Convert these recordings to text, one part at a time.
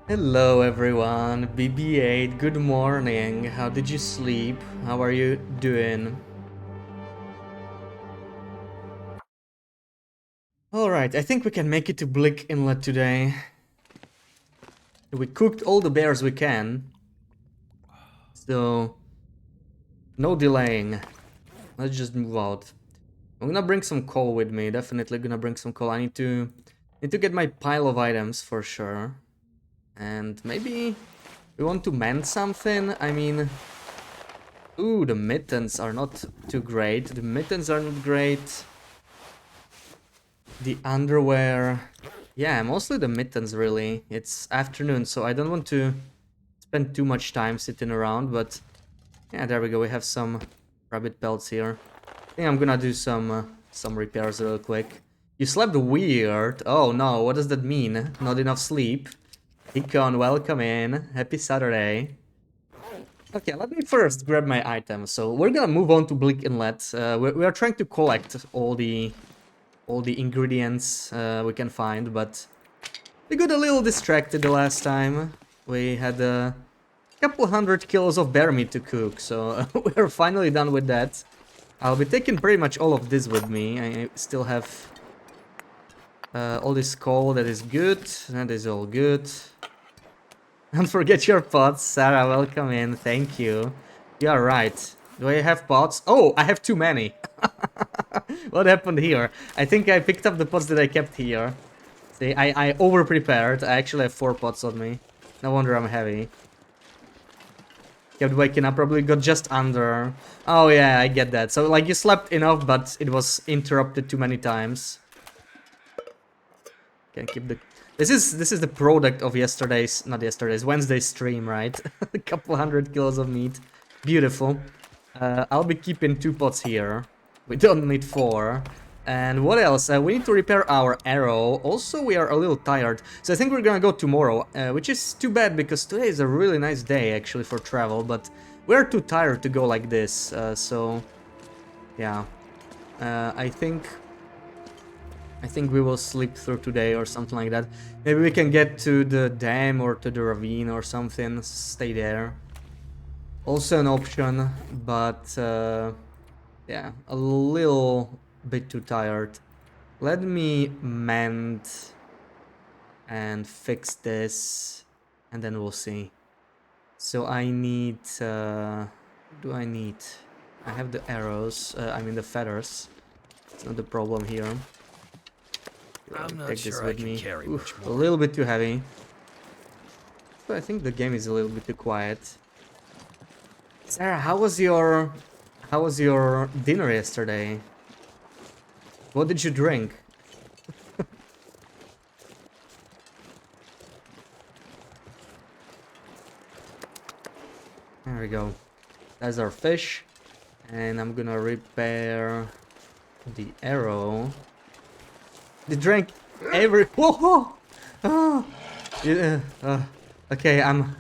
Hello everyone, BB8, good morning. How did you sleep? How are you doing? Alright, I think we can make it to Blick Inlet today. We cooked all the bears we can. So, no delaying. Let's just move out. I'm gonna bring some coal with me, definitely gonna bring some coal. I need to get my pile of items for sure. And maybe we want to mend something? I mean... Ooh, the mittens are not too great. The mittens are not great. The underwear... Yeah, mostly the mittens really. It's afternoon, so I don't want to spend too much time sitting around, but... Yeah, there we go, we have some rabbit pelts here. I think I'm gonna do some repairs real quick. You slept weird. Oh no, what does that mean? Not enough sleep. Econ, welcome in. Happy Saturday. Okay, let me first grab my items. So we're gonna move on to Bleak Inlet. We are trying to collect all the ingredients we can find, but we got a little distracted the last time. We had a couple hundred kilos of bear meat to cook, so we're finally done with that. I'll be taking pretty much all of this with me. I still have all this coal, that is good. That is all good. Don't forget your pots, Sarah, welcome in, thank you. You are right. Do I have pots? Oh, I have too many. What happened here? I think I picked up the pots that I kept here. See, I over-prepared. I actually have 4 pots on me. No wonder I'm heavy. Kept waking up, probably got just under. Oh yeah, I get that. So, like, you slept enough, but it was interrupted too many times. Can keep the... This is the product of Wednesday's stream, right? A couple hundred kilos of meat. Beautiful. I'll be keeping 2 pots here. We don't need 4. And what else? We need to repair our arrow. Also, we are a little tired. So I think we're gonna go tomorrow, which is too bad because today is a really nice day actually for travel, but we're too tired to go like this. So, yeah. I think we will sleep through today or something like that. Maybe we can get to the dam or to the ravine or something. Stay there. Also an option, but yeah, a little bit too tired. Let me mend and fix this, and then we'll see. So I need... what do I need? I have the arrows, I mean the feathers. It's not the problem here. I'm not Take this sure with I can me. carry Oof, much a more. little bit too heavy. But I think the game is a little bit too quiet. Sarah, how was your dinner yesterday? What did you drink? There we go. That's our fish. And I'm gonna repair the arrow. They drank every... Whoa! Oh! Yeah, okay, I'm...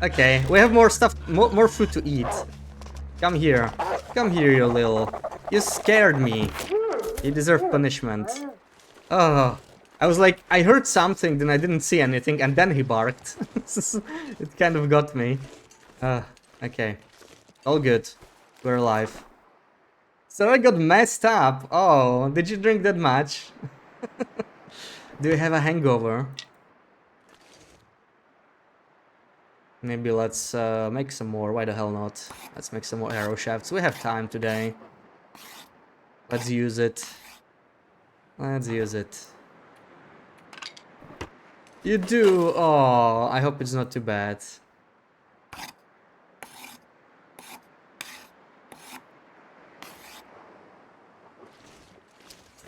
okay, we have more stuff, more food to eat. Come here. Come here, you little... You scared me. You deserve punishment. Oh, I was like, I heard something, then I didn't see anything, and then he barked. It kind of got me. Okay. All good. We're alive. So I got messed up. Oh, did you drink that much? Do you have a hangover? Maybe let's make some more. Why the hell not? Let's make some more arrow shafts. We have time today. Let's use it. Let's use it. You do? Oh, I hope it's not too bad.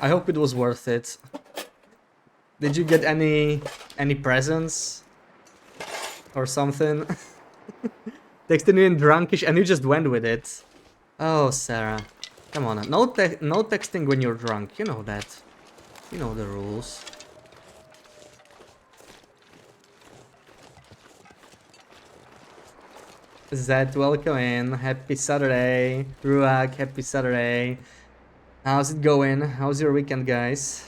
I hope it was worth it. Did you get any presents? Or something? Texted you in drunkish and you just went with it. Oh, Sarah. Come on, no texting when you're drunk, you know that. You know the rules. Zed, welcome in. Happy Saturday. Ruak, happy Saturday. How's it going? How's your weekend, guys?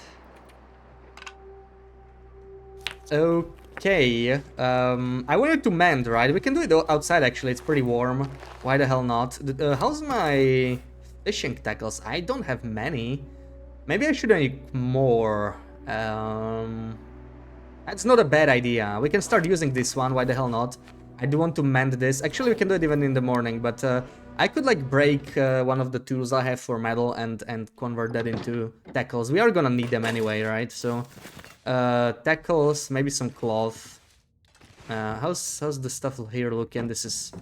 Okay, I wanted to mend, right? We can do it outside, actually. It's pretty warm. Why the hell not? How's my fishing tackles? I don't have many. Maybe I should make more. That's not a bad idea. We can start using this one. Why the hell not? I do want to mend this. Actually, we can do it even in the morning, but I could like break one of the tools I have for metal and convert that into tackles. We are gonna need them anyway, right? So tackles, maybe some cloth. How's the stuff here looking? This is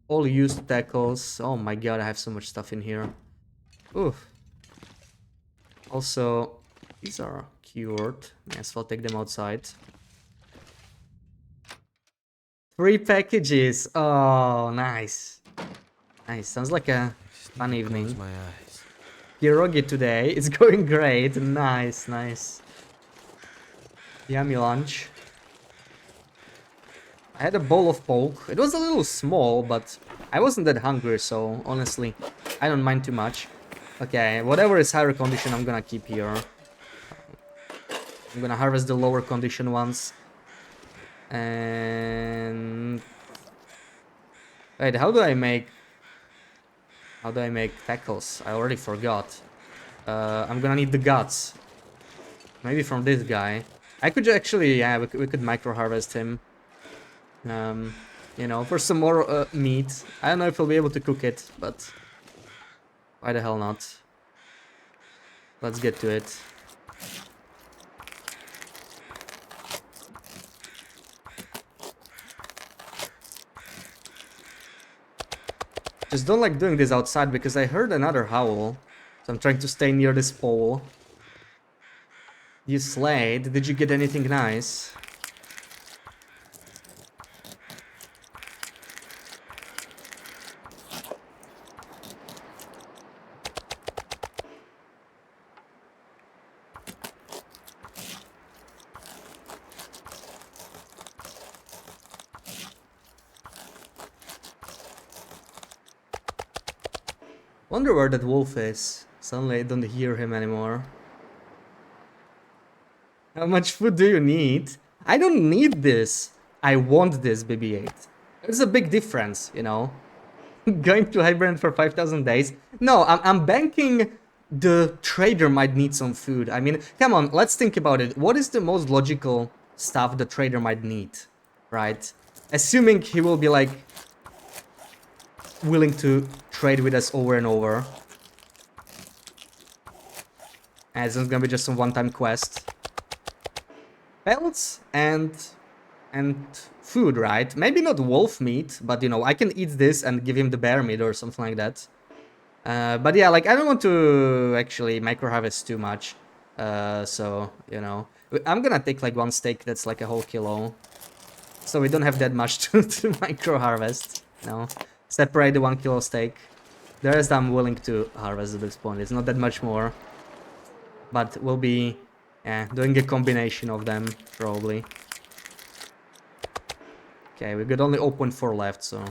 all used tackles. Oh my god, I have so much stuff in here. Oof. Also, these are cured. Yes, I'll take them outside. 3 packages. Oh, nice. Nice. Sounds like a fun evening. Close my eyes. Pierogi today. It's going great. Nice, nice. Yummy lunch. I had a bowl of poke. It was a little small, but I wasn't that hungry, so honestly, I don't mind too much. Okay, whatever is higher condition, I'm gonna keep here. I'm gonna harvest the lower condition ones. And... Wait, how do I make tackles? I already forgot. I'm gonna need the guts. Maybe from this guy. I could actually, yeah, we could micro harvest him. You know, for some more meat. I don't know if we'll be able to cook it, but why the hell not? Let's get to it. Just don't like doing this outside because I heard another howl. So I'm trying to stay near this pole. You slayed. Did you get anything nice? Wonder where that wolf is. Suddenly I don't hear him anymore. How much food do you need? I don't need this. I want this, BB-8. There's a big difference, you know. Going to hibernate for 5,000 days. No, I'm banking the trader might need some food. I mean, come on, let's think about it. What is the most logical stuff the trader might need, right? Assuming he will be like willing to trade with us over and over. And it's not gonna be just some one-time quest. Pelts and food, right? Maybe not wolf meat, but you know, I can eat this and give him the bear meat or something like that. But yeah, like I don't want to actually micro harvest too much. So, you know, I'm gonna take like one steak that's like a whole kilo. So we don't have that much to micro harvest, you know. Separate the 1 kilo steak. The rest I'm willing to harvest at this point. It's not that much more. But we'll be doing a combination of them, probably. Okay, we got only 0.4 left, so...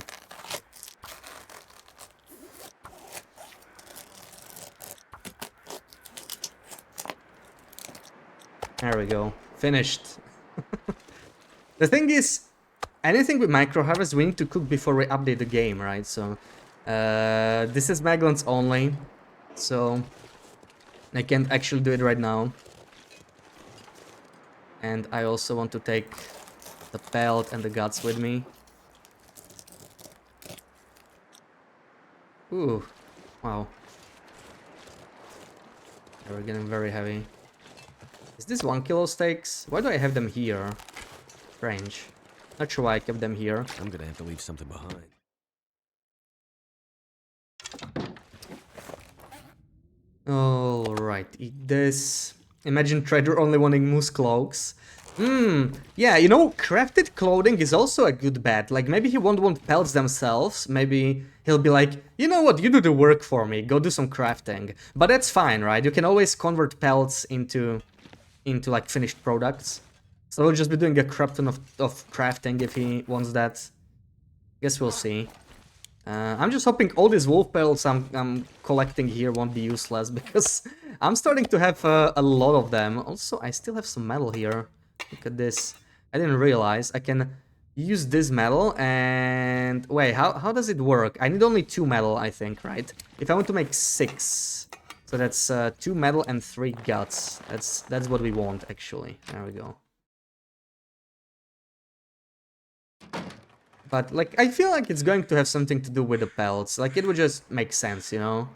There we go. Finished. The thing is, anything with micro harvest we need to cook before we update the game, right? So, this is Maglans only, so I can't actually do it right now. And I also want to take the pelt and the guts with me. Ooh, wow. They were getting very heavy. Is this 1 kilo steaks? Why do I have them here? Strange. Not sure why I kept them here. I'm gonna have to leave something behind. Alright, eat this. Imagine trader only wanting moose cloaks. Yeah, you know, crafted clothing is also a good bet. Like, maybe he won't want pelts themselves. Maybe he'll be like, you know what, you do the work for me. Go do some crafting. But that's fine, right? You can always convert pelts into like finished products. So we'll just be doing a crap ton of crafting if he wants that. Guess we'll see. I'm just hoping all these wolf pelts I'm collecting here won't be useless, because I'm starting to have a lot of them. Also, I still have some metal here. Look at this. I didn't realize I can use this metal and... Wait, how does it work? I need only 2 metal, I think, right? If I want to make 6... So that's 2 metal and 3 guts. That's what we want, actually. There we go. But, like, I feel like it's going to have something to do with the pelts. Like, it would just make sense, you know?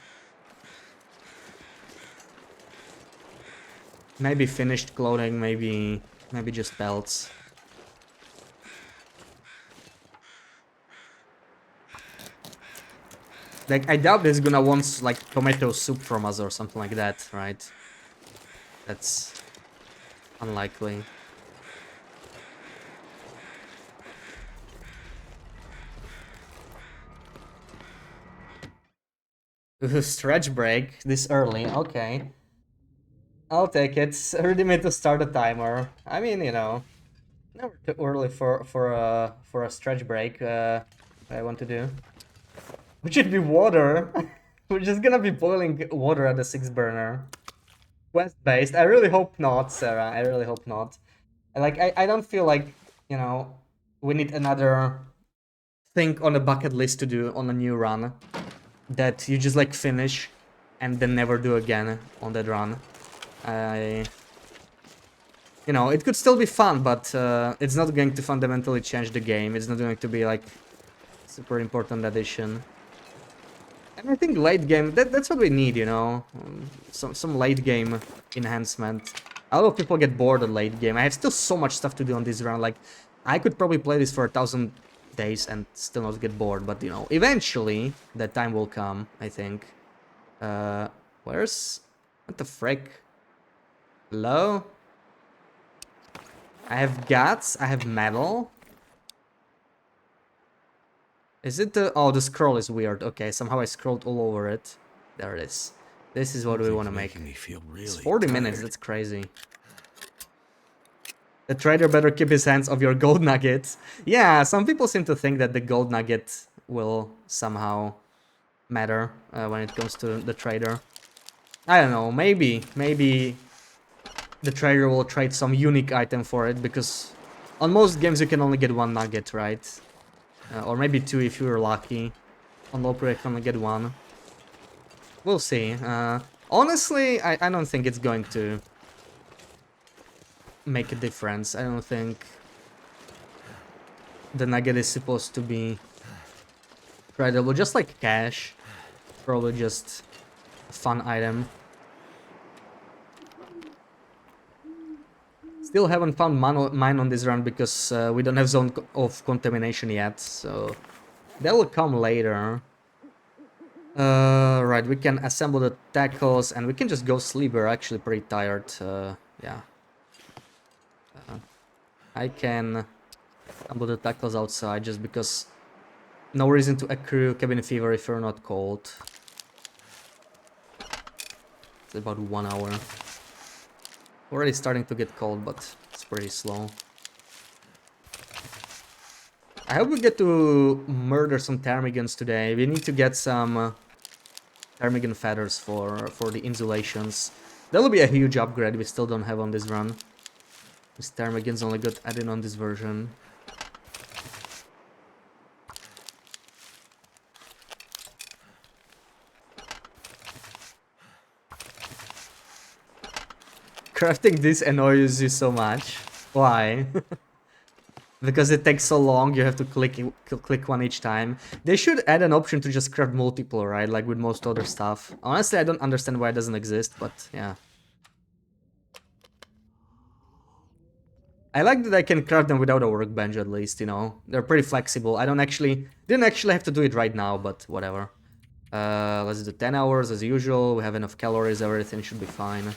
Maybe finished clothing, maybe just pelts. Like, I doubt it's gonna want, like, tomato soup from us or something like that, right? That's unlikely. Stretch break this early, okay. I'll take it. Already made to start a timer. I mean, you know, never too early for a stretch break. I want to do. Which should be water. We're just gonna be boiling water at the 6 burner. Quest based. I really hope not, Sarah. I really hope not. Like, I don't feel like, you know, we need another thing on the bucket list to do on a new run that you just like finish and then never do again on that run. You know, it could still be fun, but it's not going to fundamentally change the game. It's not going to be like super important addition. And I think late game, that's what we need, you know, some late game enhancement. A lot of people get bored at late game. I have still so much stuff to do on this run. Like, I could probably play this for 1,000 days and still not get bored. But, you know, eventually that time will come, I think. Where's... What the frick? Hello? I have guts. I have metal. Is it the... Oh, the scroll is weird. Okay, somehow I scrolled all over it. There it is. This is what we want to make. Me feel really It's 40 minutes, tired. that's crazy. The trader better keep his hands off your gold nuggets. Yeah, some people seem to think that the gold nugget will somehow matter when it comes to the trader. I don't know, maybe the trader will trade some unique item for it, because on most games you can only get 1 nugget, right? Or maybe 2 if you're lucky. On Loper you can only get 1. We'll see. Honestly, I don't think it's going to make a difference. I don't think the nugget is supposed to be tradable, just like cash. Probably just a fun item. Still haven't found mine on this run because we don't have zone of contamination yet, so that will come later. Right, we can assemble the tackles and we can just go sleep. We're actually pretty tired. Yeah. I can assemble the tackles outside just because no reason to accrue cabin fever if you're not cold. It's about 1 hour. Already starting to get cold, but it's pretty slow. I hope we get to murder some ptarmigans today. We need to get some ptarmigan feathers for the insulations. That will be a huge upgrade we still don't have on this run. These ptarmigans only got added on this version. Crafting this annoys you so much. Why? Because it takes so long, you have to click one each time. They should add an option to just craft multiple, right? Like with most other stuff. Honestly, I don't understand why it doesn't exist, but yeah. I like that I can craft them without a workbench at least, you know. They're pretty flexible. Didn't actually have to do it right now, but whatever. Let's do 10 hours as usual. We have enough calories, everything should be fine.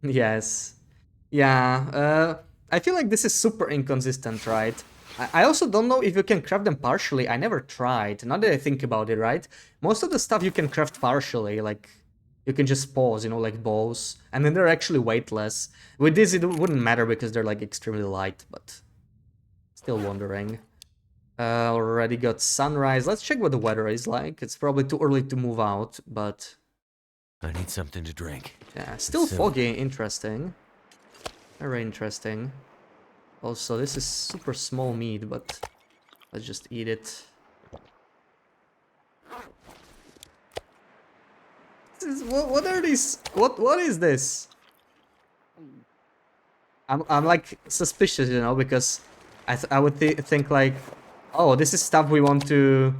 Yes. Yeah, I feel like this is super inconsistent, right? I also don't know if you can craft them partially. I never tried. Now that I think about it, right? Most of the stuff you can craft partially, like you can just pause, you know, like bows, and then they're actually weightless. With this, it wouldn't matter because they're like extremely light, but still wondering. Already got sunrise. Let's check what the weather is like. It's probably too early to move out, but I need something to drink. yeah, still foggy. Interesting. Very interesting. Also, this is super small meat, but let's just eat it. What are these? What is this? I'm like suspicious, you know, because I would think like, oh, this is stuff we want to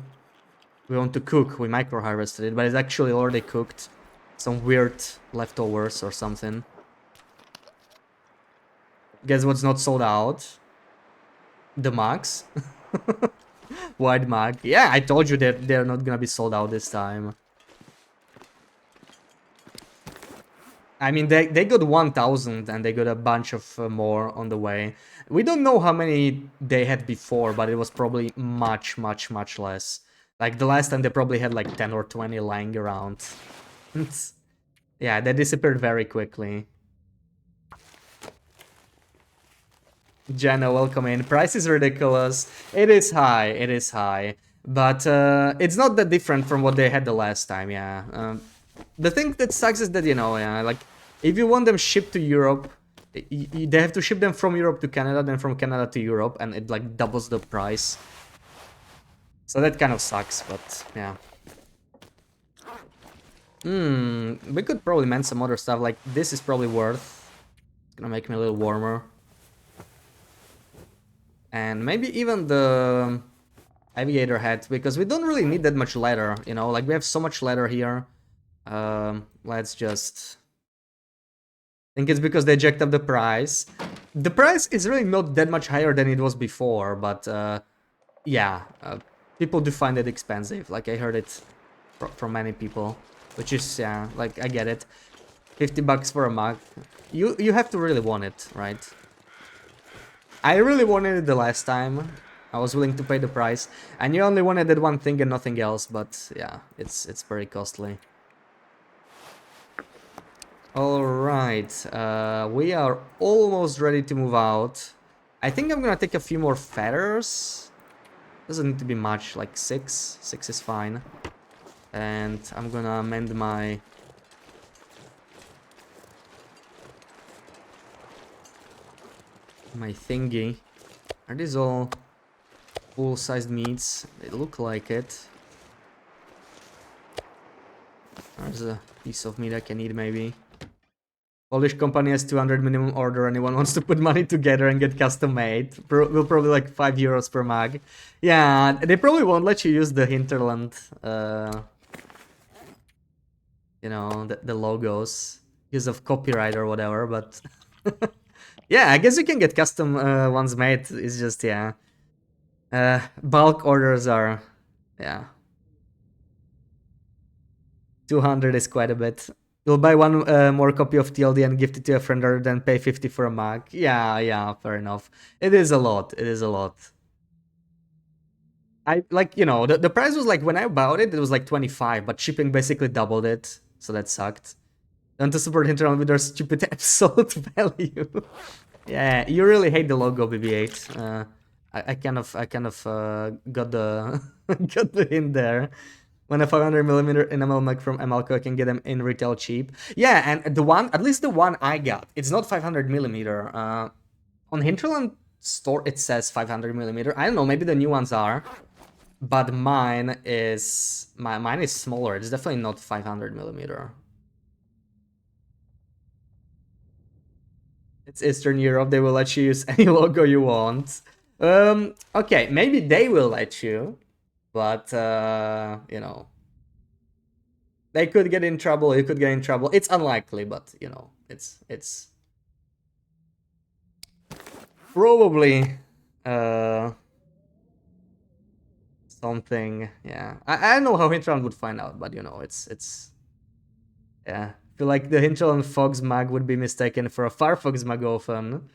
cook. We micro harvested it, but it's actually already cooked. Some weird leftovers or something. Guess what's not sold out? The mugs. White mug. Yeah, I told you that they're not gonna be sold out this time. I mean, they got 1,000 and they got a bunch of more on the way. We don't know how many they had before, but it was probably much, much, much less. Like the last time they probably had like 10 or 20 lying around. Yeah, they disappeared very quickly. Jenna, welcome in. Price is ridiculous. It is high, it is high. But it's not that different from what they had the last time, yeah. The thing that sucks is that, you know, yeah, like, if you want them shipped to Europe, they have to ship them from Europe to Canada, then from Canada to Europe, and it, like, doubles the price. So that kind of sucks, but, yeah. We could probably mend some other stuff, like, this is probably worth. It's gonna make me a little warmer. And maybe even the aviator hat, because we don't really need that much leather, you know, like we have so much leather here. Let's just... I think it's because they jacked up the price. The price is really not that much higher than it was before, but yeah, people do find it expensive. Like I heard it from many people, which is, yeah, like I get it. 50 bucks for a mug. You have to really want it, right? I really wanted it the last time. I was willing to pay the price. And you only wanted that one thing and nothing else, but yeah, it's very costly. Alright, we are almost ready to move out. I think I'm gonna take a few more feathers. Doesn't need to be much, like 6. 6 is fine. And I'm gonna mend my... thingy. Are these all full-sized meats? They look like it. There's a piece of meat I can eat, maybe. Polish company has 200 minimum order. Anyone wants to put money together and get custom made? Will probably like 5 euros per mug. Yeah, they probably won't let you use the hinterland, you know, the logos, because of copyright or whatever, but... Yeah, I guess you can get custom ones made. It's just, yeah. Bulk orders are, yeah. 200 is quite a bit. You'll buy one more copy of TLD and gift it to a friend rather than pay 50 for a mug. Yeah, fair enough. It is a lot. It is a lot. I, like, you know, the price was like, when I bought it, it was like 25, but shipping basically doubled it. So that sucked. Don't to support Hinterland with their stupid absolute value. Yeah, you really hate the logo, BB8. I kind of got the got the hint there. When a 500mm enamel mug from Emalco, I can get them in retail cheap. Yeah, and the one, at least the one I got, it's not 500mm. On Hinterland store, it says 500mm. I don't know, maybe the new ones are. But mine is mine is smaller. It's definitely not 500mm. It's Eastern Europe. They will let you use any logo you want. Okay, maybe they will let you, but you know, they could get in trouble. You could get in trouble. It's unlikely, but you know, it's probably something. Yeah, I don't know how Hinterland would find out, but you know, it's yeah. I feel like the Hinterland Fox mug would be mistaken for a Firefox mug often.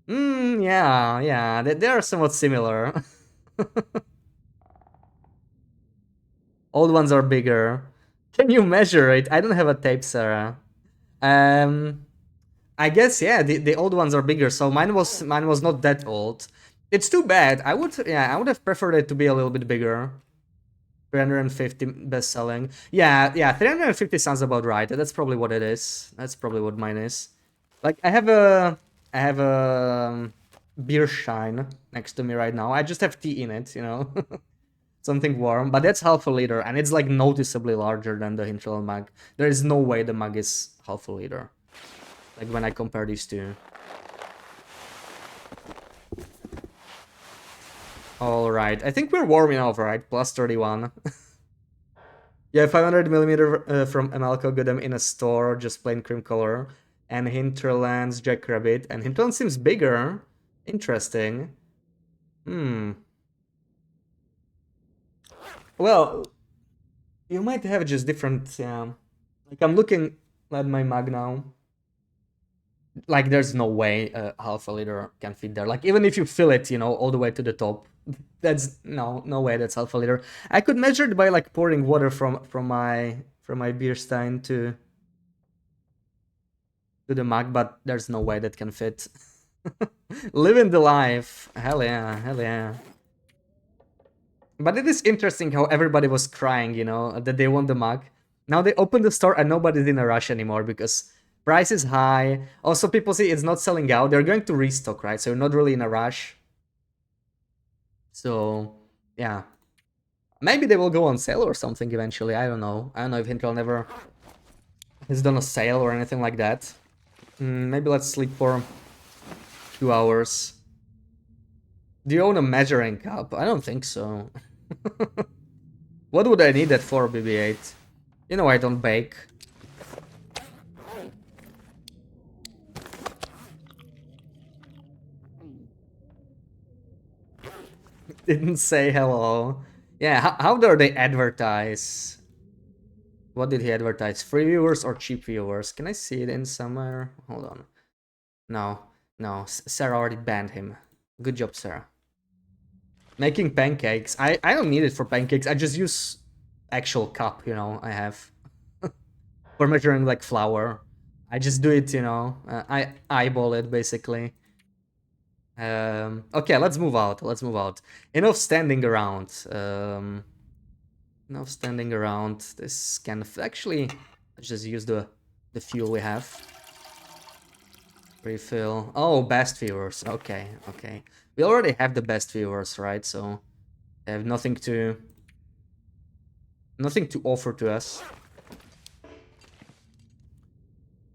Yeah, they are somewhat similar. Old ones are bigger. Can you measure it? I don't have a tape, Sarah. I guess, yeah, the old ones are bigger, so mine was not that old. It's too bad. I would have preferred it to be a little bit bigger. 350 best selling. Yeah, 350 sounds about right. That's probably what it is. That's probably what mine is. Like, I have a I have a beer shine next to me right now. I just have tea in it, you know. Something warm, but that's half a liter, and it's like noticeably larger than the hinterland mug. There is no way the mug is half a liter. Like when I compare these two. Alright, I think we're warm enough, right? Plus 31. Yeah, 500mm from Amalco got them in a store, just plain cream color. And Hinterland's Jackrabbit. And Hinterland seems bigger. Interesting. Hmm. Well, you might have just different, yeah. Like, I'm looking at my mug now. Like, there's no way half a liter can fit there. Like, even if you fill it, you know, all the way to the top, that's no way that's half a liter. I could measure it by like pouring water from my beer stein to the mug, but there's no way that can fit. Living the life, hell yeah, hell yeah. But it is interesting how everybody was crying, you know, that they want the mug. Now they open the store and nobody's in a rush anymore because price is high. Also, people see it's not selling out. They're going to restock, right? So you're not really in a rush. So, yeah. Maybe they will go on sale or something eventually. I don't know. I don't know if Intel never has done a sale or anything like that. Maybe let's sleep for 2 hours. Do you own a measuring cup? I don't think so. What would I need that for, BB-8? You know I don't bake. Didn't say hello. Yeah, how do they advertise? What did he advertise? Free viewers or cheap viewers? Can I see it in somewhere? Hold on. No. Sarah already banned him. Good job, Sarah. Making pancakes. I don't need it for pancakes. I just use actual cup, you know, I have. For measuring like flour. I just do it, you know. I eyeball it basically. Okay, let's move out. Let's move out. Enough standing around. Enough standing around. This can actually let's just use the fuel we have. Refill. Oh, best viewers. Okay. We already have the best viewers, right? So they have nothing to offer to us.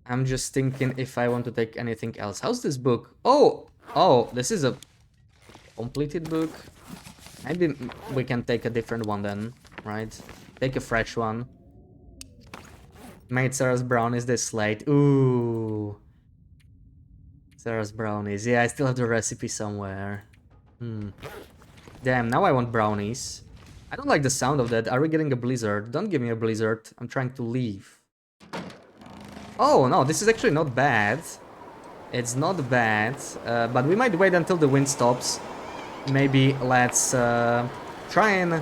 I'm just thinking if I want to take anything else. How's this book? Oh, this is a completed book. Maybe we can take a different one then, right? Take a fresh one. Made Sarah's brownies this late. Ooh. Sarah's brownies. Yeah, I still have the recipe somewhere. Damn, now I want brownies. I don't like the sound of that. Are we getting a blizzard? Don't give me a blizzard. I'm trying to leave. Oh, no, this is actually not bad. It's not bad, but we might wait until the wind stops. Maybe let's try and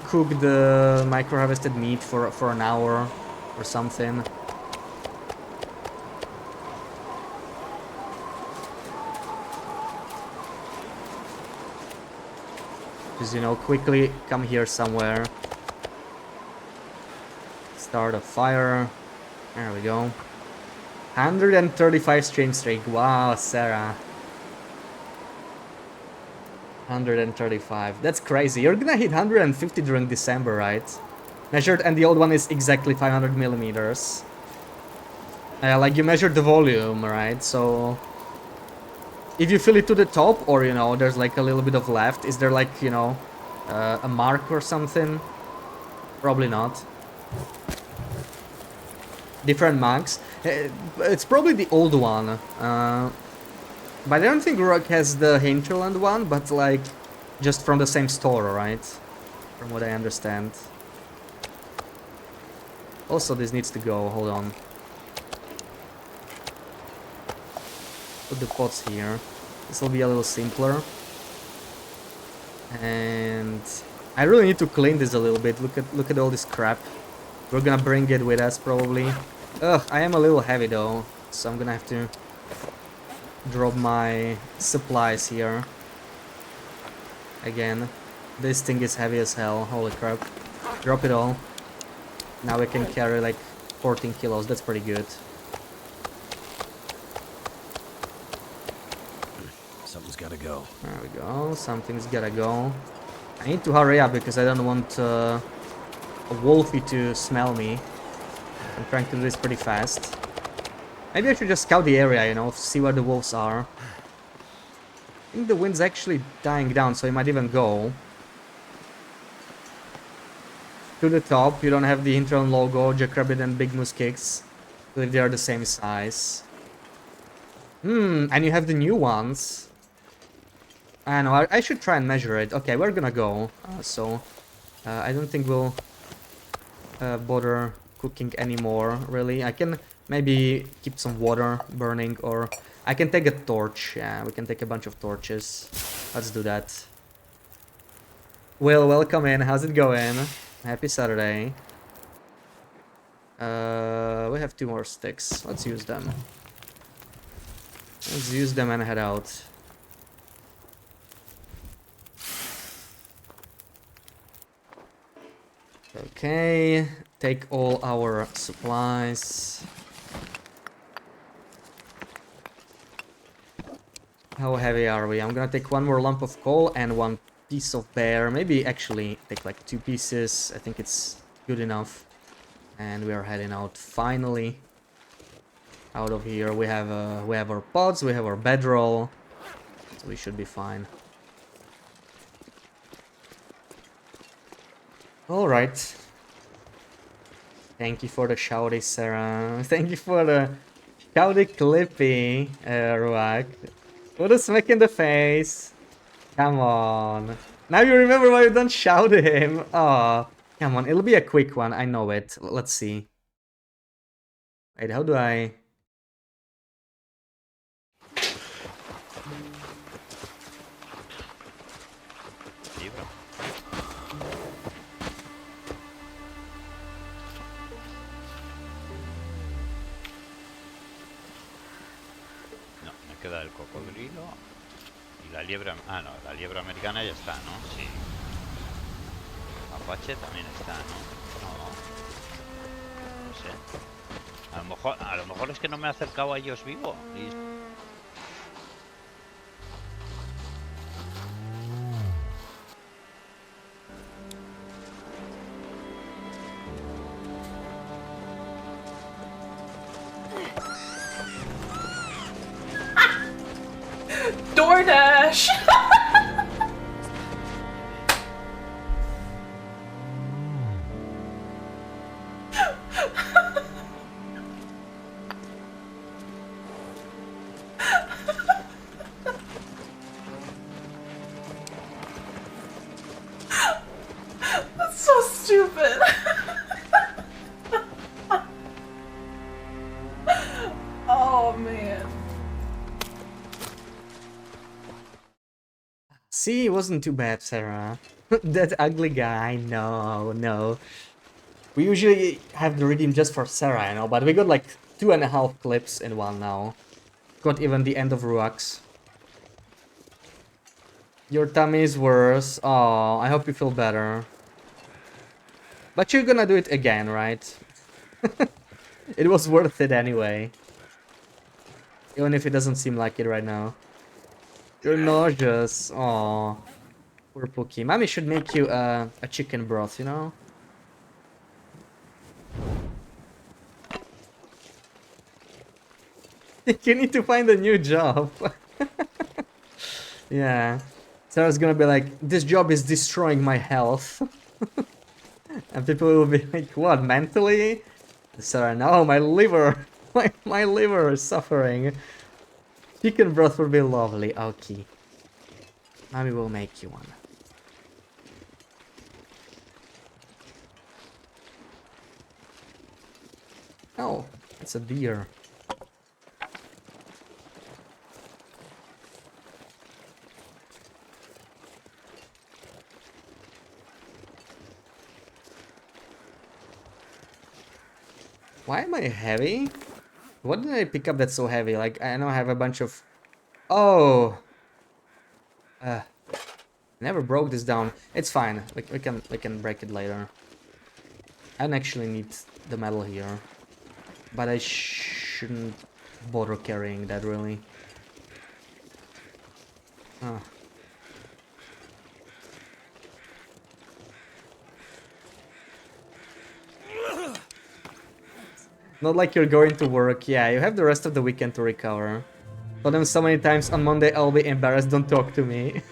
cook the micro-harvested meat for an hour or something. Just, you know, quickly come here somewhere. Start a fire. There we go. 135 stream streak. Wow, Sarah. 135. That's crazy. You're gonna hit 150 during December, right? Measured, and the old one is exactly 500 millimeters. Like you measured the volume, right? So if you fill it to the top, or you know, there's like a little bit of left, is there like, you know, a mark or something? Probably not. Different mugs. It's probably the old one. But I don't think Rock has the Hinterland one, but like just from the same store, right? From what I understand. Also, this needs to go. Hold on. Put the pots here. This will be a little simpler. And I really need to clean this a little bit. Look at all this crap. We're gonna bring it with us probably. Ugh, I am a little heavy though, so I'm gonna have to drop my supplies here. Again, this thing is heavy as hell. Holy crap. Drop it all. Now we can carry like 14 kilos. That's pretty good. Gotta go. There we go. Something's gotta go. I need to hurry up because I don't want a wolfie to smell me. I'm trying to do this pretty fast. Maybe I should just scout the area, you know, see where the wolves are. I think the wind's actually dying down, so I might even go to the top. You don't have the Intron logo, Jackrabbit and Big Moose Kicks. I believe they are the same size. And you have the new ones. I know, I should try and measure it. Okay, we're gonna go. I don't think we'll bother cooking anymore, really. I can maybe keep some water burning, or I can take a torch. Yeah, we can take a bunch of torches. Let's do that. Will, welcome in. How's it going? Happy Saturday. We have 2 more sticks. Let's use them. Let's use them and head out. Okay, take all our supplies. How heavy are we? I'm gonna take 1 more lump of coal and 1 piece of bear. Maybe actually take like 2 pieces. I think it's good enough. And we are heading out finally. Out of here. We have our pots, we have our bedroll. So we should be fine. Alright. Thank you for the shouty, Sarah. Thank you for the shouty clippy, Ruak. What a smack in the face. Come on. Now you remember why you don't shout at him. Oh, come on. It'll be a quick one. I know it. Let's see. Wait, how do I... No, me queda el cocodrilo y la liebre... Ah, no, la liebre americana ya está, ¿no? Sí. Apache también está, ¿no? No. No sé. A lo mejor es que no me he acercado a ellos vivo. Y... DoorDash! That's so stupid. Oh man. See, it wasn't too bad, Sarah. That ugly guy, no. We usually have the redeem just for Sarah, I know, but we got like 2.5 clips in one now. Got even the end of Ruaks. Your tummy is worse. Oh, I hope you feel better. But you're gonna do it again, right? It was worth it anyway. Even if it doesn't seem like it right now. You're nauseous. Oh, poor Pookie. Mommy should make you a chicken broth, you know? You need to find a new job. Yeah. Sarah's gonna be like, this job is destroying my health. And people will be like, what, mentally? Sarah, no, my liver. My liver is suffering. Chicken broth would be lovely. Okay. Mommy will make you one. Oh, it's a deer. Why am I heavy? What did I pick up that's so heavy? Like, I know I have a bunch of... Oh! Never broke this down. It's fine. We can break it later. I don't actually need the metal here. But I shouldn't bother carrying that, really. Ah. Not like you're going to work. Yeah, you have the rest of the weekend to recover. Told them so many times on Monday I'll be embarrassed, don't talk to me.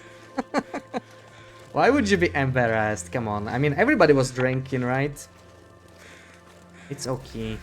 Why would you be embarrassed? Come on. I mean, everybody was drinking, right? It's okay.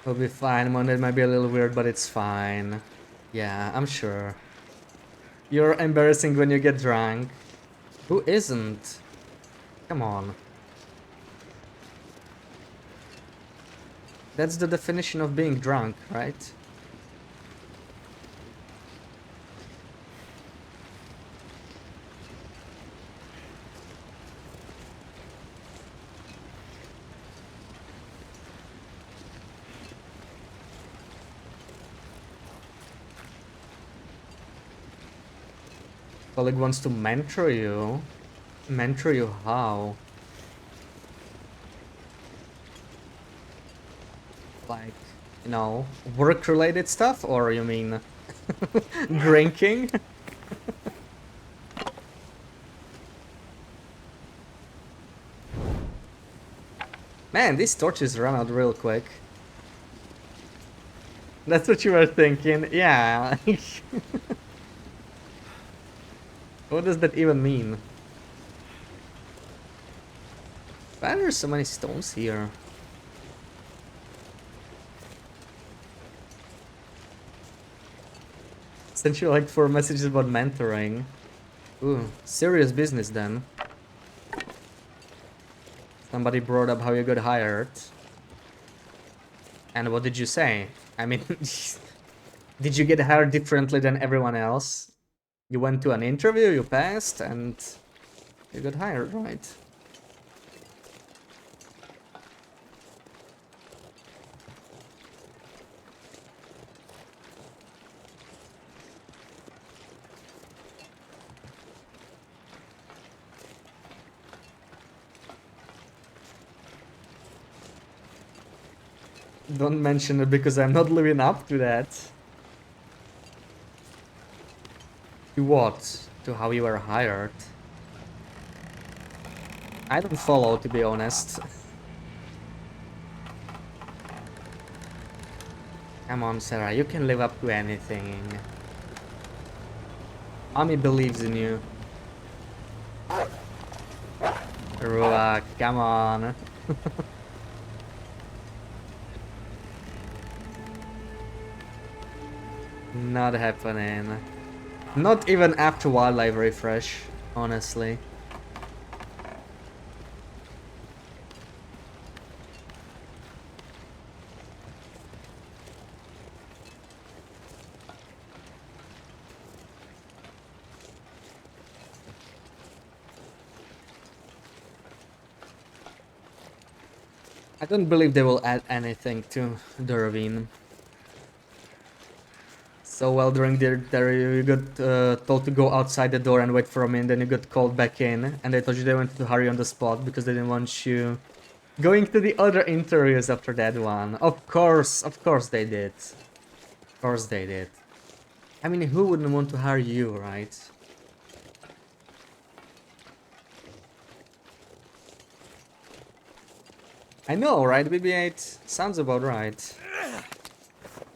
We'll be fine. Monday might be a little weird, but it's fine. Yeah, I'm sure. You're embarrassing when you get drunk. Who isn't? Come on. That's the definition of being drunk, right? Colleague wants to mentor you. Mentor you how? Like, you know, work-related stuff? Or you mean drinking? Man, these torches run out real quick. That's what you were thinking? Yeah. What does that even mean? Why are there so many stones here? Sent you like 4 messages about mentoring. Ooh, serious business then. Somebody brought up how you got hired. And what did you say? I mean, did you get hired differently than everyone else? You went to an interview, you passed, and you got hired, right? Don't mention it because I'm not living up to that. To what? To how you were hired? I don't follow, to be honest. Come on, Sarah, you can live up to anything. Mommy believes in you. Ruak, come on. Not happening. Not even after wildlife refresh, honestly. I don't believe they will add anything to the ravine. So well, during there you got told to go outside the door and wait for a minute, then you got called back in, and they told you they wanted to hurry on the spot because they didn't want you going to the other interviews after that one. Of course they did. Of course they did. I mean, who wouldn't want to hire you, right? I know, right, BB-8? Sounds about right.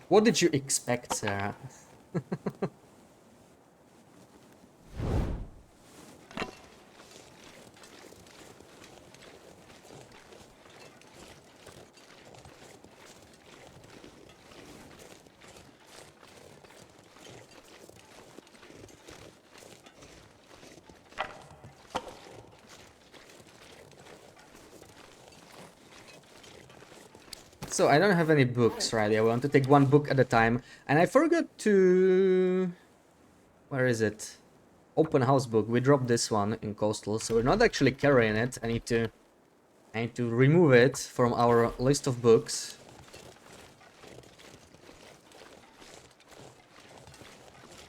What did you expect, Sarah? So I don't have any books, right? I want to take one book at a time. And I forgot to... Where is it? open house book. We dropped this one in coastal, so we're not actually carrying it. I need to remove it from our list of books.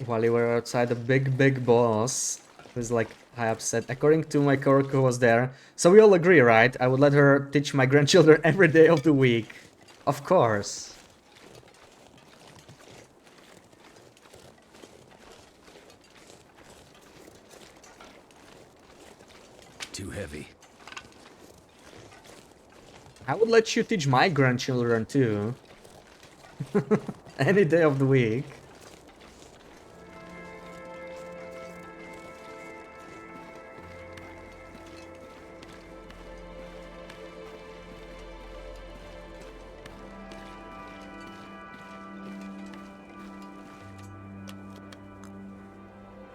While we were outside, the big boss was like high upset. According to my coworker who was there, so we all agree, right? I would let her teach my grandchildren every day of the week. Of course. Too heavy. I would let you teach my grandchildren too. Any day of the week.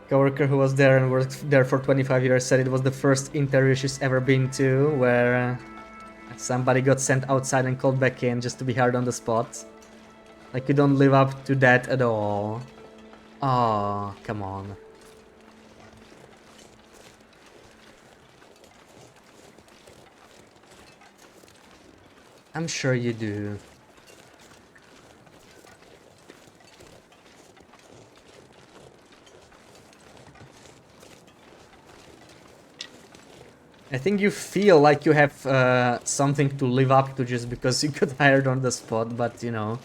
Coworker who was there and worked there for 25 years said it was the first interview she's ever been to where somebody got sent outside and called back in just to be hired on the spot. Like, you don't live up to that at all. Oh, come on. I'm sure you do. I think you feel like you have something to live up to just because you got hired on the spot, but you know.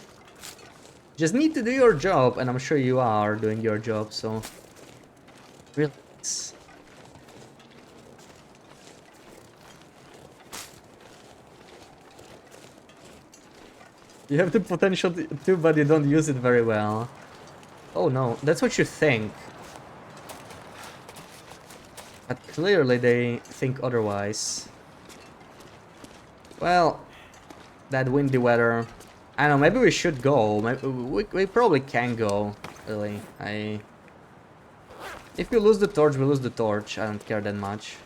Just need to do your job, and I'm sure you are doing your job, so relax. You have the potential to, but you don't use it very well. Oh no, that's what you think. But clearly they think otherwise. Well, that windy weather. I don't know, maybe we should go. Maybe we probably can go, really. If we lose the torch, we lose the torch. I don't care that much.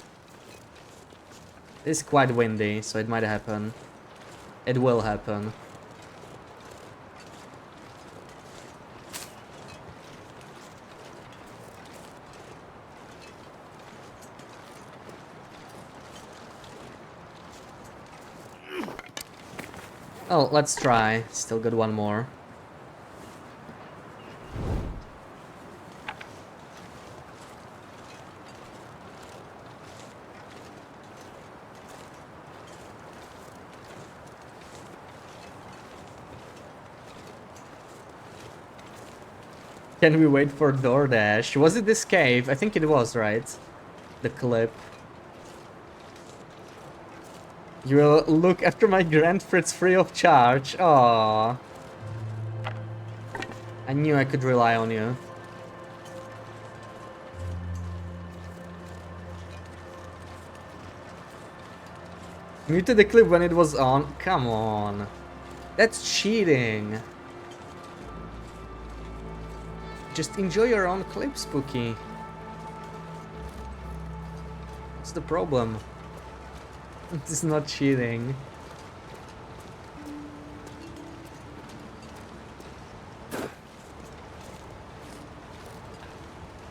It's quite windy, so it might happen. It will happen. Oh, let's try. Still got one more. Can we wait for DoorDash? Was it this cave? I think it was, right? The clip. You will look after my Grand Fritz free of charge. Aww. I knew I could rely on you. Muted the clip when it was on? Come on. That's cheating. Just enjoy your own clip, Spooky. What's the problem? It's not cheating.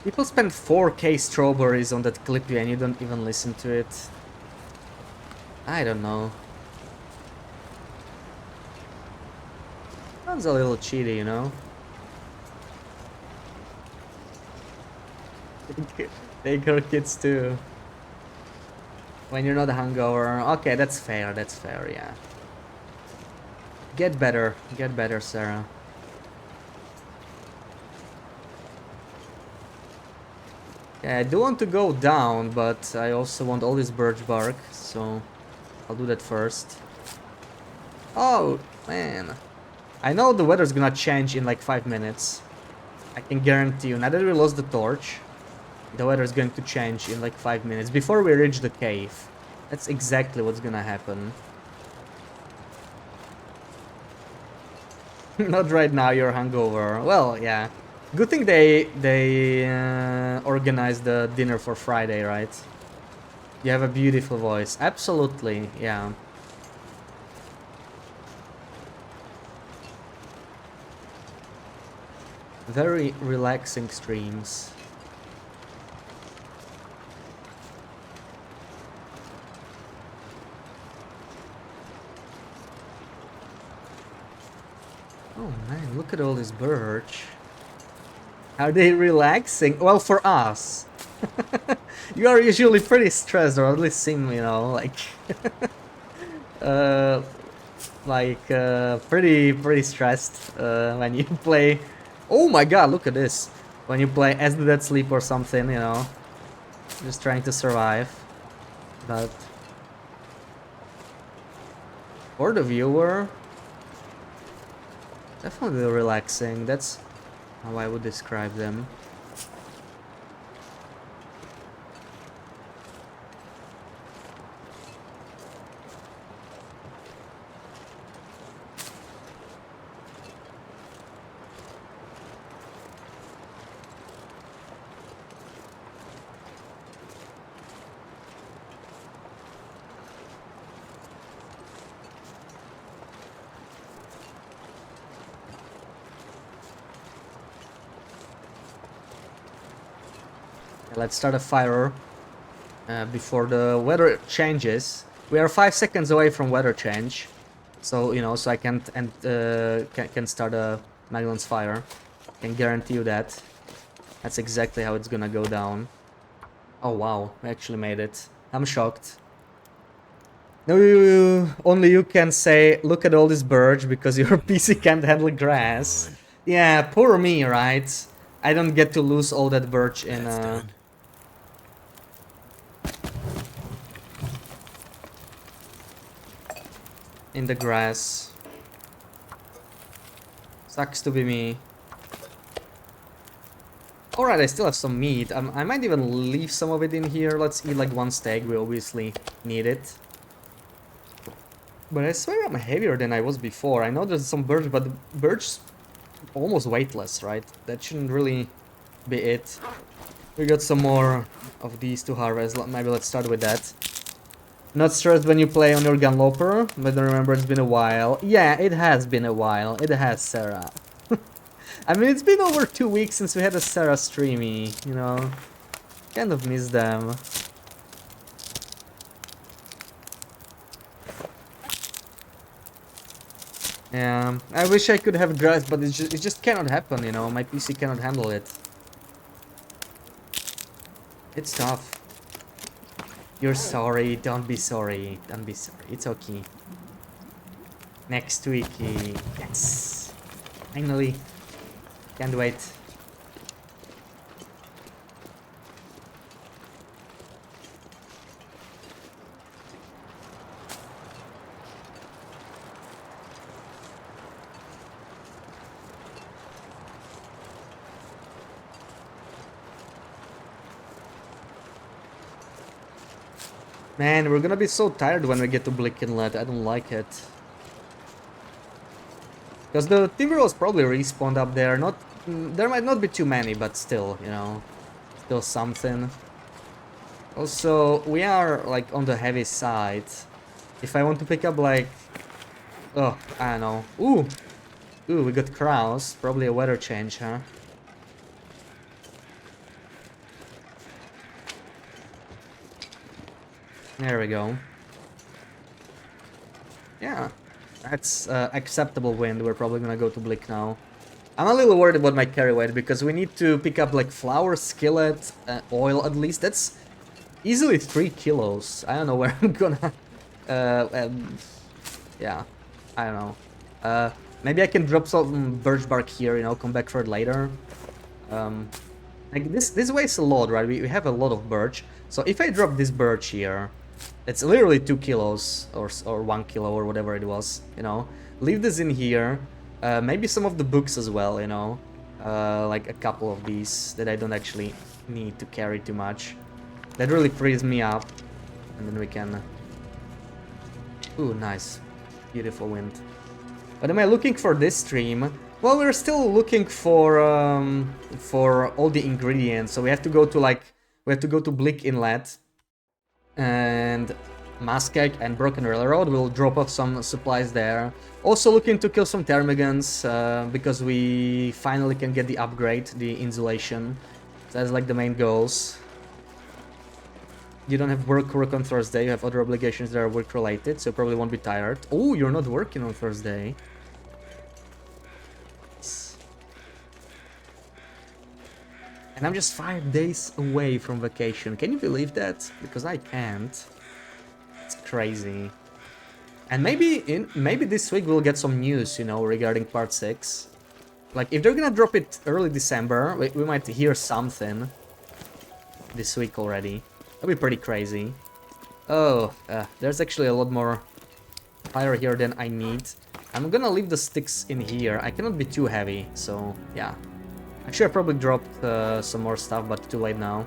People spend 4K strawberries on that clip and you don't even listen to it. I don't know. Sounds a little cheaty, you know? Take her kids too. When you're not hungover. Okay, that's fair, yeah. Get better, Sarah. Yeah, I do want to go down, but I also want all this birch bark, so I'll do that first. Oh, man. I know the weather's gonna change in like 5 minutes. I can guarantee you. Now that we lost the torch, the weather is going to change in like 5 minutes before we reach the cave. That's exactly what's gonna happen. Not right now, you're hungover. Well, yeah. Good thing they organized the dinner for Friday, right? You have a beautiful voice. Absolutely, yeah. Very relaxing streams. Oh man, look at all this birch. Are they relaxing? Well, for us. You are usually pretty stressed, or at least seem, you know, uh, pretty stressed when you play. Oh my god, look at this. When you play As the Dead Sleep or something, you know, just trying to survive. But for the viewer, definitely relaxing. That's how I would describe them. Let's start a fire before the weather changes. We are 5 seconds away from weather change, so you know, so I can start a Magellan's fire. Can guarantee you that. That's exactly how it's gonna go down. Oh wow, we actually made it. I'm shocked. No, only you can say, look at all this birch because your PC can't handle grass. Yeah, poor me, right? I don't get to lose all that birch in the grass. Sucks to be me. Alright, I still have some meat. I might even leave some of it in here. Let's eat like one steak. We obviously need it. But I swear I'm heavier than I was before. I know there's some birch, but the birch's almost weightless, right? That shouldn't really be it. We got some more of these to harvest. Maybe let's start with that. Not stressed when you play on your Gunloper, but remember it's been a while. Yeah, it has been a while. It has, Sarah. I mean, it's been over 2 weeks since we had a Sarah streamy, you know. Kind of miss them. Yeah, I wish I could have grass, but it just cannot happen, you know. My PC cannot handle it. It's tough. You're sorry, don't be sorry. Don't be sorry, it's okay. Next week, yes. Finally. Can't wait. Man, we're gonna be so tired when we get to Blick Inlet. I don't like it. Because the Timberwolves probably respawned up there. There might not be too many, but still, you know, still something. Also, we are like on the heavy side. If I want to pick up like, oh, I don't know. Ooh, we got crows. Probably a weather change, huh? There we go. Yeah, that's acceptable wind. We're probably gonna go to Blick now. I'm a little worried about my carry weight because we need to pick up like flour, skillet, oil at least. That's easily 3 kilos. I don't know where I'm gonna... yeah, I don't know. Maybe I can drop some birch bark here, you know, come back for it later. Like this weighs a lot, right? We have a lot of birch. So if I drop this birch here, it's literally 2 kilos or 1 kilo or whatever it was, you know. Leave this in here. Maybe some of the books as well, you know. Like a couple of these that I don't actually need to carry too much. That really frees me up. And then we can... Ooh, nice. Beautiful wind. But am I looking for this stream? Well, we're still looking for all the ingredients. So we have to go to like... We have to go to Blick Inlet. And Muskeg and Broken Railroad. We'll drop off some supplies there. Also looking to kill some Termagants, because we finally can get the upgrade, the insulation. So that's like the main goals. You don't have work on Thursday, you have other obligations that are work related, so you probably won't be tired. Oh, you're not working on Thursday. And I'm just 5 days away from vacation. Can you believe that? Because I can't. It's crazy. And maybe this week we'll get some news, you know, regarding part 6. Like, if they're gonna drop it early December, we might hear something this week already. That'd be pretty crazy. Oh, there's actually a lot more fire here than I need. I'm gonna leave the sticks in here. I cannot be too heavy, so yeah. Actually, I probably dropped some more stuff, but too late now.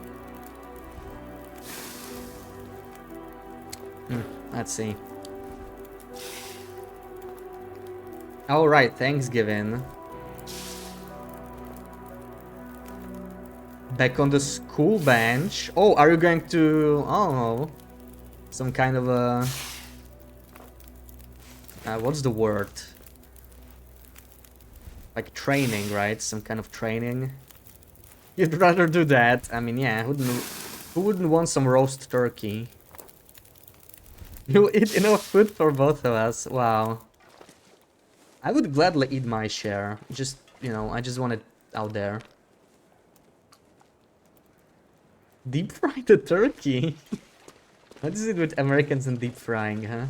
Let's see. Alright, Thanksgiving. Back on the school bench. Oh, are you going to... Oh, some kind of a... what's the word? Like training, right? Some kind of training. You'd rather do that. I mean, yeah, who wouldn't want some roast turkey? You'll eat enough food for both of us. Wow. I would gladly eat my share. Just, you know, I just want it out there. Deep fry the turkey? What is it with Americans and deep frying, huh?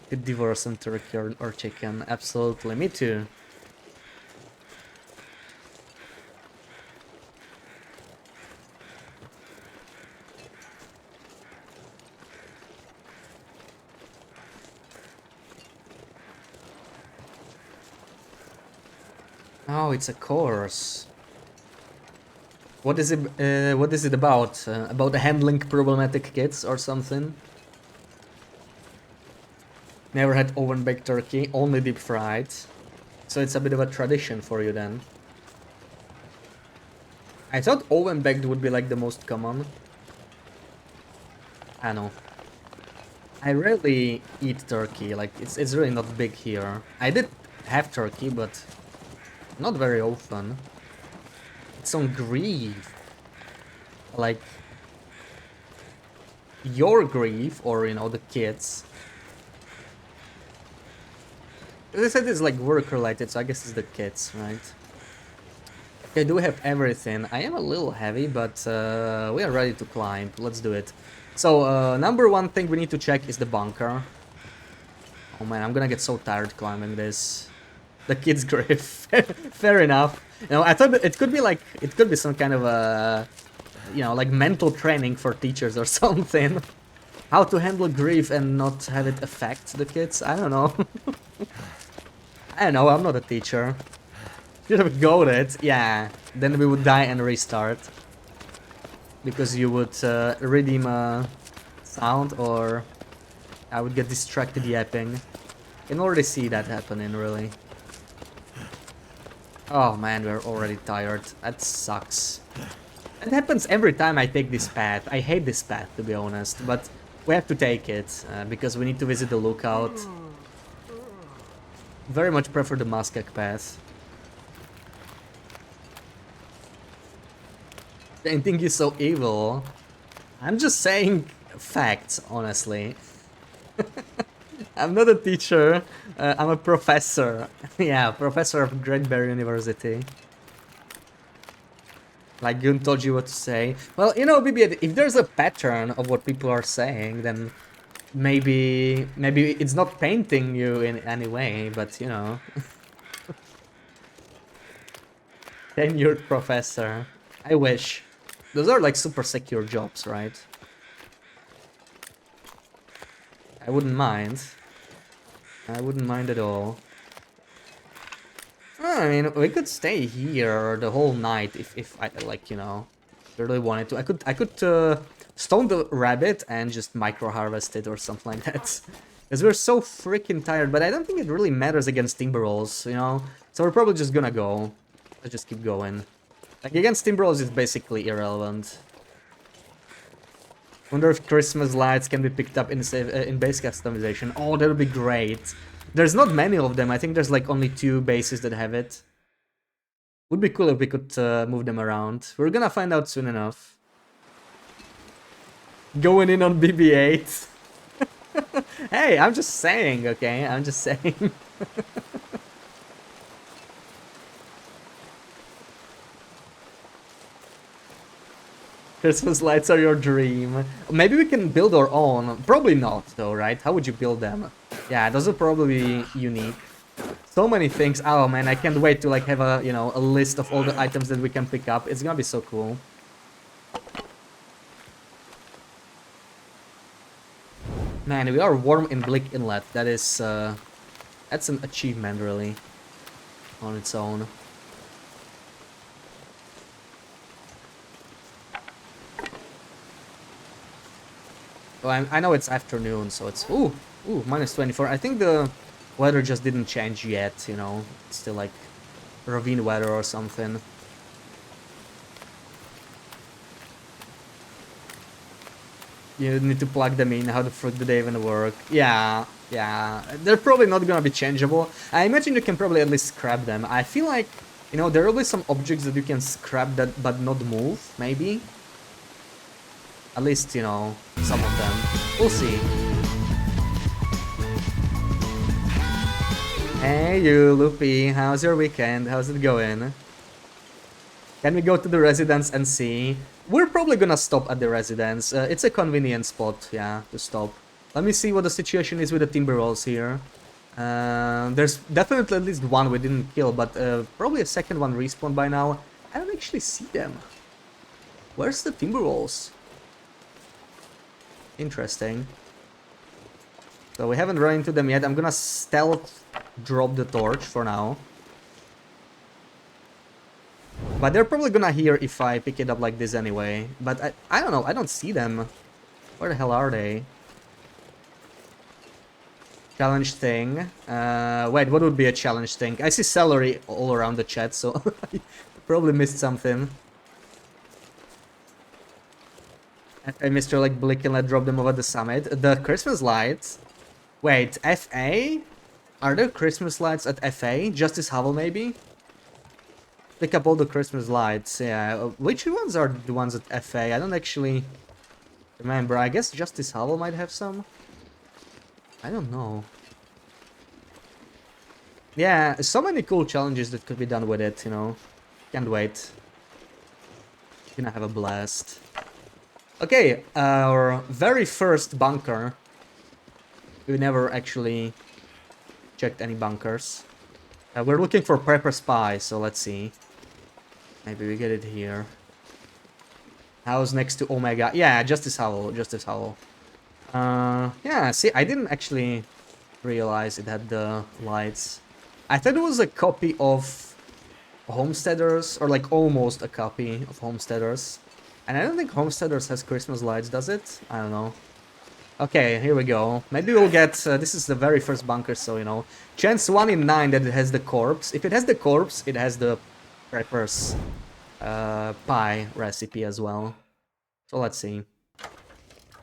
Could devour some turkey or chicken. Absolutely, me too. Oh, it's a course. What is it? What is it about? About handling problematic kids or something? Never had oven baked turkey, only deep fried. So it's a bit of a tradition for you then. I thought oven baked would be like the most common. I know. I rarely eat turkey, like it's really not big here. I did have turkey, but not very often. It's on grief. Like your grief, or you know, the kids. They said it's like work related, so I guess it's the kids, right? Okay, do we have everything? I am a little heavy, but we are ready to climb. Let's do it. So, number one thing we need to check is the bunker. Oh man, I'm gonna get so tired climbing this. The kids' grave. Fair enough. You know, I thought it could be like, it could be some kind of a, you know, like mental training for teachers or something. How to handle grief and not have it affect the kids? I don't know. I don't know, I'm not a teacher. Should have goaded, yeah. Then we would die and restart. Because you would redeem a sound, or I would get distracted yapping. Can already see that happening, really. Oh man, we're already tired. That sucks. It happens every time I take this path. I hate this path, to be honest, but we have to take it because we need to visit the lookout. Very much prefer the Muskeg path. Painting is so evil. I'm just saying facts, honestly. I'm not a teacher, I'm a professor. Yeah, professor of Great Bear University. Like Gun told you what to say. Well, you know, BB, if there's a pattern of what people are saying, then maybe it's not painting you in any way, but you know. Tenured professor. I wish. Those are like super secure jobs, right? I wouldn't mind. I wouldn't mind at all. I mean, we could stay here the whole night if I, like, you know, really wanted to. I could stone the rabbit and just micro harvest it or something like that. Because we're so freaking tired, but I don't think it really matters against timberwolves, you know? So we're probably just gonna go. Let's just keep going. Like, against timberwolves, it's basically irrelevant. Wonder if Christmas lights can be picked up in base customization. Oh, that would be great. There's not many of them. I think there's like only 2 bases that have it. Would be cool if we could move them around. We're gonna find out soon enough. Going in on BB-8. Hey, I'm just saying, okay? I'm just saying. Christmas lights are your dream. Maybe we can build our own. Probably not, though, right? How would you build them? Yeah, those would probably be unique. So many things. Oh man, I can't wait to like have a, you know, a list of all the items that we can pick up. It's gonna be so cool. Man, we are warm in Blick Inlet. That is, that's an achievement, really, on its own. Oh, I know it's afternoon, so it's... Ooh, minus 24. I think the weather just didn't change yet, you know. It's still like ravine weather or something. You need to plug them in. How the frick do they even work? Yeah. They're probably not gonna be changeable. I imagine you can probably at least scrap them. I feel like, you know, there will be some objects that you can scrap that but not move, maybe. At least, you know, some of them. We'll see. Hey you, Loopy. How's your weekend? How's it going? Can we go to the residence and see? We're probably gonna stop at the residence. It's a convenient spot, yeah, to stop. Let me see what the situation is with the timber rolls here. There's definitely at least one we didn't kill, but probably a second one respawned by now. I don't actually see them. Where's the timber rolls? Interesting. So we haven't run into them yet. I'm gonna stealth drop the torch for now. But they're probably gonna hear if I pick it up like this anyway. But I don't know, I don't see them. Where the hell are they? Challenge thing. Wait, what would be a challenge thing? I see celery all around the chat, so I probably missed something. I Mr. like Blick and let drop them over the summit. The Christmas lights. Wait, FA? Are there Christmas lights at FA? Justice Hovel maybe? Pick up all the Christmas lights, yeah. Which ones are the ones at FA? I don't actually remember. I guess Justice Hovel might have some. I don't know. Yeah, so many cool challenges that could be done with it, you know. Can't wait. Gonna have a blast. Okay, our very first bunker. We never actually checked any bunkers. We're looking for Prepper Spy, so let's see. Maybe we get it here. House next to Omega. Yeah, Justice Howl, Justice Howl. Yeah, see, I didn't actually realize it had the lights. I thought it was a copy of Homesteaders, or like almost a copy of Homesteaders. And I don't think Homesteaders has Christmas lights, does it? I don't know. Okay, here we go. Maybe we'll get... this is the very first bunker, so, you know. Chance 1 in 9 that it has the corpse. If it has the corpse, it has the Prepper's pie recipe as well. So let's see.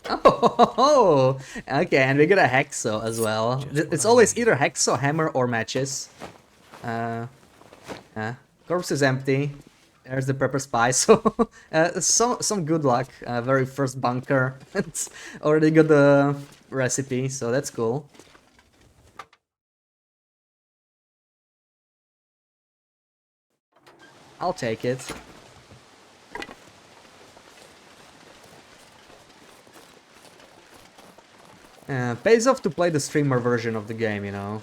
Oh, okay, and we got a Hexo as well. It's always either Hexo, Hammer, or Matches. Corpse is empty. There's the Prepper Spy, so some good luck. Very first bunker. It's already got the recipe, so that's cool. I'll take it. Pays off to play the streamer version of the game, you know.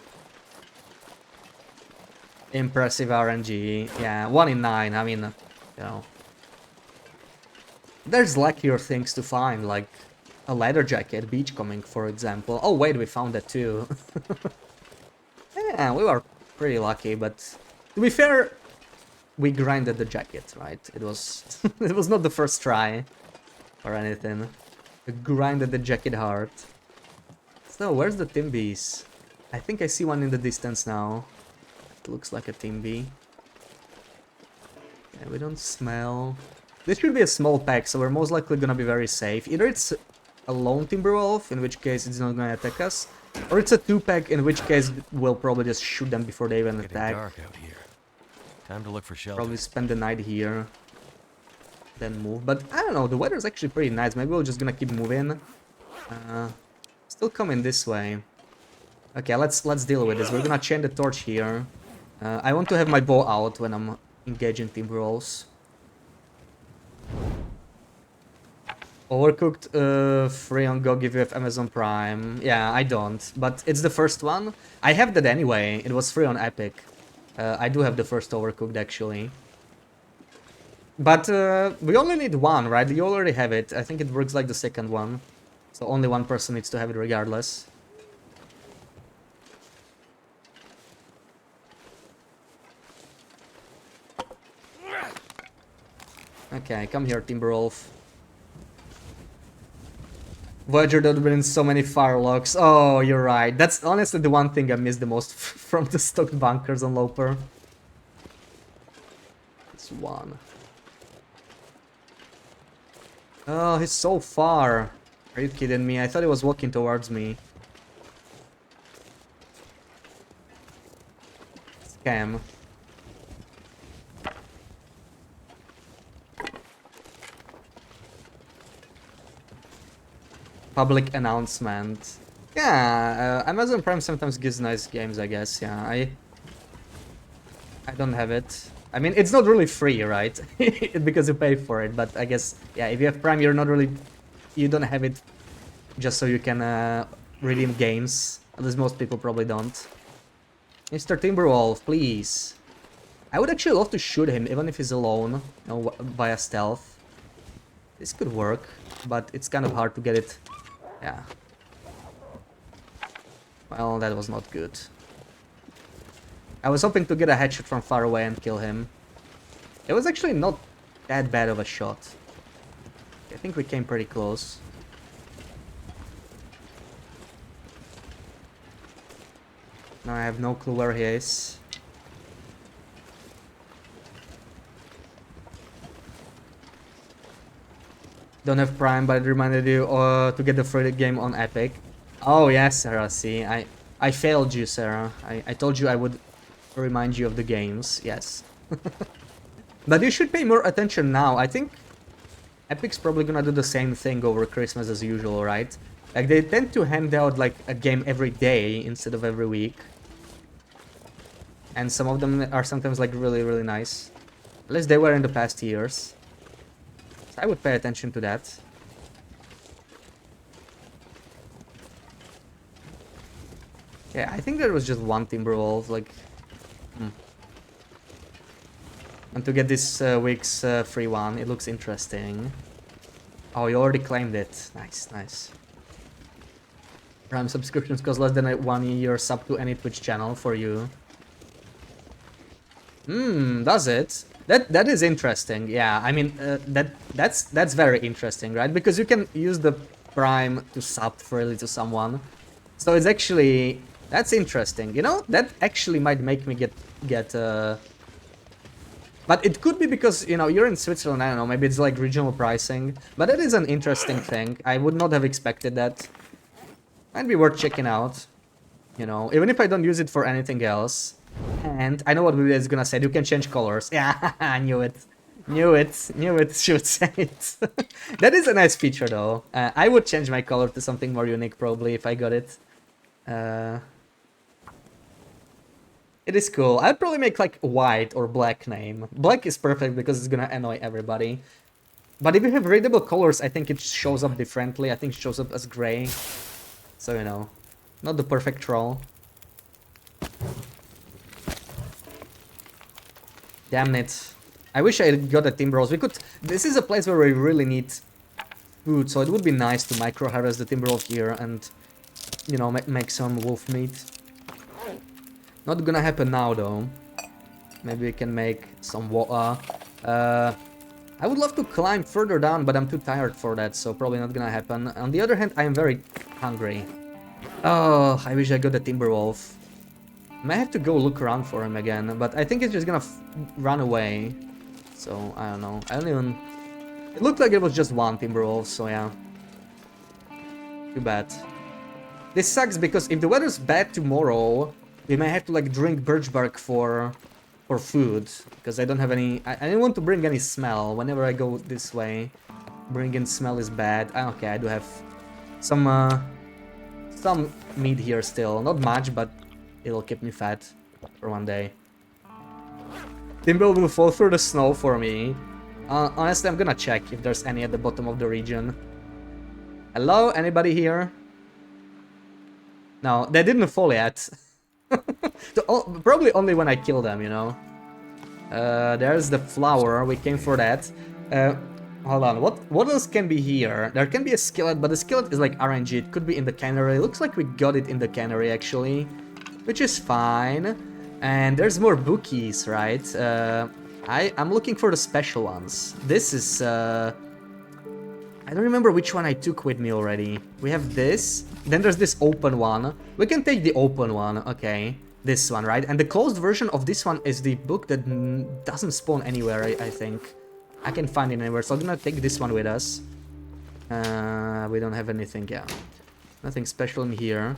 Impressive RNG. Yeah, 1 in 9, I mean, you know. There's luckier things to find, like a leather jacket, beachcombing, for example. Oh wait, we found that too. Yeah, we were pretty lucky, but to be fair, we grinded the jacket, right? It was it was not the first try or anything. We grinded the jacket hard. So where's the Timbies? I think I see one in the distance now. It looks like a Timby. Yeah, we don't smell. This should be a small pack, so we're most likely gonna be very safe. Either it's a lone Timberwolf, in which case it's not gonna attack us, or it's a 2-pack, in which case we'll probably just shoot them before they even attack. Dark out here. Time to look for shelter. Probably spend the night here, then move. But I don't know, the weather's actually pretty nice. Maybe we're just gonna keep moving. Still coming this way. Okay, let's deal with this. We're gonna chain the torch here. I want to have my bow out when I'm engaging timber rolls. Overcooked free on GOG if you have Amazon Prime. Yeah, I don't, but it's the first one. I have that anyway. It was free on Epic. I do have the first Overcooked actually. But we only need one, right? You already have it. I think it works like the second one. So only one person needs to have it regardless. Okay, come here, Timberwolf. Voyager don't win so many firelocks. Oh, you're right. That's honestly the one thing I miss the most from the stocked bunkers on Loper. It's one. Oh, he's so far. Are you kidding me? I thought he was walking towards me. Scam. Public announcement. Yeah, Amazon Prime sometimes gives nice games, I guess. Yeah, I don't have it. I mean, it's not really free, right? Because you pay for it. But I guess, yeah, if you have Prime, you don't have it just so you can redeem games. At least most people probably don't. Mr. Timberwolf, please. I would actually love to shoot him, even if he's alone, you know, via stealth. This could work, but it's kind of hard to get it. Yeah. Well, that was not good. I was hoping to get a headshot from far away and kill him. It was actually not that bad of a shot. I think we came pretty close. Now I have no clue where he is. Don't have Prime, but it reminded you to get the free game on Epic. Oh yes, Sarah, see, I failed you, Sarah. I told you I would remind you of the games, yes. But you should pay more attention now. I think Epic's probably gonna do the same thing over Christmas as usual, right? Like, they tend to hand out, like, a game every day instead of every week. And some of them are sometimes, like, really, really nice. At least they were in the past years. I would pay attention to that. Yeah, I think there was just one Timberwolf, like... And to get this week's free one, it looks interesting. Oh, you already claimed it. Nice, nice. Prime subscriptions cost less than a 1 year sub to any Twitch channel for you. Does it? That is interesting. Yeah, I mean that's very interesting, right? Because you can use the Prime to sub freely to someone. So it's actually that's interesting. You know, that actually might make me get but it could be because, you know, you're in Switzerland, I don't know, maybe it's like regional pricing. But that is an interesting thing. I would not have expected that. Might be worth checking out. You know, even if I don't use it for anything else. And I know what Vivian is gonna say, you can change colors. Yeah, I knew it. Knew it, she would say it. That is a nice feature though. I would change my color to something more unique probably if I got it. It is cool. I'd probably make like white or black name. Black is perfect because it's gonna annoy everybody. But if you have readable colors, I think it shows up differently. I think it shows up as gray. So, you know, not the perfect troll. Damn it. I wish I got a Timberwolves. We could... This is a place where we really need food, so it would be nice to micro-harvest the Timberwolf here and, you know, make some wolf meat. Not gonna happen now, though. Maybe we can make some water. I would love to climb further down, but I'm too tired for that, so probably not gonna happen. On the other hand, I am very hungry. Oh, I wish I got a Timberwolf. I might have to go look around for him again, but I think it's just gonna run away. So, I don't know. I don't even... It looked like it was just one Timberwolf, so yeah. Too bad. This sucks because if the weather's bad tomorrow, we may have to like drink birch bark for food. Because I don't have any... I didn't want to bring any smell. Whenever I go this way, bringing smell is bad. Okay, I do have some meat here still. Not much, but it'll keep me fat for one day. Timber will fall through the snow for me. Honestly, I'm gonna check if there's any at the bottom of the region. Hello, anybody here? No, they didn't fall yet. Probably only when I kill them, you know. There's the flower. We came for that. Hold on. What else can be here? There can be a skillet, but the skillet is like RNG. It could be in the cannery. Looks like we got it in the cannery actually, which is fine. And there's more bookies, right? I'm looking for the special ones. This is I don't remember which one I took with me already. We have this. Then there's this open one. We can take the open one. Okay. This one, right? And the closed version of this one is the book that doesn't spawn anywhere, I think. I can find it anywhere. So I'm gonna take this one with us. We don't have anything, yeah. Nothing special in here.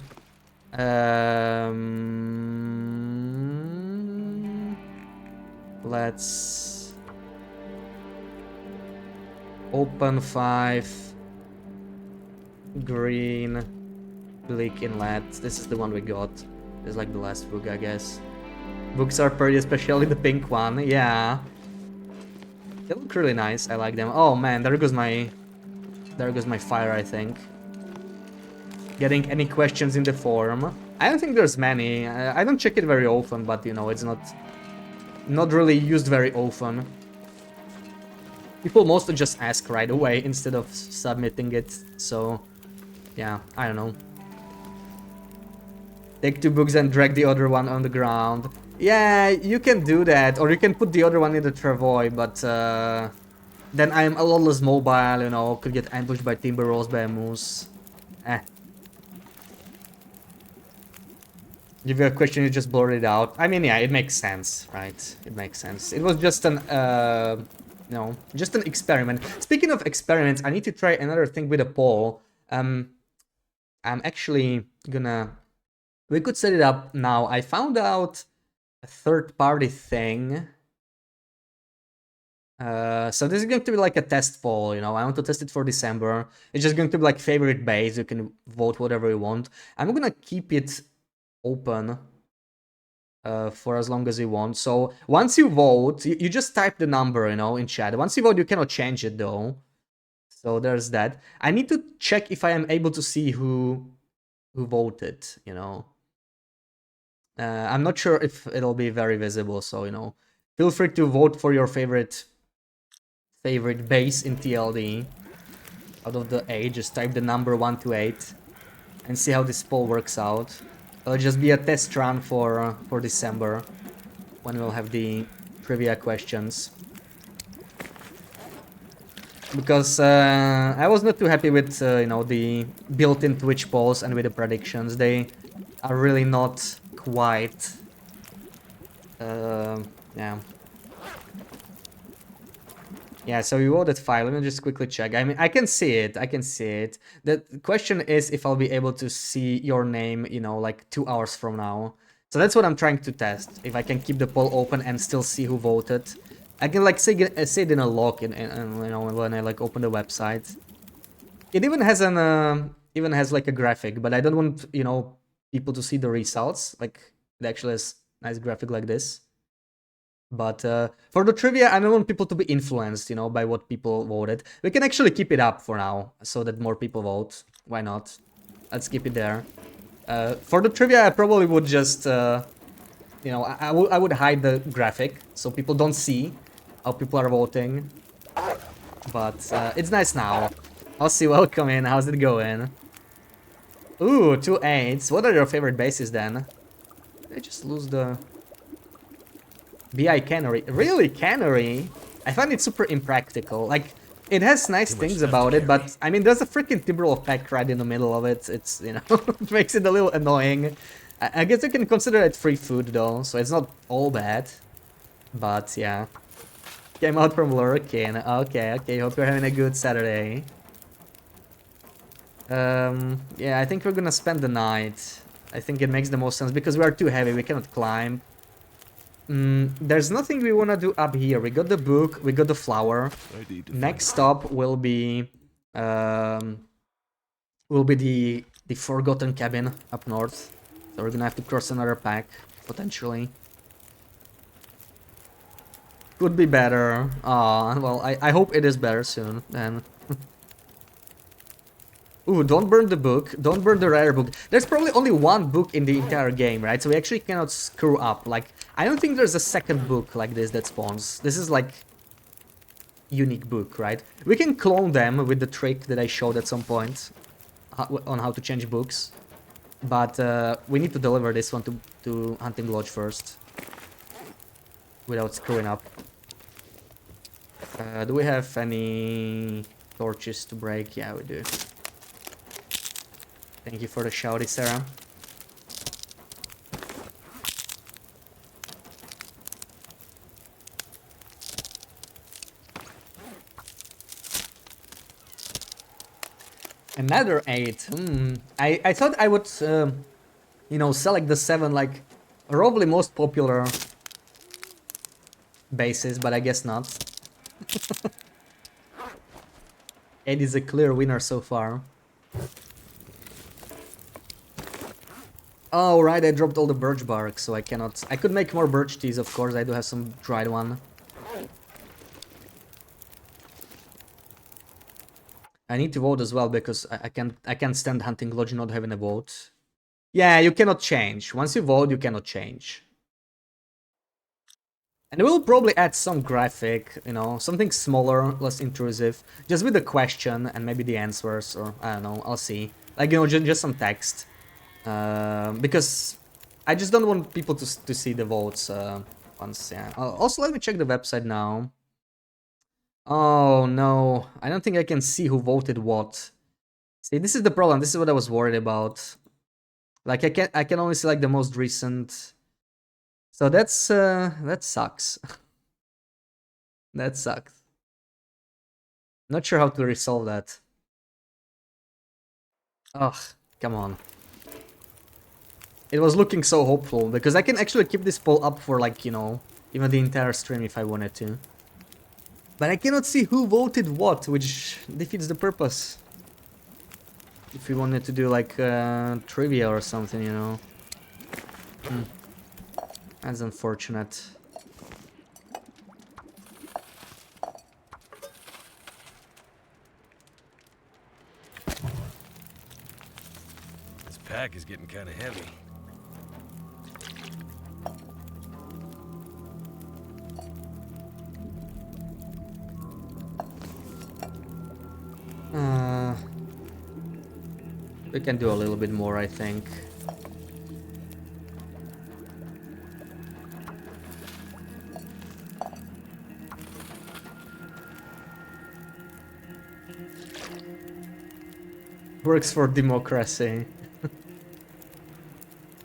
Let's... Open 5. Green. Bleak Inlet. This is the one we got. This is like the last book, I guess. Books are pretty, especially the pink one. Yeah. They look really nice. I like them. Oh man, there goes my fire, I think. Getting any questions in the forum? I don't think there's many. I don't check it very often, but you know, it's not really used very often. People mostly just ask right away instead of submitting it. So, yeah, I don't know. Take 2 books and drag the other one on the ground. Yeah, you can do that, or you can put the other one in the travois, but then I'm a lot less mobile, you know, could get ambushed by timber rolls by a moose. Give you a question, you just blurred it out. I mean, yeah, it makes sense, right? It makes sense. It was just an, no, just an experiment. Speaking of experiments, I need to try another thing with a poll. I'm actually gonna... We could set it up now. I found out a third-party thing. So this is going to be like a test poll, you know. I want to test it for December. It's just going to be like favorite base. You can vote whatever you want. I'm gonna keep it open for as long as you want. So once you vote, you just type the number, you know, in chat. Once you vote, you cannot change it though. So there's that. I need to check if I am able to see who voted, you know. I'm not sure if it'll be very visible, so you know, feel free to vote for your favorite base in TLD. Out of the 8, just type the number 1 to 8 and see how this poll works out. It'll just be a test run for December when we'll have the trivia questions. Because I was not too happy with you know, the built-in Twitch polls and with the predictions. They are really not quite yeah, so you voted 5. Let me just quickly check. I mean, I can see it. The question is if I'll be able to see your name, you know, like 2 hours from now. So that's what I'm trying to test. If I can keep the poll open and still see who voted. I can like say it in a log, and you know, when I like open the website. It even has like a graphic, but I don't want, you know, people to see the results. Like, it actually has a nice graphic like this. But for the trivia, I don't want people to be influenced, you know, by what people voted. We can actually keep it up for now, so that more people vote. Why not? Let's keep it there. For the trivia, I probably would just, you know, I would hide the graphic, so people don't see how people are voting. But it's nice now. Aussie, welcome in. How's it going? Ooh, 2 8s. What are your favorite bases then? Did I just lose the... BI Cannery. Really? Cannery? I find it super impractical. Like, it has nice things about it, but I mean, there's a freaking Timberwolf pack right in the middle of it. It's, you know, it makes it a little annoying. I guess you can consider it free food though, so it's not all bad. But yeah. Came out from lurking. Okay, hope you're having a good Saturday. Yeah, I think we're gonna spend the night. I think it makes the most sense because we are too heavy, we cannot climb. There's nothing we wanna do up here. We got the book, we got the flower. Next stop will be the forgotten cabin up north. So we're gonna have to cross another pack, potentially. Could be better. Well, I hope it is better soon then. Ooh, don't burn the book. Don't burn the rare book. There's probably only one book in the entire game, right? So we actually cannot screw up. Like, I don't think there's a second book like this that spawns. This is like unique book, right? We can clone them with the trick that I showed at some point on how to change books. But we need to deliver this one to Hunting Lodge first. Without screwing up. Do we have any torches to break? Yeah, we do. Thank you for the shouty, Sarah. Another 8. I thought I would, you know, select the 7 like probably most popular bases, but I guess not. 8 is a clear winner so far. Oh, right, I dropped all the birch bark, so I cannot... I could make more birch teas, of course, I do have some dried one. I need to vote as well, because I can't stand Hunting Lodge not having a vote. Yeah, you cannot change. Once you vote, you cannot change. And we'll probably add some graphic, you know, something smaller, less intrusive, just with the question and maybe the answers, or I don't know, I'll see. Like, you know, just some text. Because I just don't want people to see the votes once, yeah. Also, let me check the website now. Oh, no. I don't think I can see who voted what. See, this is the problem. This is what I was worried about. Like, I can only see, like, the most recent... So that's, that sucks. That sucks. Not sure how to resolve that. Ugh, come on. It was looking so hopeful, because I can actually keep this poll up for, like, you know, even the entire stream if I wanted to. But I cannot see who voted what, which defeats the purpose. If we wanted to do, like, trivia or something, you know. That's unfortunate. This pack is getting kind of heavy. We can do a little bit more, I think. Works for democracy.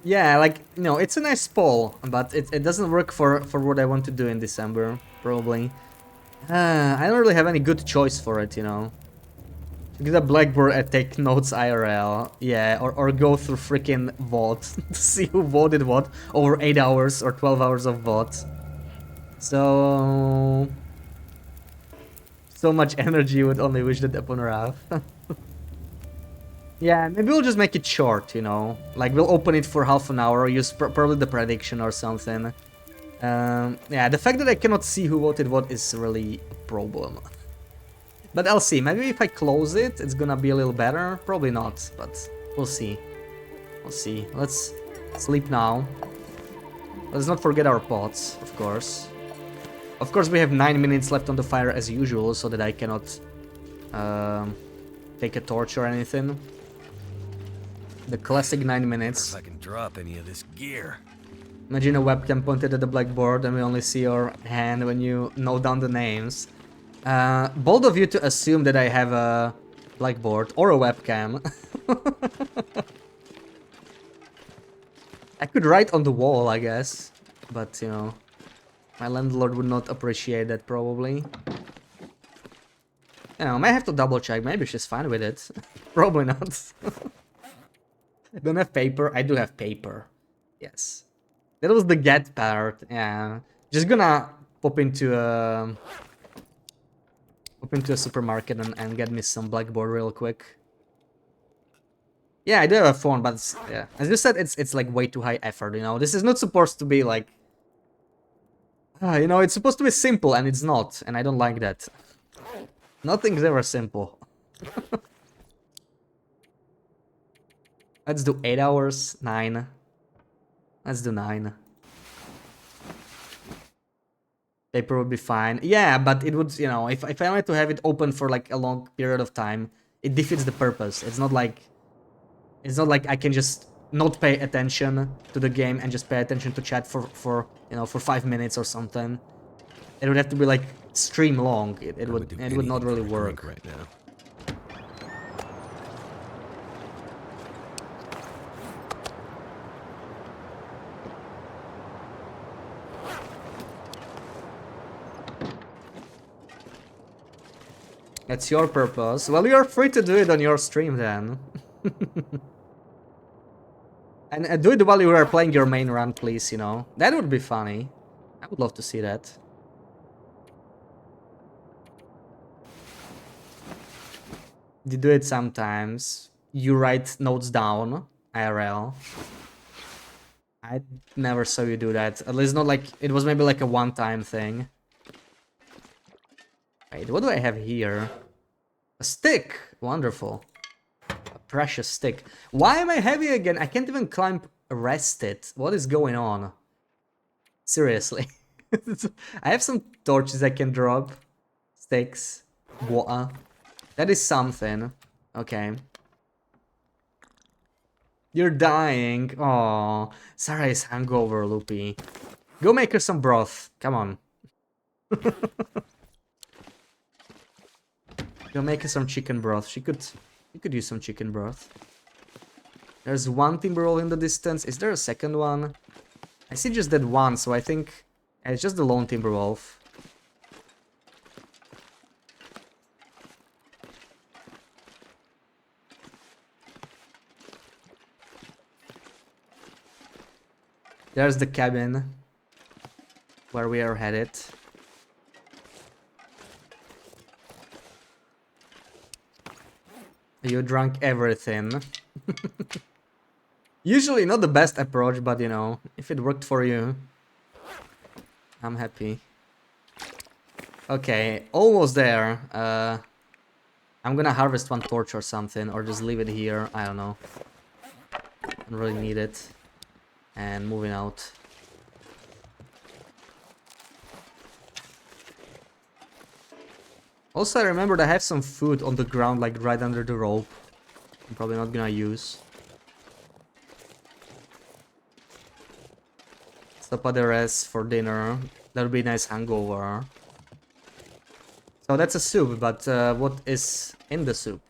Yeah, like, you know, it's a nice poll, but it doesn't work for what I want to do in December, probably. I don't really have any good choice for it, you know. Get a blackboard and take notes IRL, yeah, or go through freaking vote to see who voted what over 8 hours or 12 hours of vote. So much energy you would only wish that upon Wrath. Yeah, maybe we'll just make it short, you know. Like, we'll open it for half an hour, use probably the prediction or something. Yeah, the fact that I cannot see who voted what is really a problem. But I'll see, maybe if I close it, it's gonna be a little better. Probably not, but we'll see. We'll see. Let's sleep now. Let's not forget our pots, of course. Of course, we have 9 minutes left on the fire as usual, so that I cannot take a torch or anything. The classic 9 minutes. If I can drop any of this gear. Imagine a webcam pointed at the blackboard and we only see your hand when you note down the names. Bold of you to assume that I have a blackboard or a webcam. I could write on the wall, I guess. But, you know, my landlord would not appreciate that, probably. You know, I might have to double check. Maybe she's fine with it. Probably not. I don't have paper. I do have paper. Yes. That was the get part. Yeah. Just gonna pop into a supermarket and get me some blackboard real quick. Yeah, I do have a phone, but it's, yeah, as you said, it's like way too high effort. You know, this is not supposed to be like, you know, it's supposed to be simple, and it's not, and I don't like that. Nothing's ever simple. Let's do 8 hours, 9. Let's do 9. Paper would be fine. Yeah, but it would, you know, if I wanted to have it open for like a long period of time, it defeats the purpose. It's not like I can just not pay attention to the game and just pay attention to chat for you know, for 5 minutes or something. It would have to be like stream long. It would not really work. Right now. That's your purpose. Well, you're free to do it on your stream then. And do it while you are playing your main run, please, you know. That would be funny. I would love to see that. You do it sometimes. You write notes down, IRL. I never saw you do that. At least not like... It was maybe like a one-time thing. Wait, what do I have here? A stick! Wonderful. A precious stick. Why am I heavy again? I can't even climb rested. What is going on? Seriously. I have some torches I can drop. Sticks. Water. That is something. Okay. You're dying. Oh, Sarah is hungover, Loopy. Go make her some broth. Come on. Go make her some chicken broth. You could use some chicken broth. There's one timber roll in the distance. Is there a second one? I see just that one, so I think it's just the lone timber wolf. There's the cabin where we are headed. You drank everything. Usually not the best approach, but you know, if it worked for you, I'm happy. Okay, almost there. I'm gonna harvest one torch or something, or just leave it here. I don't know. Don't really need it. And moving out. Also, I remembered I have some food on the ground, like right under the rope. I'm probably not gonna use. Sopa de res for dinner. That would be a nice hangover. So that's a soup, but what is in the soup?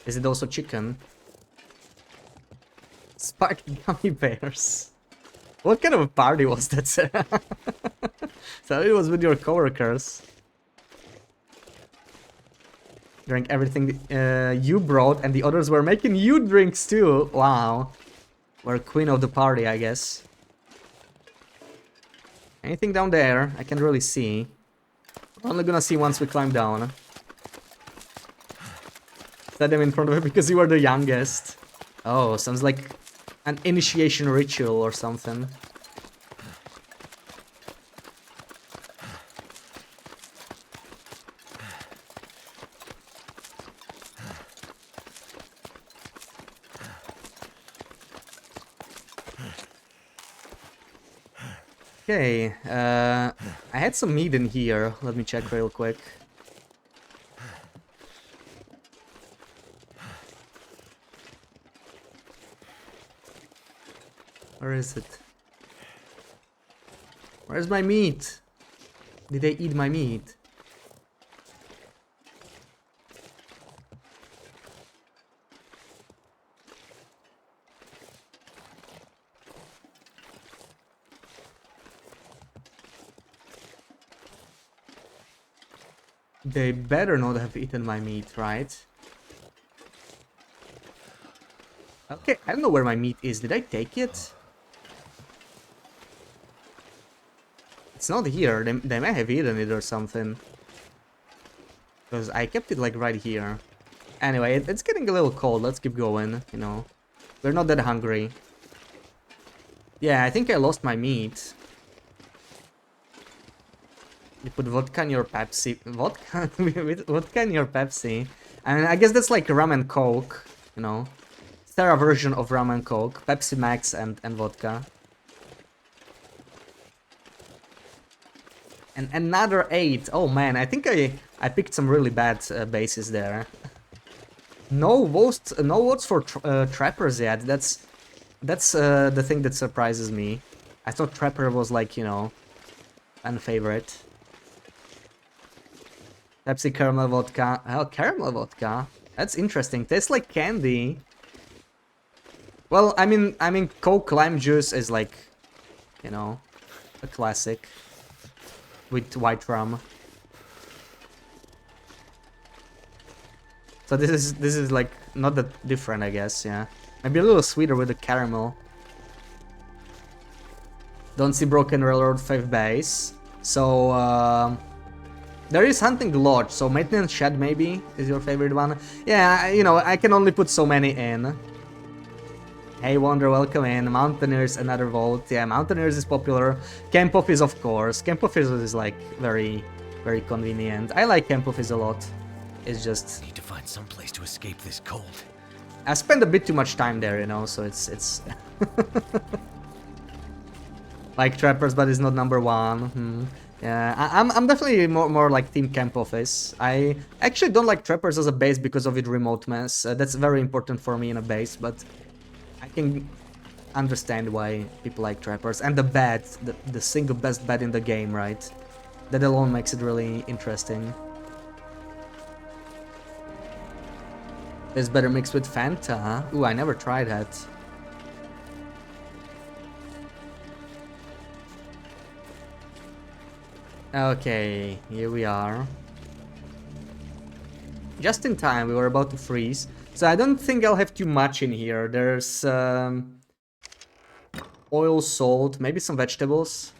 Is it also chicken? Sparked gummy bears. What kind of a party was that, Sarah? So it was with your coworkers. Drank everything you brought, and the others were making you drinks too. Wow. We're queen of the party, I guess. Anything down there? I can't really see. We're only gonna see once we climb down. Set them in front of it because you were the youngest. Oh, sounds like an initiation ritual or something. Okay, I had some meat in here. Let me check real quick. Where is it? Where's my meat? Did they eat my meat? They better not have eaten my meat, right? Okay, I don't know where my meat is. Did I take it? It's not here. They may have eaten it or something. Because I kept it like right here. Anyway, it's getting a little cold. Let's keep going, you know. We're not that hungry. Yeah, I think I lost my meat. You put vodka in your Pepsi. Vodka? Vodka in your Pepsi? I mean, I guess that's like rum and coke, you know. Terra version of rum and coke, Pepsi Max and vodka. And another 8. Oh man, I think I picked some really bad bases there. No votes for trappers yet. That's the thing that surprises me. I thought trapper was like, you know, fan favorite. Pepsi caramel vodka. Oh, caramel vodka. That's interesting. Tastes like candy. Well, I mean, Coke lime juice is like, you know, a classic with white rum. So this is like not that different, I guess. Yeah, maybe a little sweeter with the caramel. Don't see Broken Railroad 5 base. So there is Hunting Lodge. So Maintenance Shed maybe is your favorite one. Yeah, you know, I can only put so many in. Hey Wonder, welcome in. Mountaineers, another vote. Yeah, Mountaineers is popular. Camp Office, of course. Camp Office is like very convenient. I like Camp Office a lot. It's just Need to find some place to escape this cold. I spend a bit too much time there, you know, so it's like Trappers, but it's not number one. Yeah, I'm definitely more like Team Camp Office. I actually don't like Trappers as a base because of its remoteness. That's very important for me in a base, but I can understand why people like Trappers. And the bed, the single best bed in the game, right? That alone makes it really interesting. It's better mixed with Fanta, huh? Ooh, I never tried that. Okay, here we are. Just in time, we were about to freeze. So I don't think I'll have too much in here. There's oil, salt, maybe some vegetables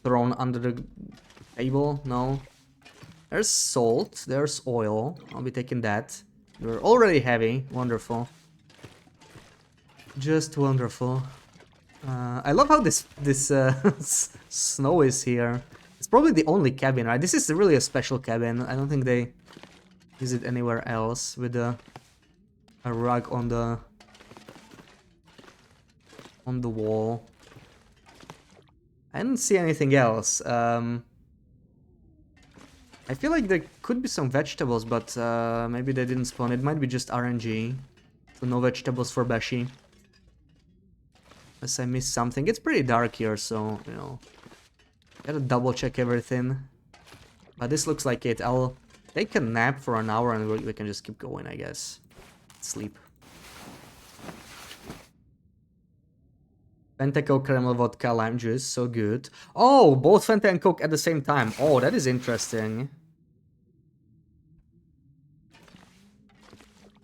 thrown under the table. No. There's salt, there's oil. I'll be taking that. We're already heavy. Wonderful. Just wonderful. I love how this snow is here. It's probably the only cabin, right? This is really a special cabin. I don't think they use it anywhere else with a rug on the wall. I didn't see anything else. I feel like there could be some vegetables, but maybe they didn't spawn. It might be just RNG. So no vegetables for Bashi. Unless I missed something. It's pretty dark here, so, you know. Gotta double check everything. But this looks like it. I'll take a nap for an hour and we can just keep going, I guess. Sleep. Fanta Coke, caramel vodka, lime juice, so good. Oh, both Fanta and Coke at the same time. Oh, that is interesting.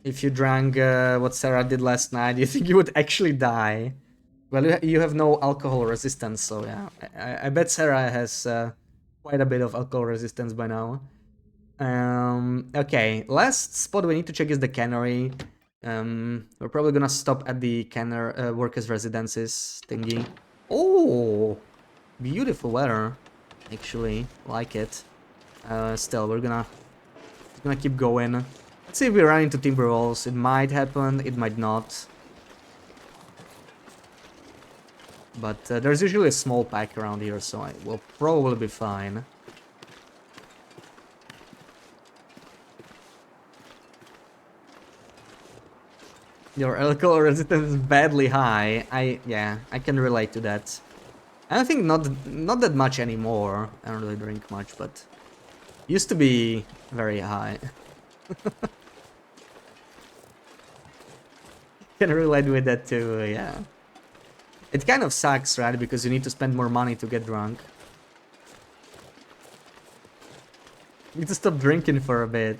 If you drank what Sarah did last night, you think you would actually die? Well, you have no alcohol resistance, so yeah. I bet Sarah has quite a bit of alcohol resistance by now. Okay, last spot we need to check is the cannery. We're probably gonna stop at the workers' residences thingy. Oh, beautiful weather, actually, like it. Still, we're gonna keep going. Let's see if we run into timber walls. It might happen, it might not. But there's usually a small pack around here, so I will probably be fine. Your alcohol resistance is badly high. Yeah, I can relate to that. I think not that much anymore. I don't really drink much, but used to be very high. Can relate with that too, yeah. It kind of sucks, right? Because you need to spend more money to get drunk. You need to stop drinking for a bit.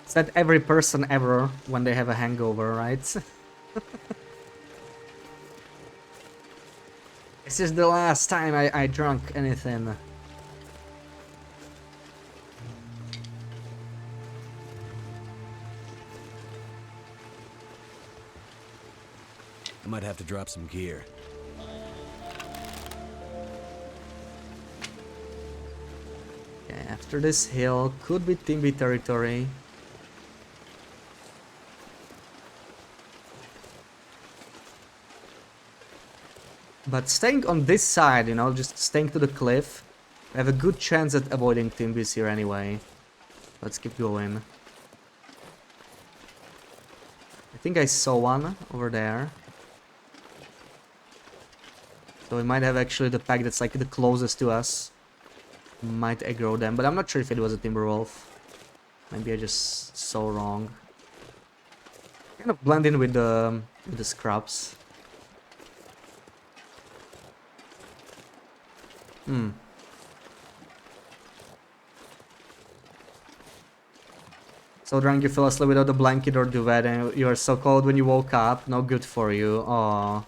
It's that every person ever when they have a hangover, right? This is the last time I drank anything. I might have to drop some gear. Okay, after this hill could be Timby territory. But staying on this side, you know, just staying to the cliff, we have a good chance at avoiding Timbys here anyway. Let's keep going. I think I saw one over there. So we might have actually the pack that's like the closest to us. Might aggro them, but I'm not sure if it was a Timberwolf. Maybe I just saw wrong. Kind of blend in with the scrubs. So drunk you fell asleep without a blanket or duvet and you are so cold when you woke up. No good for you. Aww.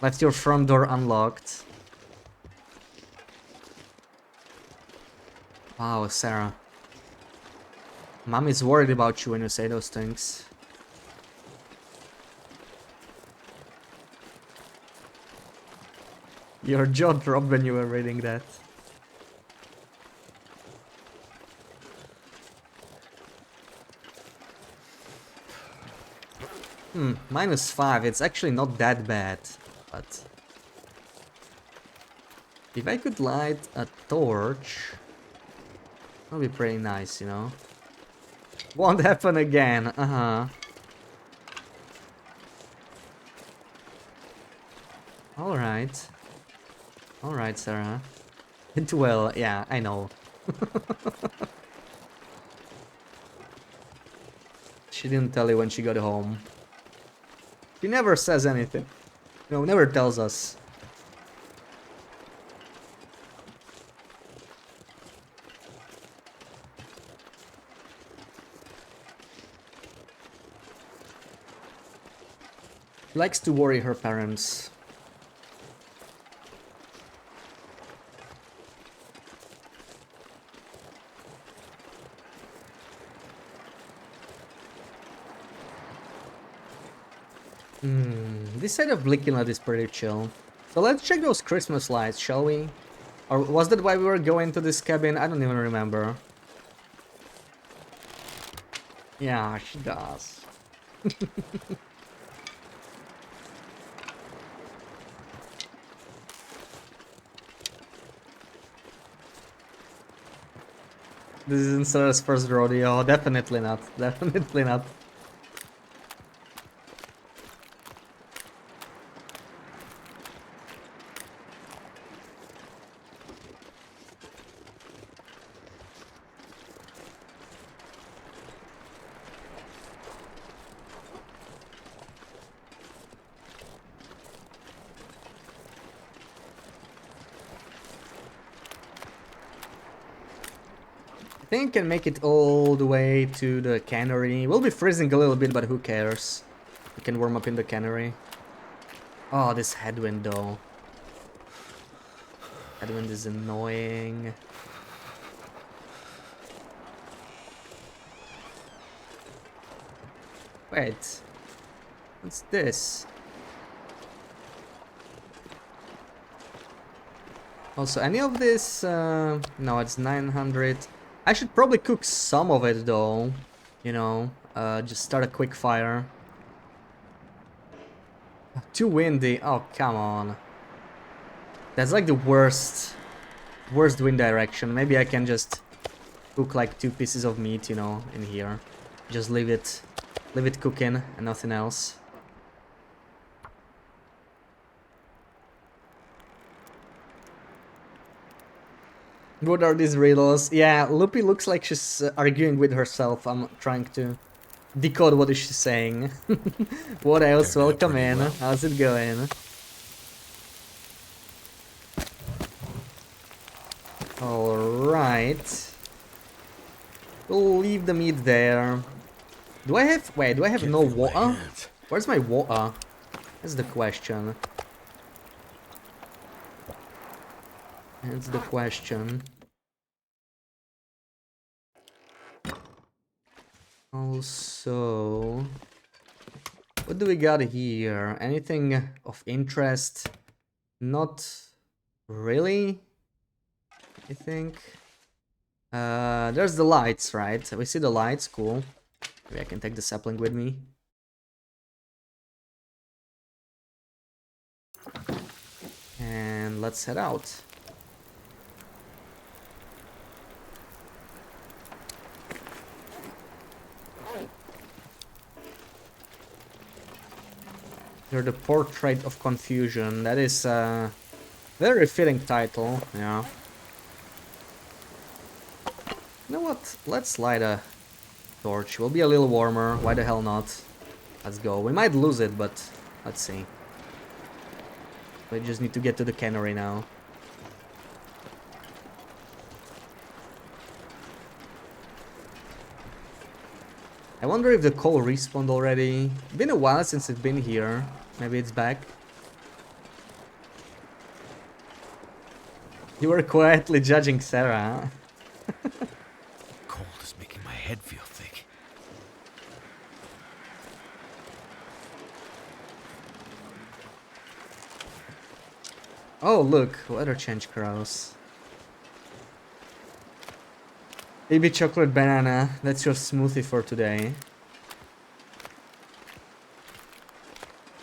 Left your front door unlocked. Wow, Sarah. Mom is worried about you when you say those things. Your jaw dropped when you were reading that. -5. It's actually not that bad, but if I could light a torch, that would be pretty nice, you know. Won't happen again. Alright. Alright, Sarah. Well, yeah, I know. She didn't tell you when she got home. She never says anything. No, never tells us. She likes to worry her parents. This side of Blickinlet is pretty chill. So let's check those Christmas lights, shall we? Or was that why we were going to this cabin? I don't even remember. Yeah, she does. This isn't Sarah's first rodeo. Definitely not. Definitely not. I think I can make it all the way to the cannery. We'll be freezing a little bit, but who cares? We can warm up in the cannery. Oh, this headwind though. Headwind is annoying. Wait. What's this? Also, any of this... no, it's 900. I should probably cook some of it though. You know, just start a quick fire. Too windy. Oh, come on. That's like the worst wind direction. Maybe I can just cook like 2 pieces of meat, you know, in here. Just leave it cooking and nothing else. What are these riddles? Yeah, Loopy looks like she's arguing with herself. I'm trying to decode what is she saying. What else? Turned out Welcome pretty in. well. How's it going? Alright. We'll leave the meat there. Do I have... Wait, do I have Can't no feel my water? hands. Where's my water? That's the question. That's the question. Also... What do we got here? Anything of interest? Not really. I think. There's the lights, right? We see the lights, cool. Maybe I can take the sapling with me. And let's head out. You're the Portrait of Confusion. That is a very fitting title, yeah. You know what? Let's light a torch. Will be a little warmer. Why the hell not? Let's go. We might lose it, but let's see. We just need to get to the cannery now. I wonder if the coal respawned already. Been a while since it's been here. Maybe it's back. You were quietly judging Sarah. Cold is making my head feel thick. Oh, look, weather change crows. Baby chocolate banana, that's your smoothie for today.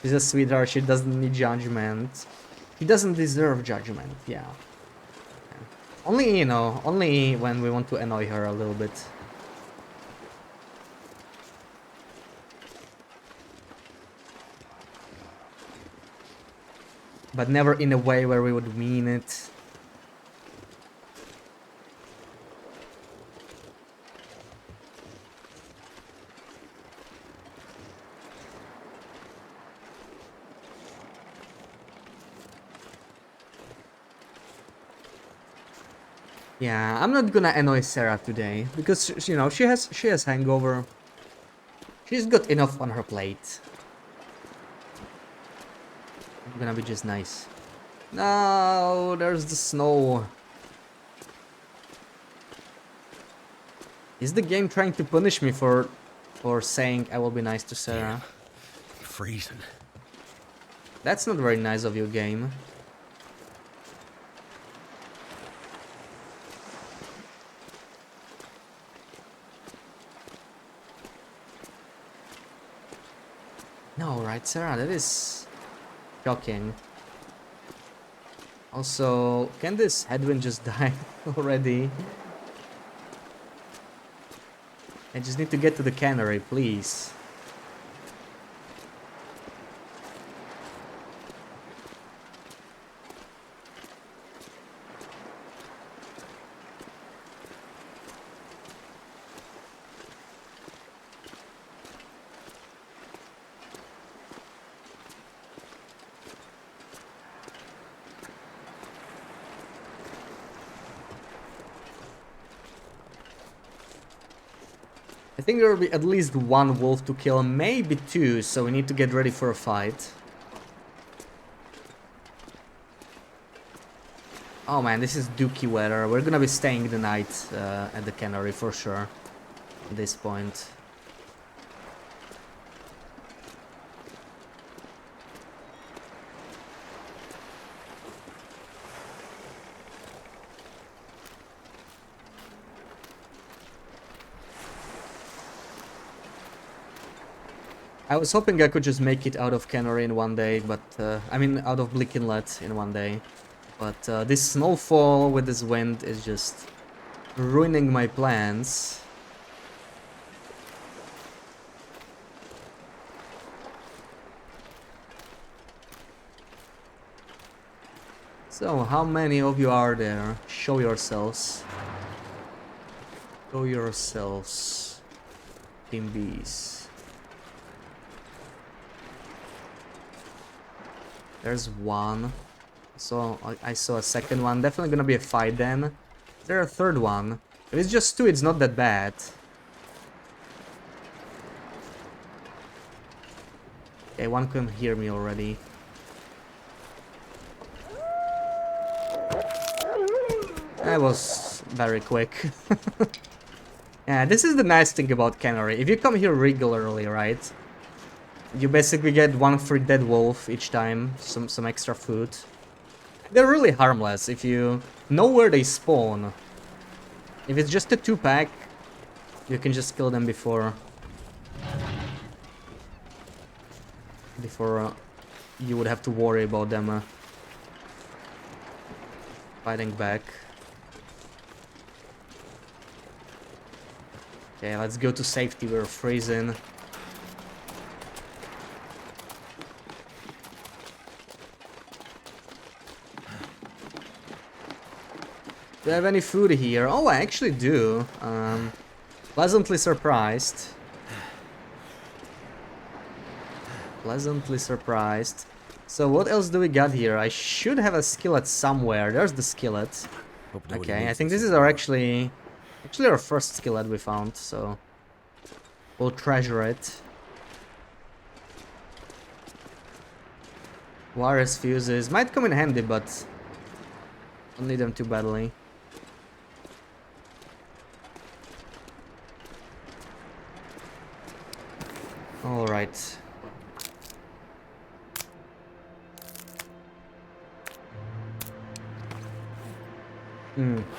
She's a sweetheart, she doesn't need judgment. He doesn't deserve judgment, yeah. Only, you know, only when we want to annoy her a little bit. But never in a way where we would mean it. Yeah, I'm not gonna annoy Sarah today because you know she has hangover. She's got enough on her plate. I'm gonna be just nice. No, there's the snow. Is the game trying to punish me for saying I will be nice to Sarah? I'm freezing. That's not very nice of you, game. No, right, Sarah? That is shocking. Also, can this headwind just die already? I just need to get to the cannery, please. I think there will be at least one wolf to kill, maybe two, so we need to get ready for a fight. Oh man, this is dookie weather. We're gonna be staying the night at the cannery for sure at this point. I was hoping I could just make it out of Cannery in one day, but I mean out of Bleak Inlet in one day. But this snowfall with this wind is just ruining my plans. So, how many of you are there? Show yourselves. Show yourselves. Team Bees. There's one. So I saw a second one. Definitely gonna be a fight then. Is there a third one? If it's just two, it's not that bad. Okay, one can hear me already. That was very quick. Yeah, this is the nice thing about Cannery. If you come here regularly, right? You basically get one free dead wolf each time, some extra food. they're really harmless if you know where they spawn. If it's just a 2-pack, you can just kill them before you would have to worry about them fighting back. Okay, let's go to safety. We're freezing. Do I have any food here? Oh, I actually do. Pleasantly surprised. Pleasantly surprised. So what else do we got here? I should have a skillet somewhere. There's the skillet. Hope nobody Okay, I needs think this this is our actually our first skillet we found, so we'll treasure it. Wires, fuses might come in handy, but don't need them too badly. All right.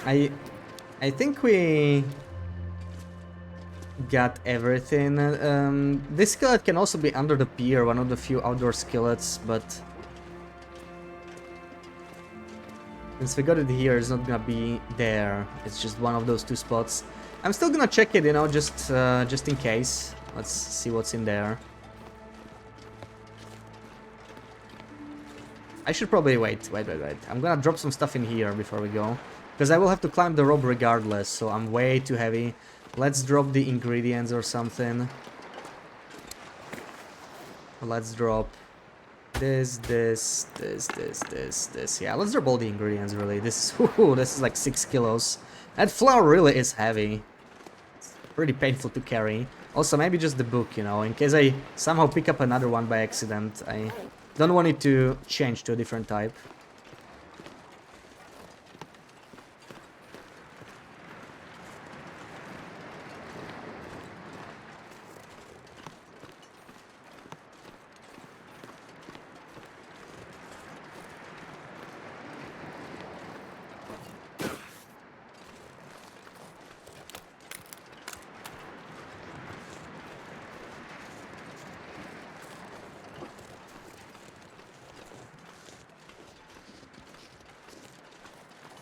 I think we got everything. This skillet can also be under the pier, one of the few outdoor skillets, but since we got it here, it's not gonna be there. It's just one of those 2 spots. I'm still gonna check it, you know, just in case. Let's see what's in there. I should probably wait. I'm gonna drop some stuff in here before we go, because I will have to climb the rope regardless, so I'm way too heavy. Let's drop the ingredients or something. Let's drop this. Yeah, let's drop all the ingredients, really. This is like 6 kilos. That flour really is heavy. It's pretty painful to carry. Also, maybe just the book, you know, in case I somehow pick up another one by accident. I don't want it to change to a different type.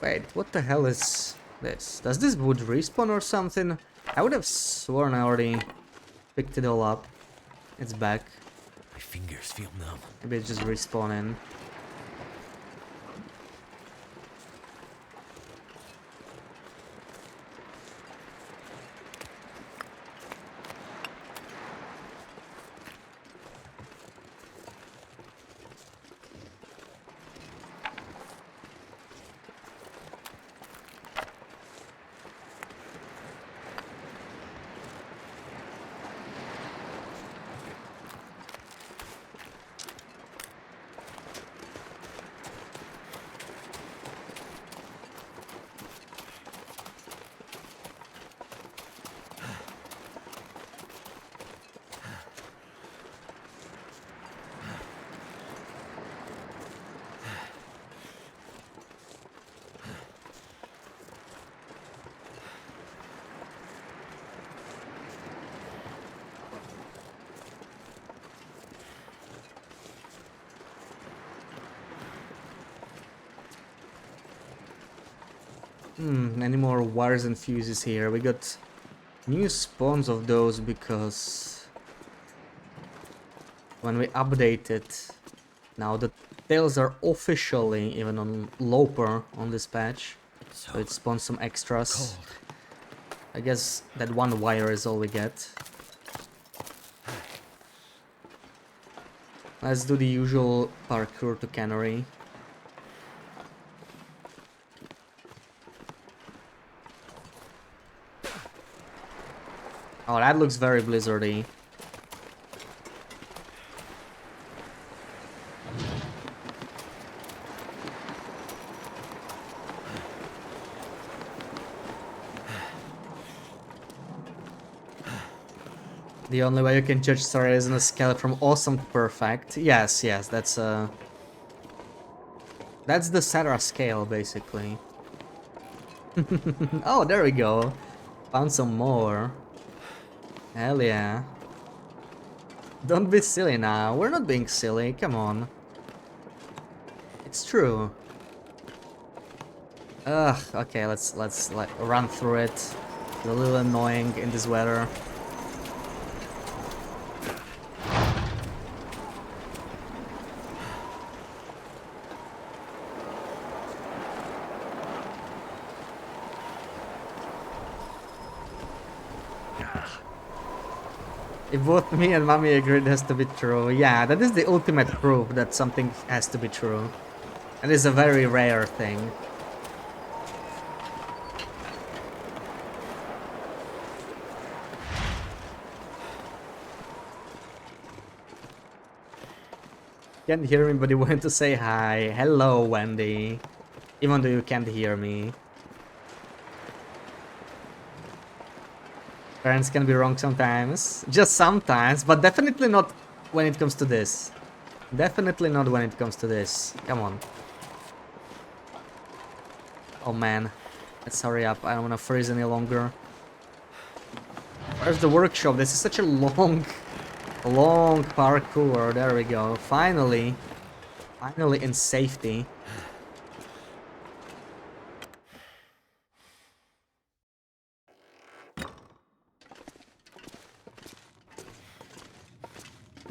Wait, what the hell is this? Does this wood respawn or something? I would have sworn I already picked it all up. It's back. My fingers feel numb. Maybe it's just respawning. Any more wires and fuses here? We got new spawns of those because when we update it, now the tails are officially even on Loper on this patch, so it spawns some extras. Cold. I guess that 1 wire is all we get. Let's do the usual parkour to cannery. Oh, that looks very blizzardy. The only way you can judge Sarah is on a scale from awesome to perfect. Yes, that's That's the Sarah scale, basically. Oh, there we go. Found some more. Hell yeah. Don't be silly now. We're not being silly. Come on. It's true. Ugh. Okay, let's like run through it. It's a little annoying in this weather. If both me and mommy agree it has to be true. Yeah, that is the ultimate proof that something has to be true. And it's a very rare thing. Can't hear me, but you wanted to say hi. Hello, Wendy. Even though you can't hear me. Parents can be wrong sometimes. Just sometimes, but definitely not when it comes to this. Definitely not when it comes to this. Come on. Oh man. Let's hurry up. I don't want to freeze any longer. Where's the workshop? This is such a long parkour. There we go. Finally. Finally in safety.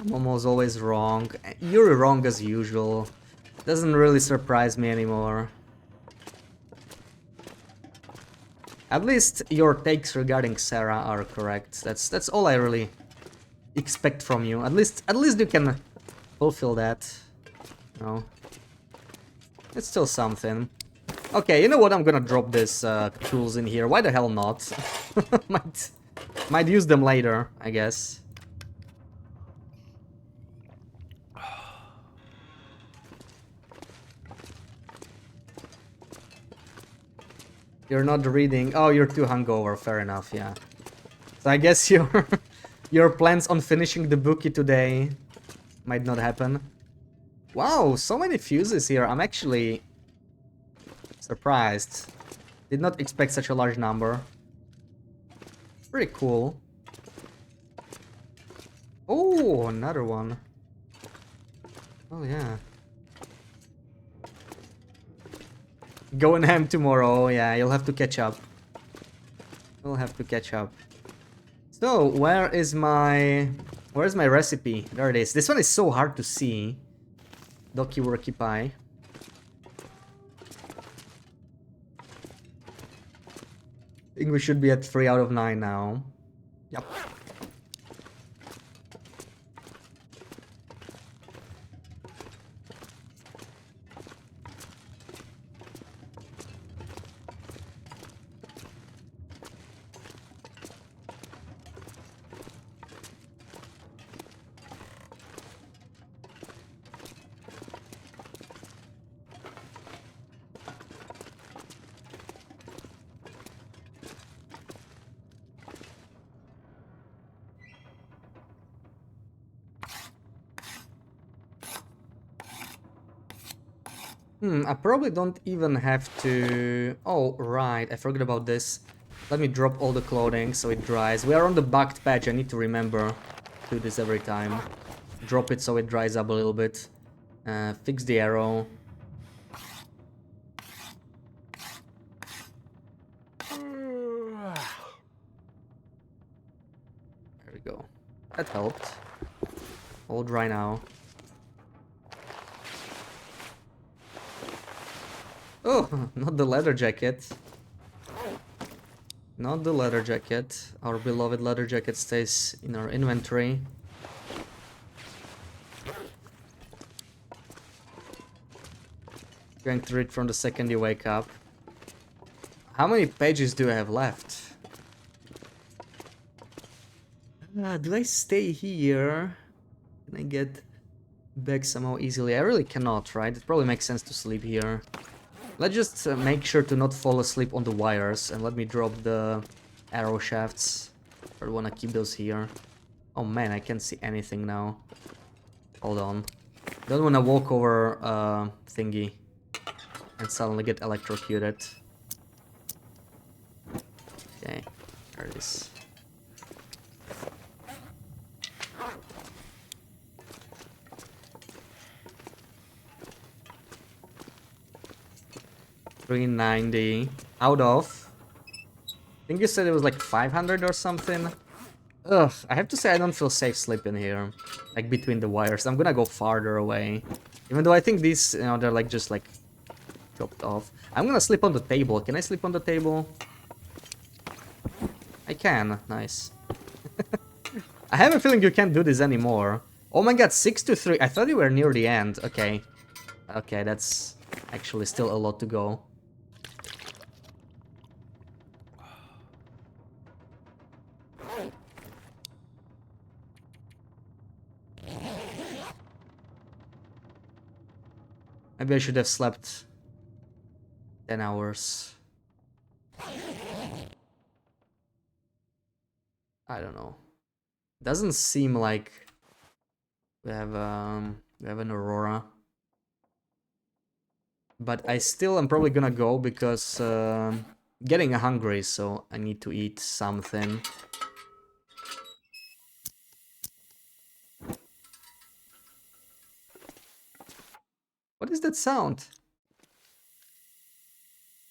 Momo's always wrong. You're wrong as usual. Doesn't really surprise me anymore. At least your takes regarding Sarah are correct. That's all I really expect from you. At least you can fulfill that. No. It's still something. Okay, you know what? I'm gonna drop this tools in here. Why the hell not? might use them later, I guess. You're not reading. Oh, you're too hungover. Fair enough, yeah. So I guess your plans on finishing the bookie today might not happen. Wow, so many fuses here. I'm actually surprised. Did not expect such a large number. Pretty cool. Oh, another one. Oh, yeah. Going ham tomorrow. Yeah, you'll have to catch up. You'll have to catch up. So, where's my recipe? There it is. This one is so hard to see. Doki Worky Pie. I think we should be at 3 out of 9 now. Yep. I probably don't even have to... Oh, right, I forgot about this. Let me drop all the clothing so it dries. We are on the bugged patch, I need to remember to do this every time. Drop it so it dries up a little bit. Fix the arrow. There we go. That helped. All dry now. Oh, not the leather jacket. Not the leather jacket. Our beloved leather jacket stays in our inventory. Going to read from the second you wake up. How many pages do I have left? Do I stay here? Can I get back somehow easily? I really cannot, right? It probably makes sense to sleep here. Let's just make sure to not fall asleep on the wires, and let me drop the arrow shafts. I want to keep those here. Oh man, I can't see anything now. Hold on. Don't want to walk over thingy. and suddenly get electrocuted. Okay, there it is. $390 out of. I think you said it was like 500 or something. Ugh, I have to say I don't feel safe sleeping here, like between the wires. I'm gonna go farther away, even though I think these, you know, they're like just like chopped off. I'm gonna sleep on the table. Can I sleep on the table? I can. Nice. I have a feeling you can't do this anymore. Oh my god, 6 to 3. I thought you were near the end. Okay. Okay, that's actually still a lot to go. Maybe I should have slept 10 hours. I don't know. Doesn't seem like we have an aurora. But I still am probably gonna go because getting hungry, so I need to eat something. What is that sound?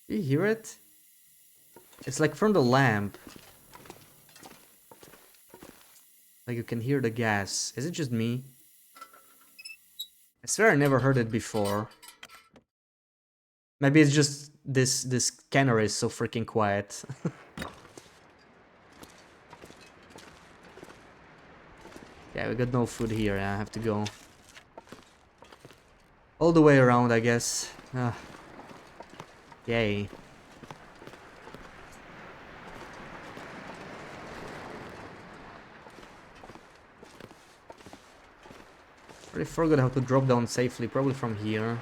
Do you hear it? It's like from the lamp. Like you can hear the gas. Is it just me? I swear I never heard it before. Maybe it's just this cannery is so freaking quiet. Yeah, we got no food here. I have to go all the way around, I guess. Yay. I forgot how to drop down safely, probably from here.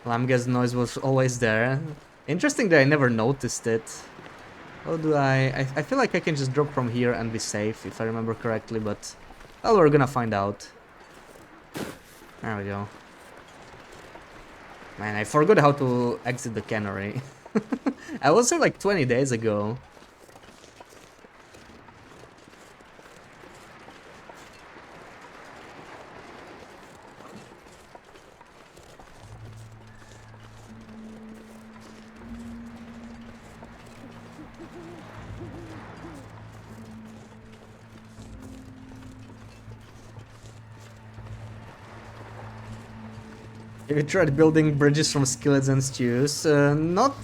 Alarm gas noise was always there. Interesting that I never noticed it. How do I feel like I can just drop from here and be safe, if I remember correctly, but... Well, we're gonna find out. There we go. Man, I forgot how to exit the cannery. I was here like 20 days ago. Have you tried building bridges from skillets and stews? Not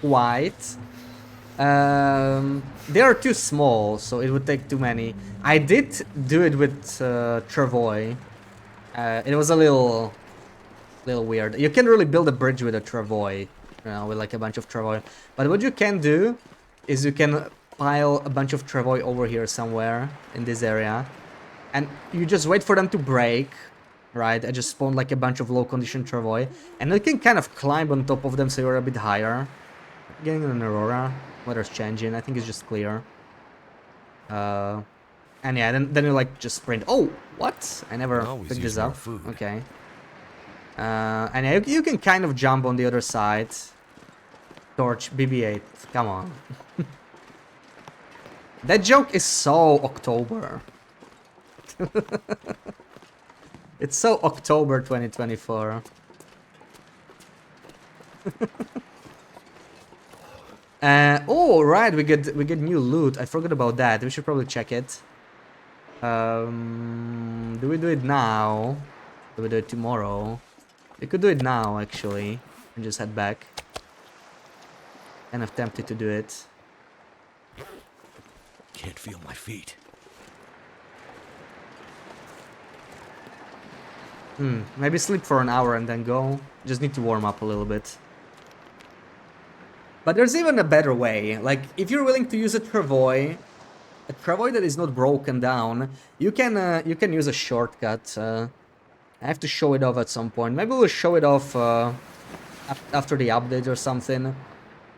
quite. They are too small, so it would take too many. I did do it with travois. It was a little weird. You can really build a bridge with a travois, you know, with like a bunch of travois. But what you can do is you can pile a bunch of travois over here somewhere in this area, and you just wait for them to break. Right, I just spawned like a bunch of low condition travois, and you can kind of climb on top of them so you're a bit higher. Getting an aurora, weather's changing, I think it's just clear. And yeah, then you like just sprint. Oh, what? I never picked this up. Okay. And yeah, you can kind of jump on the other side. Torch, BB-8, come on. That joke is so October. It's so October 2024. Oh right, we get new loot. I forgot about that. We should probably check it. Do we do it now? Do we do it tomorrow? We could do it now actually and just head back. Kind of tempted to do it. Can't feel my feet. Maybe sleep for an hour and then go. Just need to warm up a little bit. But there's even a better way. Like, if you're willing to use a travois that is not broken down, you can use a shortcut. I have to show it off at some point. Maybe we'll show it off after the update or something.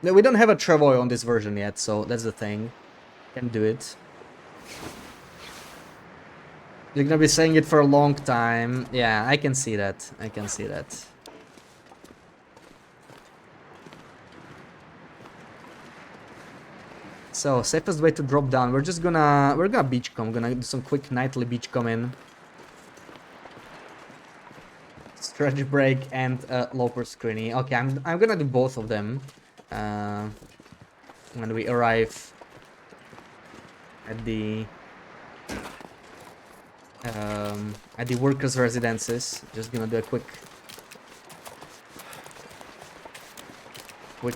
No, we don't have a travois on this version yet, so that's the thing. Can do it. You're gonna be saying it for a long time. Yeah, I can see that. I can see that. So, safest way to drop down. We're gonna beachcomb. Gonna do some quick nightly beachcombing. Stretch break and loper screeny. Okay, I'm gonna do both of them. When we arrive at the workers' residences. Just gonna do a quick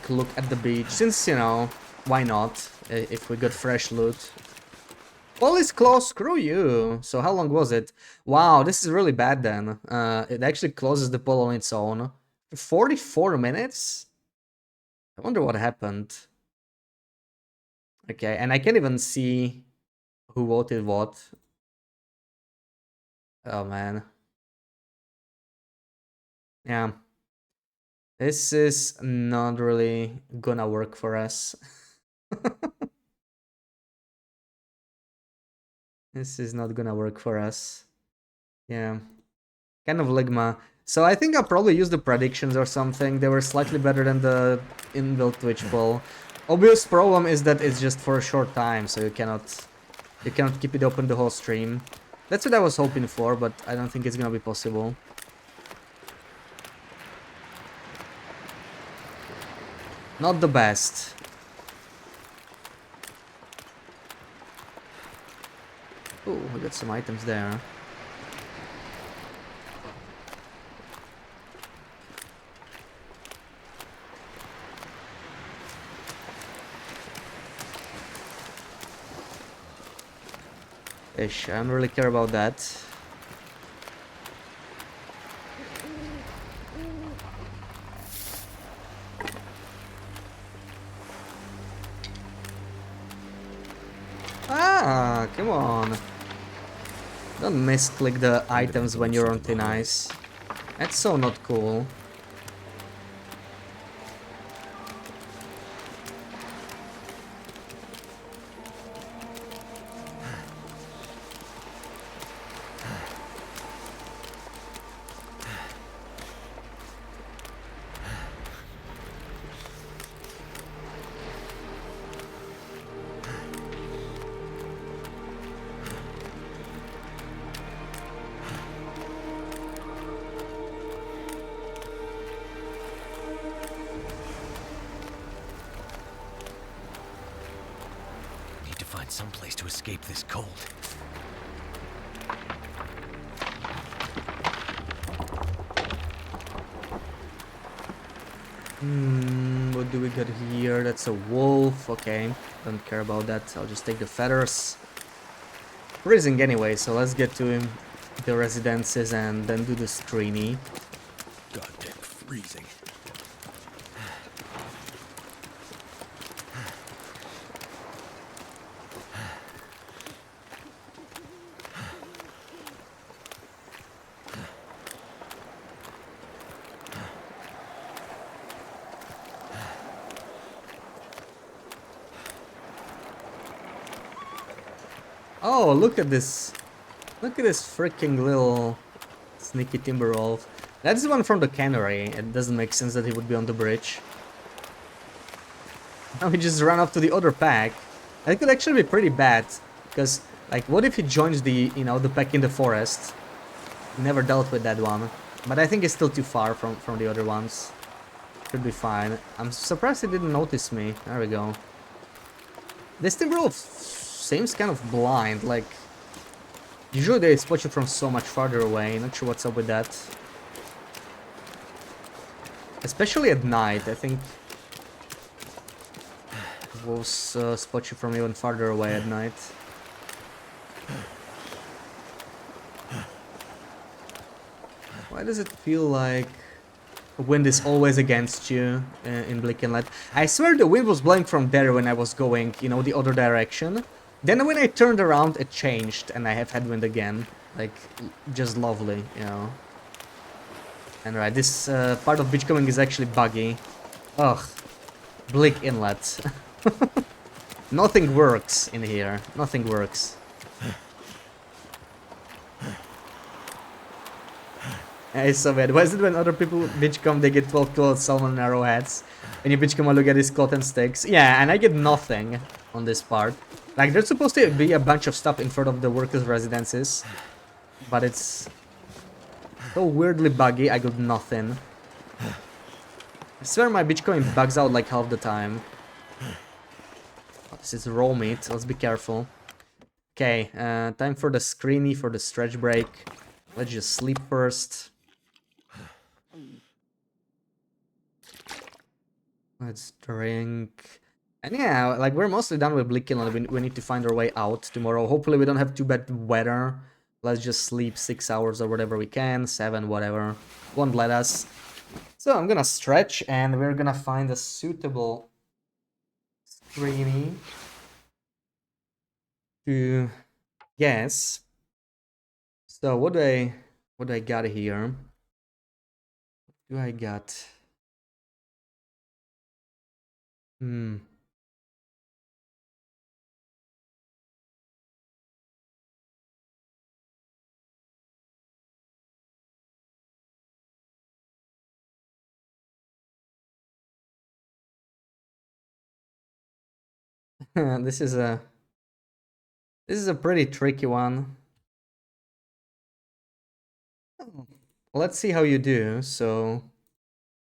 look at the beach, since, you know, why not, if we got fresh loot. Pool is closed, screw you. So how long was it? Wow, this is really bad then. It actually closes the poll on its own. 44 minutes? I wonder what happened. Okay, and I can't even see who voted what. Oh man. Yeah. This is not really gonna work for us. This is not gonna work for us. Yeah. Kind of Ligma. So I think I'll probably use the predictions or something. They were slightly better than the inbuilt Twitch poll. Obvious problem is that it's just for a short time, so you cannot keep it open the whole stream. That's what I was hoping for, but I don't think it's gonna be possible. Not the best. Oh, we got some items there. Ish, I don't really care about that. Ah, come on. Don't misclick the items when you're on thin ice. That's so not cool. Someplace to escape this cold. What do we got here? That's a wolf. Okay, don't care about that. I'll just take the feathers. Freezing anyway, so let's get to the residences and then do the screeny. Goddamn freezing. Oh, look at this. Look at this freaking little sneaky timber wolf. That's the one from the cannery. It doesn't make sense that he would be on the bridge. Now he just ran up to the other pack. That could actually be pretty bad. Because, like, what if he joins the, you know, the pack in the forest? Never dealt with that one. But I think it's still too far from the other ones. Should be fine. I'm surprised he didn't notice me. There we go. This timber wolf seems kind of blind, like, usually they spot you from so much farther away. Not sure what's up with that. Especially at night, I think wolves spot you from even farther away at night. Why does it feel like wind is always against you in Blick Inlet? I swear the wind was blowing from there when I was going, you know, the other direction. Then when I turned around, it changed, and I have headwind again. Like, just lovely, you know. And right, this part of beachcombing is actually buggy. Ugh. Blick Inlet. Nothing works in here. Nothing works. It's so bad. Why is it when other people bitch come, they get 12 cloth salmon arrowheads? And you bitch come, look at his cloth and sticks. Yeah, and I get nothing on this part. Like, there's supposed to be a bunch of stuff in front of the workers' residences. But it's so weirdly buggy, I got nothing. I swear my bitch bugs out like half the time. Oh, this is raw meat, let's be careful. Okay, time for the screeny, for the stretch break. Let's just sleep first. Let's drink. And yeah, like we're mostly done with Blickenland. We need to find our way out tomorrow. Hopefully we don't have too bad weather. Let's just sleep 6 hours or whatever we can, 7, whatever. Won't let us. So I'm gonna stretch and we're gonna find a suitable screeny to guess. So what do I got here? What do I got? Hmm. This is a pretty tricky one. Let's see how you do. So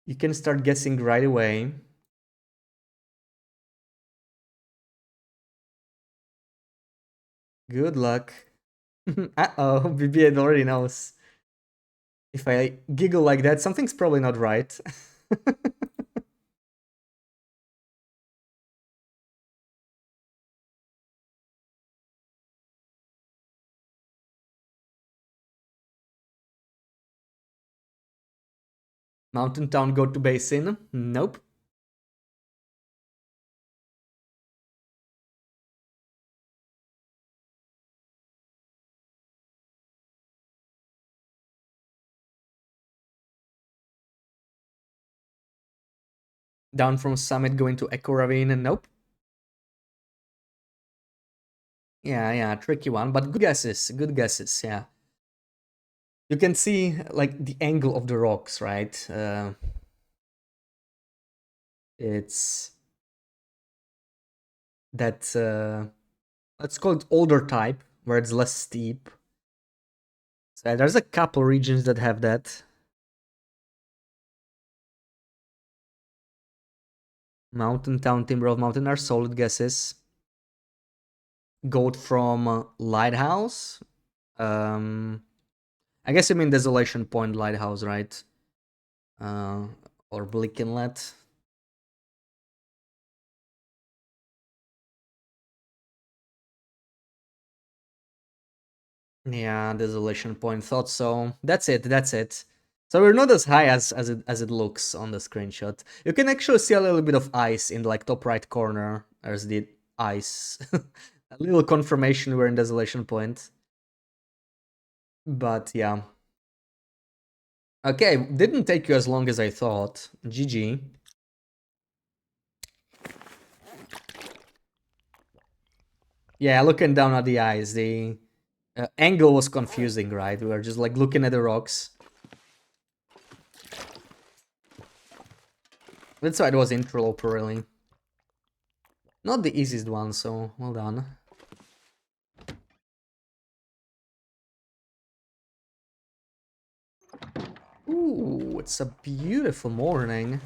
you can start guessing right away. Good luck. Uh-oh, BB already knows. If I giggle like that, something's probably not right. Mountain Town Go to Basin? Nope. Down from Summit going to Echo Ravine? Nope. Yeah, tricky one, but good guesses, yeah. You can see, like, the angle of the rocks, right? It's that, let's call it older type, where it's less steep. So there's a couple regions that have that. Mountain Town, Timber of Mountain are solid guesses. Goat from Lighthouse. I guess you mean Desolation Point Lighthouse, right? Or Bleak Inlet. Yeah, Desolation Point. Thought so. That's it. So we're not as high as it looks on the screenshot. You can actually see a little bit of ice in the like top right corner. There's the ice. A little confirmation we're in Desolation Point. But yeah. Okay, didn't take you as long as I thought. GG. Yeah, looking down at the eyes, the angle was confusing, right? We were just like looking at the rocks. That's why it was Interloper, really. Not the easiest one, so well done. Ooh, it's a beautiful morning.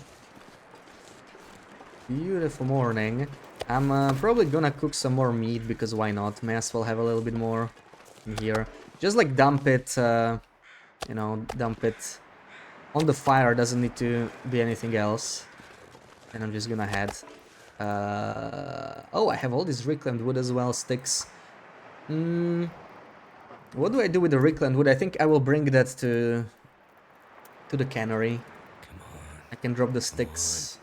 Beautiful morning. I'm probably gonna cook some more meat, because why not? May as well have a little bit more in here. Just like dump it, you know, dump it on the fire. Doesn't need to be anything else. And I'm just gonna head. Oh, I have all this reclaimed wood as well, sticks. What do I do with the reclaimed wood? I think I will bring that to the cannery. Come on. I can drop the sticks.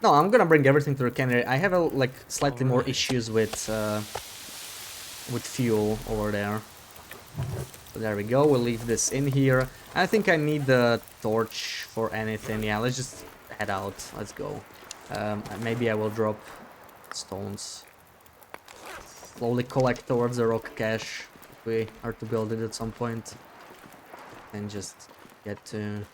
No, I'm gonna bring everything to the cannery. I have like slightly more issues with fuel over there. So there we go. We'll leave this in here. I think I need the torch for anything. Yeah, let's just head out. Let's go. Maybe I will drop stones. Slowly collect towards the rock cache if we are to build it at some point. and just get to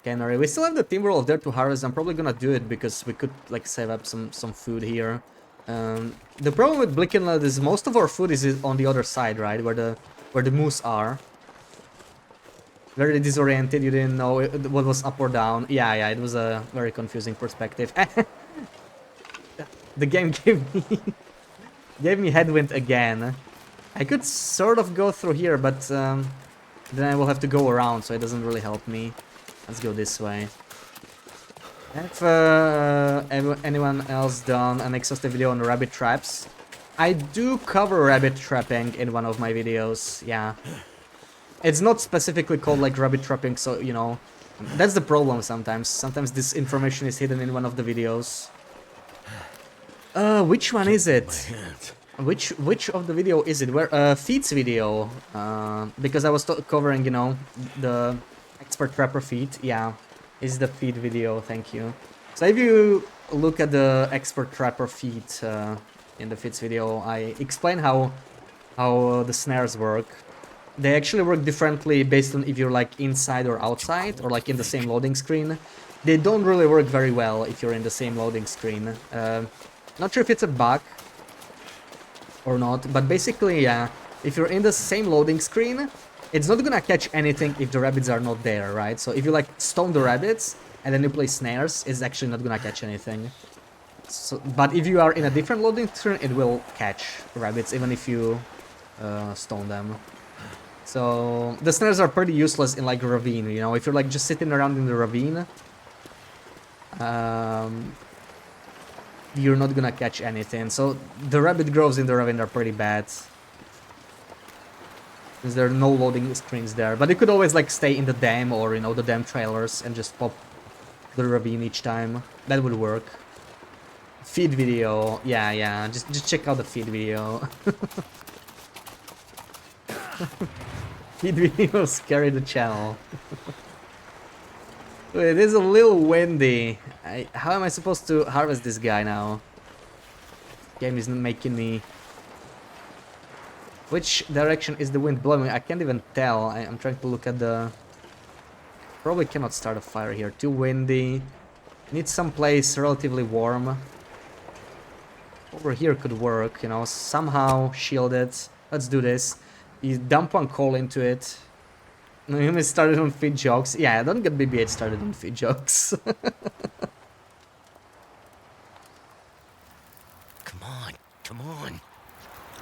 cannery. We still have the Timberwolf there to harvest. I'm probably gonna do it because we could like save up some food here. The problem with Blickenland is most of our food is on the other side, right, where the moose are. Very disoriented. You didn't know what was up or down. Yeah, it was a very confusing perspective. The game gave me headwind again. I could sort of go through here, but then I will have to go around, so it doesn't really help me. Let's go this way. Have anyone else done an exhaustive video on rabbit traps? I do cover rabbit trapping in one of my videos, yeah. It's not specifically called like rabbit trapping, so, you know, that's the problem sometimes. Sometimes this information is hidden in one of the videos. Which one is it? Which of the video is it? Where feeds video? Because I was covering, you know, the expert trapper feed. Yeah, is the feed video. Thank you. So if you look at the expert trapper feed in the feeds video, I explain how the snares work. They actually work differently based on if you're like inside or outside or like in the same loading screen. They don't really work very well if you're in the same loading screen. Not sure if it's a bug or not, but basically, yeah, if you're in the same loading screen, it's not gonna catch anything if the rabbits are not there, right? So if you like stone the rabbits and then you play snares, it's actually not gonna catch anything. So, but if you are in a different loading screen, it will catch rabbits even if you stone them. So the snares are pretty useless in like a ravine, you know, if you're like just sitting around in the ravine, you're not gonna catch anything. So the rabbit groves in the ravine are pretty bad, because there are no loading screens there. But you could always like stay in the dam or, you know, the dam trailers and just pop the ravine each time. That would work. Feed video, yeah, just check out the feed video. Feed videos carry the channel. It is a little windy. How am I supposed to harvest this guy now? Game is making me... Which direction is the wind blowing? I can't even tell. I'm trying to look at the... Probably cannot start a fire here. Too windy. Need some place relatively warm. Over here could work, you know, somehow shield it. Let's do this. You dump one coal into it. You started on feed jokes. Yeah, don't get BB-8 started on feed jokes. Come on.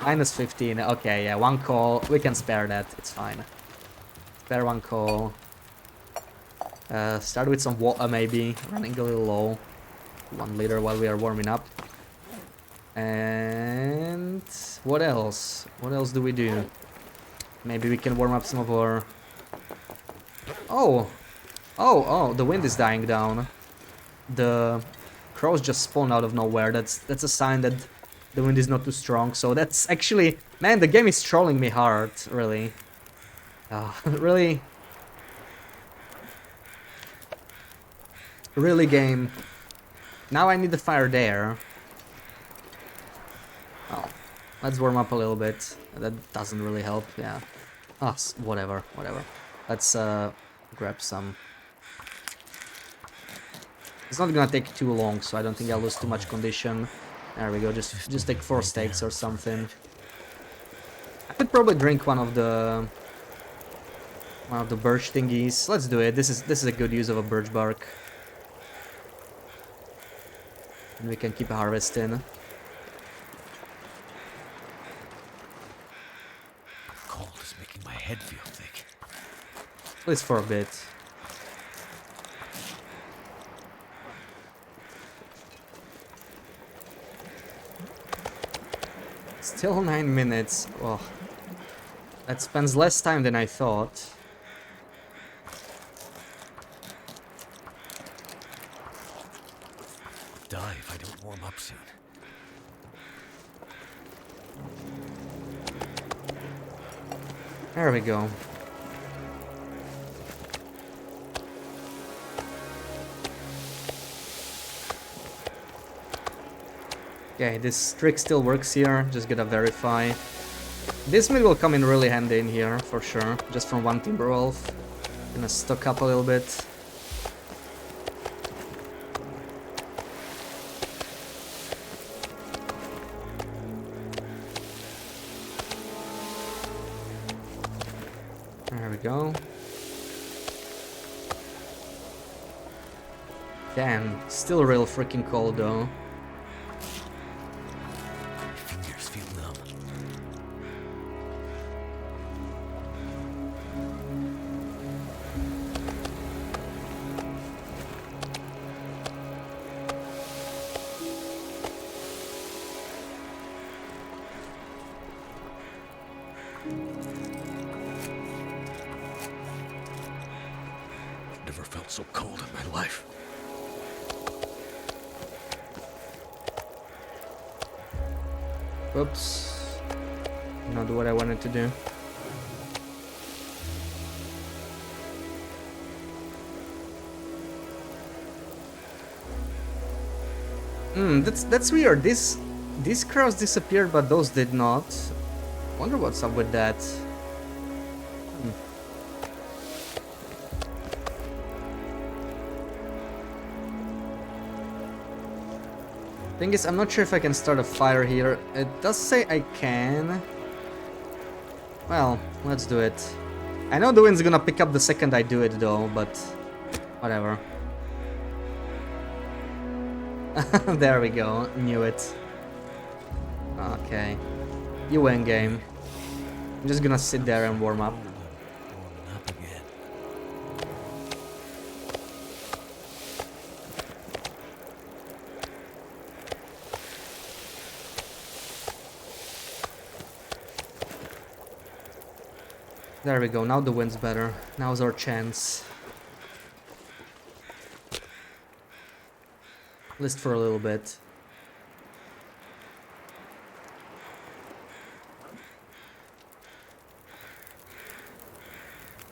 Minus 15. Okay, yeah, one coal. We can spare that. It's fine. Spare one coal. Start with some water, maybe. Running a little low. 1 liter while we are warming up. And what else? What else do we do? Maybe we can warm up some of our... Oh, the wind is dying down. The crows just spawned out of nowhere. That's a sign that the wind is not too strong. So that's actually... Man, the game is trolling me hard, really. Really? Really, game. Now I need the fire there. Oh, let's warm up a little bit. That doesn't really help, yeah. Oh, whatever. Let's grab some. It's not gonna take too long, so I don't think I'll lose too much condition. There we go, just take 4 steaks or something. I could probably drink one of the birch thingies. Let's do it. This is a good use of a birch bark. And we can keep harvesting. Cold is making my head feel thick. At least for a bit. Still 9 minutes. Oh, that spends less time than I thought. Die if I don't warm up soon. There we go. Okay, this trick still works here, just gotta verify. This meat will come in really handy in here, for sure, just from one Timberwolf. Gonna stock up a little bit. There we go. Damn, still real freaking cold though. My fingers feel numb. Never felt so cold in my life. Whoops. Not what I wanted to do. That's weird. These crows disappeared, but those did not. Wonder what's up with that. Thing is, I'm not sure if I can start a fire here. It does say I can. Well, let's do it. I know the wind's gonna pick up the second I do it though, but whatever. There we go, knew it. Okay. You win game. I'm just gonna sit there and warm up. Warming up again. There we go, now the wind's better. Now's our chance. At least for a little bit.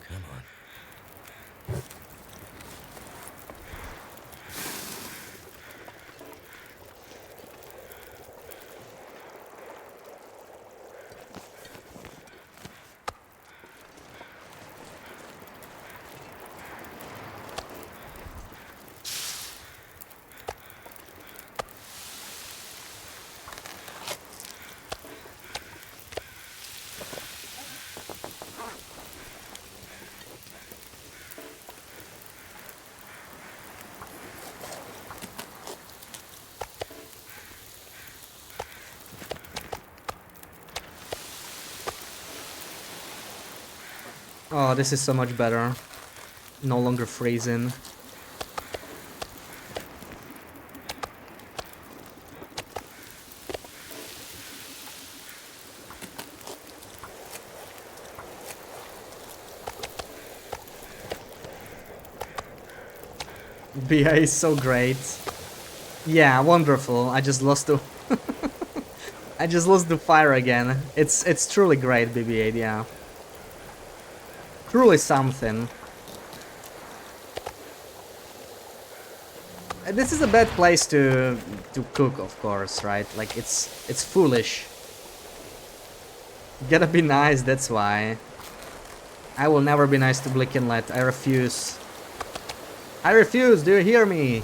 Come on. Oh, this is so much better. No longer freezing. BA is so great. Yeah, wonderful. I just lost the I just lost the fire again. It's truly great, BB-8, yeah. Truly something. This is a bad place to cook, of course, right? Like it's foolish. Gotta be nice, that's why. I will never be nice to Blick Inlet. I refuse. I refuse, do you hear me?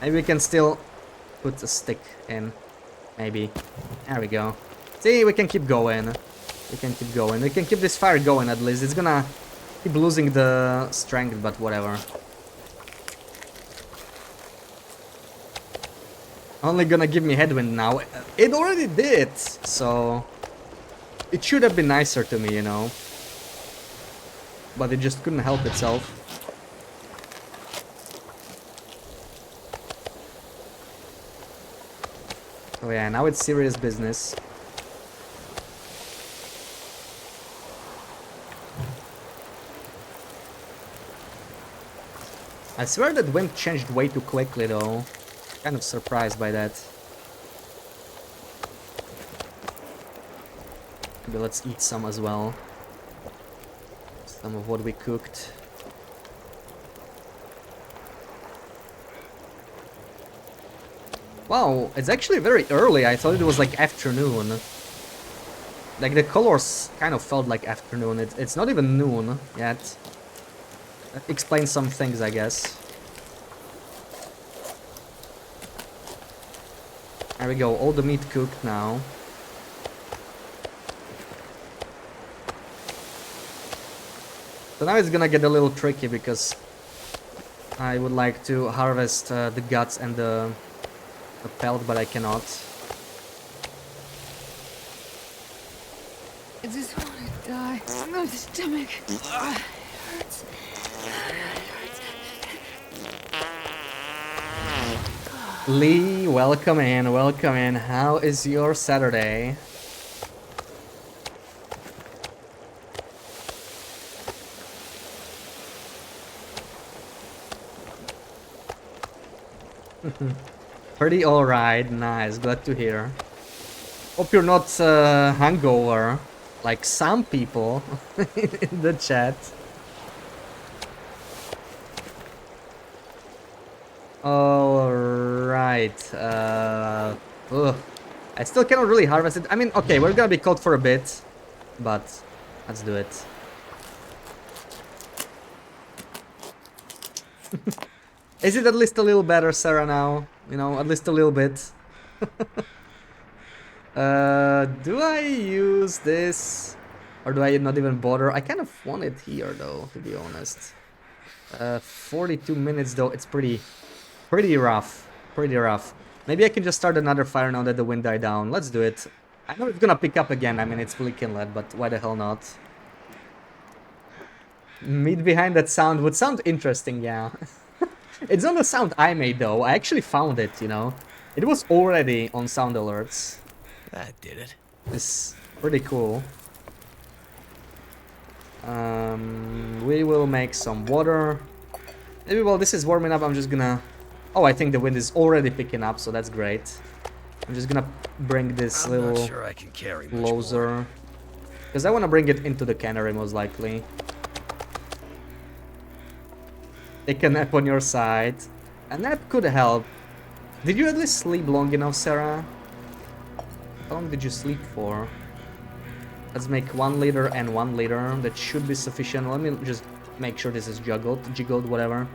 Maybe we can still put a stick in. Maybe. There we go. See, we can keep going. We can keep going. We can keep this fire going at least. It's gonna keep losing the strength, but whatever. Only gonna give me headwind now. It already did, so it should have been nicer to me, you know. But it just couldn't help itself. Oh yeah, now it's serious business. I swear that wind changed way too quickly though. Kind of surprised by that. Maybe let's eat some as well. Some of what we cooked. Wow, it's actually very early. I thought it was like afternoon. Like, the colors kind of felt like afternoon. It's not even noon yet. That explains some things, I guess. There we go, all the meat cooked now. So now it's gonna get a little tricky because I would like to harvest the guts and the pelt, but I cannot. I just want to die. My stomach hurts. Lee, welcome in, welcome in. How is your Saturday? Pretty alright, nice, glad to hear. Hope you're not hungover, like some people in the chat. Alright, ugh. I still cannot really harvest it. I mean, okay, we're gonna be cold for a bit, but let's do it. Is it at least a little better, Sarah, now? You know, at least a little bit. Do I use this? Or do I not even bother? I kind of want it here, though, to be honest. 42 minutes, though, it's pretty rough. Pretty rough. Maybe I can just start another fire now that the wind died down. Let's do it. I know it's gonna pick up again. I mean, it's fully inlet, but why the hell not? Meat behind that sound would sound interesting, yeah. It's not a sound I made, though. I actually found it, you know. It was already on sound alerts. That did it. It's pretty cool. We will make some water. Maybe while this is warming up, I'm just gonna... Oh, I think the wind is already picking up, so that's great. I'm just gonna bring this I'm little not sure I can carry much more. closer. Because I want to bring it into the cannery, most likely. Take a nap on your side. A nap could help. Did you at least sleep long enough, Sarah? How long did you sleep for? Let's make 1 liter and 1 liter. That should be sufficient. Let me just make sure this is jiggled, whatever.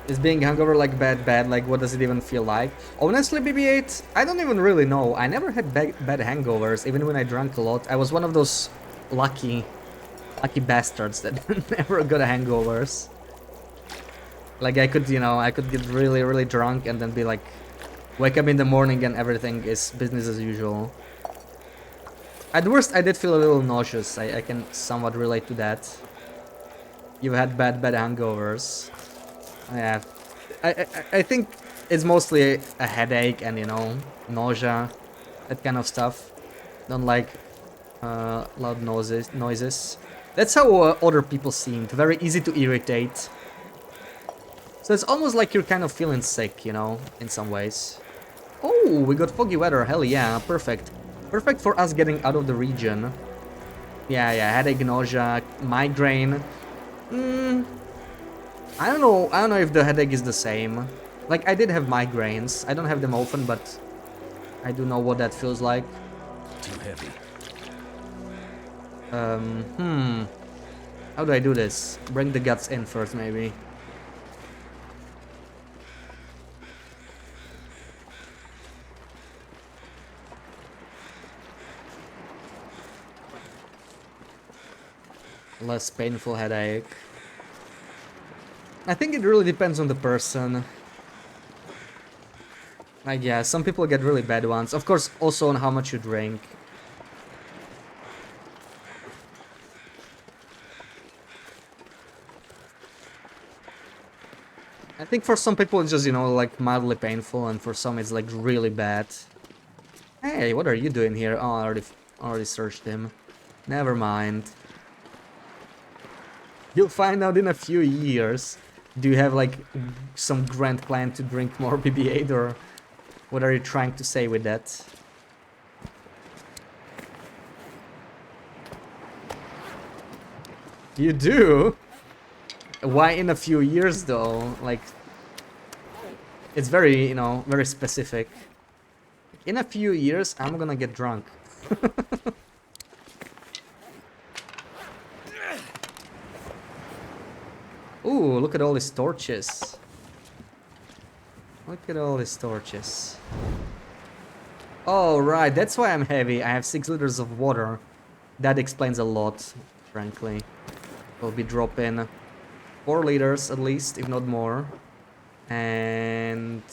Is being hungover like bad? Like, what does it even feel like? Honestly, BB-8, I don't even really know. I never had bad hangovers, even when I drank a lot. I was one of those lucky bastards that never got hangovers. Like, I could, you know, I could get really drunk and then be like, wake up in the morning and everything is business as usual. At worst, I did feel a little nauseous. I can somewhat relate to that. You've had bad hangovers. Yeah, I think it's mostly a headache and, you know, nausea, that kind of stuff. Don't like loud noises. That's how other people seemed. Very easy to irritate. So it's almost like you're kind of feeling sick, you know, in some ways. Oh, we got foggy weather. Hell yeah, perfect. Perfect for us getting out of the region. Yeah, headache, nausea, migraine. I don't know if the headache is the same. Like, I did have migraines. I don't have them often, but I do know what that feels like. Too heavy. How do I do this? Bring the guts in first, maybe. Less painful headache. I think it really depends on the person. Like, yeah, some people get really bad ones. Of course, also on how much you drink. I think for some people it's just, you know, like mildly painful, and for some it's like really bad. Hey, what are you doing here? Oh, I already searched him. Never mind. You'll find out in a few years. Do you have like some grand plan to drink more BB-8, or what are you trying to say with that? You do? Why in a few years though? Like, It's very, you know, very specific. In a few years, I'm gonna get drunk. Ooh, look at all these torches. Look at all these torches. Oh, right, that's why I'm heavy. I have 6 liters of water. That explains a lot, frankly. We'll be dropping 4 liters at least, if not more. And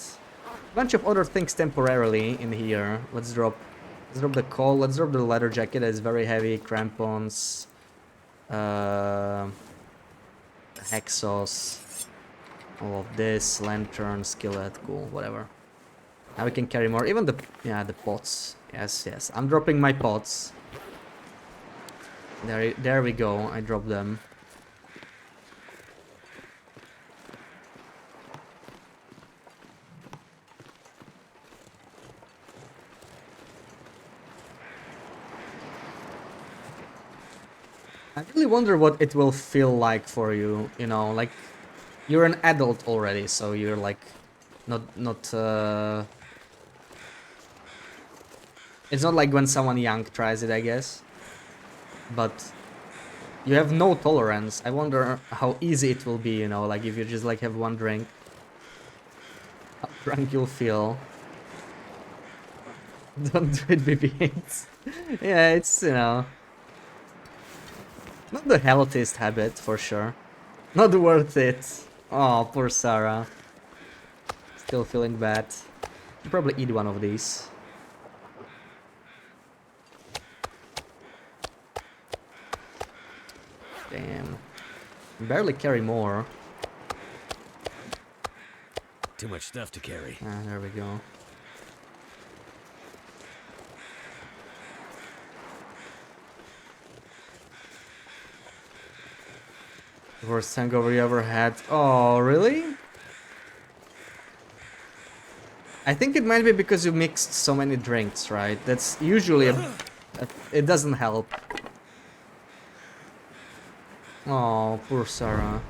a bunch of other things temporarily in here. Let's drop the coal, let's drop the leather jacket that is very heavy, crampons, hexos, all of this, lantern, skillet, cool, whatever. Now we can carry more, even the pots. Yes, I'm dropping my pots. There we go, I dropped them. I really wonder what it will feel like for you, you know, like, you're an adult already, so you're like, it's not like when someone young tries it, I guess. But you have no tolerance. I wonder how easy it will be, you know, like if you just like have one drink. How drunk you'll feel. Don't do it, BB-8. Yeah, it's, you know, not the healthiest habit, for sure. Not worth it. Oh, poor Sarah. Still feeling bad. Should probably eat one of these. Damn. Barely carry more. Too much stuff to carry. Ah, there we go. Worst hangover you ever had? Oh, really? I think it might be because you mixed so many drinks, right? That's usually it doesn't help. Oh, poor Sarah.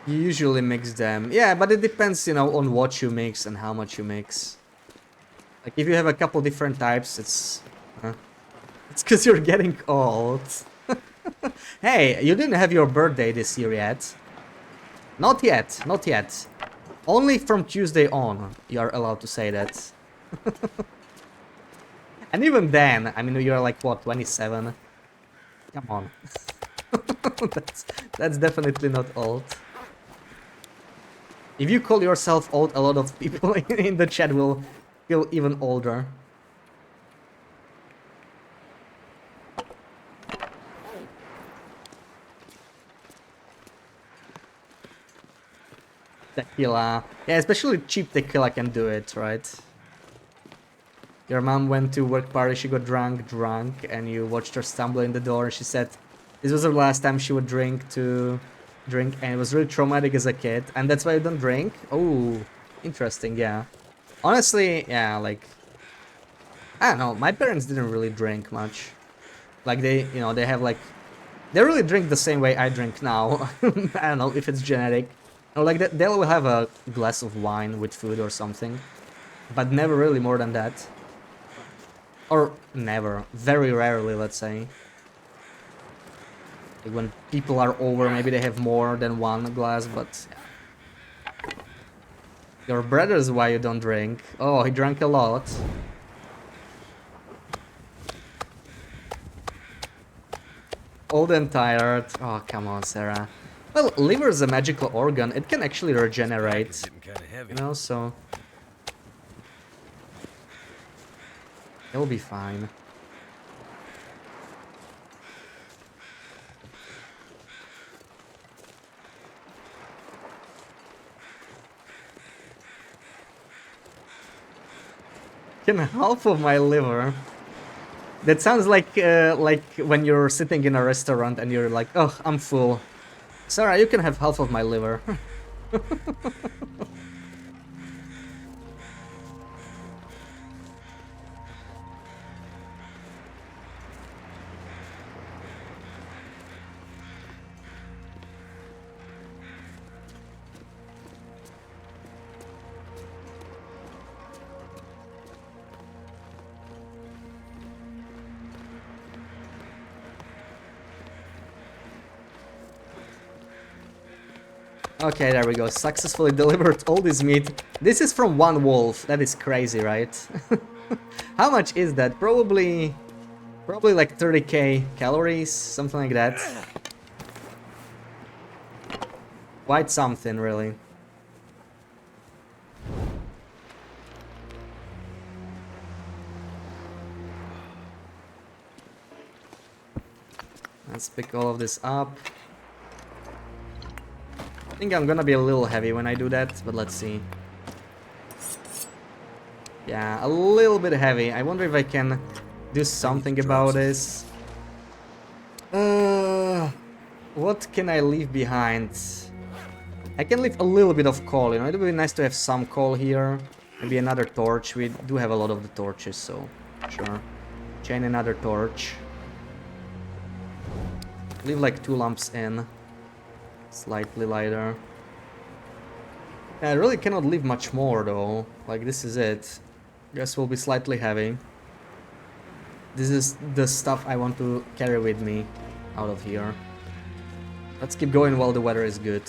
You usually mix them. Yeah, but it depends, you know, on what you mix and how much you mix. Like, if you have a couple different types, it's because you're getting old. Hey, you didn't have your birthday this year yet. Not yet, not yet. Only from Tuesday on, you are allowed to say that. And even then, I mean, you're like, what, 27? Come on. That's definitely not old. If you call yourself old, a lot of people in the chat will feel even older. Tequila. Yeah, especially cheap tequila can do it, right? Your mom went to work party, she got drunk, and you watched her stumble in the door, and she said this was the last time she would drink, and it was really traumatic as a kid, and that's why you don't drink? Oh, interesting, yeah. Honestly, yeah, like, I don't know, my parents didn't really drink much. Like, they, you know, they have like, they really drink the same way I drink now. I don't know if it's genetic. Or like, they'll have a glass of wine with food or something, but never really more than that. Or never, very rarely, let's say. Like when people are over, maybe they have more than one glass, but yeah. Your brother's why you don't drink. Oh, he drank a lot. Old and tired. Oh, come on, Sarah. Well, liver is a magical organ. It can actually regenerate. It's getting kind of heavy. You know, so it'll be fine. Can half of my liver. That sounds like when you're sitting in a restaurant and you're like, oh, I'm full. Sarah, you can have half of my liver. Okay, there we go. Successfully delivered all this meat. This is from one wolf. That is crazy, right? How much is that? Probably like 30k calories, something like that. Quite something, really. Let's pick all of this up. I think I'm gonna be a little heavy when I do that, but let's see. Yeah, a little bit heavy. I wonder if I can do something about this. What can I leave behind? I can leave a little bit of coal, you know, it would be nice to have some coal here. Maybe another torch. We do have a lot of the torches, so sure. Chain another torch. Leave like 2 lamps in. Slightly lighter. Yeah, I really cannot leave much more though. Like, this is it. Guess we'll be slightly heavy. This is the stuff I want to carry with me out of here. Let's keep going while the weather is good.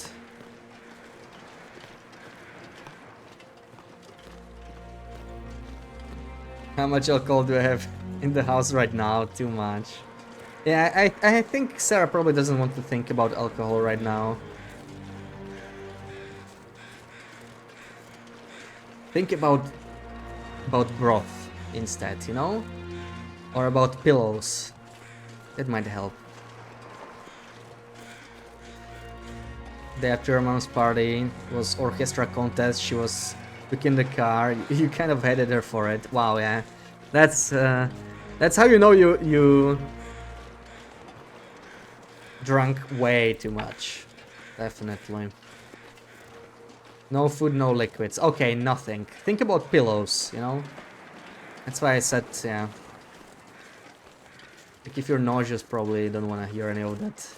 How much alcohol do I have in the house right now? Too much. Yeah, I think Sarah probably doesn't want to think about alcohol right now. Think about broth instead, you know? Or about pillows. That might help. Day after her mom's party was orchestra contest. She was took in the car. You kind of headed her for it. Wow, yeah. That's how you know you drunk way too much. Definitely. No food, no liquids. Okay, nothing. Think about pillows, you know? That's why I said, yeah. Like, if you're nauseous, probably don't want to hear any of that.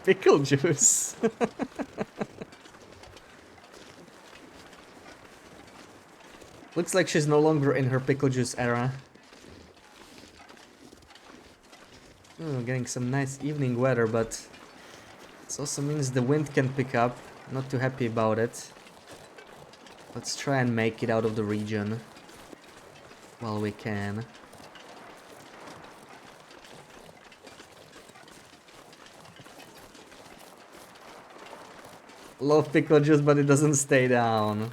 Pickle juice. Looks like she's no longer in her pickle juice era. Oh, getting some nice evening weather, but this also means the wind can pick up. Not too happy about it. Let's try and make it out of the region while we can. Love pickle juice, but it doesn't stay down.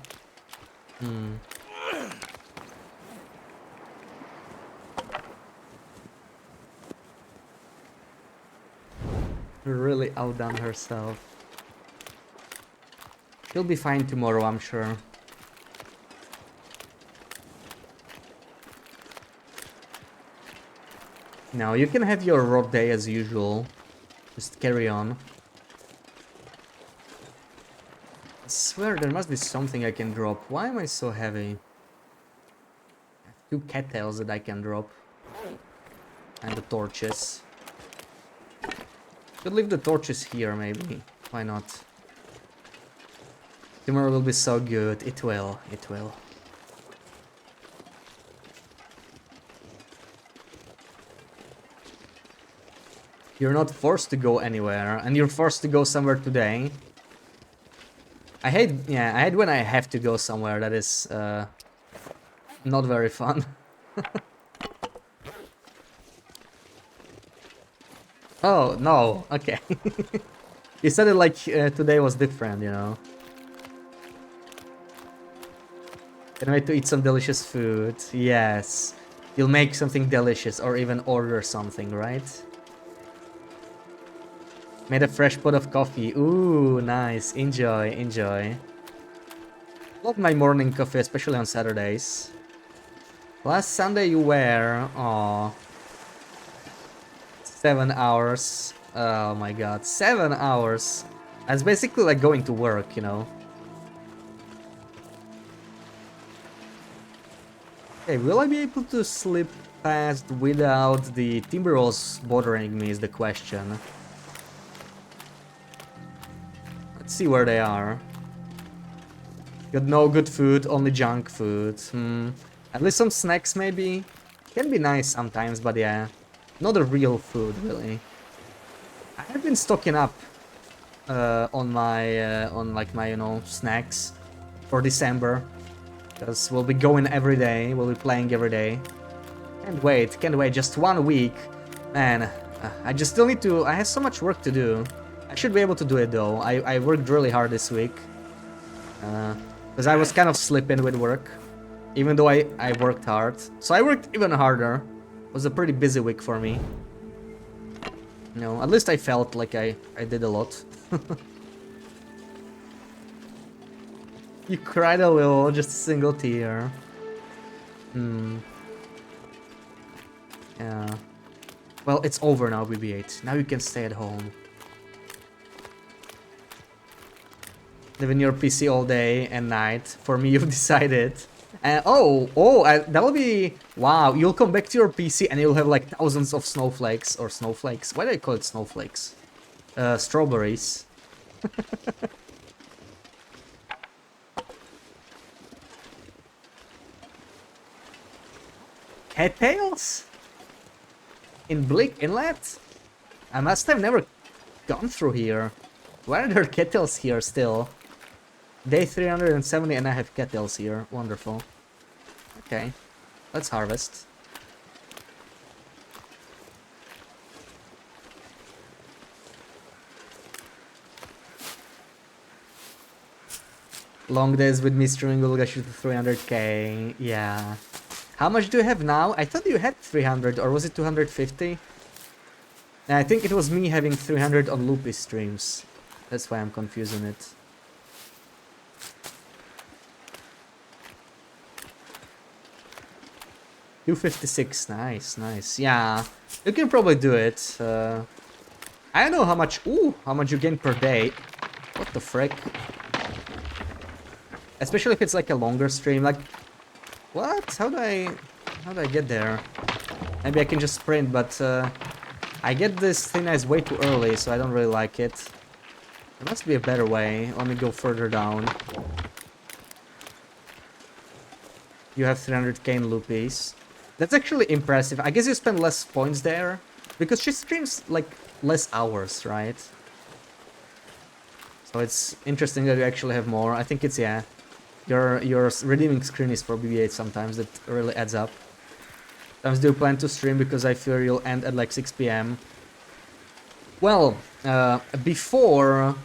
Really outdone herself. She'll be fine tomorrow, I'm sure. Now you can have your road day as usual. Just carry on. I swear there must be something I can drop. Why am I so heavy? I have 2 cattails that I can drop. And the torches. Should leave the torches here, maybe. Why not? Tomorrow will be so good. It will. It will. You're not forced to go anywhere, and you're forced to go somewhere today. I hate when I have to go somewhere that is not very fun. Oh, no, okay. You said it like today was different, you know. Can't wait to eat some delicious food. Yes. You'll make something delicious or even order something, right? Made a fresh pot of coffee. Ooh, nice. Enjoy, enjoy. Love my morning coffee, especially on Saturdays. Last Sunday you were... Aww. 7 hours. Oh my god, 7 hours. That's basically like going to work, you know. Okay, will I be able to slip past without the timber rolls bothering me is the question. Let's see where they are. Got no good food, only junk food. At least some snacks maybe. Can be nice sometimes, but yeah. Not a real food, really. I have been stocking up on my, you know, snacks for December. Because we'll be going every day, we'll be playing every day. Can't wait, just 1 week. Man, I just still need to, I have so much work to do. I should be able to do it though. I worked really hard this week. Because I was kind of slipping with work. Even though I worked hard. So I worked even harder. It was a pretty busy week for me. You know, at least I felt like I did a lot. You cried a little, just a single tear. Yeah. Well, it's over now, BB-8. Now you can stay at home. Live in your PC all day and night. For me, you've decided. That'll be... Wow, you'll come back to your PC and you'll have like thousands of snowflakes. Or snowflakes. Why do I call it snowflakes? Strawberries. Cattails? In Blick Inlet? I must have never gone through here. Why are there cattails here still? Day 370 and I have cattails here. Wonderful. Okay. Let's harvest. Long days with me streaming will get you to 300k. Yeah. How much do you have now? I thought you had 300, or was it 250? I think it was me having 300 on Loopy streams. That's why I'm confusing it. $256, nice. Yeah, you can probably do it. I don't know how much. How much you gain per day. What the frick? Especially if it's like a longer stream. Like, what? How do I get there? Maybe I can just sprint, but I get this thin ice way too early, so I don't really like it. There must be a better way. Let me go further down. You have 300k in Loopies. That's actually impressive. I guess you spend less points there, because she streams like less hours, right? So it's interesting that you actually have more. I think it's, yeah. Your redeeming screen is for BB-8 sometimes. That really adds up. Sometimes do you plan to stream, because I fear you'll end at like 6 PM. Well, before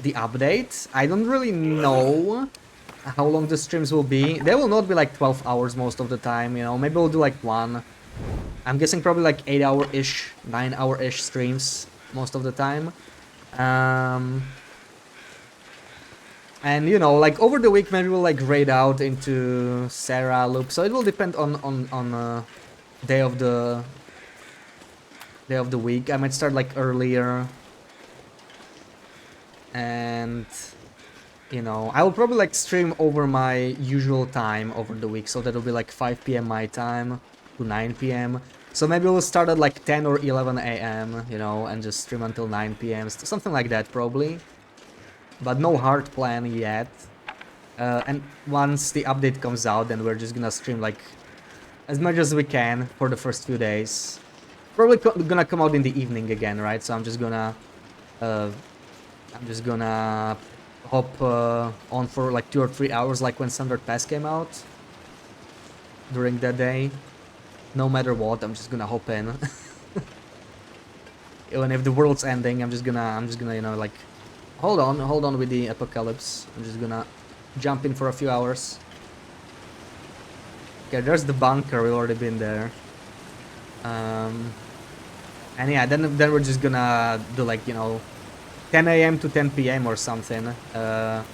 the update, I don't really know how long the streams will be. They will not be like 12 hours most of the time, you know. Maybe we'll do like one. I'm guessing probably like 8-hour-ish, 9-hour-ish streams most of the time. And you know, like over the week, maybe we'll like raid out into Sarah loop. So it will depend on day of the week. I might start like earlier, and you know, I will probably like stream over my usual time over the week. So that'll be like 5 PM my time to 9 PM. So maybe we'll start at like 10 or 11 AM, you know, and just stream until 9 PM, something like that probably. But no hard plan yet. And once the update comes out, then we're just gonna stream like as much as we can for the first few days. Probably gonna come out in the evening again, right? So I'm just gonna hop on for like 2 or 3 hours, like when Standard Pass came out. During that day, no matter what, I'm just gonna hop in. Even if the world's ending, I'm just gonna, you know, like. Hold on with the apocalypse. I'm just gonna jump in for a few hours. Okay, there's the bunker. We've already been there. And yeah, then we're just gonna do like, you know, 10 AM to 10 PM or something.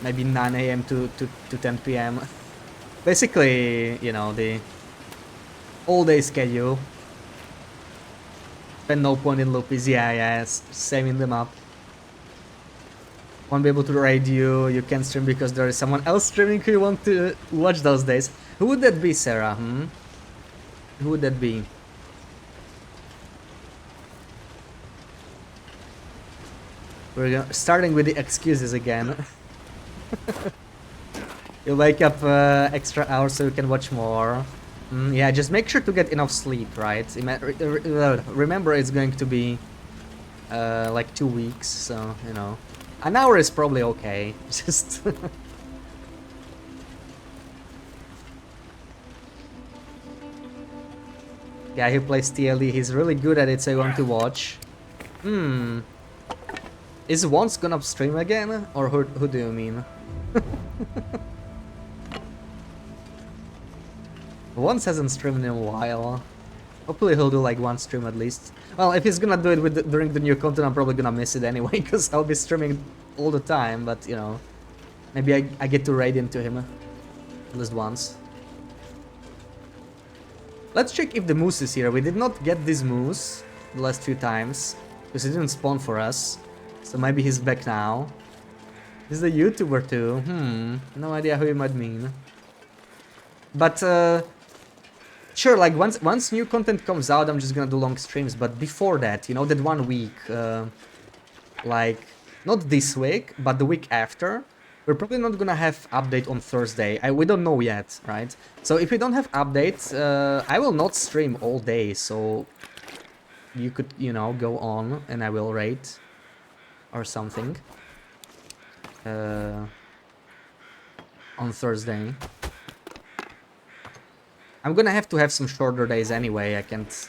Maybe 9 AM to 10 PM. Basically, you know, the all-day schedule. Spend no point in loopies. Yeah, saving them up. Won't be able to raid you. You can stream because there is someone else streaming who you want to watch those days. Who would that be, Sarah? Who would that be? We're starting with the excuses again. You wake up extra hours so you can watch more. Yeah, just make sure to get enough sleep, right? Remember, it's going to be like 2 weeks, so you know, an hour is probably okay. Just guy who plays TLD, he's really good at it, so you want to watch. Is Once gonna stream again, or who do you mean? Once hasn't streamed in a while. Hopefully he'll do like one stream at least. Well, if he's gonna do it during the new content, I'm probably gonna miss it anyway, because I'll be streaming all the time, but you know, maybe I get to raid into him at least once. Let's check if the moose is here. We did not get this moose the last few times, because he didn't spawn for us. So maybe he's back now. He's a YouTuber too. No idea who he might mean. But sure, like once new content comes out, I'm just gonna do long streams. But before that, you know, that 1 week, like not this week, but the week after, we're probably not gonna have update on Thursday. We don't know yet, right? So if we don't have updates, I will not stream all day. So you could, you know, go on and I will rate or something on Thursday. I'm gonna have to have some shorter days anyway. I can't.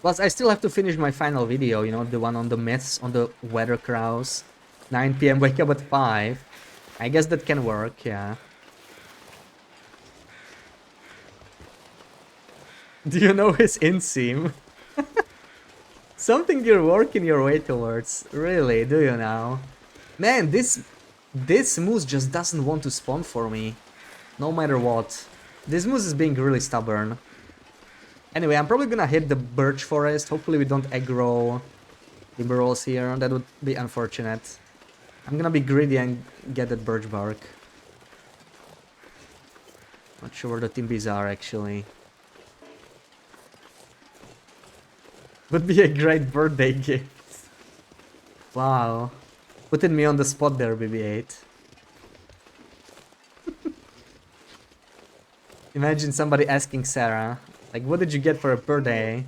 Plus, I still have to finish my final video, you know, the one on the myths, on the weather crows. 9 PM, wake up at 5. I guess that can work, yeah. Do you know his inseam? Something you're working your way towards. Really, do you now? Man, this moose just doesn't want to spawn for me. No matter what. This moose is being really stubborn. Anyway, I'm probably gonna hit the birch forest. Hopefully we don't aggro the burrows here. That would be unfortunate. I'm gonna be greedy and get that birch bark. Not sure where the Timbis are actually. Would be a great birthday gift. Wow. Putting me on the spot there, BB-8. Imagine somebody asking Sarah, like, what did you get for a birthday?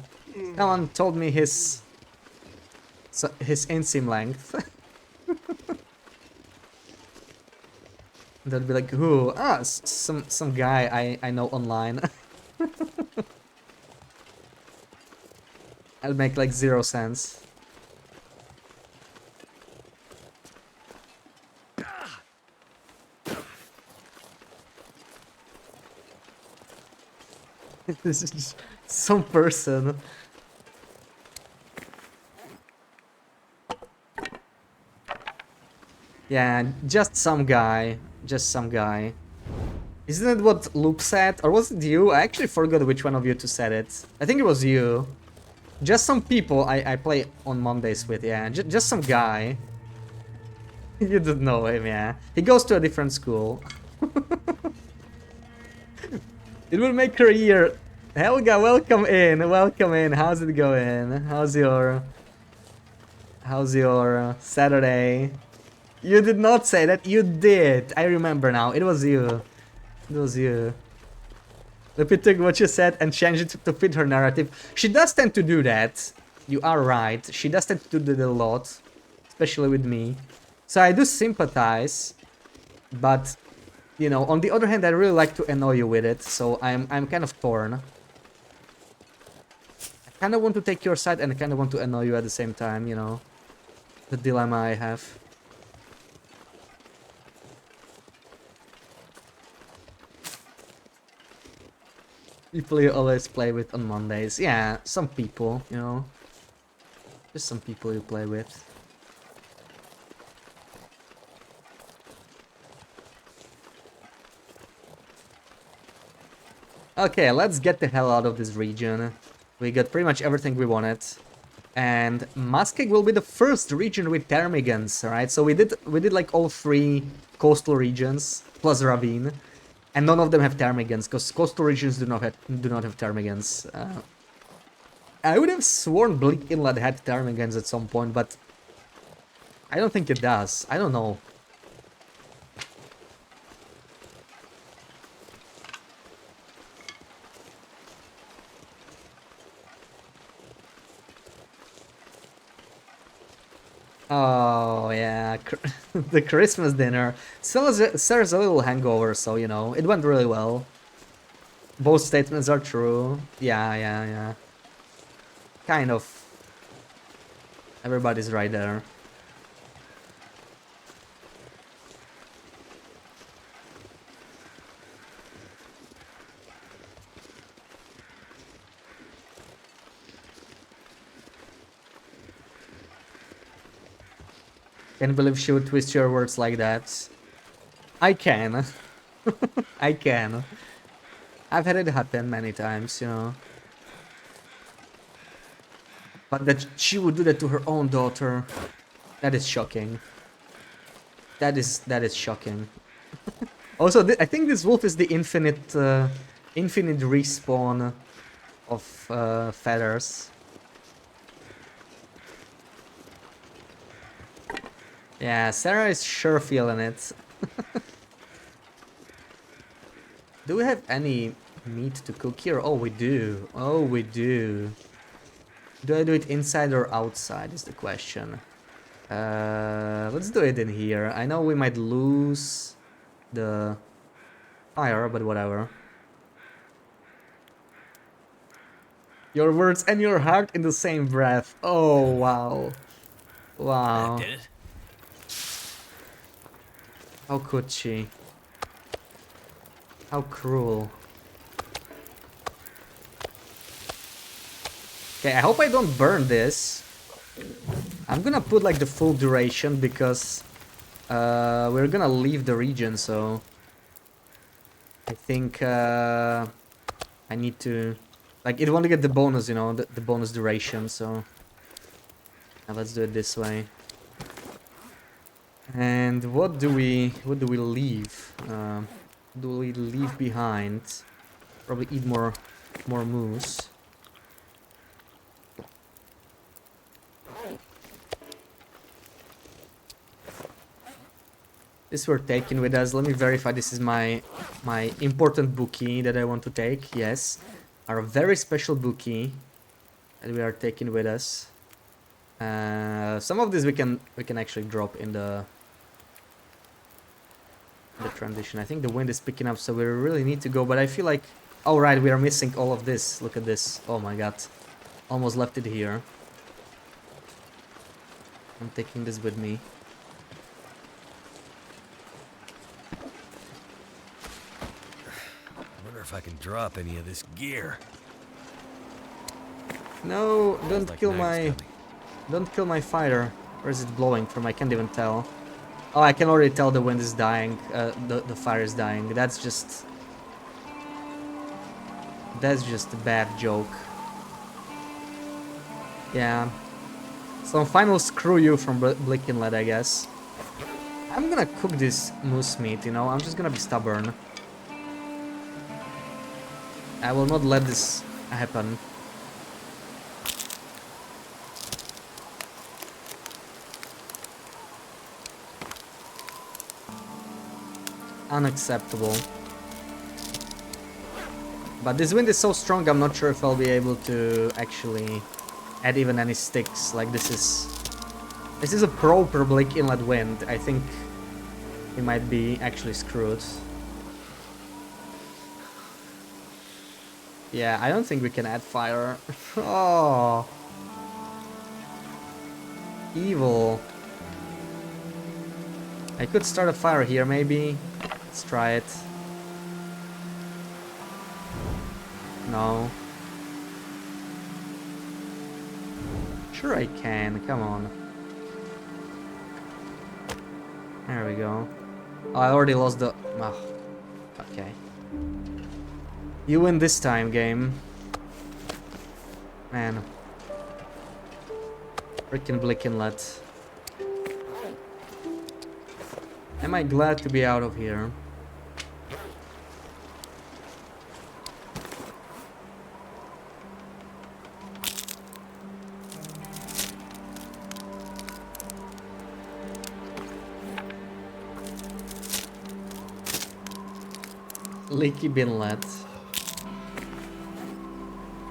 Someone told me his inseam length. They'd be like, who? Ah, some guy I know online. I'll make like 0 cents. This is just some person. Yeah, just some guy. Just some guy. Isn't it what Loop said? Or was it you? I actually forgot which one of you two said it. I think it was you. Just some people I play on Mondays with, yeah. Just some guy. You don't know him, yeah. He goes to a different school. It will make her year. Helga, welcome in. Welcome in. How's it going? How's your Saturday? You did not say that. You did. I remember now. It was you. It was you. Lupi took what you said and changed it to fit her narrative. She does tend to do that. You are right. She does tend to do that a lot. Especially with me. So I do sympathize. But, you know, on the other hand, I really like to annoy you with it. So I'm kind of torn. I kind of want to take your side and I kind of want to annoy you at the same time, you know. The dilemma I have. People you always play with on Mondays. Yeah, some people, you know. Just some people you play with. Okay, let's get the hell out of this region. We got pretty much everything we wanted. And Muskeg will be the first region with Termigans, right? So we did like all 3 coastal regions plus Ravine. And none of them have Termigans, because coastal regions do not have Termigans. I would have sworn Bleak Inlet had Termigans at some point, but I don't think it does. I don't know. Oh yeah, the Christmas dinner. Sarah's a little hangover, so you know it went really well. Both statements are true. Yeah, yeah, yeah. Kind of. Everybody's right there. Can't believe she would twist your words like that. I can. I can. I've had it happen many times, you know. But that she would do that to her own daughter, that is shocking. That is shocking. Also, I think this wolf is the infinite respawn of feathers. Yeah, Sarah is sure feeling it. Do we have any meat to cook here? Oh, we do. Oh, we do. Do I do it inside or outside is the question. Let's do it in here. I know we might lose the fire, but whatever. Your words and your heart in the same breath. Oh, wow. Wow. That did it. How could she? How cruel. Okay, I hope I don't burn this. I'm gonna put like the full duration because we're gonna leave the region, so I think I need to like it want to get the bonus, you know, the bonus duration, so now let's do it this way. And what do we leave? Do we leave behind? Probably eat more moose. This we're taking with us. Let me verify this is my important bookie that I want to take. Yes, our very special bookie that we are taking with us. Some of this we can actually drop in the transition. I think the wind is picking up, so we really need to go. But I feel like, oh right, we are missing all of this. Look at this. Oh my god, almost left it here. I'm taking this with me. If I can drop any of this gear. No, don't Like kill night is my... coming. Don't kill my fire. Where is it blowing from? I can't even tell. Oh, I can already tell the wind is dying. The fire is dying. That's just a bad joke. Yeah. Some final screw you from Blick Inlet, I guess. I'm gonna cook this moose meat, you know? I'm just gonna be stubborn. I will not let this happen. Unacceptable. But this wind is so strong, I'm not sure if I'll be able to actually add even any sticks. Like this is a proper Blick Inlet wind. I think we might be actually screwed. Yeah, I don't think we can add fire. Oh. Evil. I could start a fire here, maybe. Let's try it. No. Sure I can, come on. There we go. Oh, I already lost the... Oh, okay. You win this time, game. Man. Frickin' Blick Inlet. Am I glad to be out of here? Leaky Binlet.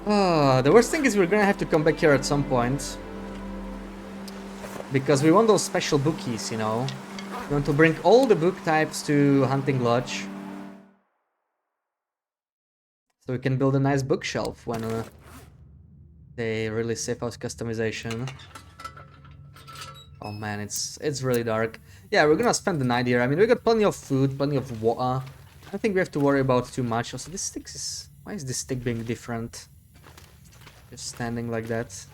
Oh, the worst thing is we're gonna have to come back here at some point. Because we want those special bookies, you know. We want to bring all the book types to Hunting Lodge. So we can build a nice bookshelf when they really safe house customization. Oh man, it's really dark. Yeah, we're gonna spend the night here. I mean, we got plenty of food, plenty of water. I don't think we have to worry about too much. Also, this stick is... Why is this stick being different? Just standing like that.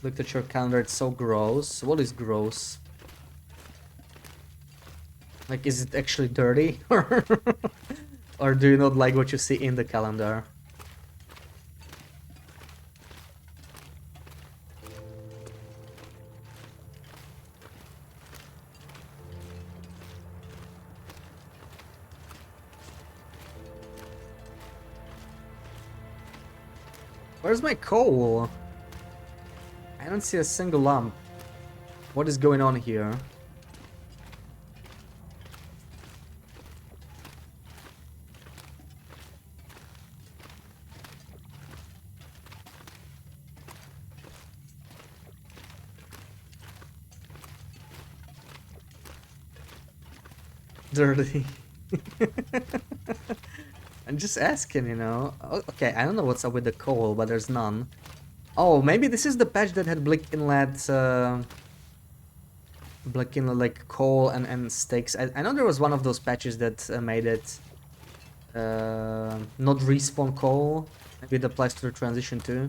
Looked at your calendar, it's so gross. What is gross? Like, is it actually dirty? Or do you not like what you see in the calendar? Where's my coal? I don't see a single lump. What is going on here? Dirty. I'm just asking, you know. Okay, I don't know what's up with the coal, but there's none. Oh, maybe this is the patch that had Blick Inlet, Blick Inlet, like coal and sticks. I know there was one of those patches that made it not respawn coal. Maybe it applies to the transition too.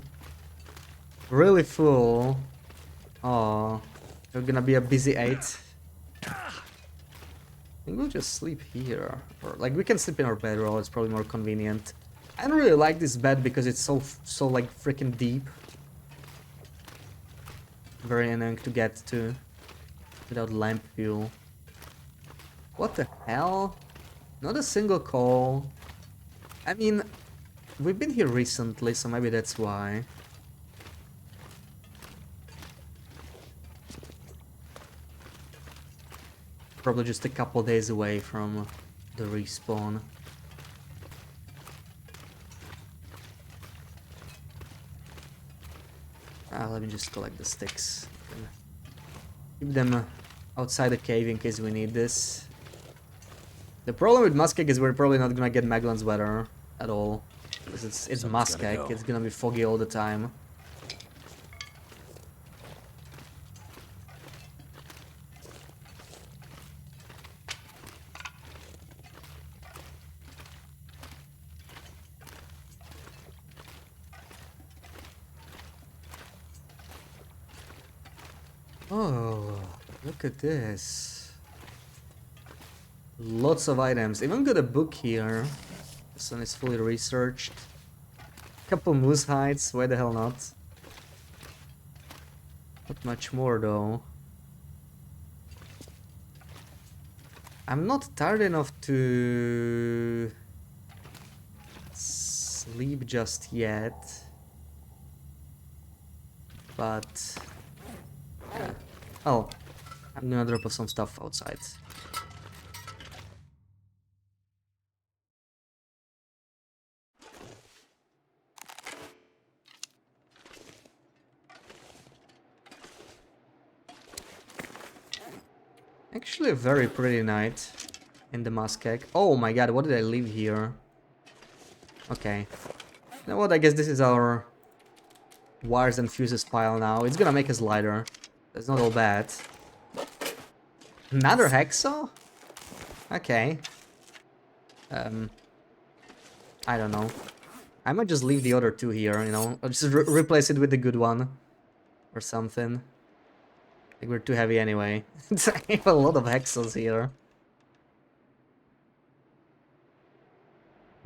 Really full. Oh, you're gonna be a busy 8. I think we'll just sleep here. Or, like, we can sleep in our bedroll, it's probably more convenient. I don't really like this bed because it's so like freaking deep. Very annoying to get to without lamp fuel. What the hell? Not a single call. I mean, we've been here recently, so maybe that's why. Probably just a couple days away from the respawn. Let me just collect the sticks. Keep them outside the cave in case we need this. The problem with Muskeg is we're probably not gonna get Magellan's weather at all. Because it's Muskeg, it's gonna be foggy all the time. Oh, look at this. Lots of items. Even got a book here. This one is fully researched. Couple moose hides, why the hell not? Not much more though. I'm not tired enough to sleep just yet. But yeah. Oh, I'm gonna drop off some stuff outside. Actually a very pretty night in the Muskeg. Oh my god, what did I leave here? Okay. You know what, I guess this is our wires and fuses pile now. It's gonna make us lighter. That's not all bad. Another hacksaw? Okay. I don't know. I might just leave the other two here, you know? I'll just replace it with the good one. Or something. I think we're too heavy anyway. I have a lot of hacksaws here.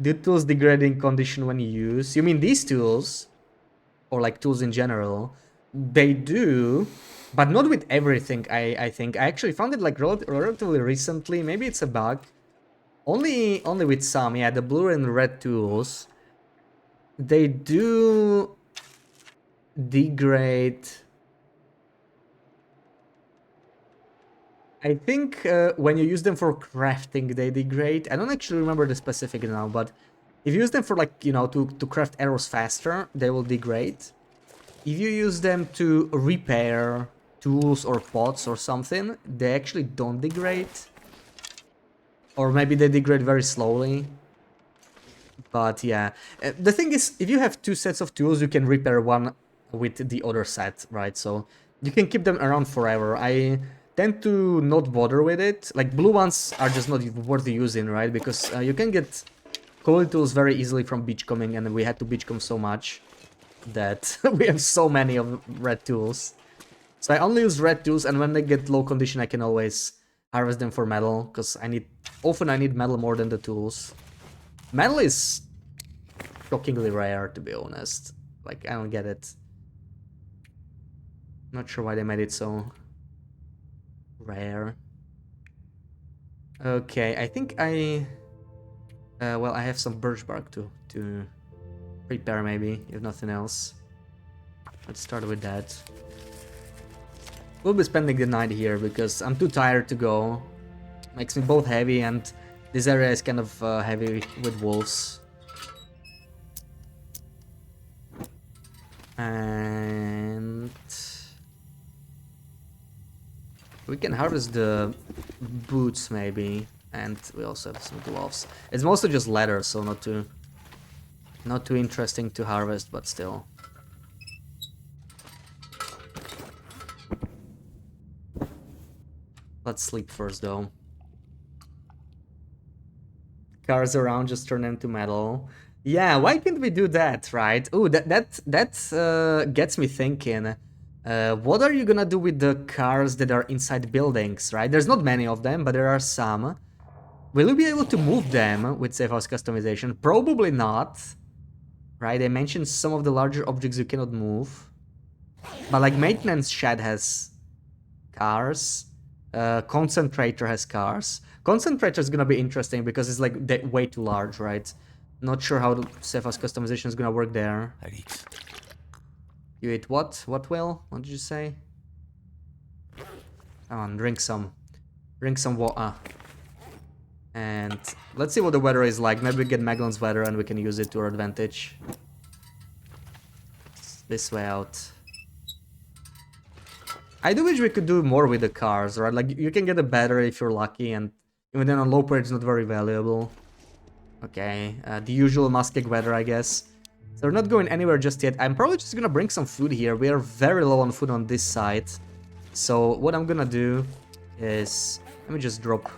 Do tools degrade in condition when used? You mean these tools? Or like tools in general? They do, but not with everything, I think. I actually found it like relatively recently. Maybe it's a bug. Only with some, yeah, the blue and red tools. They do degrade. I think when you use them for crafting, they degrade. I don't actually remember the specific now, but if you use them for, like, you know, to craft arrows faster, they will degrade. if you use them to repair tools or pots or something, they actually don't degrade. Or maybe they degrade very slowly. But yeah, the thing is, if you have two sets of tools, you can repair one with the other set, right? So you can keep them around forever. I tend to not bother with it. Like, blue ones are just not worth using, right? Because you can get quality tools very easily from beachcombing, and we had to beachcomb so much that we have so many of red tools. So I only use red tools, and when they get low condition, I can always harvest them for metal, because often I need metal more than the tools. Metal is shockingly rare, to be honest. Like, I don't get it. Not sure why they made it so rare. Okay, I think well, I have some birch bark to prepare, maybe, if nothing else. Let's start with that. We'll be spending the night here because I'm too tired to go. Makes me both heavy, and this area is kind of heavy with wolves. And we can harvest the boots, maybe, and we also have some gloves. It's mostly just leather, so not too interesting to harvest, but still. Let's sleep first, though. Cars around, just turn them to metal. Yeah, why can't we do that, right? Ooh, that gets me thinking. What are you gonna do with the cars that are inside buildings, right? There's not many of them, but there are some. Will you be able to move them with safe house customization? Probably not, right? I mentioned some of the larger objects you cannot move. But like maintenance shed has cars. Concentrator has cars. Concentrator is gonna be interesting because it's like way too large, right? Not sure how the safe house customization is gonna work there. You eat what? What, Will? What did you say? Come on, drink some water. And let's see what the weather is like. Maybe we get Maglon's weather and we can use it to our advantage. This way out. I do wish we could do more with the cars, right? Like, you can get a battery if you're lucky, and even then on low power it's not very valuable. Okay, the usual Muskeg weather, I guess. So we're not going anywhere just yet. I'm probably just gonna bring some food here. We are very low on food on this side. So what I'm gonna do is... let me just drop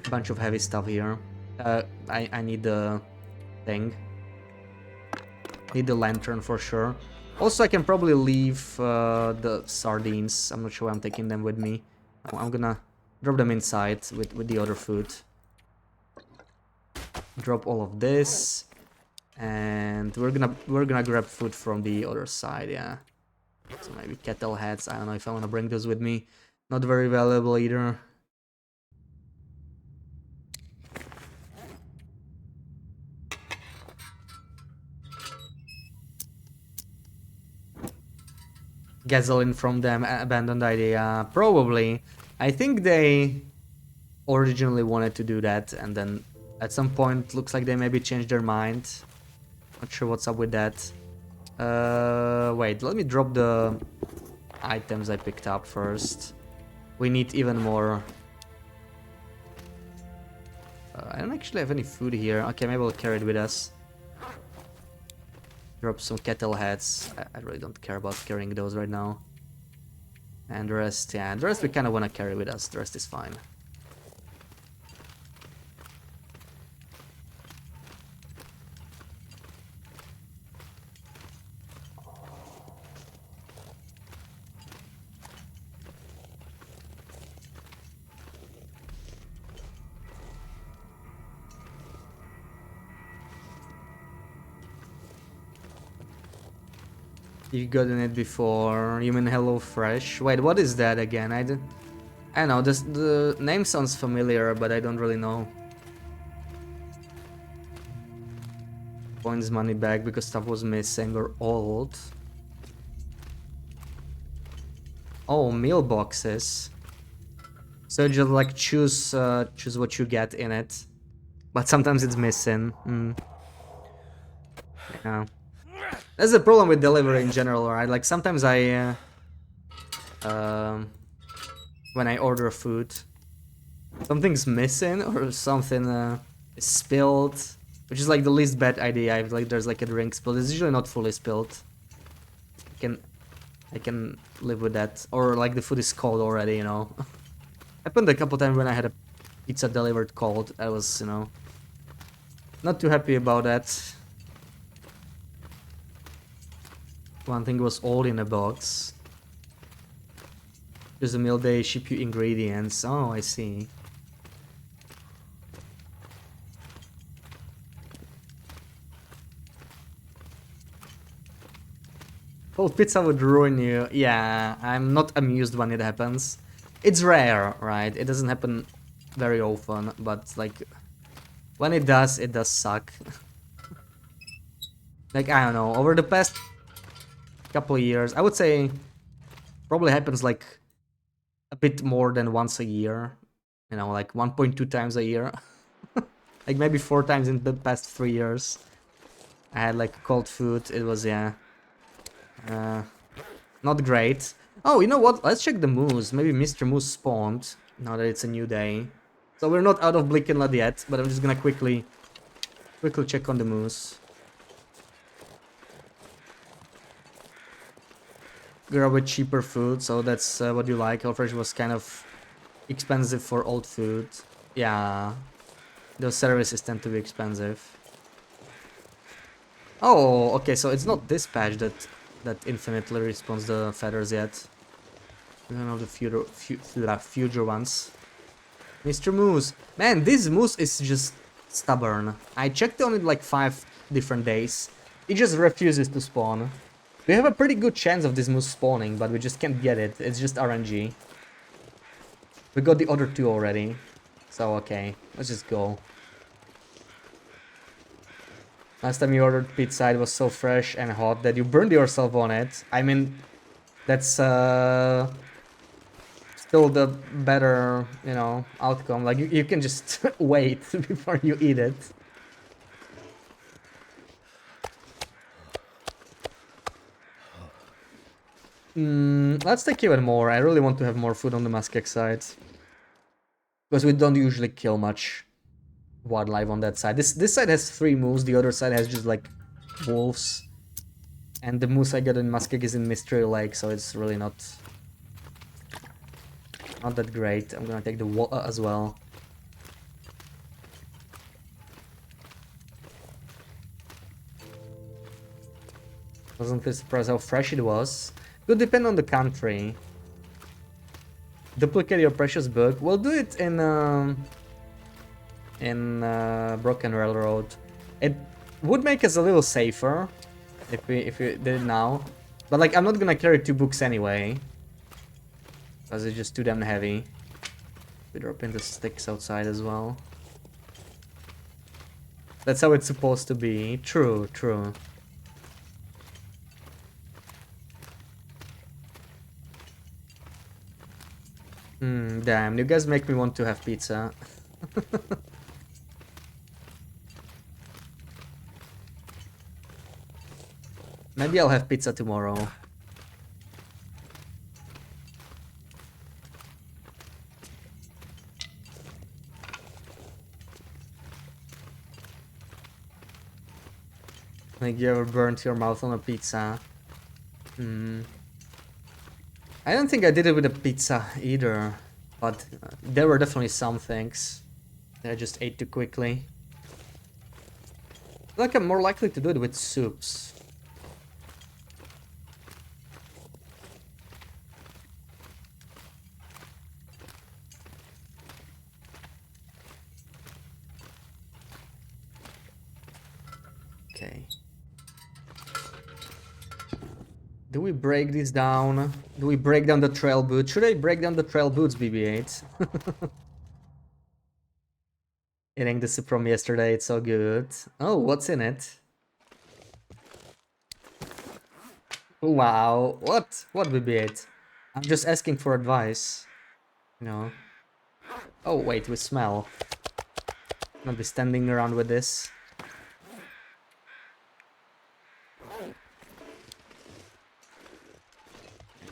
a bunch of heavy stuff here. I need the thing. Need the lantern for sure. Also, I can probably leave the sardines. I'm not sure I'm taking them with me. I'm gonna drop them inside with the other food. Drop all of this, and we're gonna grab food from the other side. Yeah. So maybe kettle heads. I don't know if I want to bring those with me. Not very valuable either. Gasoline from them, abandoned idea. Probably. I think they originally wanted to do that, and then at some point looks like they maybe changed their mind. Not sure what's up with that. Wait, let me drop the items I picked up first. We need even more. I don't actually have any food here. Okay, maybe we'll carry it with us. Drop some kettle heads. I really don't care about carrying those right now. And the rest, yeah, the rest we kind of want to carry with us. The rest is fine. You gotten it before. You mean Hello Fresh? Wait, what is that again? I don't know. The name sounds familiar, but I don't really know. Points money back because stuff was missing or old. Oh, meal boxes. So you just like choose what you get in it, but sometimes it's missing. Yeah. That's the problem with delivery in general, right? Like sometimes um, when I order food, something's missing or something is spilled, which is like the least bad idea. If like there's like a drink spilled, it's usually not fully spilled. I can live with that. Or like the food is cold already, you know. Happened a couple times when I had a pizza delivered cold. I was, you know, not too happy about that. One thing was all in a box. There's a meal, they ship you ingredients. Oh, I see. Cold pizza would ruin you. Yeah, I'm not amused when it happens. It's rare, right? It doesn't happen very often, but like when it does suck. Like, I don't know, over the past couple of years, I would say probably happens like a bit more than once a year. You know, like 1.2 times a year. Like maybe 4 times in the past 3 years. I had like cold food. It was, yeah, not great. Oh, you know what? Let's check the moose. Maybe Mr. Moose spawned now that it's a new day. So we're not out of Blickenlad yet, but I'm just gonna quickly check on the moose. Grab a cheaper food, so that's what you like. Hellfresh was kind of expensive for old food. Yeah, those services tend to be expensive. Oh, okay, so it's not this patch that infinitely respawns the feathers yet. We don't know the future ones. Mr. Moose. Man, this moose is just stubborn. I checked on it like 5 different days. It just refuses to spawn. We have a pretty good chance of this moose spawning, but we just can't get it. It's just RNG. We got the other 2 already. So, okay. Let's just go. Last time you ordered pizza, it was so fresh and hot that you burned yourself on it. I mean, that's still the better, you know, outcome. Like, you can just wait before you eat it. Let's take even more. I really want to have more food on the Muskeg side. Because we don't usually kill much wildlife on that side. This side has 3 moose, the other side has just like wolves. And the moose I got in Muskeg is in Mystery Lake, so it's really not that great. I'm gonna take the water as well. Wasn't really surprised how fresh it was. Could depend on the country. Duplicate your precious book. We'll do it in Broken Railroad. It would make us a little safer if we did it now. But like, I'm not gonna carry 2 books anyway, because it's just too damn heavy. We drop in the sticks outside as well. That's how it's supposed to be. True, true. Damn, you guys make me want to have pizza. Maybe I'll have pizza tomorrow. Like, you ever burnt your mouth on a pizza? I don't think I did it with a pizza either, but there were definitely some things that I just ate too quickly. I feel like I'm more likely to do it with soups. Okay. Do we break this down? Do we break down the trail boots? Should I break down the trail boots, BB-8? Eating the soup from yesterday, it's so good. Oh, what's in it? Wow, what? What, BB-8? I'm just asking for advice. You know. Oh, wait, we smell. Not be standing around with this.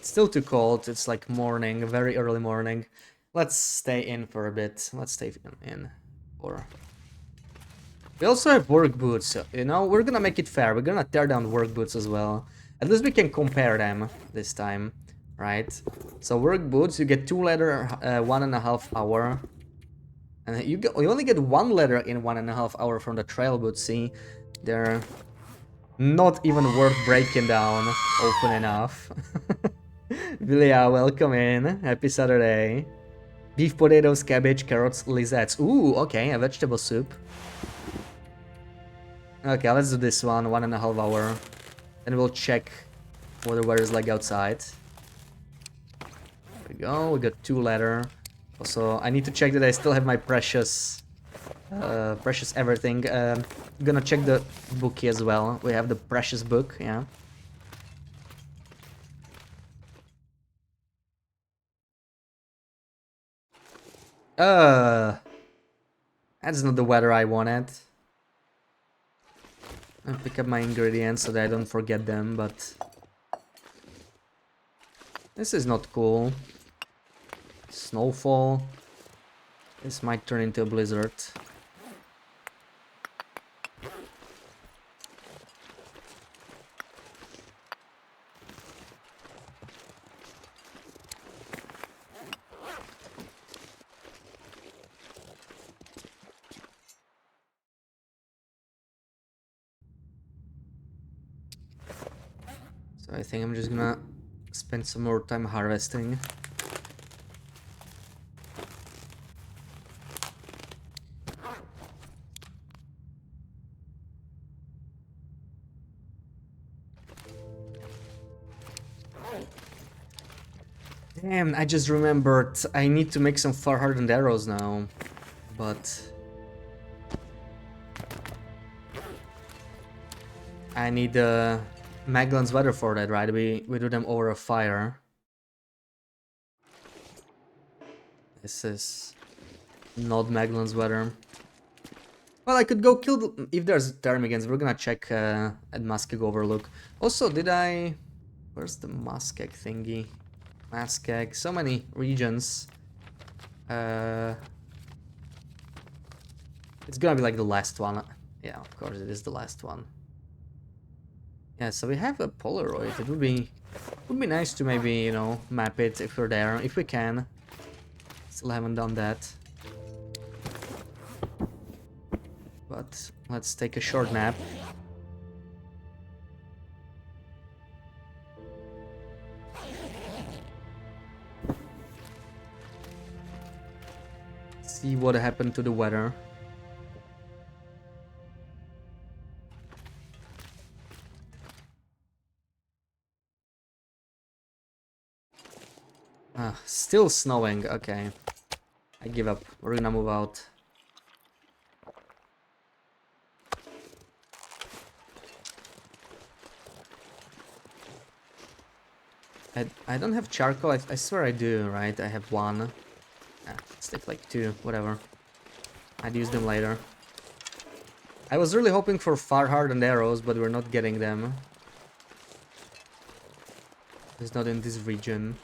It's still too cold. It's like morning, very early morning. Let's stay in for a bit. Let's stay in. Or we also have work boots. So, you know, we're gonna make it fair. We're gonna tear down work boots as well. At least we can compare them this time, right? So work boots, you get 2 leather, 1.5 hour. And you only get 1 letter in 1.5 hour from the trail boots. See, they're not even worth breaking down open enough. Vilia, welcome in. Happy Saturday. Beef potatoes, cabbage, carrots, lizards. Ooh, okay, a vegetable soup. Okay, let's do this one, 1.5 hour. Then we'll check what the weather is like outside. There we go, we got 2 letter. Also, I need to check that I still have my precious everything. Gonna check the bookie as well. We have the precious book, yeah. That's not the weather I wanted. I'll pick up my ingredients so that I don't forget them, but this is not cool. Snowfall. This might turn into a blizzard. So I think I'm just gonna spend some more time harvesting. Damn, I just remembered I need to make some far-hardened arrows now, but I need Maglan's weather for that, right? We do them over a fire. This is not Maglan's weather. Well, I could go kill the, if there's ptarmigans. We're gonna check at Muskeg Overlook. Also, did I... Where's the Muskeg thingy? Muskeg, so many regions. It's gonna be like the last one. Yeah, of course it is the last one. Yeah, so we have a Polaroid. It would be nice to maybe, you know, map it if we're there, if we can. Still haven't done that. But let's take a short nap. See what happened to the weather. Still snowing, okay. I give up, we're gonna move out. I don't have charcoal, I swear I do, right? I have 1. Let's take like 2, whatever. I'd use them later. I was really hoping for far-hardened arrows, but we're not getting them. It's not in this region.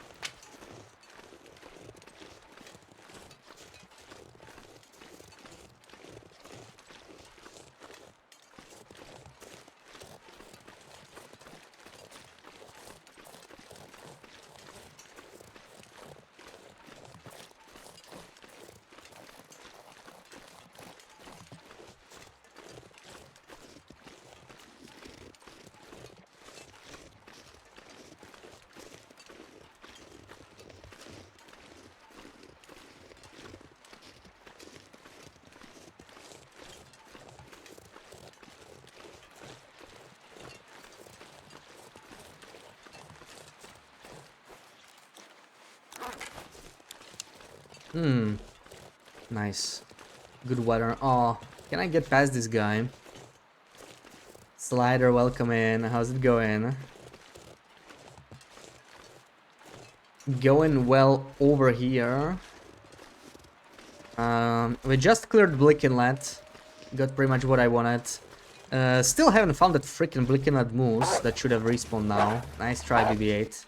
Nice. Good weather. Oh, can I get past this guy? Slider, welcome in. How's it going? Going well over here. We just cleared Blick Inlet. Got pretty much what I wanted. Still haven't found that freaking Blick Inlet moose that should have respawned now. Nice try, BB-8.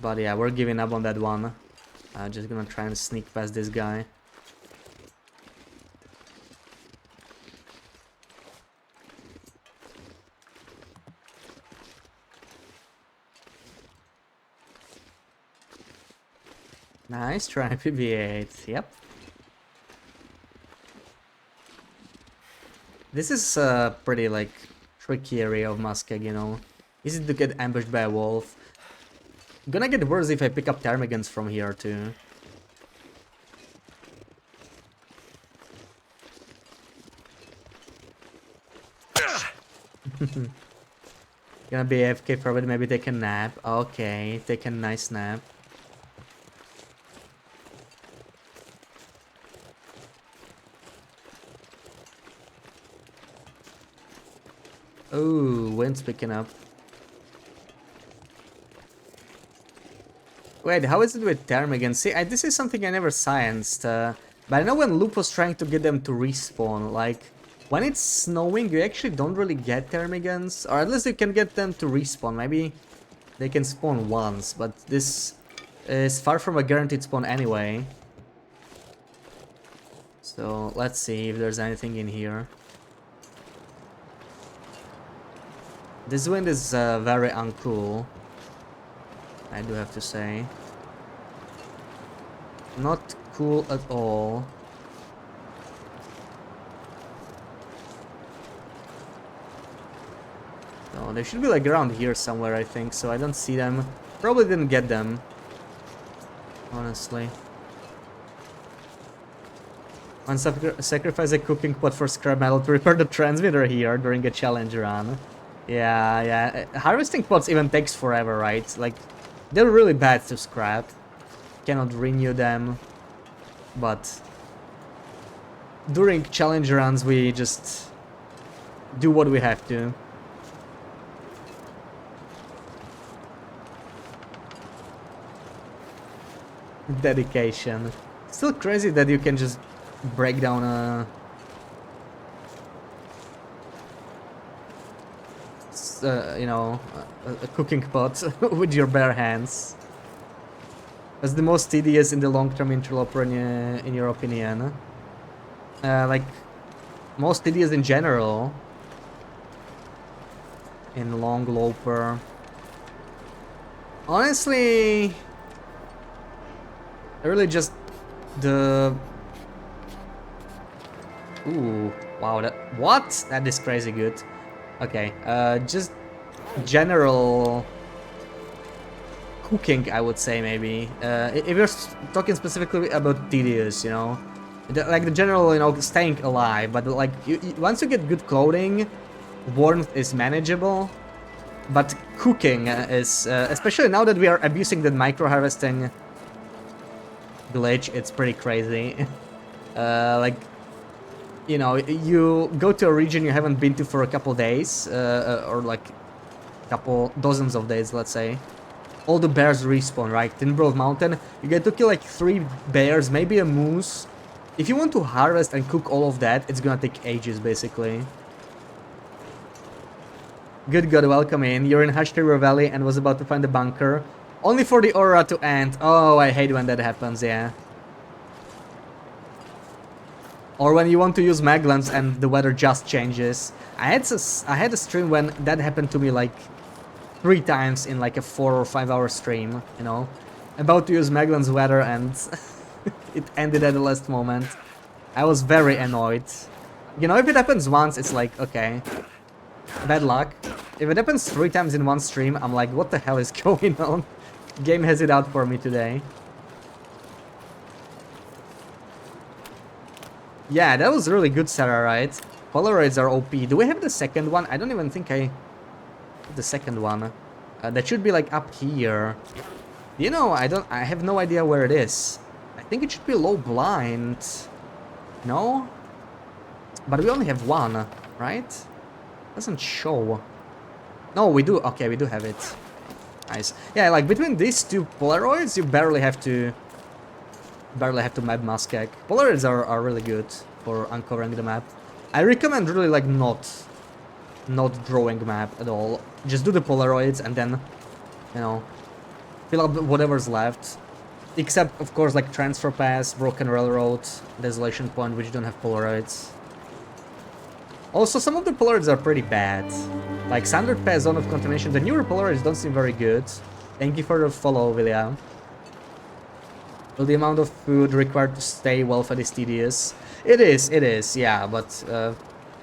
But yeah, we're giving up on that one. Just gonna try and sneak past this guy. Nice try, PB8. Yep. This is a pretty, like, tricky area of Muskeg, you know. Easy to get ambushed by a wolf. Gonna get worse if I pick up ptarmigans from here, too. Gonna be AFK for a bit, maybe take a nap. Okay, take a nice nap. Oh, wind's picking up. Wait, how is it with ptarmigan? See, this is something I never scienced. But I know when Loop was trying to get them to respawn, like, when it's snowing, you actually don't really get ptarmigans. Or at least you can get them to respawn. Maybe they can spawn once, but this is far from a guaranteed spawn anyway. So, let's see if there's anything in here. This wind is very uncool, I do have to say. Not cool at all. No, they should be like around here somewhere, I think, so I don't see them. Probably didn't get them, honestly. One sacrifice a cooking pot for scrap metal to repair the transmitter here during a challenge run. Yeah. Harvesting pots even takes forever, right? Like, they're really bad to scrap. Cannot renew them. But during challenge runs, we just do what we have to. Dedication. Still crazy that you can just break down a you know, a cooking pot with your bare hands. That's the most tedious in the long-term interloper in your opinion. Like, most tedious in general. In long loper. Honestly, really just the... Ooh, wow, that... What? That is crazy good. Okay, just general cooking, I would say, maybe. If you're talking specifically about tedious, you know, like the general, you know, staying alive, but like once you get good clothing, warmth is manageable. But cooking is, especially now that we are abusing the micro harvesting glitch, it's pretty crazy. Like, you know, you go to a region you haven't been to for a couple days, or like couple dozens of days, let's say. All the bears respawn, right? Timberwolf Mountain, you get to kill like 3 bears, maybe a moose. If you want to harvest and cook all of that, it's gonna take ages, basically. Good God, welcome in. You're in Hush River Valley and was about to find a bunker. Only for the aura to end. Oh, I hate when that happens, yeah. Or when you want to use maglans and the weather just changes. I had a stream when that happened to me like 3 times in like a 4 or 5 hour stream, you know. About to use maglans weather and it ended at the last moment. I was very annoyed. You know, if it happens once, it's like, okay, bad luck. If it happens 3 times in one stream, I'm like, what the hell is going on? Game has it out for me today. Yeah, that was really good, Sarah, right? Polaroids are OP. Do we have the second one? I don't even think I have the second one. That should be like up here. You know, I have no idea where it is. I think it should be low blind. No? But we only have one, right? Doesn't show. No, we do. Okay, we do have it. Nice. Yeah, like between these 2 Polaroids, you barely have to map Muskeg. Polaroids are really good for uncovering the map. I recommend really like not drawing map at all. Just do the Polaroids and then, you know, fill up whatever's left. Except, of course, like Transfer Pass, Broken Railroad, Desolation Point, which don't have Polaroids. Also, some of the Polaroids are pretty bad. Like Standard Pass, Zone of Contamination, the newer Polaroids don't seem very good. Thank you for the follow, William. Well, the amount of food required to stay well fed is tedious. It is, yeah, but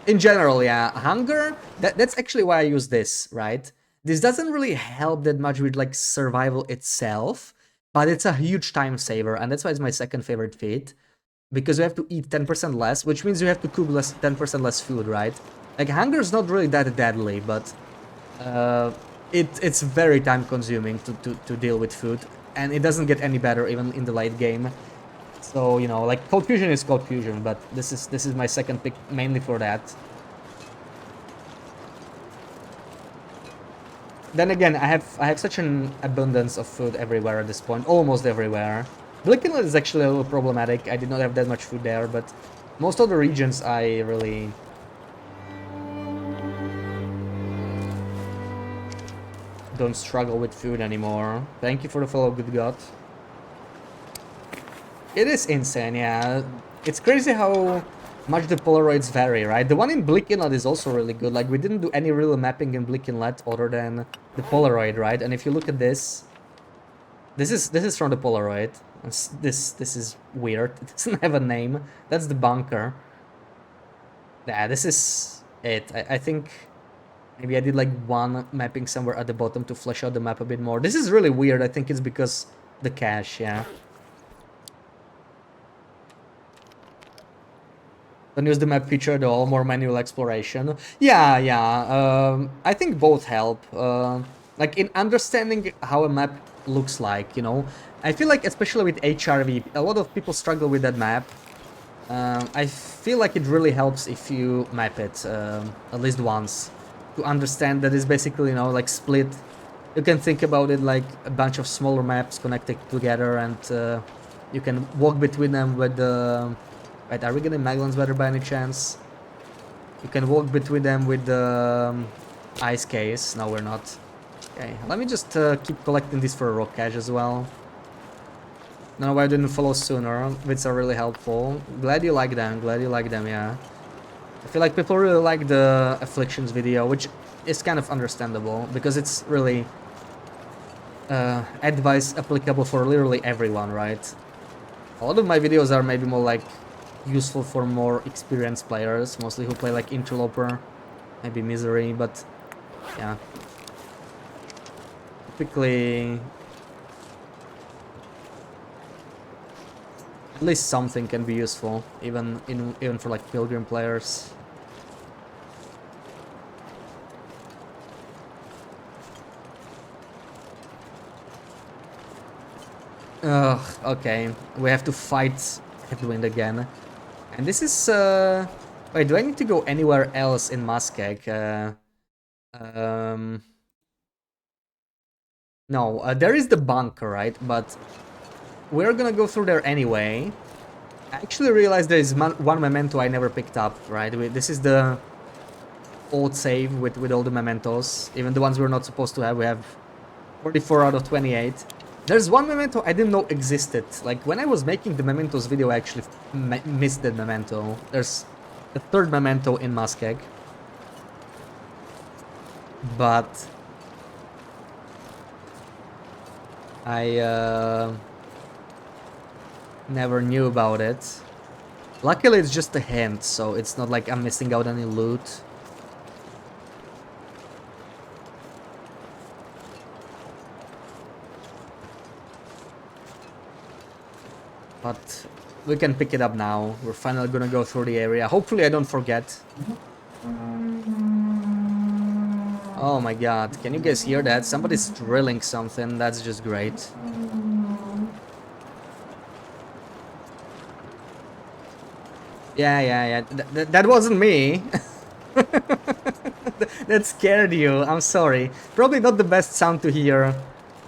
in general, yeah, hunger, that's actually why I use this, right? This doesn't really help that much with like survival itself, but it's a huge time saver, and that's why it's my second favorite feat. Because you have to eat 10% less, which means you have to cook 10% less food, right? Like, hunger is not really that deadly, but it's very time consuming to deal with food, and it doesn't get any better even in the late game. So, you know, like, Cold Fusion is Cold Fusion, but this is my second pick mainly for that. Then again, I have such an abundance of food everywhere at this point, almost everywhere. Blickenland is actually a little problematic. I did not have that much food there, but most of the regions I really don't struggle with food anymore. Thank you for the follow, good God. It is insane, yeah. It's crazy how much the Polaroids vary, right? The one in Blickenland is also really good. Like, we didn't do any real mapping in Blickenland other than the Polaroid, right? And if you look at this is from the Polaroid. This is weird. It doesn't have a name. That's the bunker. Yeah, this is it. I think maybe I did like one mapping somewhere at the bottom to flesh out the map a bit more. This is really weird. I think it's because the cache, yeah. Don't use the map feature at all, more manual exploration. Yeah. I think both help. Like in understanding how a map looks like, you know. I feel like especially with HRV, a lot of people struggle with that map. I feel like it really helps if you map it at least once to understand that it's basically, you know, like split. You can think about it like a bunch of smaller maps connected together, and you can walk between them with the... Right, are we getting Magellan's weather by any chance? You can walk between them with the ice case. No, we're not. Okay, let me just keep collecting these for a rock cache as well. No, why I didn't follow sooner. Bits are really helpful. Glad you like them. Glad you like them, yeah. I feel like people really like the Afflictions video, which is kind of understandable, because it's really advice applicable for literally everyone, right? A lot of my videos are maybe more like useful for more experienced players, mostly who play like Interloper, maybe Misery, but yeah. Typically, at least something can be useful, even for like Pilgrim players. Ugh, okay, we have to fight Headwind again. And this is, wait, do I need to go anywhere else in Muskeg? No, there is the bunker, right? But we're gonna go through there anyway. I actually realized there is one memento I never picked up, right? This is the old save with all the mementos. Even the ones we're not supposed to have. We have 44 out of 28. There's one memento I didn't know existed. Like, when I was making the mementos video, I actually missed that memento. There's a third memento in Muskeg. But I never knew about it. Luckily, it's just a hint, so it's not like I'm missing out any loot. But we can pick it up now. We're finally gonna go through the area. Hopefully I don't forget. Oh my god, can you guys hear that? Somebody's drilling something, that's just great. Yeah. That wasn't me. That scared you, I'm sorry. Probably not the best sound to hear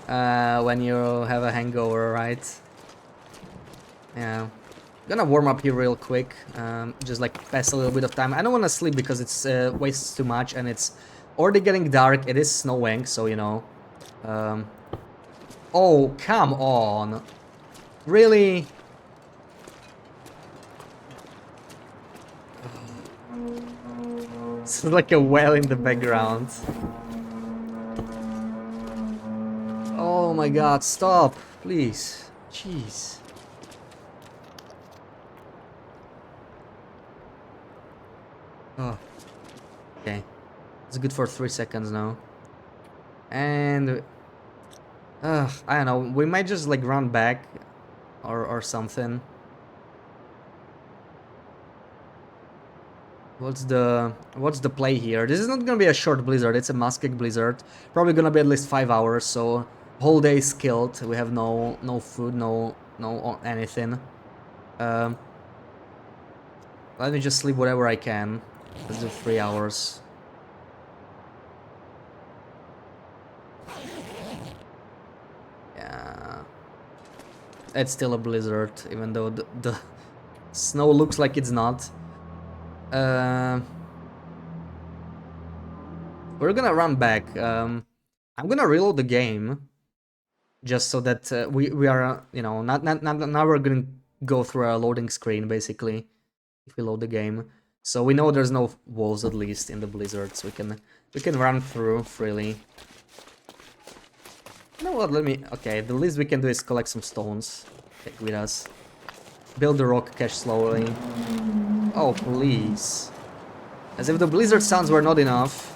when you have a hangover, right? Yeah. Gonna warm up here real quick, just like pass a little bit of time. I don't want to sleep because it's wastes too much, and it's already getting dark. It is snowing, so you know, Oh, come on. Really? It's like a well in the background. Oh my god, stop, please. Jeez. Oh, okay. It's good for 3 seconds now. And... I don't know, we might just like run back or something. What's the play here? This is not gonna be a short blizzard, it's a Muskeg blizzard. Probably gonna be at least 5 hours, so whole day is killed. We have no food, no anything. Um, Let me just sleep whatever I can. Let's do 3 hours. Yeah. It's still a blizzard, even though the snow looks like it's not. We're gonna run back. I'm gonna reload the game, just so that we are, you know, not now we're gonna go through a loading screen basically if we load the game. So we know there's no walls at least in the blizzard, so we can run through freely. You know what? Okay, the least we can do is collect some stones. Take with us. Build the rock cache slowly. Oh please! As if the blizzard sounds were not enough.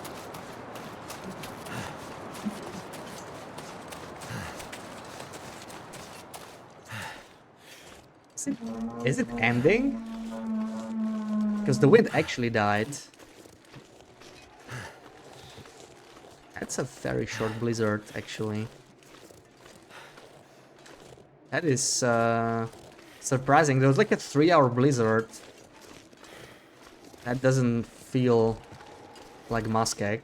Is it ending? Because the wind actually died. That's a very short blizzard, actually. That is surprising. There was like a 3-hour blizzard. That doesn't feel like Muskeg.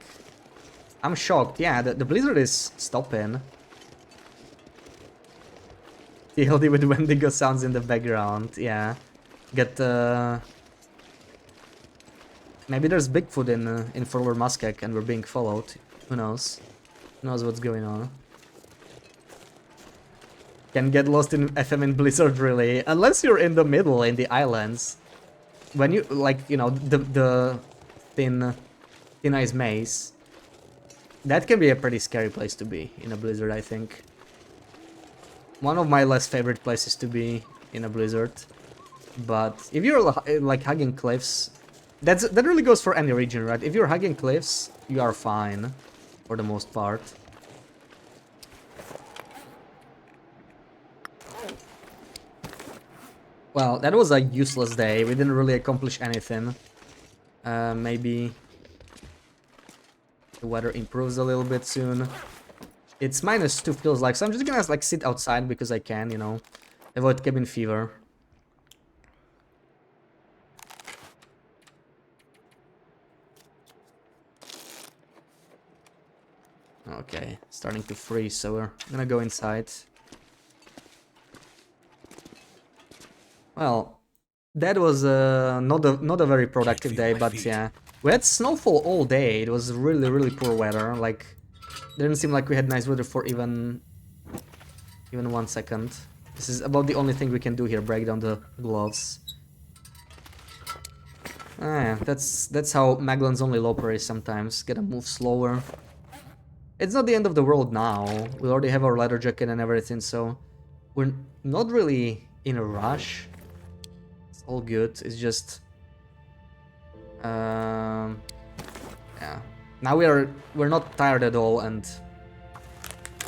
I'm shocked. Yeah, the blizzard is stopping. TLD with Wendigo sounds in the background. Yeah, get maybe there's Bigfoot in Further Muskeg and we're being followed. Who knows? Who knows what's going on? Can get lost in FM in Blizzard, really, unless you're in the middle in the islands. When you like, you know, the thin ice maze. That can be a pretty scary place to be in a blizzard, I think. One of my less favorite places to be in a blizzard. But if you're like hugging cliffs, that really goes for any region, right? If you're hugging cliffs, you are fine for the most part. Well, that was a useless day. We didn't really accomplish anything. Maybe the weather improves a little bit soon. It's -2 feels like, so I'm just gonna like sit outside because I can, you know, avoid cabin fever. Okay, starting to freeze, so we're gonna go inside. Well, that was not a very productive day, but yeah, we had snowfall all day. It was really poor weather. Like, didn't seem like we had nice weather for even 1 second. This is about the only thing we can do here, break down the gloves. Yeah, that's how Maglan's only loper is sometimes. Gotta move slower. It's not the end of the world now. We already have our leather jacket and everything, so we're not really in a rush. It's all good. It's just yeah. Now we're not tired at all, and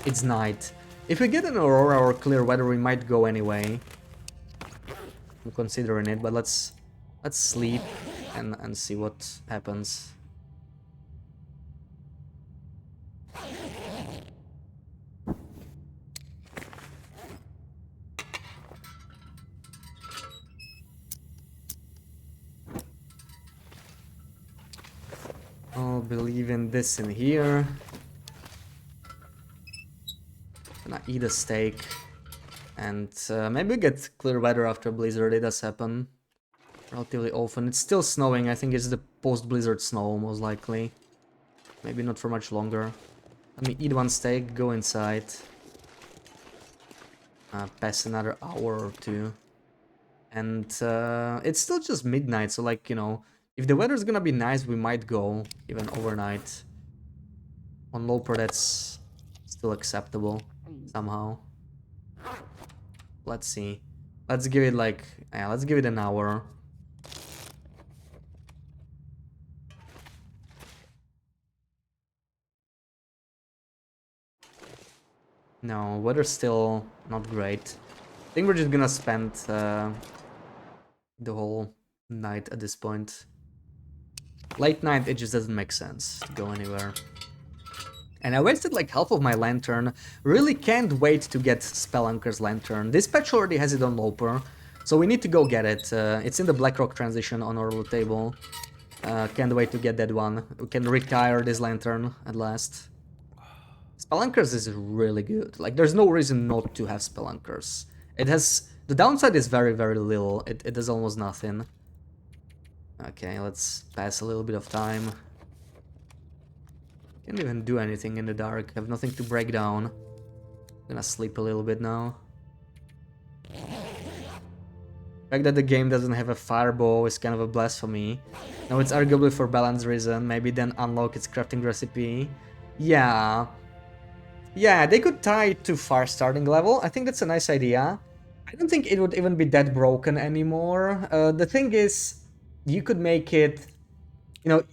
it's night. If we get an aurora or clear weather, we might go anyway. I'm considering it, but let's sleep and see what happens. I'll be leaving this in here. Gonna eat a steak. And maybe we get clear weather after blizzard. It does happen relatively often. It's still snowing. I think it's the post-blizzard snow, most likely. Maybe not for much longer. Let me eat one steak, go inside. past another hour or two. And it's still just midnight, so like, you know, if the weather's gonna be nice, we might go even overnight. On Loper, that's still acceptable somehow. Let's see. Let's give it like, yeah, let's give it an hour. No, weather's still not great. I think we're just gonna spend the whole night at this point. Late night, it just doesn't make sense to go anywhere. And I wasted like half of my lantern. Really can't wait to get Spelunker's lantern. This patch already has it on Loper, so we need to go get it. It's in the Blackrock transition on our table. Can't wait to get that one. We can retire this lantern at last. Spelunkers is really good. Like, there's no reason not to have Spelunkers. It has... The downside is very, very little. It does almost nothing. Okay, let's pass a little bit of time. Can't even do anything in the dark. Have nothing to break down. Gonna sleep a little bit now. The fact that the game doesn't have a fireball is kind of a blasphemy. Now it's arguably for balance reason. Maybe then unlock its crafting recipe. Yeah. Yeah, they could tie it to fire starting level. I think that's a nice idea. I don't think it would even be that broken anymore. The thing is, you could make it, you know,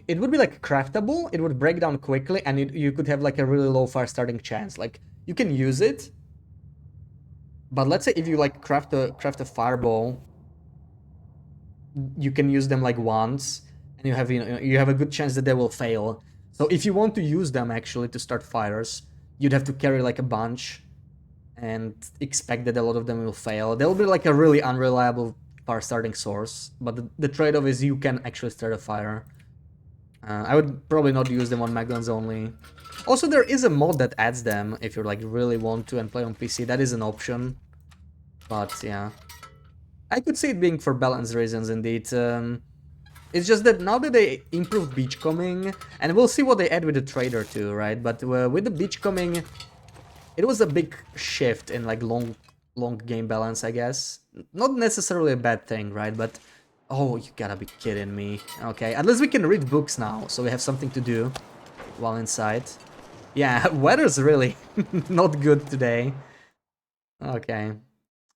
it would be like craftable, it would break down quickly, and you could have like a really low fire starting chance. Like, you can use it, but let's say if you like craft a fireball, you can use them like once, and you have a good chance that they will fail. So if you want to use them actually to start fires, you'd have to carry like a bunch and expect that a lot of them will fail. They'll be like a really unreliable fire starting source, but the trade-off is you can actually start a fire. I would probably not use them on Maglans only. Also, there is a mod that adds them if you like really want to and play on PC. That is an option. But yeah, I could see it being for balance reasons indeed. It's just that now that they improved beachcombing, and we'll see what they add with the trader too, right? But with the beachcombing, it was a big shift in like long game balance, I guess. Not necessarily a bad thing, right? But oh, you gotta be kidding me. Okay, at least we can read books now, so we have something to do while inside. Yeah, weather's really not good today. Okay.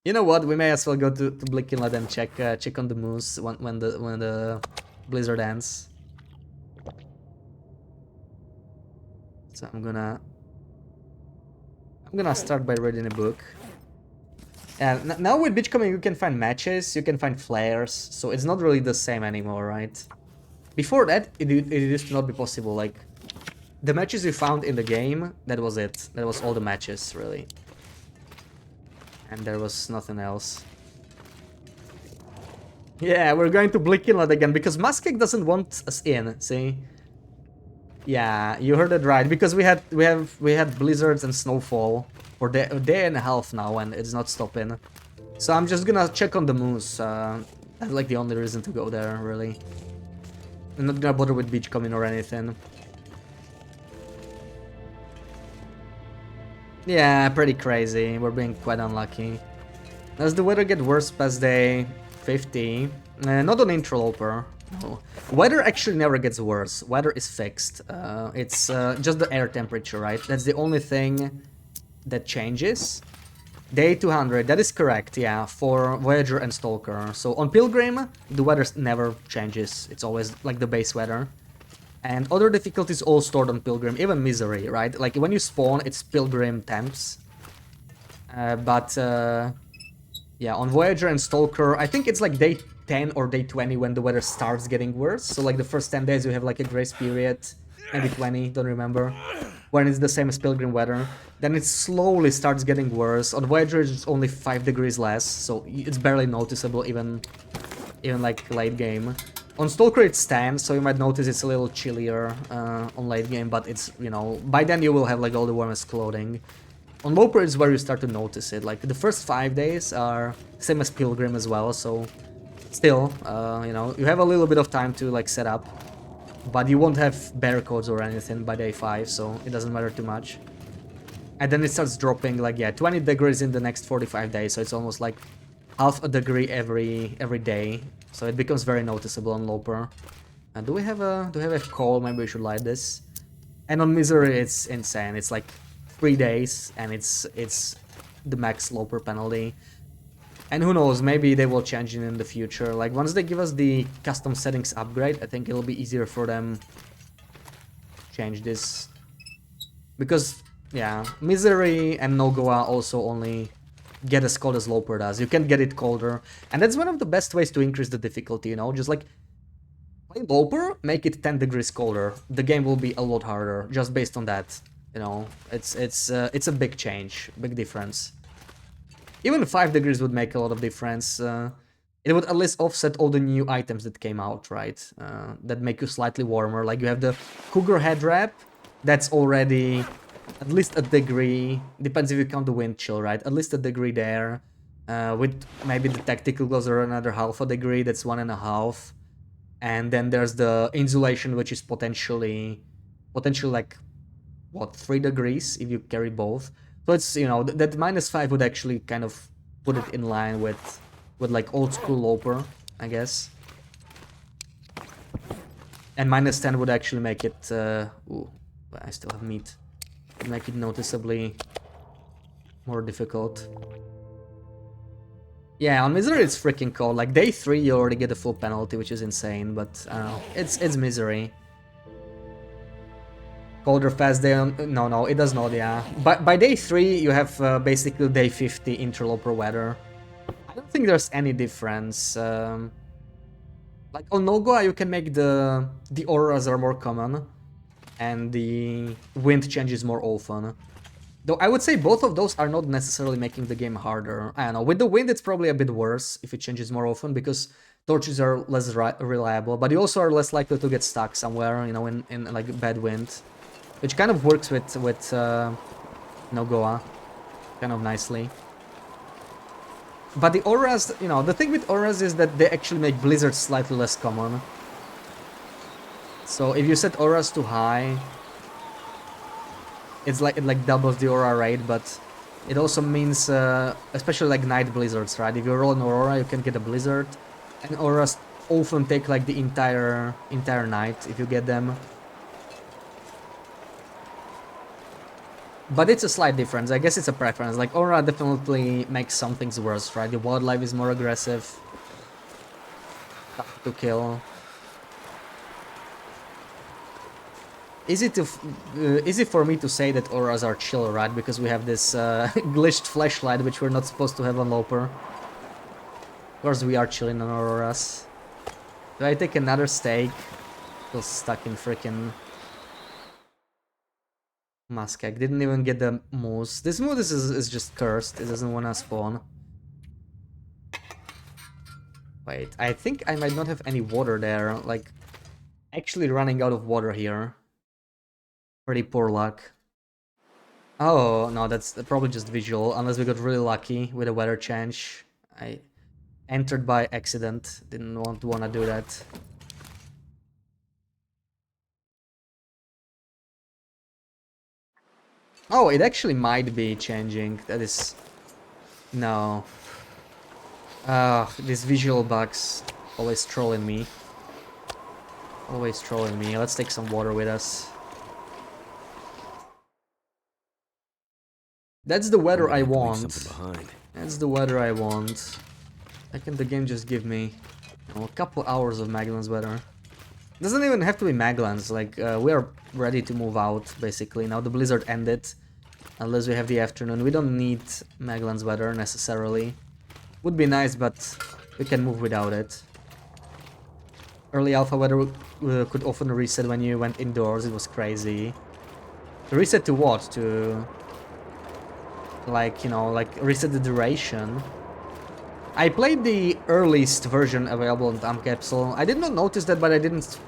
You know what? We may as well go to Bleak Inlet and check on the moose when the blizzard ends. So I'm gonna start by reading a book. And now with beachcombing you can find matches, you can find flares, so it's not really the same anymore, right? Before that, it used to not be possible. Like, the matches you found in the game, that was it. That was all the matches, really. And there was nothing else. Yeah, we're going to Bleak Inlet again, because Muskeg doesn't want us in, see? Yeah, you heard it right, because we had blizzards and snowfall for a day and a half now, and it's not stopping. So I'm just gonna check on the moose. That's like the only reason to go there, really. I'm not gonna bother with beachcombing or anything. Yeah, pretty crazy. We're being quite unlucky. Does the weather get worse past day 50? Not on Interloper. No. Weather actually never gets worse. Weather is fixed. It's just the air temperature, right? That's the only thing that changes. Day 200, that is correct, yeah, for Voyager and Stalker. So on Pilgrim, the weather never changes. It's always like the base weather. And other difficulties all stored on Pilgrim, even Misery, right? Like when you spawn, it's Pilgrim temps. Yeah, on Voyager and Stalker, I think it's like day 10 or day 20 when the weather starts getting worse. So like the first 10 days you have like a grace period, maybe 20, don't remember, when it's the same as Pilgrim weather. Then it slowly starts getting worse. On Voyager it's only 5 degrees less, so it's barely noticeable even like late game. On Stalker it's 10, so you might notice it's a little chillier on late game, but it's, you know, by then you will have like all the warmest clothing. On Loper is where you start to notice it. Like the first 5 days are same as Pilgrim as well, so still, you know, you have a little bit of time to like set up, but you won't have barcodes or anything by day 5, so it doesn't matter too much. And then it starts dropping like, yeah, 20 degrees in the next 45 days. So it's almost like half a degree every day. So it becomes very noticeable on Loper. Do we have a coal? Maybe we should light this. And on Misery, it's insane. It's like 3 days, and it's the max Loper penalty. And who knows, maybe they will change it in the future. Like, once they give us the custom settings upgrade, I think it'll be easier for them to change this. Because, yeah, Misery and Nogoa also only get as cold as Loper does. You can get it colder. And that's one of the best ways to increase the difficulty, you know? Just like, play Loper, make it 10 degrees colder. The game will be a lot harder, just based on that. You know, it's a big change, big difference. Even 5 degrees would make a lot of difference. It would at least offset all the new items that came out, right? That make you slightly warmer. Like you have the Cougar head wrap, that's already at least a degree. Depends if you count the wind chill, right? At least a degree there. With maybe the tactical gloves are another half a degree, that's 1.5. And then there's the insulation, which is potentially like, what, 3 degrees if you carry both. So it's, you know, that -5 would actually kind of put it in line with like old school Loper, I guess. And -10 would actually make it, ooh, I still have meat. Make it noticeably more difficult. Yeah, on Misery it's freaking cold. Like day 3 you already get a full penalty, which is insane, but I don't know. It's Misery. Colder fast day on... No, it does not, yeah. By day 3 you have basically day 50 Interloper weather. I don't think there's any difference. Like on Nogoa you can make the auras are more common. And the wind changes more often. Though I would say both of those are not necessarily making the game harder. I don't know, with the wind it's probably a bit worse if it changes more often, because torches are less reliable, but you also are less likely to get stuck somewhere, you know, in like bad wind. Which kind of works with Nogoa kind of nicely. But the auras, you know, the thing with auras is that they actually make blizzards slightly less common. So if you set auras too high, it doubles the aura rate, but it also means, especially like night blizzards, right? If you roll an aura, you can get a blizzard, and auras often take like the entire night if you get them. But it's a slight difference. I guess it's a preference. Like aura definitely makes some things worse, right? The wildlife is more aggressive, tough to kill. Easy for me to say that auras are chill, right? Because we have this glitched flashlight, which we're not supposed to have on Loper. Of course we are chilling on auroras. Do I take another steak? Still stuck in freaking Muskeg. Didn't even get the moose. This moose is just cursed. It doesn't want to spawn. Wait, I think I might not have any water there. Like, actually running out of water here. Pretty poor luck. Oh, no, that's probably just visual, unless we got really lucky with a weather change. I entered by accident, didn't want to do that. Oh, it actually might be changing, that is... No. These visual bugs always trolling me. Always trolling me. Let's take some water with us. That's the weather I want. That's the weather I want. Why can't the game just give me, you know, a couple hours of Magellan's weather? Doesn't even have to be Magellan's, like, we are ready to move out, basically. Now the blizzard ended, unless we have the afternoon. We don't need Magellan's weather, necessarily. Would be nice, but we can move without it. Early alpha weather could often reset when you went indoors, it was crazy. Reset to what? To... like, you know, like reset the duration. I played the earliest version available on Time Capsule. I did not notice that, but I didn't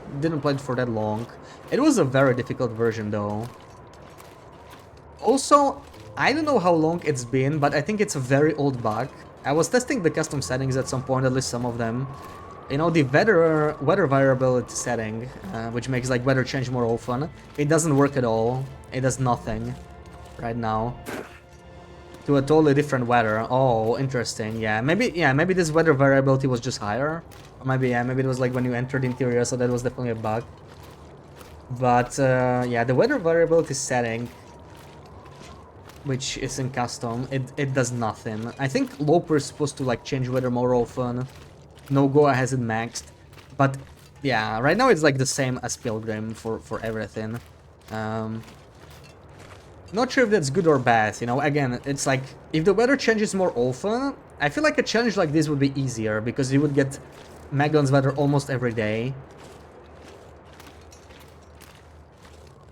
play it for that long. It was a very difficult version though. Also, I don't know how long it's been, but I think it's a very old bug. I was testing the custom settings at some point, at least some of them. You know, the weather variability setting, which makes like weather change more often. It doesn't work at all. It does nothing. right now. To a totally different weather. Oh, interesting. Yeah, maybe this weather variability was just higher. Or maybe it was like when you entered interior, so that was definitely a bug. But yeah, the weather variability setting, which is in custom, it does nothing. I think Loper is supposed to like change weather more often. No Goa has it maxed. But yeah, right now it's like the same as Pilgrim for everything. Um, Not sure if that's good or bad, you know, again, it's like, if the weather changes more often, I feel like a challenge like this would be easier, because you would get Magellan's weather almost every day.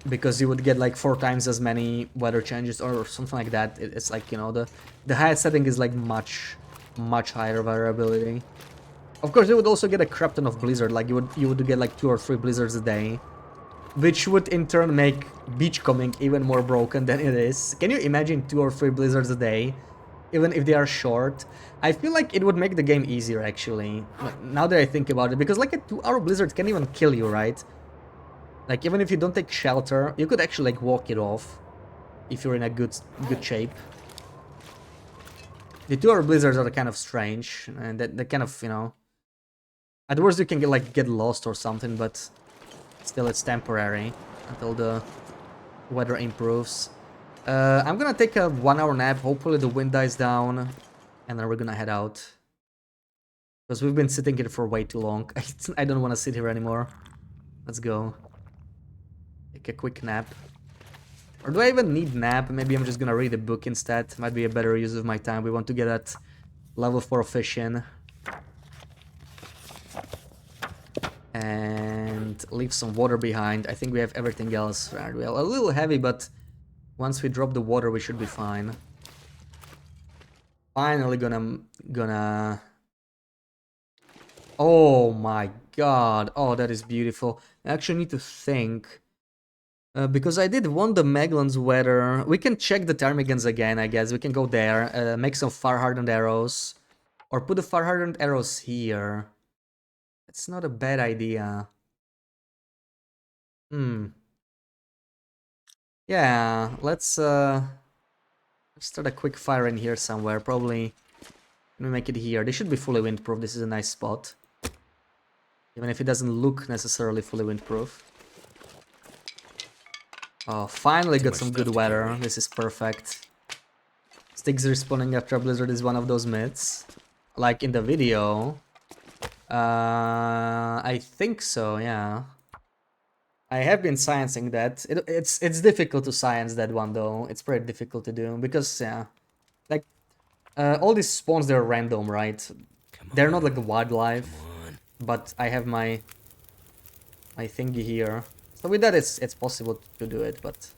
Because you would get like 4 times as many weather changes or something like that. It's like, you know, the highest setting is like much higher variability. Of course, you would also get a crap ton of blizzard, like you would get like 2 or 3 blizzards a day. Which would in turn make beachcombing even more broken than it is. Can you imagine 2 or 3 blizzards a day? Even if they are short? I feel like it would make the game easier, actually. Now that I think about it. Because like a 2-hour blizzard can even kill you, right? Like, even if you don't take shelter, you could actually like walk it off. If you're in a good shape. The 2-hour blizzards are kind of strange. And that kind of, you know... At worst you can get lost or something, but... Still, it's temporary until the weather improves. I'm gonna take a 1-hour nap. Hopefully the wind dies down, and then we're gonna head out. Because we've been sitting here for way too long. I don't want to sit here anymore. Let's go. Take a quick nap. Or do I even need nap? Maybe I'm just gonna read a book instead. Might be a better use of my time. We want to get that level 4 fishing. And leave some water behind. I think we have everything else very well. A little heavy, but once we drop the water, we should be fine. Finally gonna... Oh my god. Oh, that is beautiful. I actually need to think. Because I did want the Meglan's weather. We can check the Ptarmigans again, I guess. We can go there, make some fire-hardened arrows. Or put the fire-hardened arrows here. It's not a bad idea. Yeah, let's start a quick fire in here somewhere. Probably let me make it here. They should be fully windproof. This is a nice spot. Even if it doesn't look necessarily fully windproof. Oh, finally got some good weather. This is perfect. Sticks respawning after a blizzard is one of those myths. Like in the video. I think so, yeah. I have been sciencing that. It's difficult to science that one though. It's pretty difficult to do because yeah, like all these spawns, they're random, right? They're not like wildlife, but I have my thingy here. So with that, it's possible to do it, but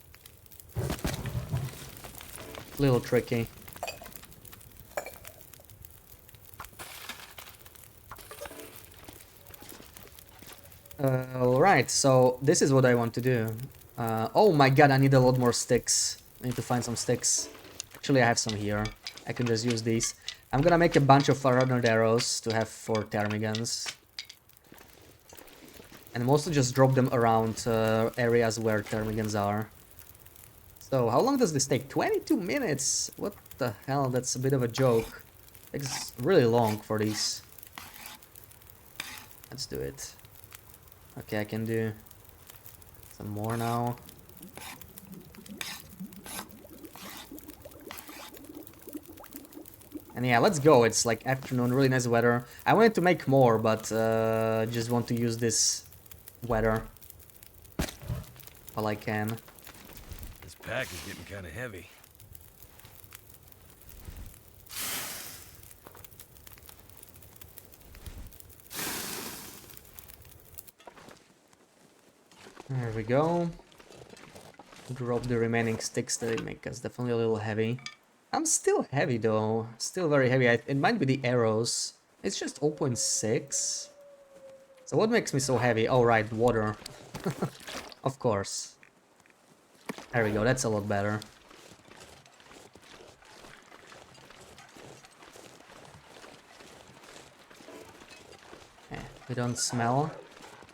a little tricky. Alright, so this is what I want to do. Oh my god, I need a lot more sticks. I need to find some sticks. Actually, I have some here. I can just use these. I'm gonna make a bunch of fire-hardened arrows to have for Ptarmigans. And mostly just drop them around areas where Ptarmigans are. So, how long does this take? 22 minutes! What the hell? That's a bit of a joke. It takes really long for these. Let's do it. Okay, I can do some more now. And yeah, let's go. It's like afternoon, really nice weather. I wanted to make more, but just want to use this weather while I can. This pack is getting kind of heavy. There we go. Drop the remaining sticks that they make us definitely a little heavy. I'm still heavy though, still very heavy. It might be the arrows. It's just 0.6. So what makes me so heavy? Oh right, water. Of course. There we go, that's a lot better. We don't smell.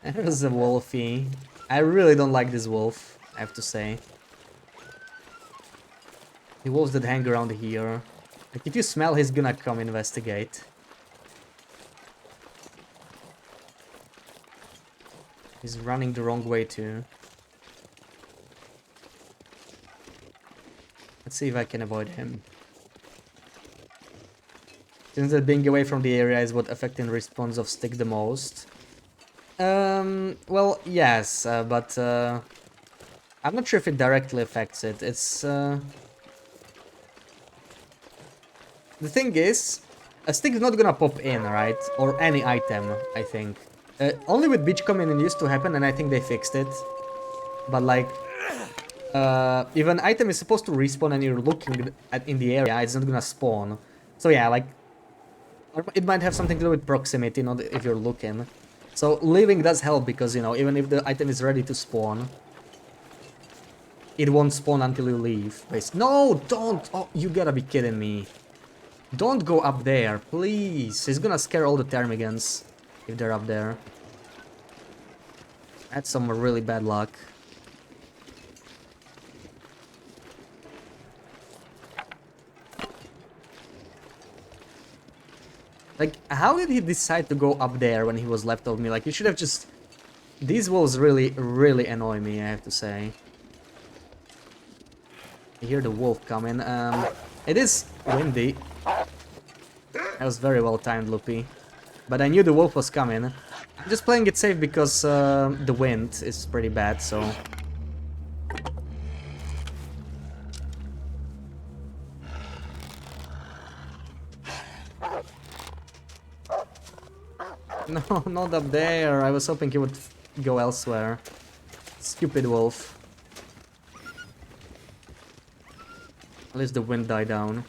There's a wolfie. I really don't like this wolf, I have to say. The wolves that hang around here. Like, if you smell, he's gonna come investigate. He's running the wrong way too. Let's see if I can avoid him. Since that being away from the area is what affecting response of stick the most. Well, yes, but I'm not sure if it directly affects it. It's the thing is, a stick is not gonna pop in, right? Or any item, I think. Only with Beachcoming it used to happen, and I think they fixed it. But like, if an item is supposed to respawn and you're looking at in the area, it's not gonna spawn. So yeah, like, it might have something to do with proximity, not if you're looking. So leaving does help because, you know, even if the item is ready to spawn, it won't spawn until you leave. No, don't! Oh, you gotta be kidding me. Don't go up there, please. It's gonna scare all the ptarmigans if they're up there. That's some really bad luck. Like, how did he decide to go up there when he was left of me? Like, you should have just... These wolves really, really annoy me, I have to say. I hear the wolf coming. It is windy. That was very well timed, Loopy. But I knew the wolf was coming. I'm just playing it safe because the wind is pretty bad, so... No, not up there. I was hoping he would go elsewhere. Stupid wolf. At least the wind died down.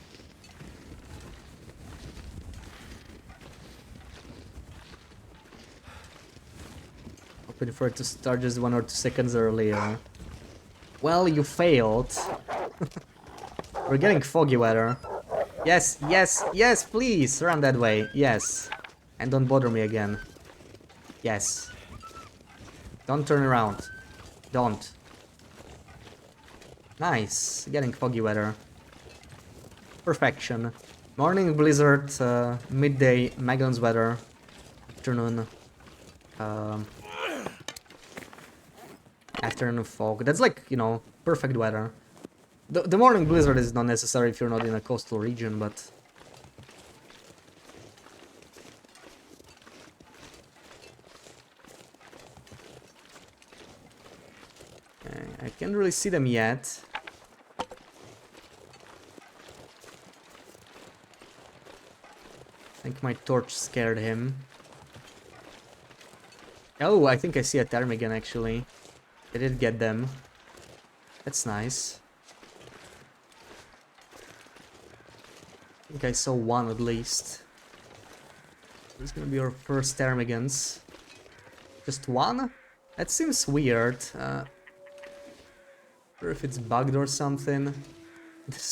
Hoping for it to start just 1 or 2 seconds earlier. Well, you failed. We're getting foggy weather. Yes, yes, yes, please! Run that way, yes. And don't bother me again. Yes. Don't turn around. Don't. Nice. Getting foggy weather. Perfection. Morning blizzard, midday Megan's weather, afternoon afternoon fog. That's like, you know, perfect weather. The morning blizzard is not necessary if you're not in a coastal region, but... I can't really see them yet. I think my torch scared him. Oh, I think I see a ptarmigan actually. I did get them. That's nice. I think I saw one at least. This is gonna be our first ptarmigans. Just one? That seems weird. Or if it's bugged or something.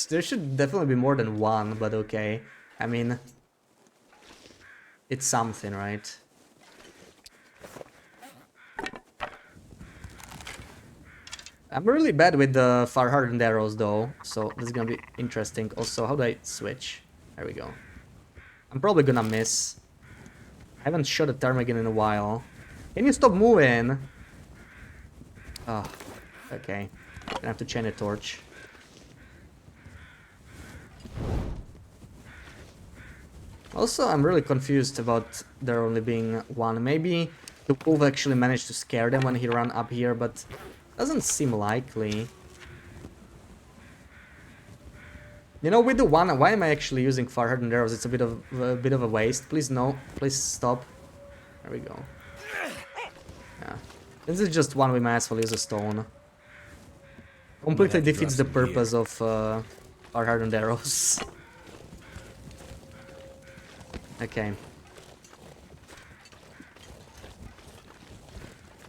There should definitely be more than one, but okay. I mean, it's something, right? I'm really bad with the far-hardened arrows though, so this is gonna be interesting. Also, how do I switch? There we go. I'm probably gonna miss. I haven't shot a ptarmigan in a while. Can you stop moving? Oh, okay. Gonna have to chain a torch. Also, I'm really confused about there only being one. Maybe the wolf actually managed to scare them when he ran up here, but doesn't seem likely. You know, with the one, why am I actually using far-hardened arrows? It's a bit of a waste. Please no, please stop. There we go. Yeah, this is just one. We might as well use a stone. Completely defeats the purpose of far-hardened arrows. Okay.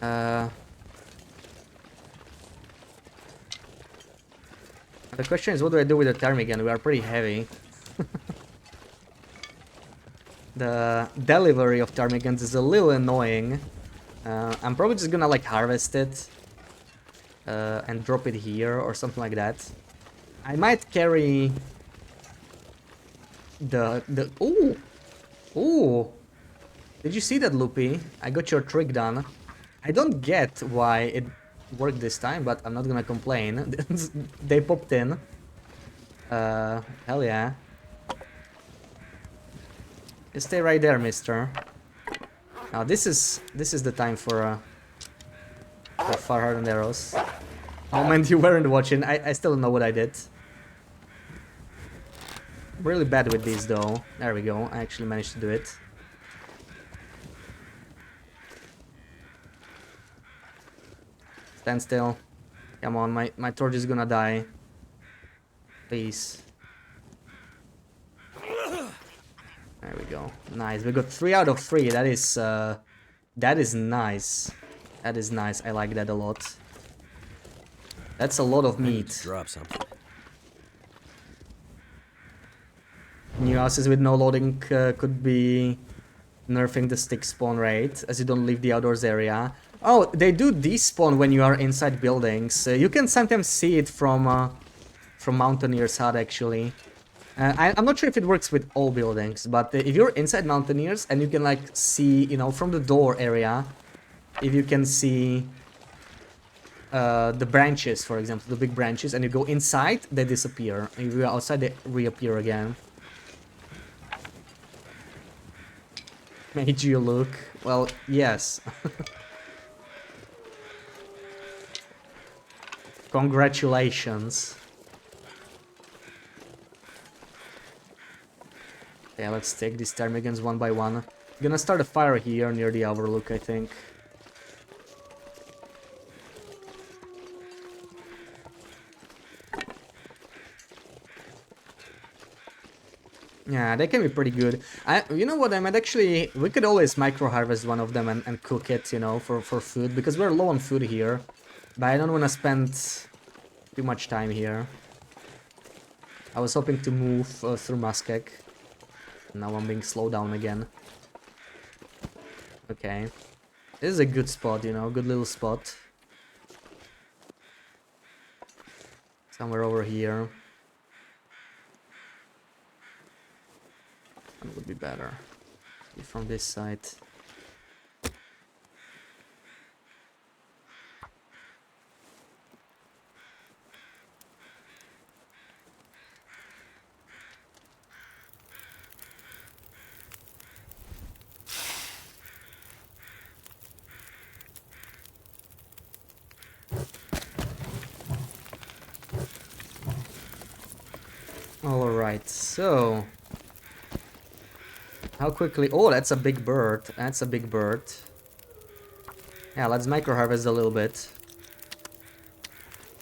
The question is, what do I do with the ptarmigan? We are pretty heavy. The delivery of ptarmigans is a little annoying. I'm probably just gonna like harvest it and drop it here or something like that. I might carry the ooh. Ooh. Did you see that, Loopy? I got your trick done. I don't get why it worked this time, but I'm not gonna complain. They popped in. Hell yeah. You stay right there, mister. Now this is the time for far hardened arrows. Moment you weren't watching, I still don't know what I did. Really bad with these though. There we go, I actually managed to do it. Stand still. Come on, my torch is gonna die. Please. There we go. Nice. We got 3 out of 3. That is nice. That is nice. I like that a lot. That's a lot of I need meat. to drop something. New houses with no loading could be nerfing the stick spawn rate, as you don't leave the outdoors area. Oh, they do despawn when you are inside buildings. You can sometimes see it from Mountaineer's hut, actually. I'm not sure if it works with all buildings, but if you're inside Mountaineers and you can like see, you know, from the door area, if you can see the branches, for example, the big branches, and you go inside, they disappear. If you are outside, they reappear again. Made you look? Well, yes. Congratulations. Yeah, let's take these ptarmigans one by one. Gonna start a fire here near the overlook, I think. Yeah, they can be pretty good. You know what, I might actually... We could always micro-harvest one of them and cook it, you know, for food. Because we're low on food here. But I don't want to spend too much time here. I was hoping to move through Muskeg. Now I'm being slowed down again. Okay. This is a good spot, you know, good little spot. Somewhere over here. That would be better. From this side. Alright, so... How quickly... Oh, that's a big bird. That's a big bird. Yeah, let's micro-harvest a little bit.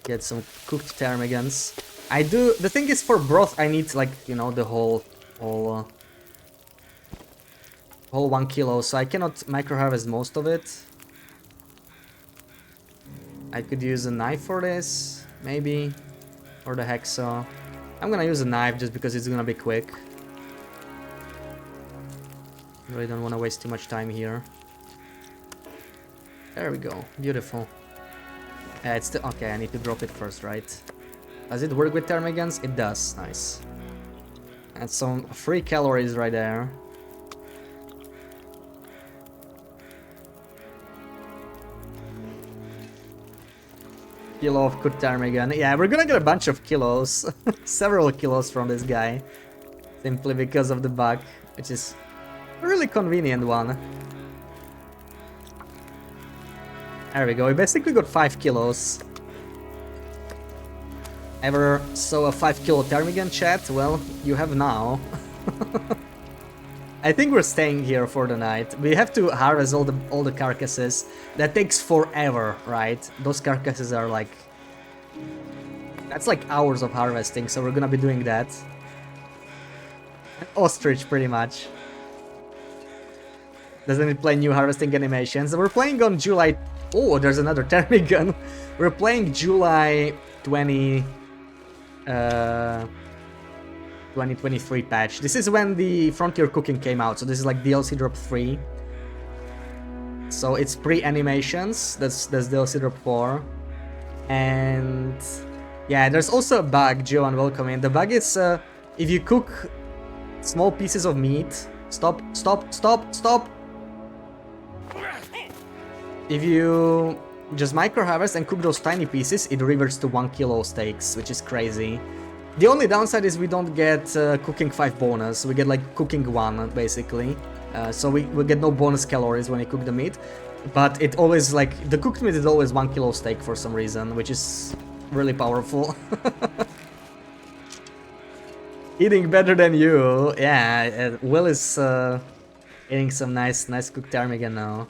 Get some cooked ptarmigans. I do... The thing is, for broth, I need, like, you know, the whole 1 kilo, so I cannot micro-harvest most of it. I could use a knife for this, maybe. Or the hacksaw. I'm gonna use a knife just because it's gonna be quick. Really don't want to waste too much time here. There we go. Beautiful. Yeah, it's the... Okay, I need to drop it first, right? Does it work with ptarmigans? It does. Nice. And some free calories right there. Kilo of cooked ptarmigan. Yeah, we're gonna get a bunch of kilos. Several kilos from this guy. Simply because of the bug, which is a really convenient one. There we go. We basically got 5 kilos. Ever saw a 5 kilo ptarmigan, chat? Well, you have now. I think we're staying here for the night. We have to harvest all the carcasses. That takes forever, right? Those carcasses are like... That's like hours of harvesting, so we're gonna be doing that. An ostrich, pretty much. Doesn't it play new harvesting animations? We're playing on July... Oh, there's another ptarmigan. We're playing July 2023 patch. This is when the Frontier Cooking came out, so this is like DLC drop 3. So it's pre-animations, that's DLC drop 4. And Yeah, there's also a bug, Joan, welcome in. The bug is if you cook small pieces of meat... Stop. If you just micro harvest and cook those tiny pieces, it reverts to 1 kilo steaks, which is crazy. The only downside is we don't get cooking 5 bonus, we get like cooking 1 basically. So we get no bonus calories when you cook the meat. But it always like, the cooked meat is always 1 kilo steak for some reason, which is really powerful. Eating better than you, yeah, Will is eating some nice cooked ptarmigan now.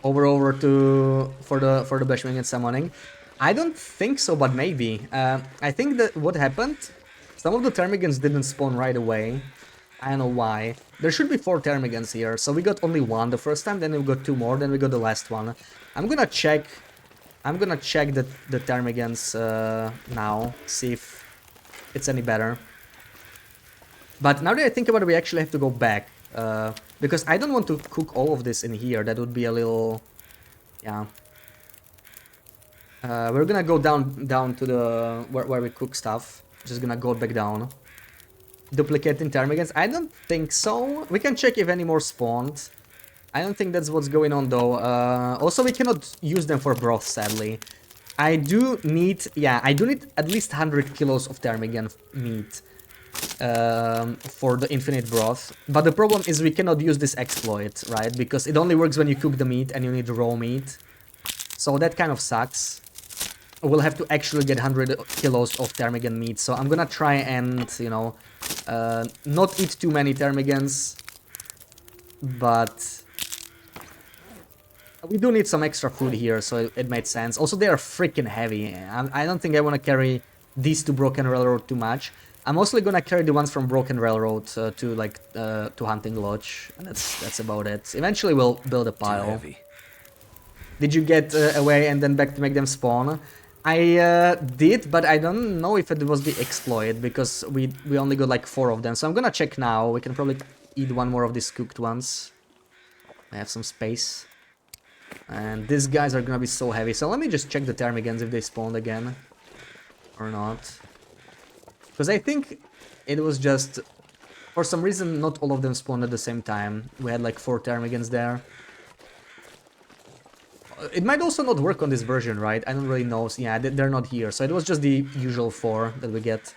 Over to for the Bashming and summoning. I don't think so, but maybe. I think that what happened, some of the ptarmigans didn't spawn right away. I don't know why. There should be 4 ptarmigans here, so we got only 1 the first time, then we got 2 more, then we got the last one. I'm gonna check the ptarmigans now, see if it's any better. But now that I think about it, we actually have to go back. Because I don't want to cook all of this in here, that would be a little... yeah. We're gonna go down to the... where we cook stuff. Just gonna go back down. Duplicating ptarmigans? I don't think so. We can check if any more spawned. I don't think that's what's going on though. Also, we cannot use them for broth, sadly. I do need at least 100 kilos of ptarmigan meat. For the infinite broth, but the problem is we cannot use this exploit, right? Because it only works when you cook the meat and you need raw meat, so that kind of sucks. We'll have to actually get 100 kilos of ptarmigan meat, so I'm gonna try and, you know, not eat too many ptarmigans, but we do need some extra food here, so it made sense. Also, they are freaking heavy. I don't think I want to carry these to Broken Railroad too much. I'm mostly gonna carry the ones from Broken Railroad to Hunting Lodge, and that's about it. Eventually we'll build a pile. Did you get away and then back to make them spawn? I did, but I don't know if it was the exploit, because we only got like 4 of them. So I'm gonna check now. We can probably eat 1 more of these cooked ones. I have some space. And these guys are gonna be so heavy. So let me just check the ptarmigans if they spawned again or not. Because I think it was just, for some reason, not all of them spawned at the same time. We had like 4 ptarmigans there. It might also not work on this version, right? I don't really know. So yeah, they're not here. So it was just the usual 4 that we get.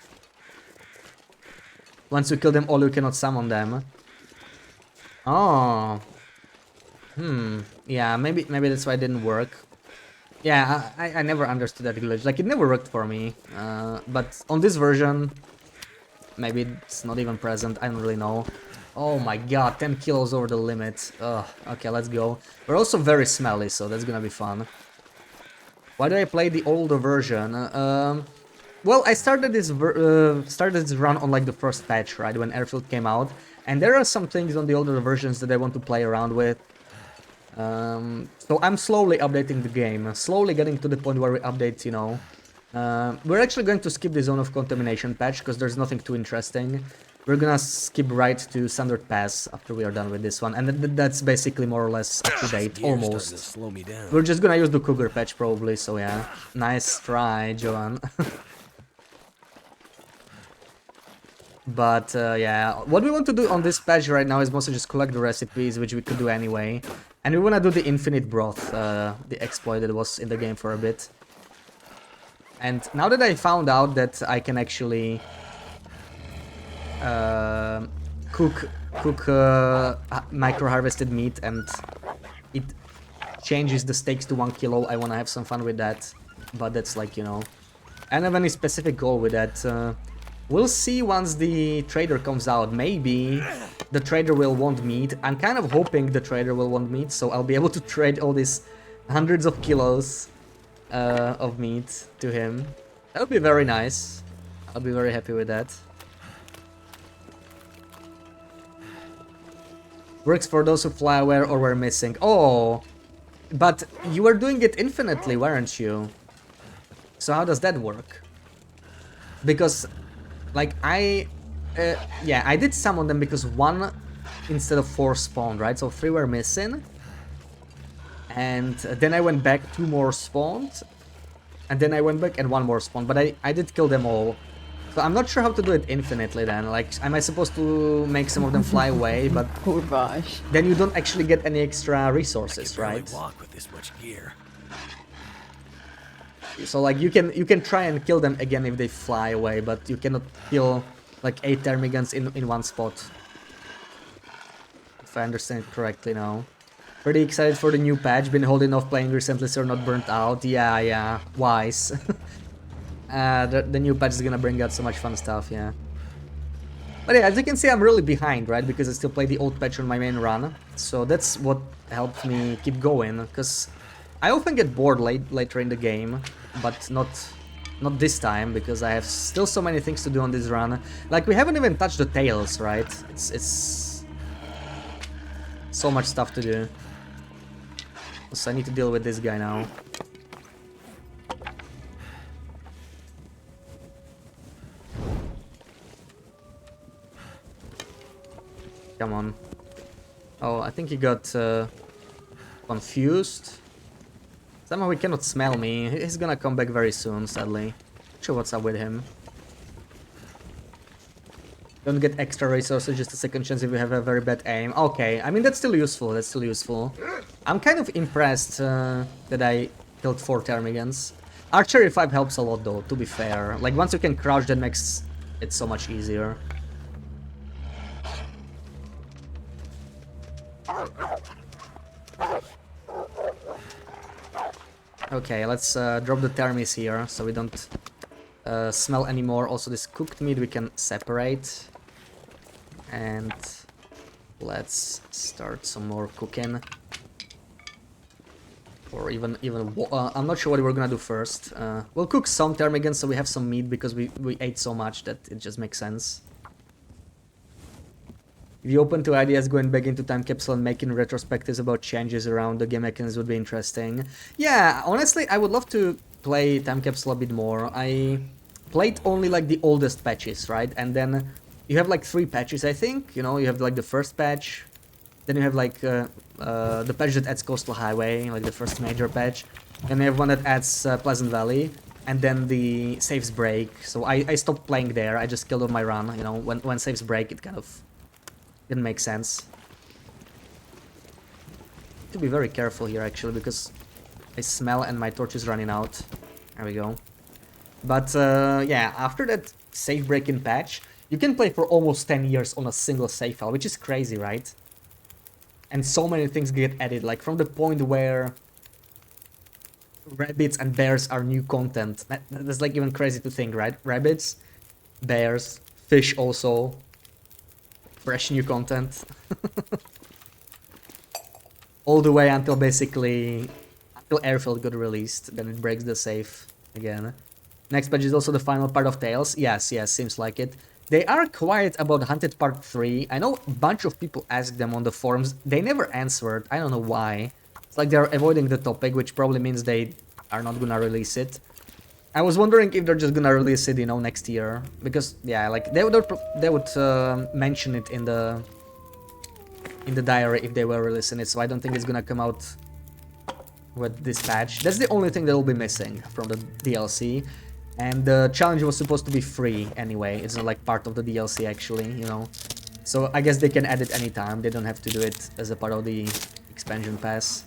Once you kill them all, you cannot summon them. Oh. Yeah, maybe that's why it didn't work. Yeah, I never understood that glitch. Like, it never worked for me. But on this version, maybe it's not even present. I don't really know. Oh my god, 10 kilos over the limit. Ugh, okay, let's go. We're also very smelly, so that's gonna be fun. Why do I play the older version? Well, I started this run on like the first patch, right, when Airfield came out. And there are some things on the older versions that I want to play around with. So I'm slowly updating the game, slowly getting to the point where we update, you know. We're actually going to skip the Zone of Contamination patch, because there's nothing too interesting. We're gonna skip right to Sundered Pass after we are done with this one, and that's basically more or less up to date, almost. We're just gonna use the Cougar patch probably, so yeah. Nice try, Joan. But yeah, what we want to do on this patch right now is mostly just collect the recipes, which we could do anyway. And we want to do the infinite broth, the exploit that was in the game for a bit. And now that I found out that I can actually cook micro-harvested meat and it changes the steaks to 1 kilo, I want to have some fun with that. But that's like, you know, I don't have any specific goal with that. We'll see once the trader comes out. Maybe the trader will want meat. I'm kind of hoping the trader will want meat, so I'll be able to trade all these hundreds of kilos of meat to him. That would be very nice. I'll be very happy with that. Works for those who fly away or were missing. Oh, but you were doing it infinitely, weren't you? So how does that work? Because... like, yeah, I did summon them because 1 instead of 4 spawned, right? So 3 were missing. And then I went back, 2 more spawned. and then I went back and one more spawn, but I did kill them all. So I'm not sure how to do it infinitely then. Like, am I supposed to make some of them fly away, but Poor Bosh. then you don't actually get any extra resources, Barely right? walk with this much gear. So like you can try and kill them again if they fly away, but you cannot kill like 8 Termigans in one spot. If I understand it correctly now. Pretty excited for the new patch. Been holding off playing recently so not burnt out. Yeah, wise. The new patch is gonna bring out so much fun stuff, yeah. But yeah, as you can see, I'm really behind, right? Because I still play the old patch on my main run. So that's what helped me keep going. Because I often get bored later in the game, but not this time, because I have still so many things to do on this run. Like, we haven't even touched the tails, right? It's so much stuff to do. So I need to deal with this guy now. Come on. Oh, I think he got confused. Somehow he cannot smell me. He's gonna come back very soon, sadly. Not sure what's up with him. Don't get extra resources, just a second chance if you have a very bad aim. Okay, I mean, that's still useful, I'm kind of impressed that I killed 4 Termigans. Archery 5 helps a lot though, to be fair. Like, once you can crouch, that makes it so much easier. Okay, let's drop the thermis here, so we don't smell anymore. Also, this cooked meat we can separate. And let's start some more cooking. Or even I'm not sure what we're gonna do first. We'll cook some ptarmigan so we have some meat, because we ate so much that it just makes sense. If you open to ideas going back into time capsule and making retrospectives about changes around the game mechanics would be interesting. Yeah, honestly, I would love to play time capsule a bit more. I played only like the oldest patches, right? And then you have like 3 patches, I think. You know, you have like the first patch, then you have like the patch that adds Coastal Highway, like the first major patch. Then you have one that adds Pleasant Valley, and then the saves break. So I stopped playing there. I just killed on my run. You know, when saves break, it kind of didn't make sense. To be very careful here actually, because I smell and my torch is running out. There we go. But yeah, after that save break-in patch, you can play for almost 10 years on a single save file, which is crazy, right? And so many things get added, like from the point where rabbits and bears are new content. That's like even crazy to think, right? Rabbits, bears, fish also. Fresh new content. All the way until basically Airfield got released, then it breaks the save again. Next patch is also the final part of Tales. Yes, seems like it. They are quiet about Hunted Part 3. I know a bunch of people asked them on the forums. They never answered. I don't know why. It's like they're avoiding the topic, which probably means they are not gonna release it. I was wondering if they're just gonna release it, you know, next year, because yeah, like they would mention it in the diary if they were releasing it. So I don't think it's gonna come out with this patch. That's the only thing that will be missing from the DLC, and the challenge was supposed to be free anyway. It's not like part of the DLC actually, you know. So I guess they can add it anytime. They don't have to do it as a part of the expansion pass.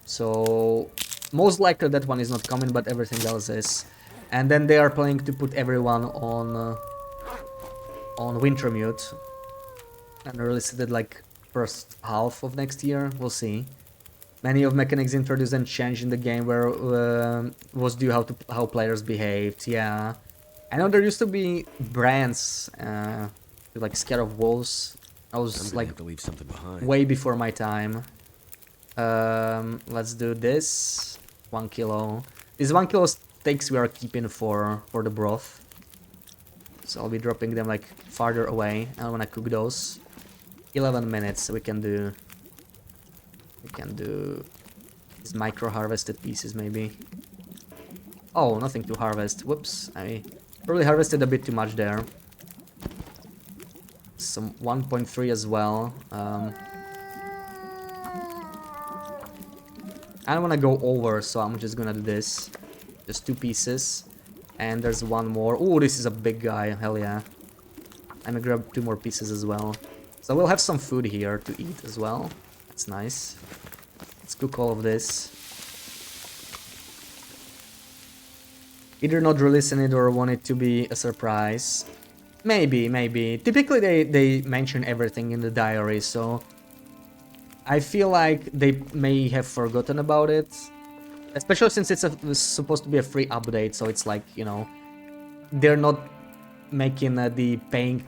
So most likely that one is not coming, but everything else is. And then they are planning to put everyone on winter mute and release it like first half of next year. We'll see. Many of mechanics introduced and changed in the game where was due how players behaved. Yeah, I know there used to be brands like Scared of Wolves. I was like have to leave something behind. way before my time. Let's do this. 1 kilo. These 1 kilo steaks we are keeping for the broth. So I'll be dropping them like farther away. I don't wanna cook those. 11 minutes. We can do these micro harvested pieces maybe. Oh, nothing to harvest. Whoops. I probably harvested a bit too much there. Some 1.3 as well. I don't want to go over, so I'm just gonna do this. Just 2 pieces. And there's one more. Oh, this is a big guy. Hell yeah. I'm gonna grab 2 more pieces as well. So we'll have some food here to eat as well. That's nice. Let's cook all of this. Either not releasing it or want it to be a surprise. Maybe, maybe. Typically they mention everything in the diary, so I feel like they may have forgotten about it. Especially since it's supposed to be a free update, so it's like, you know, they're not making the paying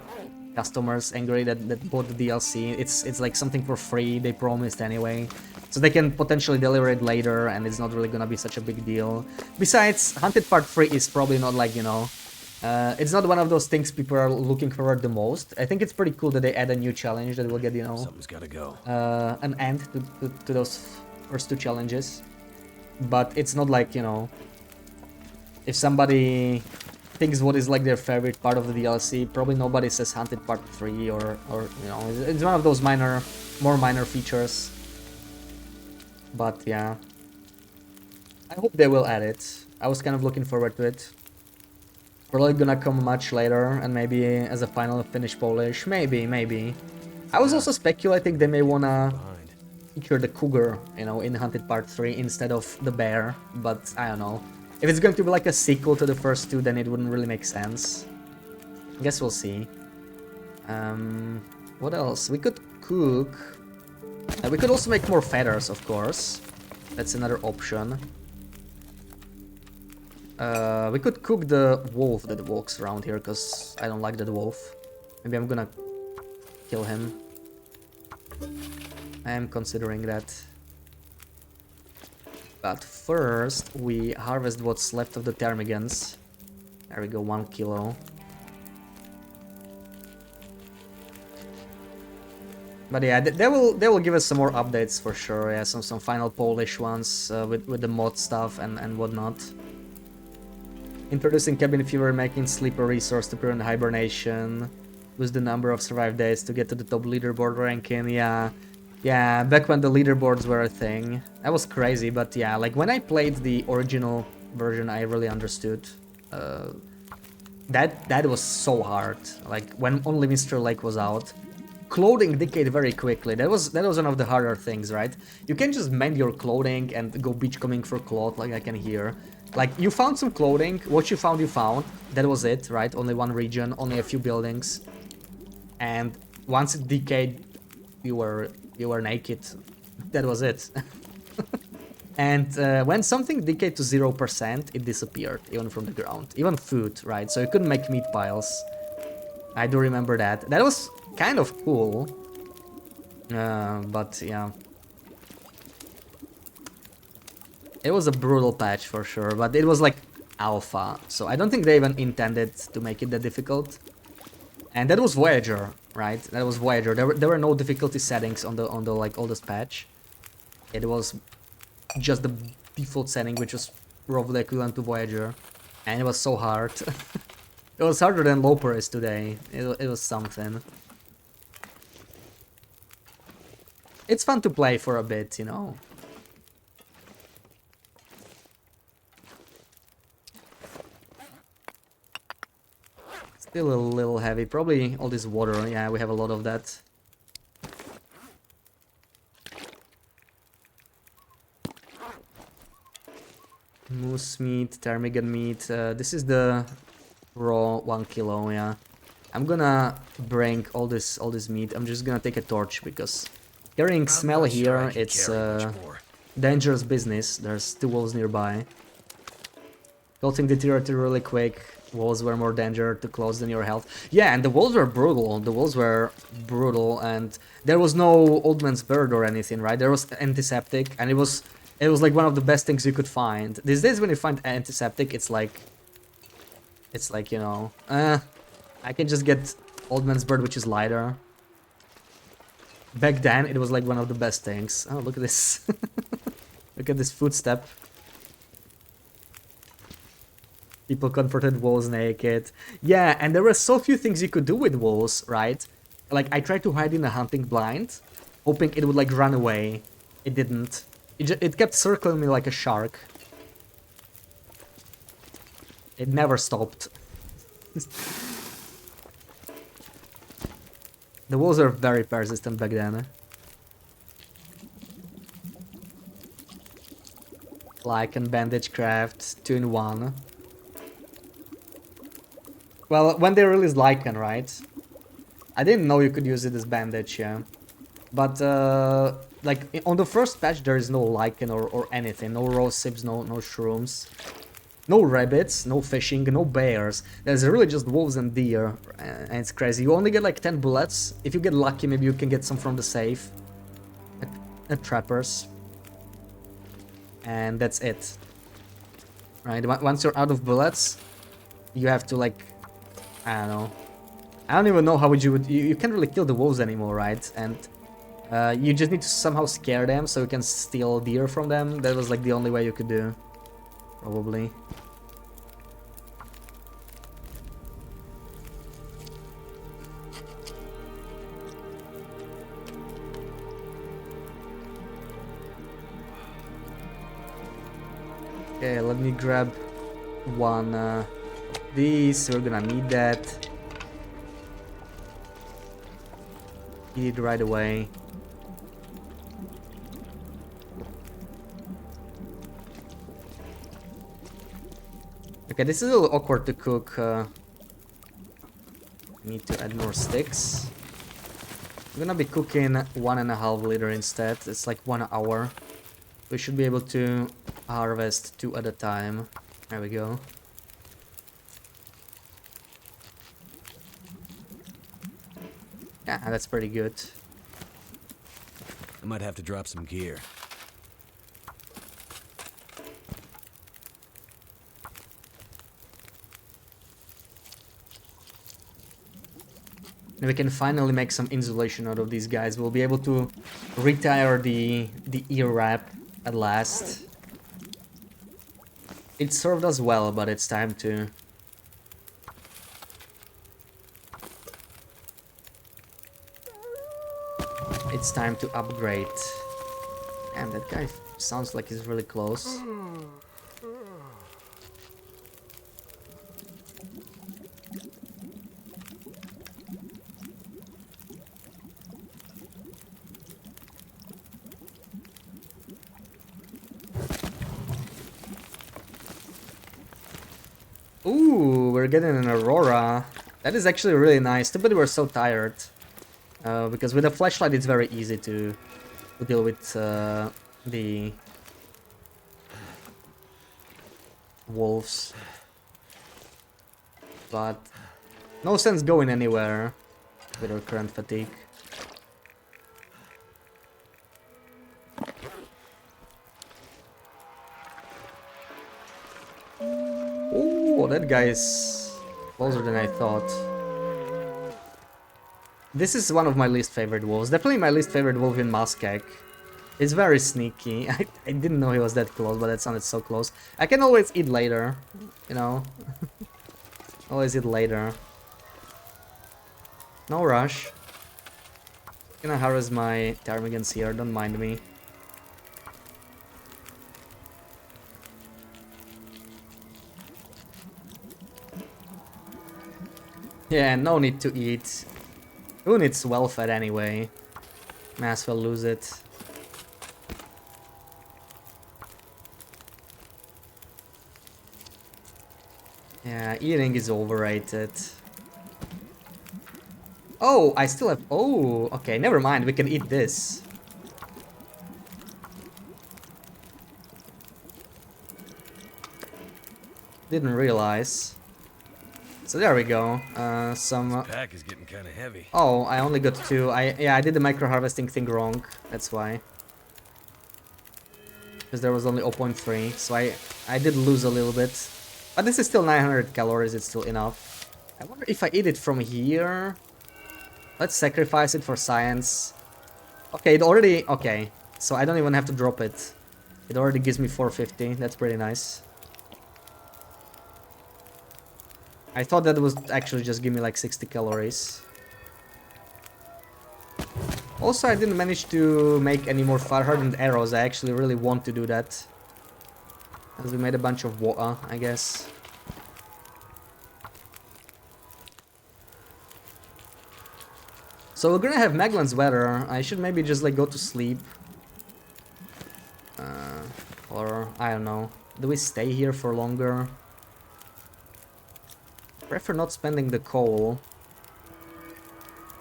customers angry that bought the DLC. It's like something for free, they promised anyway. So they can potentially deliver it later, and it's not really gonna be such a big deal. Besides, Hunted Part 3 is probably not like, you know... it's not one of those things people are looking forward the most. I think it's pretty cool that they add a new challenge that will get, you know... Something's gotta go. An end to those first 2 challenges. But it's not like, you know... If somebody thinks what is like their favorite part of the DLC, probably nobody says Hunted Part 3 or you know... It's one of those more minor features. But yeah, I hope they will add it. I was kind of looking forward to it. Probably gonna come much later, and maybe as a final finished polish. Maybe. I was also speculating they may wanna feature the cougar, you know, in Hunted Part 3 instead of the bear, but I don't know. If it's going to be like a sequel to the first 2, then it wouldn't really make sense. I guess we'll see. What else? We could cook... we could also make more feathers, of course. That's another option. We could cook the wolf that walks around here, because I don't like that wolf. Maybe I'm gonna kill him. I am considering that. But first, we harvest what's left of the ptarmigans. There we go, 1 kilo. But yeah, they will give us some more updates for sure. Yeah, some final Polish ones with the mod stuff and whatnot. Introducing cabin fever, making sleep a resource to prevent hibernation. Lose the number of survived days to get to the top leaderboard ranking. Yeah, back when the leaderboards were a thing. That was crazy, but yeah, like when I played the original version, I really understood. That was so hard. Like when only Mr. Lake was out. Clothing decayed very quickly. That was one of the harder things, right? You can just mend your clothing and go beachcombing for cloth, like I can hear. Like, you found some clothing, what you found, that was it, right? Only one region, only a few buildings. And once it decayed, you were naked. That was it. And when something decayed to 0%, it disappeared, even from the ground. Even food, right? So you couldn't make meat piles. I do remember that. That was kind of cool. But yeah. It was a brutal patch for sure, but it was like alpha, so I don't think they even intended to make it that difficult. And that was Voyager, right? That was Voyager. There were no difficulty settings on the like oldest patch. It was just the default setting, which was roughly equivalent to Voyager, and it was so hard. It was harder than Loper is today. It was something. It's fun to play for a bit, you know. Still a little heavy. Probably all this water. Yeah, we have a lot of that. Moose meat, ptarmigan meat. This is the raw 1 kilo. Yeah, I'm gonna bring all this meat. I'm just gonna take a torch because carrying smell here, it's dangerous business. There's 2 wolves nearby. Clothing deteriorated really quick. Wolves were more danger to close than your health. Yeah, and the wolves were brutal. The wolves were brutal, and there was no old man's bird or anything, right? There was antiseptic, and it was like one of the best things you could find. These days, when you find antiseptic, it's like, you know, I can just get old man's bird, which is lighter. Back then, it was like one of the best things. Oh, look at this! Look at this footstep. People confronted wolves naked. Yeah, and there were so few things you could do with wolves, right? Like, I tried to hide in a hunting blind, hoping it would, like, run away. It didn't. It kept circling me like a shark. It never stopped. The wolves are very persistent back then. Lycan bandage craft, 2 in 1. Well, when they released Lycan, right? I didn't know you could use it as bandage, yeah. But, like, on the first patch there is no Lycan or anything. No raw sips, no shrooms. No rabbits, no fishing, no bears. There's really just wolves and deer, and it's crazy. You only get like 10 bullets. If you get lucky, maybe you can get some from the safe. At trappers. And that's it. Right, once you're out of bullets, you have to like, I don't know. I don't even know how you can't really kill the wolves anymore, right? And you just need to somehow scare them so you can steal deer from them. That was like the only way you could do. Probably. Okay, let me grab one of these. We're gonna need that. Eat it right away. Okay, this is a little awkward to cook. Need to add more sticks. I'm gonna be cooking 1.5 liter instead. It's like 1 hour. We should be able to harvest 2 at a time. There we go. Yeah, that's pretty good. I might have to drop some gear. And we can finally make some insulation out of these guys. We'll be able to retire the ear wrap at last. It served us well, but it's time to... It's time to upgrade. Damn, that guy sounds like he's really close. Ooh, we're getting an Aurora. That is actually really nice. Too bad we're so tired. Because with a flashlight it's very easy to deal with the wolves. But no sense going anywhere with our current fatigue. Oh, that guy is closer than I thought. This is one of my least favorite wolves. Definitely my least favorite wolf in Muskeg. It's very sneaky. I didn't know he was that close, but that sounded so close. I can always eat later, you know. Always eat later. No rush. Gonna harvest my ptarmigans here, don't mind me. Yeah, no need to eat. Who needs well-fed anyway? May as well lose it. Yeah, eating is overrated. Oh, I still have... Oh, okay, never mind, we can eat this. Didn't realize. So there we go. Some... Pack is getting kind of heavy. Oh, I only got 2. Yeah, I did the micro harvesting thing wrong. That's why. Because there was only 0.3, so I did lose a little bit. But this is still 900 calories, it's still enough. I wonder if I eat it from here. Let's sacrifice it for science. Okay, it already... Okay, so I don't even have to drop it. It already gives me 450, that's pretty nice. I thought that was actually just give me like 60 calories. Also, I didn't manage to make any more fire-hardened arrows. I actually really want to do that. As we made a bunch of water, I guess. So we're gonna have Maglan's weather. I should maybe just like go to sleep. Or I don't know. Do we stay here for longer? Prefer not spending the coal.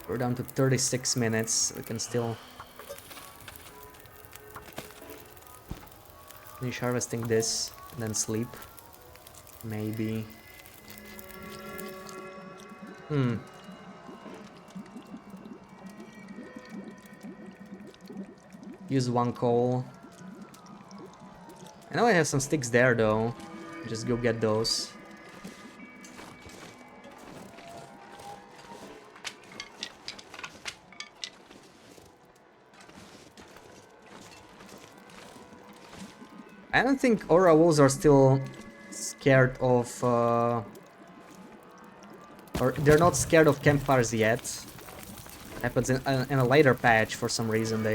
We're down to 36 minutes. We can still finish harvesting this and then sleep. Maybe. Use one coal. I know I have some sticks there though. Just go get those. I don't think Aura Wolves are still scared of... or they're not scared of campfires yet. Happens in a later patch for some reason.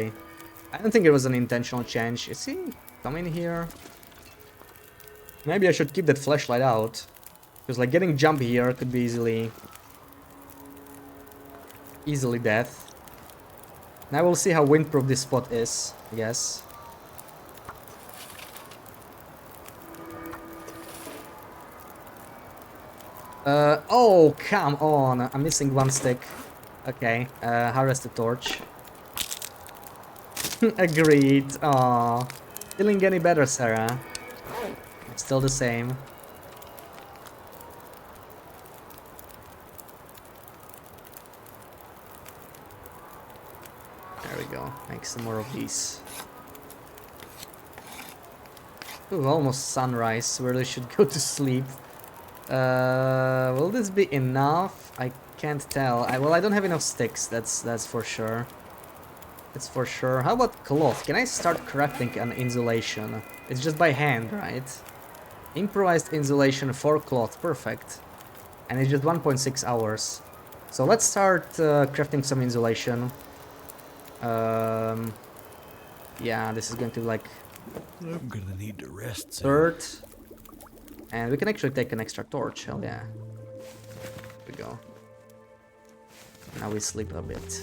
I don't think it was an intentional change. Is he coming here? Maybe I should keep that flashlight out. Because like getting jump here could be easily death. Now we'll see how windproof this spot is, I guess. Oh, come on. I'm missing one stick. Okay, harvest the torch. Agreed. Aww. Feeling any better, Sarah? It's still the same. There we go. Make some more of these. Ooh, almost sunrise. We really should go to sleep. Will this be enough? I can't tell. Well, I don't have enough sticks. That's for sure. That's for sure. How about cloth? Can I start crafting an insulation? It's just by hand, right? Improvised insulation for cloth. Perfect. And it's just 1.6 hours. So let's start crafting some insulation. Yeah, this is going to like... I'm gonna need to rest soon. Third. And we can actually take an extra torch. Hell yeah. There we go. Now we sleep a bit.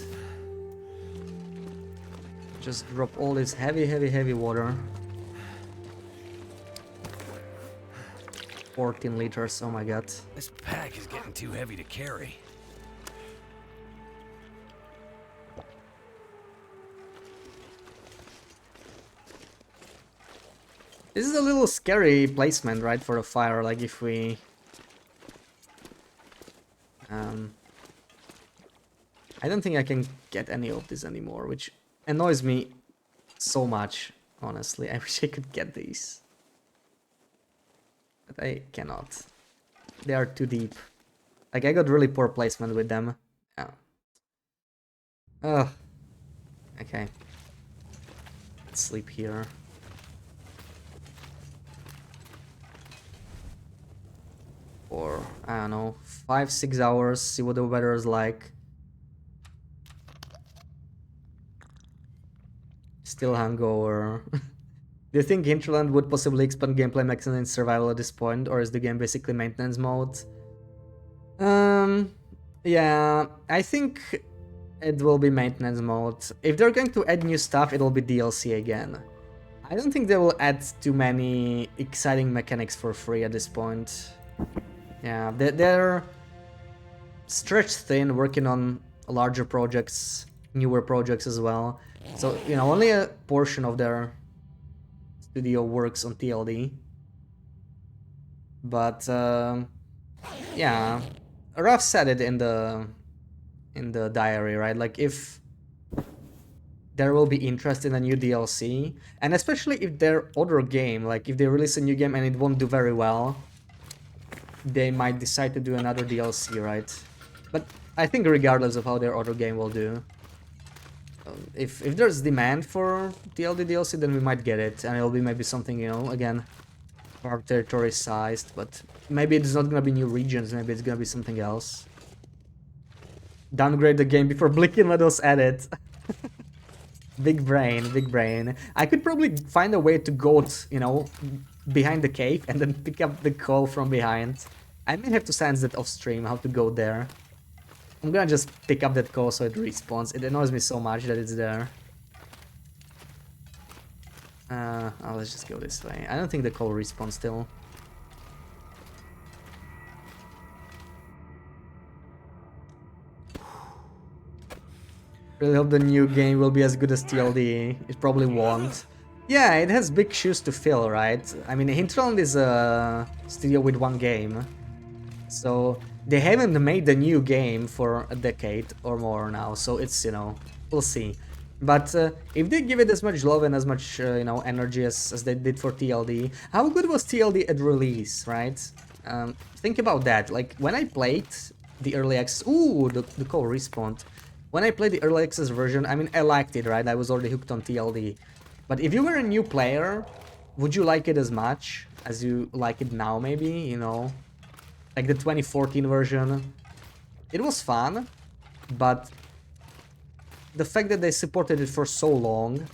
Just drop all this heavy water. 14 liters, oh my god. This pack is getting too heavy to carry. This is a little scary placement, right, for a fire, like if we... I don't think I can get any of this anymore, which annoys me so much, honestly. I wish I could get these. But I cannot. They are too deep. Like, I got really poor placement with them. Yeah. Ugh. Okay. Let's sleep here. Or, I don't know, 5-6 hours, see what the weather is like. Still hungover. Do you think Hinterland would possibly expand gameplay mechanics in survival at this point, or is the game basically maintenance mode? Yeah, I think it will be maintenance mode. If they're going to add new stuff, it'll be DLC again. I don't think they will add too many exciting mechanics for free at this point. Yeah, they're stretched thin, working on larger projects, newer projects as well. So, you know, only a portion of their studio works on TLD. But, yeah, Raf said it in the diary, right? Like, if there will be interest in a new DLC, and especially if their other game, like if they release a new game and it won't do very well, they might decide to do another DLC, right? But I think regardless of how their other game will do, if there's demand for TLD DLC, then we might get it, and it'll be maybe something, you know, again, our territory sized, but maybe it's not gonna be new regions, maybe it's gonna be something else. Downgrade the game before Blick and let us add it. Big brain, big brain. I could probably find a way to go, you know, behind the cave and then pick up the coal from behind. I may have to sense that off stream, how to go there. I'm gonna just pick up that coal so it respawns. It annoys me so much that it's there. Oh, let's just go this way. I don't think the coal respawns still. Really hope the new game will be as good as TLD. It probably won't. Yeah, it has big shoes to fill, right? I mean, Hinterland is a studio with one game. So they haven't made a new game for a decade or more now, so it's, you know, we'll see. But if they give it as much love and as much, you know, energy as they did for TLD, how good was TLD at release, right? Think about that. Like, when I played the early access... Ooh, the call respawned. When I played the early access version, I mean, I liked it, right? I was already hooked on TLD. But if you were a new player, would you like it as much as you like it now, maybe, you know? Like the 2014 version. It was fun, but the fact that they supported it for so long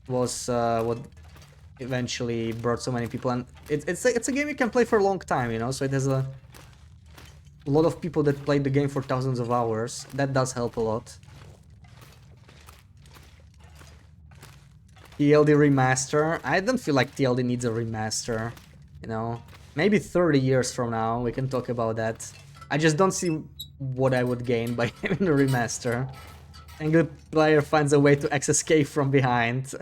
was what eventually brought so many people. And it's a game you can play for a long time, you know, so it has a lot of people that played the game for thousands of hours. That does help a lot. TLD remaster. I don't feel like TLD needs a remaster, you know. Maybe 30 years from now we can talk about that. I just don't see what I would gain by having a remaster. And the player finds a way to escape from behind.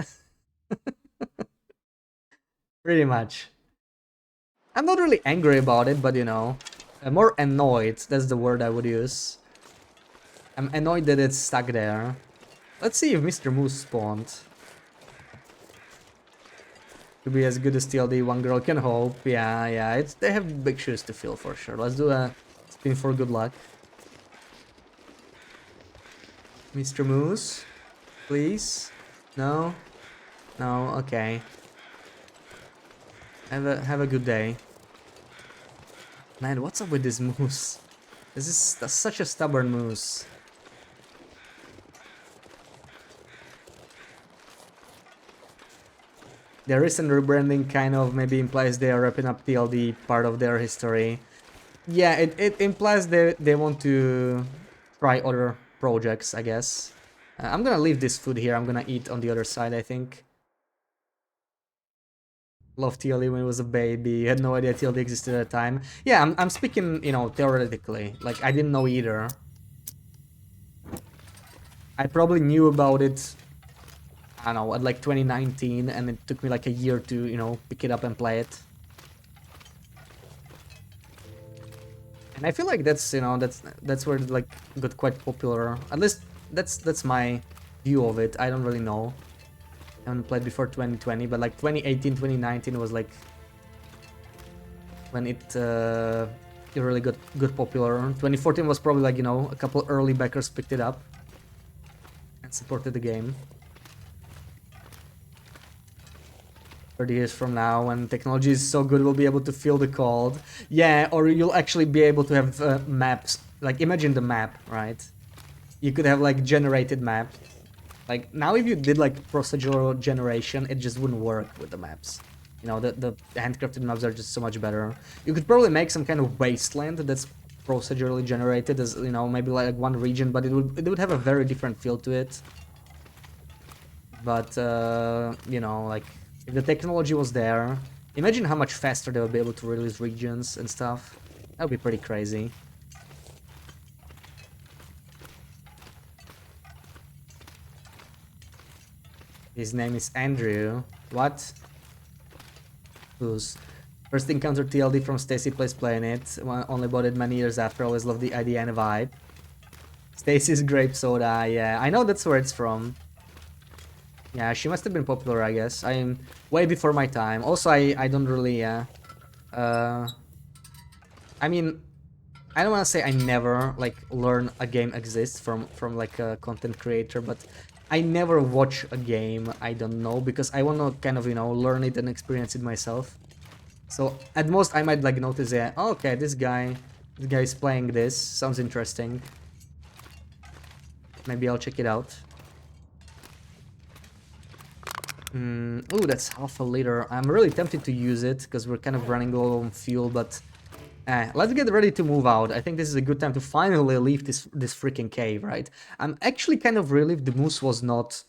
Pretty much. I'm not really angry about it, but you know, I'm more annoyed. That's the word I would use. I'm annoyed that it's stuck there. Let's see if Mr. Moose spawned. To be as good as TLD, one girl can hope. Yeah, yeah, they have big shoes to fill for sure. Let's do a spin for good luck. Mr. Moose, please. No, no. Okay. Have a good day. Man, what's up with this moose? This is such a stubborn moose. Their recent rebranding kind of maybe implies they are wrapping up TLD part of their history. Yeah, it implies they want to try other projects, I guess. I'm gonna leave this food here. I'm gonna eat on the other side, I think. Loved TLD when he was a baby. Had no idea TLD existed at the time. Yeah, I'm speaking, you know, theoretically. Like, I didn't know either. I probably knew about it, I don't know, at like 2019, and it took me like a year to, you know, pick it up and play it. And I feel like that's, you know, that's where it like got quite popular. At least that's my view of it. I don't really know. I haven't played before 2020, but like 2018, 2019 was like when it really got popular. 2014 was probably like, you know, a couple early backers picked it up and supported the game. 30 years from now, when technology is so good, we'll be able to feel the cold. Yeah, or you'll actually be able to have maps. Like, imagine the map, right? You could have like generated map. Like, now if you did like procedural generation, it just wouldn't work with the maps. You know, the handcrafted maps are just so much better. You could probably make some kind of wasteland that's procedurally generated as, you know, maybe like one region, but it would have a very different feel to it. But, you know, like, if the technology was there, imagine how much faster they would be able to release regions and stuff. That would be pretty crazy. His name is Andrew. What? Who's? First encountered TLD from Stacy Plays Playing It. Only bought it many years after. Always loved the idea and vibe. Stacy's Grape Soda. Yeah, I know that's where it's from. Yeah, she must have been popular, I guess. I'm way before my time. Also, I don't really, I mean, I don't want to say I never, like, learn a game exists from like, a content creator, but I never watch a game I don't know, because I want to kind of, you know, learn it and experience it myself. So, at most, I might, like, notice, yeah, oh, okay, this guy is playing this. Sounds interesting. Maybe I'll check it out. Ooh, that's half a liter. I'm really tempted to use it because we're kind of running low on fuel, but let's get ready to move out. I think this is a good time to finally leave this freaking cave, right? I'm actually kind of relieved the moose was not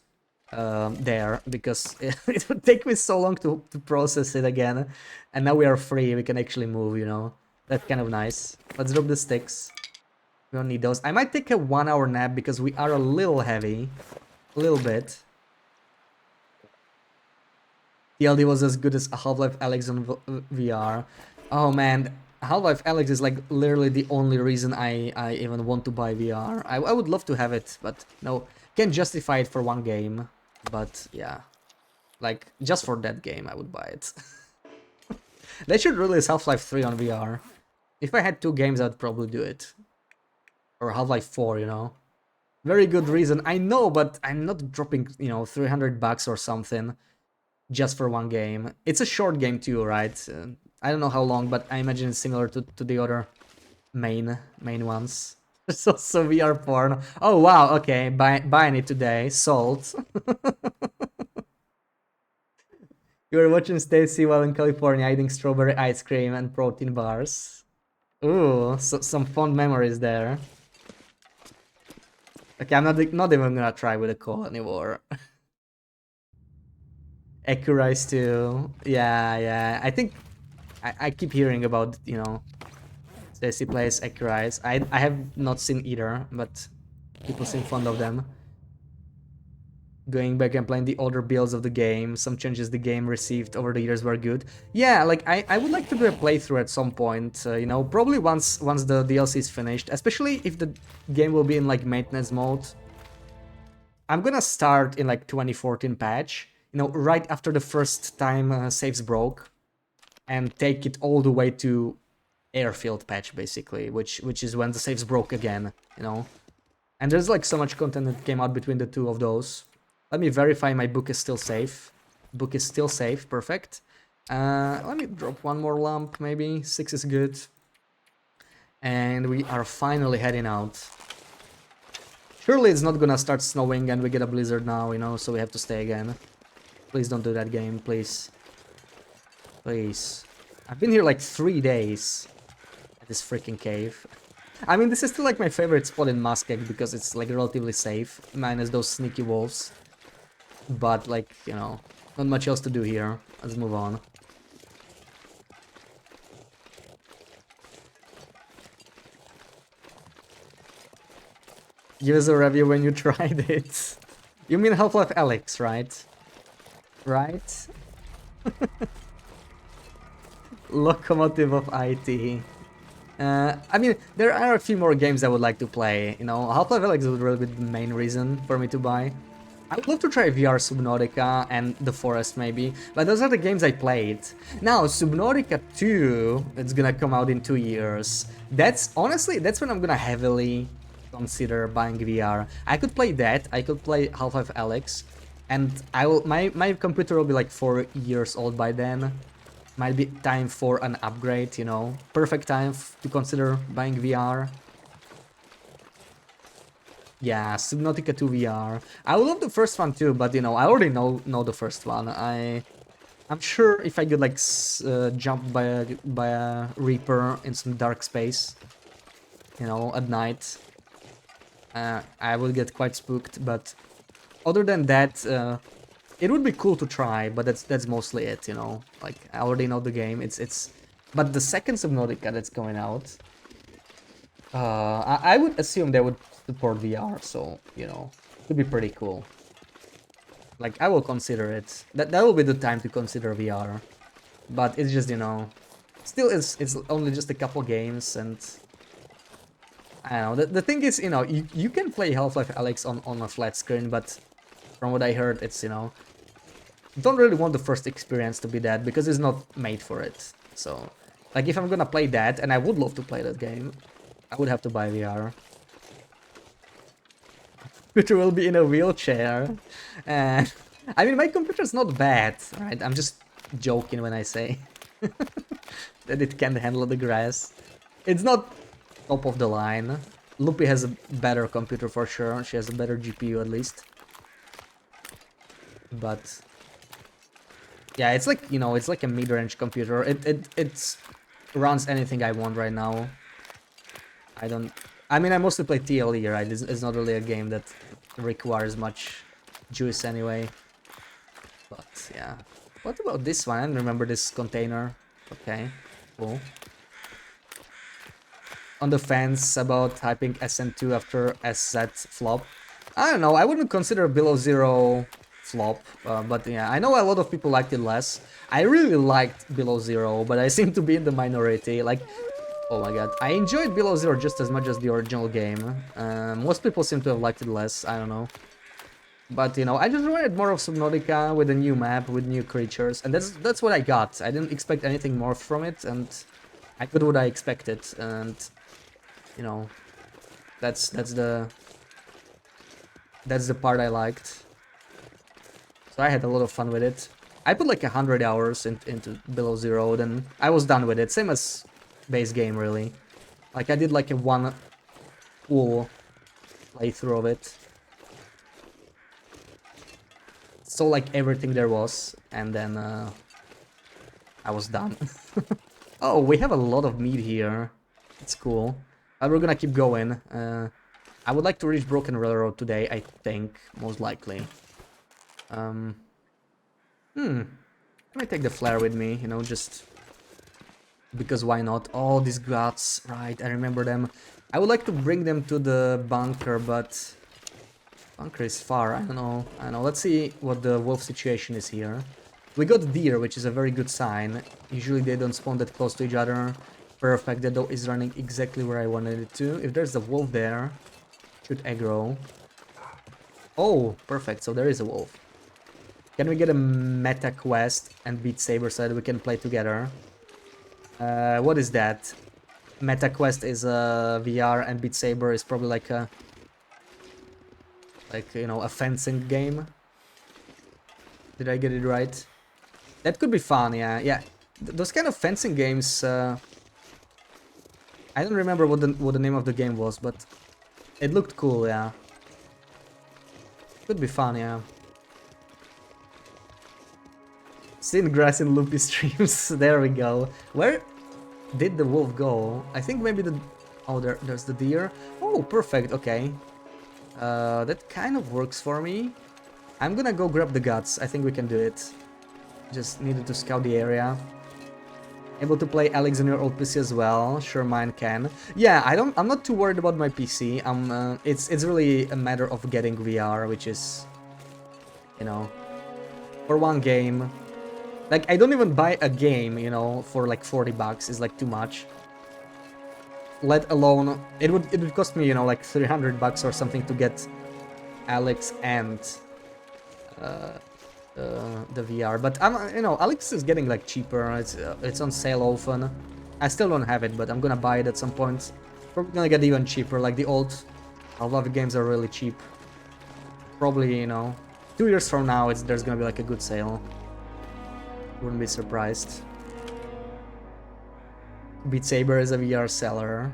there because it would take me so long to process it again, and now we are free. We can actually move, you know. That's kind of nice. Let's drop the sticks. We don't need those. I might take a 1-hour nap because we are a little heavy, a little bit. TLD was as good as Half-Life Alyx on VR. Oh man, Half-Life Alyx is like literally the only reason I even want to buy VR. I would love to have it, but no, can't justify it for one game. But yeah, like just for that game I would buy it. They should release Half-Life 3 on VR. If I had 2 games I'd probably do it. Or Half-Life 4, you know. Very good reason, I know, but I'm not dropping, you know, $300 or something just for one game. It's a short game too, right? I don't know how long, but I imagine it's similar to the other main ones. So VR porn. Oh wow, okay, buying it today. Sold. You were watching Stacy while in California eating strawberry ice cream and protein bars. Ooh, so, some fond memories there. Okay, I'm not even gonna try with a call anymore. Accurize too. Yeah. I think I keep hearing about, you know, Stacy plays Accurize. I have not seen either, but people seem fond of them. Going back and playing the older builds of the game, some changes the game received over the years were good. Yeah, like I would like to do a playthrough at some point, you know, probably once the DLC is finished, especially if the game will be in like maintenance mode. I'm gonna start in like 2014 patch, you know, right after the first time saves broke, and take it all the way to airfield patch basically, which is when the saves broke again, you know. And there's like so much content that came out between the two of those. Let me verify my book is still safe. Book is still safe, perfect. Let me drop one more lamp, maybe. 6 is good. And we are finally heading out. Surely it's not gonna start snowing and we get a blizzard now, you know, so we have to stay again. Please don't do that, game, please. Please. I've been here like 3 days at this freaking cave. I mean, this is still like my favorite spot in Muskegon because it's like relatively safe, minus those sneaky wolves. But like, you know, not much else to do here. Let's move on. Give us a review when you tried it. You mean Half-Life Alyx, right? Right? Locomotive of IT. I mean, there are a few more games I would like to play, you know. Half-Life Alyx would really be the main reason for me to buy. I would love to try VR Subnautica and The Forest maybe, but those are the games I played. Now, Subnautica 2, it's gonna come out in 2 years. That's, honestly, that's when I'm gonna heavily consider buying VR. I could play that, I could play Half-Life Alyx, and my computer will be like 4 years old by then. Might be time for an upgrade, you know. Perfect time to consider buying VR. Yeah, Subnautica 2 VR. I love the first one too, but you know, I already know the first one. I'm sure if I get like jumped by a Reaper in some dark space, you know, at night, I will get quite spooked. But other than that, it would be cool to try. But that's mostly it, you know. Like I already know the game. But the second Subnautica that's going out, I would assume they would support VR, so, you know, it would be pretty cool. Like, I will consider it. That will be the time to consider VR. But it's just, you know, still it's only just a couple games, and I don't know. The thing is, you know, you can play Half-Life Alyx on a flat screen, but from what I heard, it's, you know, don't really want the first experience to be that, because it's not made for it. So, like, if I'm gonna play that, and I would love to play that game, I would have to buy VR. Computer will be in a wheelchair. I mean, my computer's not bad, right? I'm just joking when I say that it can handle the grass. It's not top of the line. Loopy has a better computer for sure. She has a better GPU at least. But Yeah, it's like, you know, it's like a mid-range computer. It runs anything I want right now. I don't... I mean, I mostly play TLE, right? It's not really a game that requires much juice anyway. But, yeah. What about this one? I don't remember this container. Okay, cool. On the fence about typing SN2 after SZ flop. I don't know, I wouldn't consider Below Zero flop, but yeah, I know a lot of people liked it less. I really liked Below Zero, but I seem to be in the minority. Like, oh my god, I enjoyed Below Zero just as much as the original game. Most people seem to have liked it less, I don't know. But, you know, I just wanted more of Subnautica with a new map, with new creatures, and that's what I got. I didn't expect anything more from it, and I got what I expected, and, you know, that's the part I liked. So I had a lot of fun with it. I put like 100 hours into Below Zero, then I was done with it. Same as base game, really. Like, I did like a one full playthrough of it. So like everything there was, and then I was done. Oh, we have a lot of meat here. It's cool. But we're gonna keep going. I would like to reach Broken Railroad today, I think, most likely. Let me take the flare with me, you know, just because why not? All these guts, right, I remember them. I would like to bring them to the bunker, but bunker is far, I don't know. Let's see what the wolf situation is here. We got deer, which is a very good sign. Usually they don't spawn that close to each other. Perfect, the dog is running exactly where I wanted it to. If there's a wolf there, should aggro. Oh, perfect, so there is a wolf. Can we get a meta quest and Beat Saber so that we can play together? What is that? Meta quest is a VR and Beat Saber is probably like a... you know, a fencing game. Did I get it right? That could be fun, yeah. Yeah, those kind of fencing games... I don't remember what the name of the game was, but it looked cool, yeah. Could be fun, yeah. Seen grass in loopy streams. There we go. Where did the wolf go? I think maybe the... Oh, there's the deer. Oh, perfect, okay. That kind of works for me. I'm gonna go grab the guts. I think we can do it. Just needed to scout the area. Able to play Alex on your old PC as well. Sure, mine can. Yeah, I'm not too worried about my PC. It's really a matter of getting VR, which is, you know, for one game. Like, I don't even buy a game, you know, for like 40 bucks is like too much. Let alone, it would cost me, you know, like 300 bucks or something to get Alex and the VR. But you know, Alex is getting like cheaper. It's on sale often. I still don't have it, but I'm gonna buy it at some point. Probably gonna get even cheaper. Like the old Half-Life games are really cheap. Probably, you know, 2 years from now, there's gonna be like a good sale. Wouldn't be surprised. Beat Saber is a VR seller.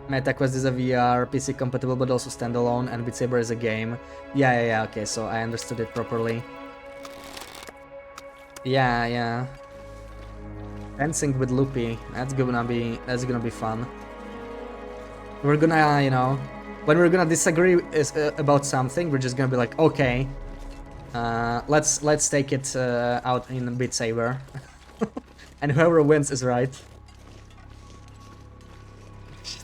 MetaQuest is a VR, PC compatible but also standalone, and Beat Saber is a game. Yeah, okay, so I understood it properly. Yeah. Fencing with Loopy, that's gonna be fun. We're gonna, you know, when we're gonna disagree about something, we're just gonna be like, okay, let's take it out in Beat Saber. And whoever wins is right.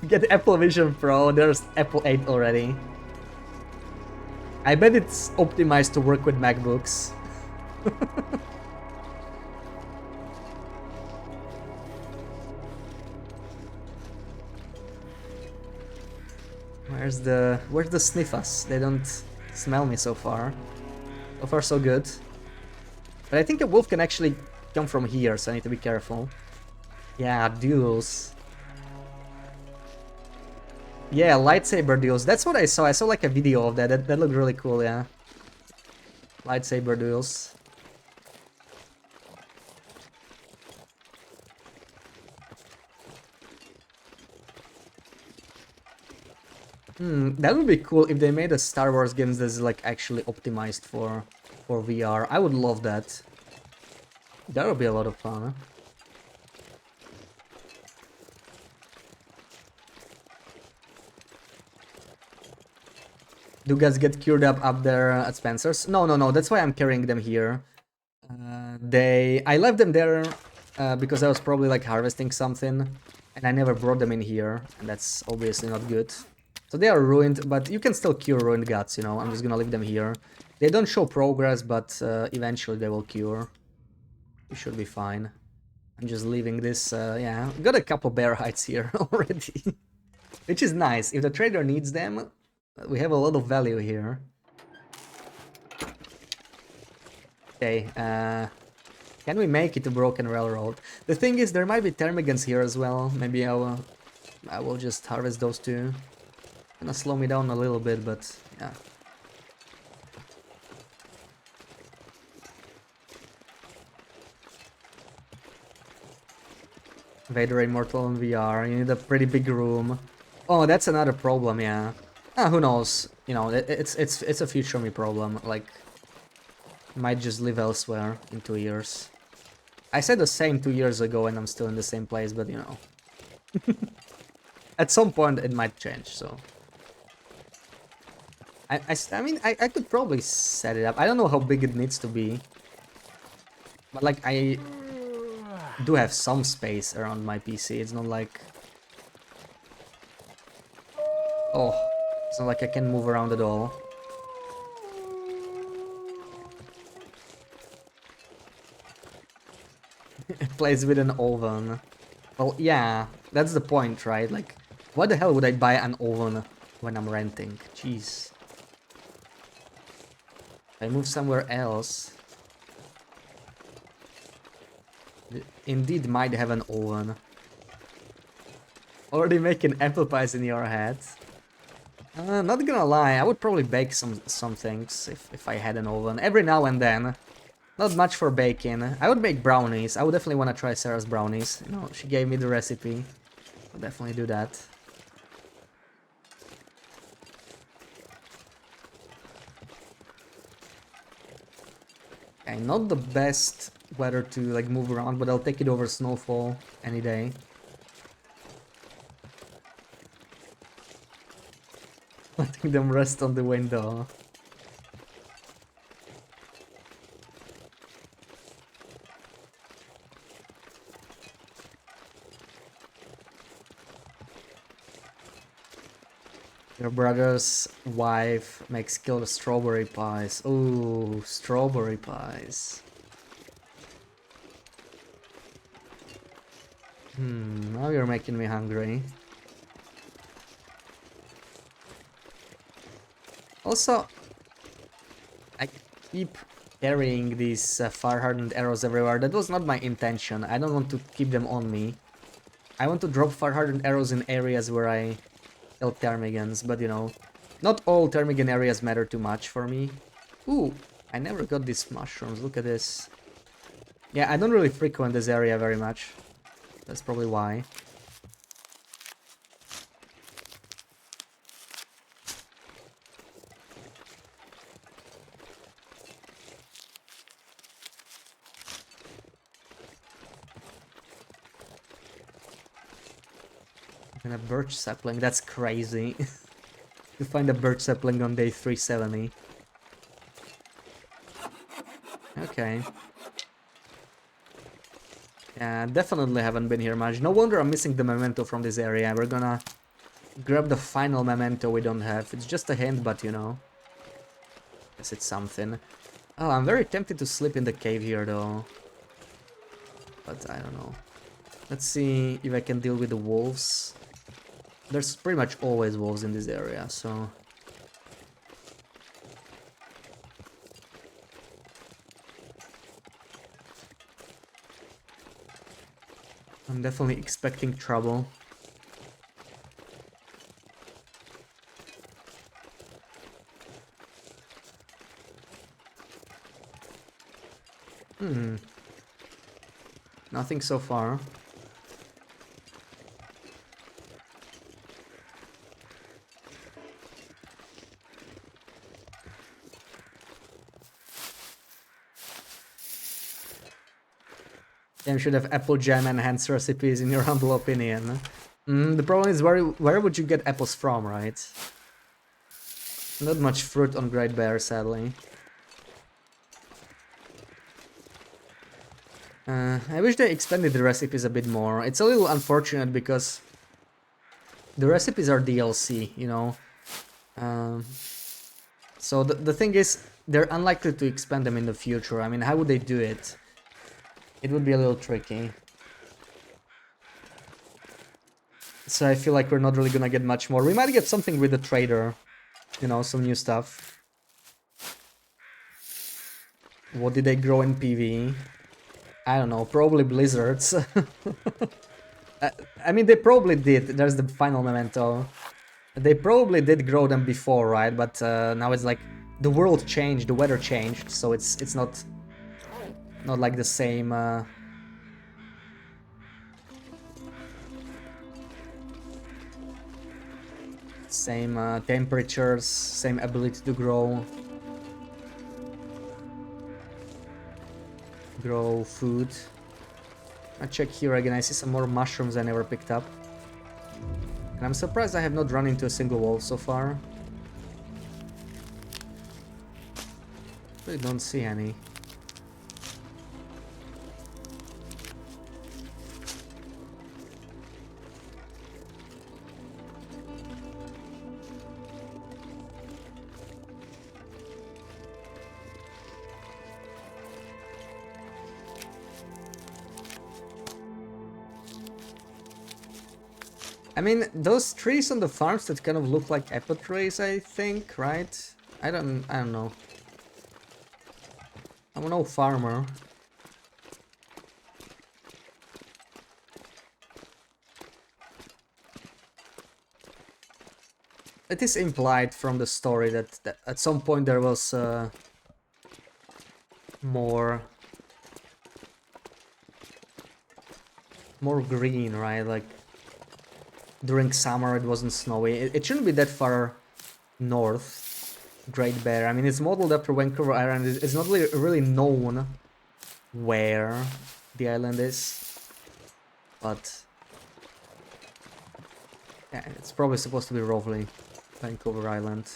Get Apple Vision Pro, there's Apple 8 already. I bet it's optimized to work with MacBooks. Where's the sniffers? They don't smell me so far. So far so good. But I think a wolf can actually come from here, so I need to be careful. Yeah, duels. Yeah, lightsaber duels. That's what I saw. I saw like a video of that. That looked really cool, yeah. Lightsaber duels. That would be cool if they made a Star Wars game that's like actually optimized for for VR. I would love that. That would be a lot of fun. Do guys get cured up there at Spencer's? No, no, no. That's why I'm carrying them here. I left them there because I was probably like harvesting something, and I never brought them in here, and that's obviously not good. So they are ruined, but you can still cure ruined guts, you know. I'm just gonna leave them here. They don't show progress, but eventually they will cure. You should be fine. I'm just leaving this, yeah. Got a couple bear hides here already, which is nice. If the trader needs them, we have a lot of value here. Okay, can we make it to Broken Railroad? The thing is, there might be ptarmigans here as well. Maybe I will just harvest those two. Gonna slow me down a little bit, but yeah. Vader Immortal in VR. You need a pretty big room. Oh, that's another problem. Yeah. Who knows? You know, it's a future me problem. Like, might just live elsewhere in 2 years. I said the same 2 years ago, and I'm still in the same place. But you know, at some point it might change. So. I mean, I could probably set it up. I don't know how big it needs to be. But, like, I do have some space around my PC. It's not like... Oh, it's not like I can move around at all. It plays with an oven. Well, yeah, that's the point, right? Like, why the hell would I buy an oven when I'm renting? Jeez. I move somewhere else. Indeed might have an oven. Already making apple pies in your head. Not gonna lie, I would probably bake some things if I had an oven. Every now and then. Not much for baking. I would make brownies. I would definitely want to try Sarah's brownies. You know, she gave me the recipe. I'll definitely do that. Okay, not the best weather to like move around, but I'll take it over snowfall any day. Letting them rest on the window. Your brother's wife makes killer strawberry pies. Ooh, strawberry pies. Now you're making me hungry. Also, I keep carrying these fire-hardened arrows everywhere. That was not my intention. I don't want to keep them on me. I want to drop fire-hardened arrows in areas where I kill ptarmigans, but you know, not all ptarmigan areas matter too much for me. Ooh, I never got these mushrooms. Look at this. Yeah, I don't really frequent this area very much. That's probably why. And a birch sapling, that's crazy. To find a birch sapling on day 370. Okay. Yeah, definitely haven't been here much. No wonder I'm missing the memento from this area. We're gonna grab the final memento we don't have. It's just a hint, but you know. Guess it's something. Oh, I'm very tempted to sleep in the cave here though. But I don't know. Let's see if I can deal with the wolves. There's pretty much always wolves in this area, so... I'm definitely expecting trouble. Nothing so far. You should have apple jam enhanced recipes in your humble opinion. The problem is where would you get apples from, right? Not much fruit on Great Bear, sadly. I wish they expanded the recipes a bit more. It's a little unfortunate because the recipes are DLC, you know. So the thing is, they're unlikely to expand them in the future. I mean, how would they do it? It would be a little tricky. So I feel like we're not really gonna get much more. We might get something with the trader. You know, some new stuff. What did they grow in PvE? I don't know, probably blizzards. I mean, they probably did. There's the final memento. They probably did grow them before, right? But now it's like the world changed, the weather changed, so it's not like the same. Same temperatures, same ability to grow food. I check here again. I see some more mushrooms I never picked up. And I'm surprised I have not run into a single wolf so far. I don't see any. I mean, those trees on the farms that kind of look like apple trees, I think, right? I don't know. I'm no farmer. It is implied from the story that at some point there was more green, right? Like during summer it wasn't snowy. It shouldn't be that far north. Great Bear. I mean, it's modeled after Vancouver Island. It's not really known where the island is, but yeah, it's probably supposed to be roughly Vancouver Island.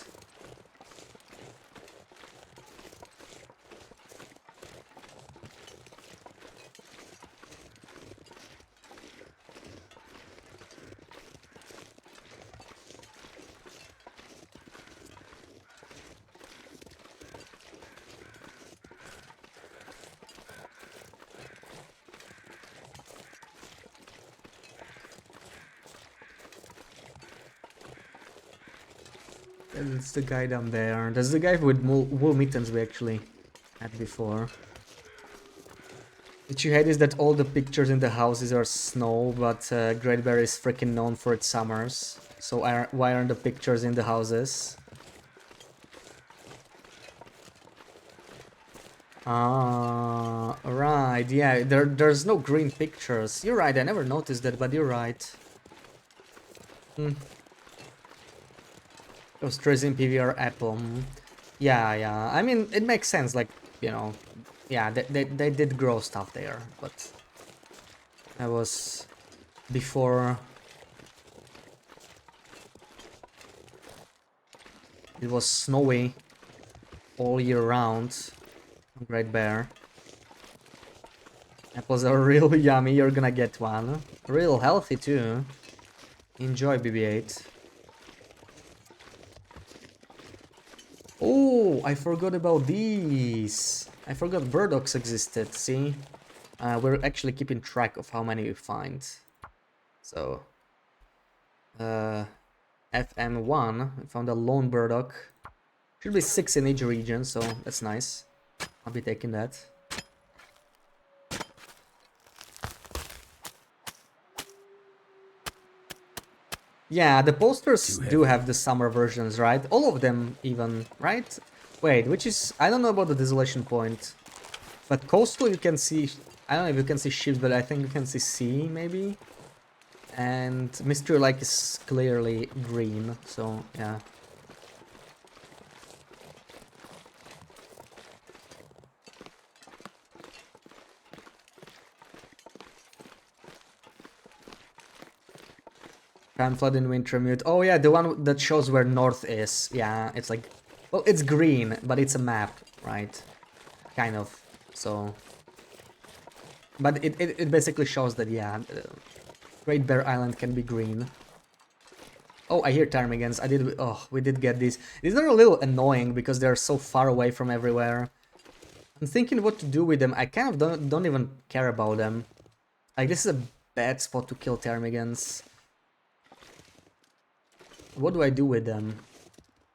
It's the guy down there. That's the guy with wool mittens we actually had before. What you hate is that all the pictures in the houses are snow, but Great Bear is freaking known for its summers. So why aren't the pictures in the houses? Ah, right. Yeah, there's no green pictures. You're right. I never noticed that, but you're right. Those trees in PV are apple. Yeah. I mean, it makes sense. Like, you know, yeah, they did grow stuff there, but that was before it was snowy all year round. Great Bear. Apples are real yummy. You're gonna get one. Real healthy too. Enjoy, BB-8. Oh, I forgot about these. I forgot burdocks existed, see? We're actually keeping track of how many we find. So, FM1, we found a lone burdock. Should be 6 in each region, so that's nice. I'll be taking that. Yeah, the posters do have the summer versions, right? All of them even, right? Wait, which is... I don't know about the Desolation Point. But Coastal you can see... I don't know if you can see ships, but I think you can see sea, maybe? And Mystery Lake is clearly green, so yeah. Pamphlet in Wintermute. Oh yeah, the one that shows where north is. Yeah, it's like... Well, it's green, but it's a map, right? Kind of. So... But it basically shows that, yeah, Great Bear Island can be green. Oh, I hear ptarmigans. We did get these. These are a little annoying because they're so far away from everywhere. I'm thinking what to do with them. I kind of don't even care about them. Like, this is a bad spot to kill ptarmigans. What do I do with them?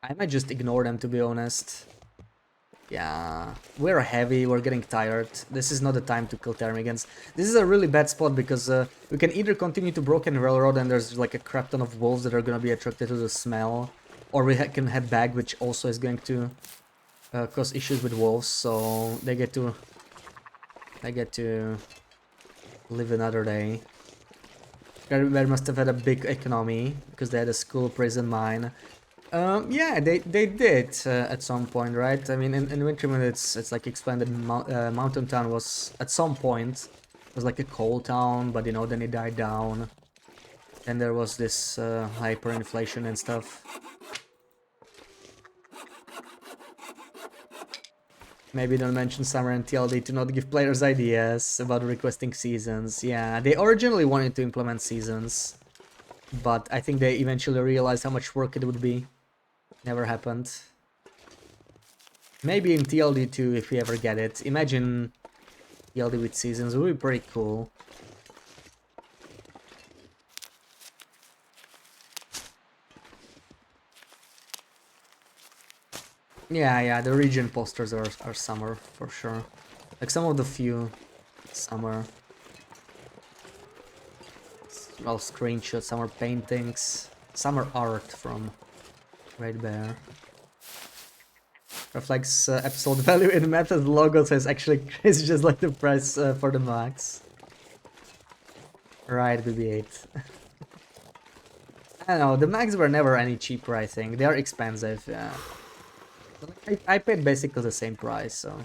I might just ignore them, to be honest. Yeah, we're heavy, we're getting tired. This is not the time to kill ptarmigans. This is a really bad spot because we can either continue to Broken Railroad and there's like a crap ton of wolves that are gonna be attracted to the smell, or we can head back, which also is going to cause issues with wolves, so they get to live another day. They must have had a big economy because they had a school, prison, mine. Yeah, they did at some point, right? I mean, in Wintermute, it's like expanded. Mountain Town was at some point was like a coal town, but you know, then it died down. And there was this hyperinflation and stuff. Maybe don't mention Summer and TLD to not give players ideas about requesting seasons. Yeah, they originally wanted to implement seasons, but I think they eventually realized how much work it would be. Never happened. Maybe in TLD 2 if we ever get it. Imagine TLD with seasons, would be pretty cool. Yeah, the region posters are summer for sure. Like some of the few summer. Well, screenshots, summer paintings, summer art from Great Bear. Reflects episode value in method logo, so it's just like the price for the max. Right, BB-8. I don't know, the mags were never any cheaper, I think. They are expensive, yeah. But I paid basically the same price, so...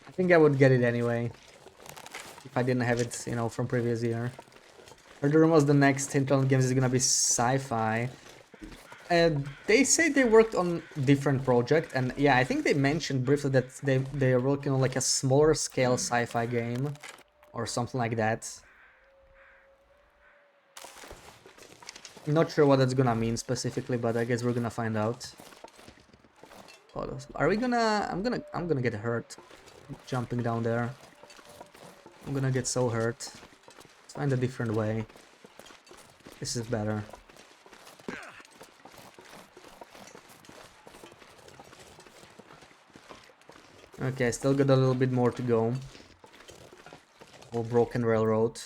I think I would get it anyway. If I didn't have it, you know, from previous year. Heard the rumors the next Hinterland games is gonna be sci-fi. They say they worked on different project, and yeah, I think they mentioned briefly that they are working on like a smaller scale sci-fi game or something like that. Not sure what that's gonna mean specifically, but I guess we're gonna find out. Are we gonna? I'm gonna get hurt jumping down there. I'm gonna get so hurt. Let's find a different way. This is better. Okay, still got a little bit more to go. Or Broken Railroad.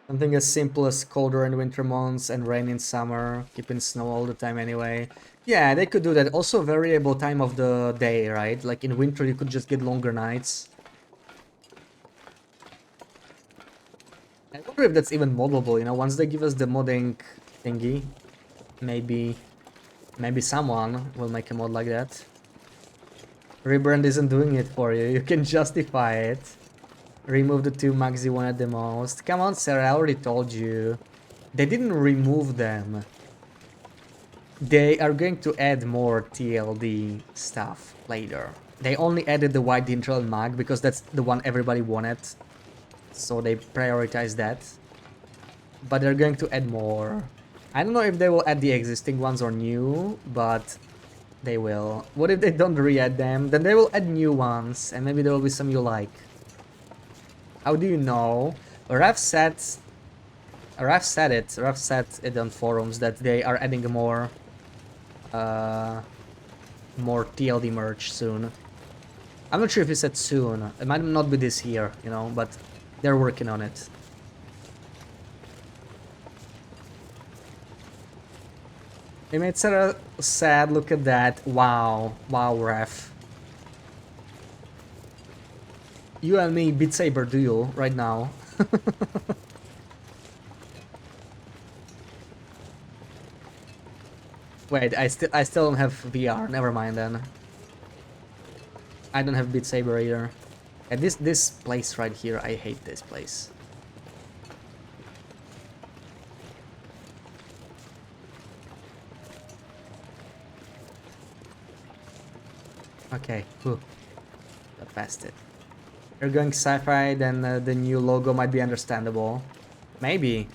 Something as simple as colder in winter months and rain in summer, keeping snow all the time anyway. Yeah, they could do that. Also variable time of the day, right? Like in winter you could just get longer nights. I wonder if that's even moddable, you know, once they give us the modding thingy, maybe someone will make a mod like that. Rebrand isn't doing it for you, you can justify it. Remove the 2 mags you wanted the most. Come on, Sarah, I already told you. They didn't remove them. They are going to add more TLD stuff later. They only added the white Interloper mag because that's the one everybody wanted. So they prioritize that. But they're going to add more. I don't know if they will add the existing ones or new, but they will. What if they don't re-add them? Then they will add new ones, and maybe there will be some you like. How do you know? Raf said it on forums that they are adding more TLD merch soon. I'm not sure if he said soon. It might not be this year, you know, but they're working on it. It made Sarah sad, look at that. Wow, Raf. You and me Beat Saber duel right now. Wait, I still don't have VR. Never mind then. I don't have Beat Saber either. And this place right here, I hate this place. Okay, whew. Got past it. You're going sci-fi, then the new logo might be understandable. Maybe.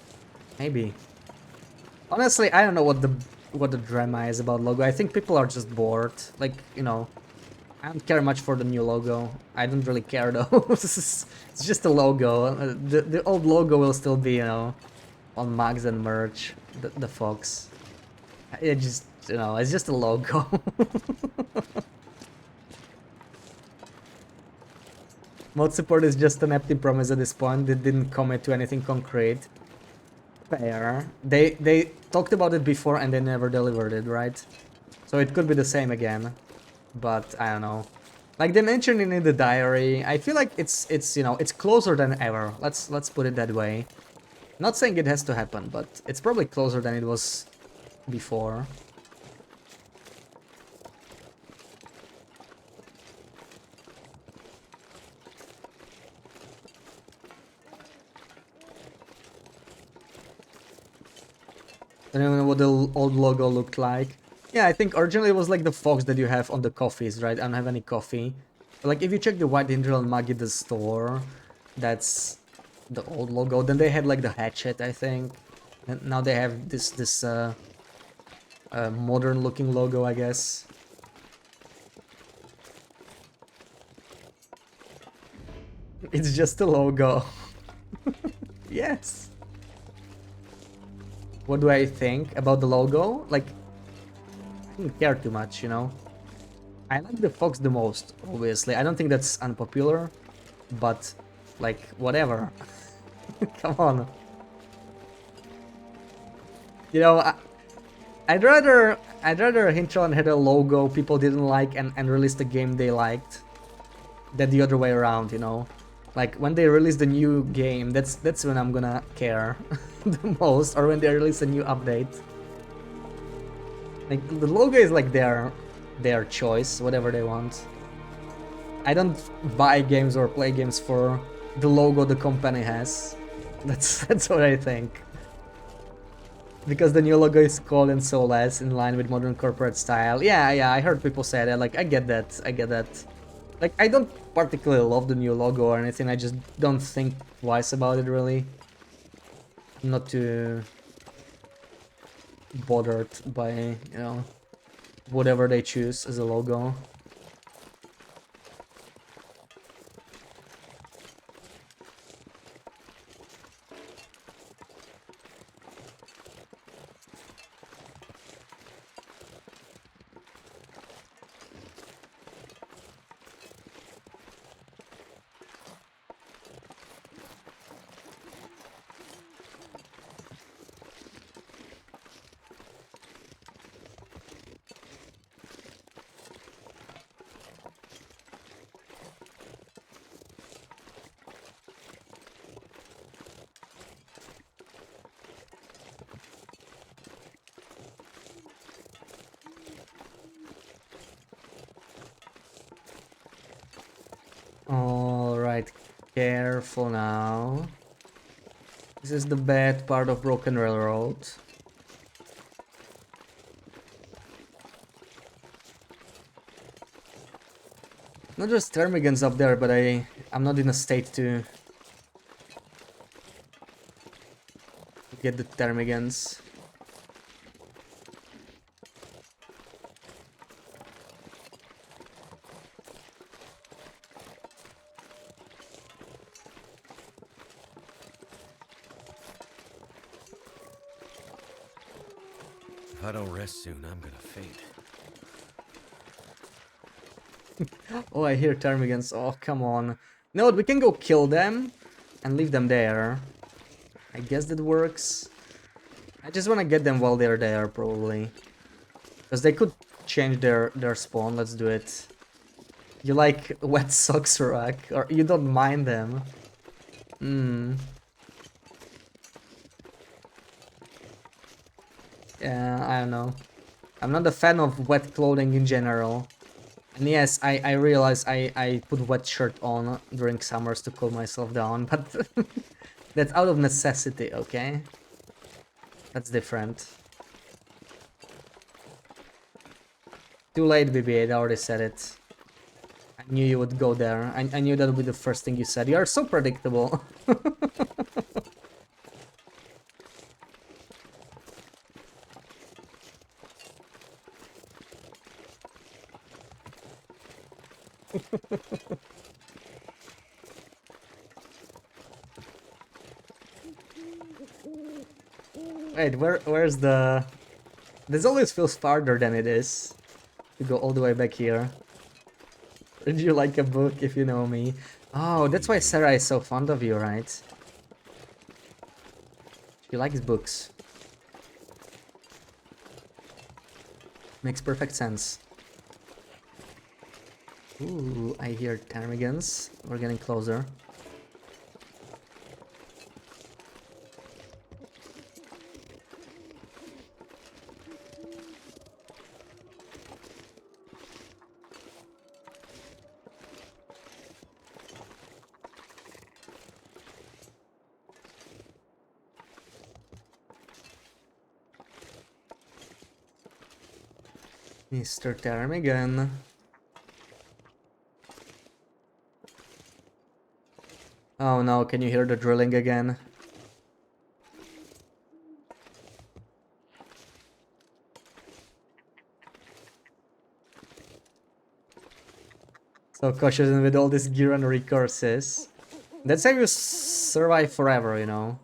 Maybe. Honestly, I don't know what the drama is about logo. I think people are just bored. Like, you know, I don't care much for the new logo. I don't really care though. It's just a logo. The old logo will still be, you know, on mugs and merch. The fox. It just, you know, it's just a logo. Mod support is just an empty promise at this point. They didn't commit to anything concrete. Fair. They talked about it before and they never delivered it, right? So it could be the same again. But I don't know. Like they mentioned it in the diary. I feel like it's you know, it's closer than ever. Let's put it that way. Not saying it has to happen, but it's probably closer than it was before. I don't know what the old logo looked like. Yeah, I think originally it was like the fox that you have on the coffees, right? I don't have any coffee. But like if you check the white Interloper mug at the store, that's the old logo. Then they had like the hatchet, I think. And now they have this modern looking logo, I guess. It's just a logo. Yes. What do I think about the logo? Like, I don't care too much, you know? I like the fox the most, obviously. I don't think that's unpopular, but, like, whatever. Come on. You know, I'd rather Hinterland had a logo people didn't like and released a game they liked than the other way around, you know? Like, when they release the new game, that's when I'm gonna care the most, or when they release a new update. Like, the logo is like their choice, whatever they want. I don't buy games or play games for the logo the company has. That's what I think. Because the new logo is cool and soulless, in line with modern corporate style. Yeah, I heard people say that. Like, I get that. Like, I don't particularly love the new logo or anything. I just don't think twice about it, really. I'm not too bothered by, you know, whatever they choose as a logo. Alright, careful now. This is the bad part of Broken Railroad. Not just Termigans up there, but I'm not in a state to get the Termigans. If I don't rest soon, I'm gonna faint. Oh, I hear Termigans. Oh, come on. No, we can go kill them and leave them there. I guess that works. I just want to get them while they're there, probably. Because they could change their spawn. Let's do it. You like wet socks, Rock? Or you don't mind them? Hmm. Yeah, I don't know. I'm not a fan of wet clothing in general. And yes, I realize I put wet shirt on during summers to cool myself down, but that's out of necessity, okay? That's different. Too late, BB-8, I already said it. Knew you would go there. I knew that would be the first thing you said. You are so predictable. Wait, where's the... This always feels farther than it is. To go all the way back here. Read you like a book if you know me. Oh, that's why Sarah is so fond of you, right? She likes books. Makes perfect sense. Ooh, I hear ptarmigans. We're getting closer. Mr. Ptarmigan. Oh no, can you hear the drilling again? So cautious and with all this gear and recourses. That's how you survive forever, you know?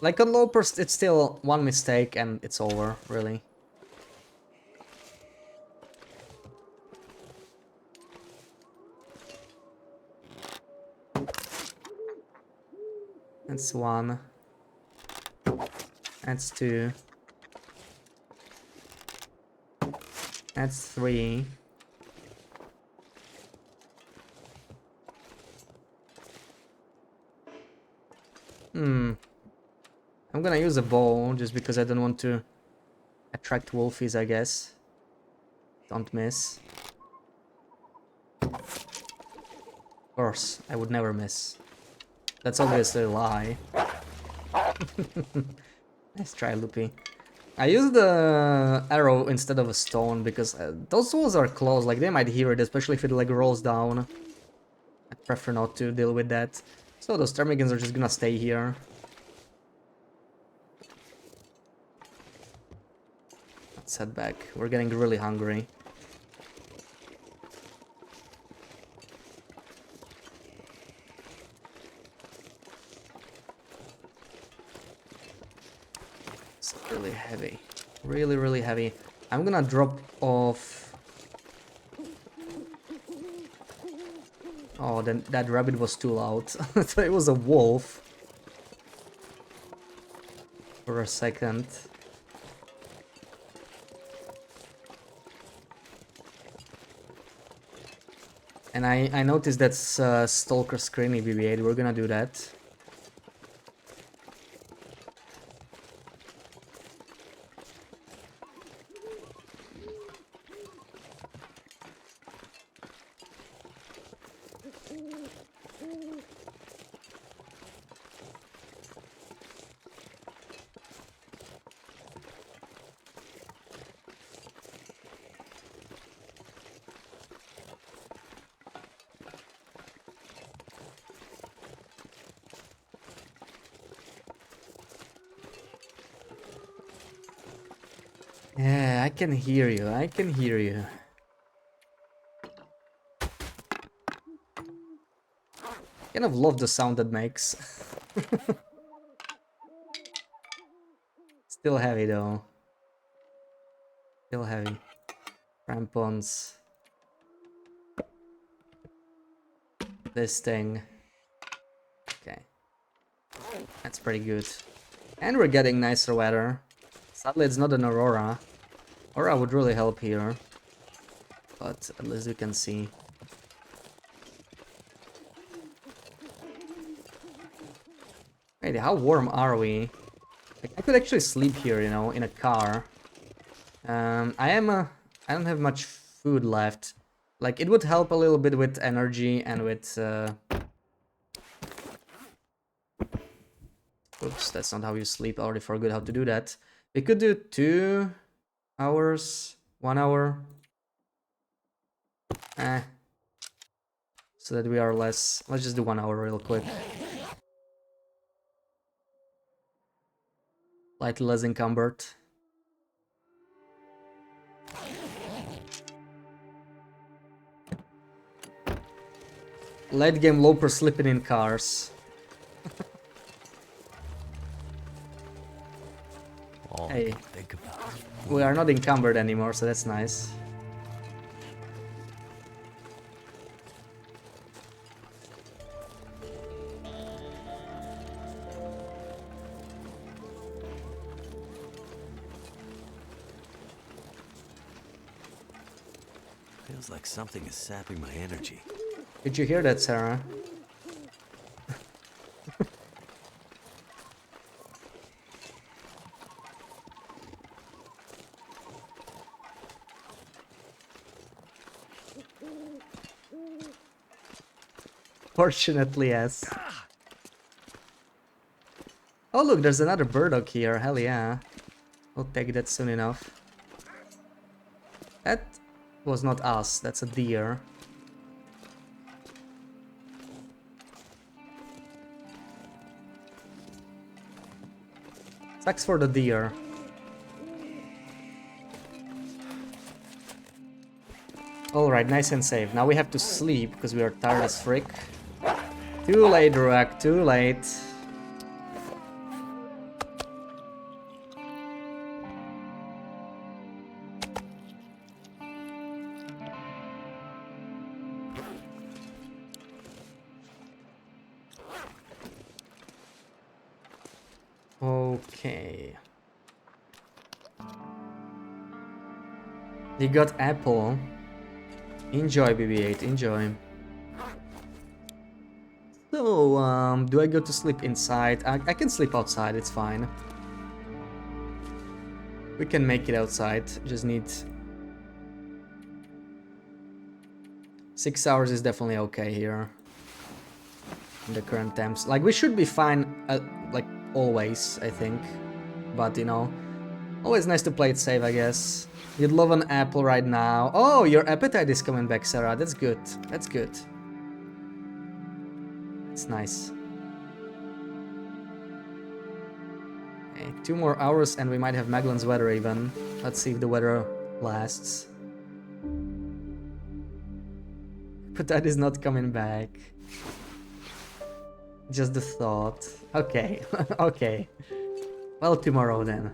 Like on Lopers, it's still one mistake and it's over, really. That's one. That's two. That's three. I'm gonna use a bow just because I don't want to attract wolfies, I guess. Don't miss. Of course, I would never miss. That's obviously a lie. Nice try, Loopy. I used the arrow instead of a stone because those walls are close, like they might hear it, especially if it like rolls down. I'd prefer not to deal with that. So those ptarmigans are just gonna stay here. Let's head back. We're getting really hungry. It's really heavy. Really, really heavy. I'm gonna drop off... Oh, then that rabbit was too loud. I thought it was a wolf. For a second. And I noticed that's Stalker Screeny BB-8. We're gonna do that. Yeah, I can hear you. I can hear you. Kind of love the sound that makes. Still heavy though. Still heavy. Crampons. This thing. Okay. That's pretty good. And we're getting nicer weather. Sadly, it's not an Aurora. Aurora would really help here. But at least you can see. Wait, how warm are we? Like, I could actually sleep here, you know, in a car. I don't have much food left. Like, it would help a little bit with energy and with... Oops, that's not how you sleep. I already forgot how to do that. We could do 2 hours, 1 hour. so that we are less... Let's just do 1 hour real quick. Slightly less encumbered. Late game Loper slipping in cars. All I Hey. can think about is We are not encumbered anymore, so that's nice. feels like something is sapping my energy. Did you hear that, Sarah? Fortunately, yes. Oh look, there's another burdock here, hell yeah. I'll take that soon enough. That was not us, that's a deer. Sucks for the deer. Alright, nice and safe. Now we have to sleep because we are tired as frick. Too late, Ruak, too late. Okay. You got apple. Enjoy, BB-8, enjoy. So, do I go to sleep inside? I can sleep outside, it's fine. We can make it outside, just need... 6 hours is definitely okay here. In the current temps. Like, we should be fine, like, always, I think. But, you know, always nice to play it safe, I guess. You'd love an apple right now. Oh, your appetite is coming back, Sarah. That's good. That's good. It's nice. Okay, 2 more hours and we might have Magellan's weather even. Let's see if the weather lasts. But that is not coming back. Just the thought. Okay, okay. Well, tomorrow then.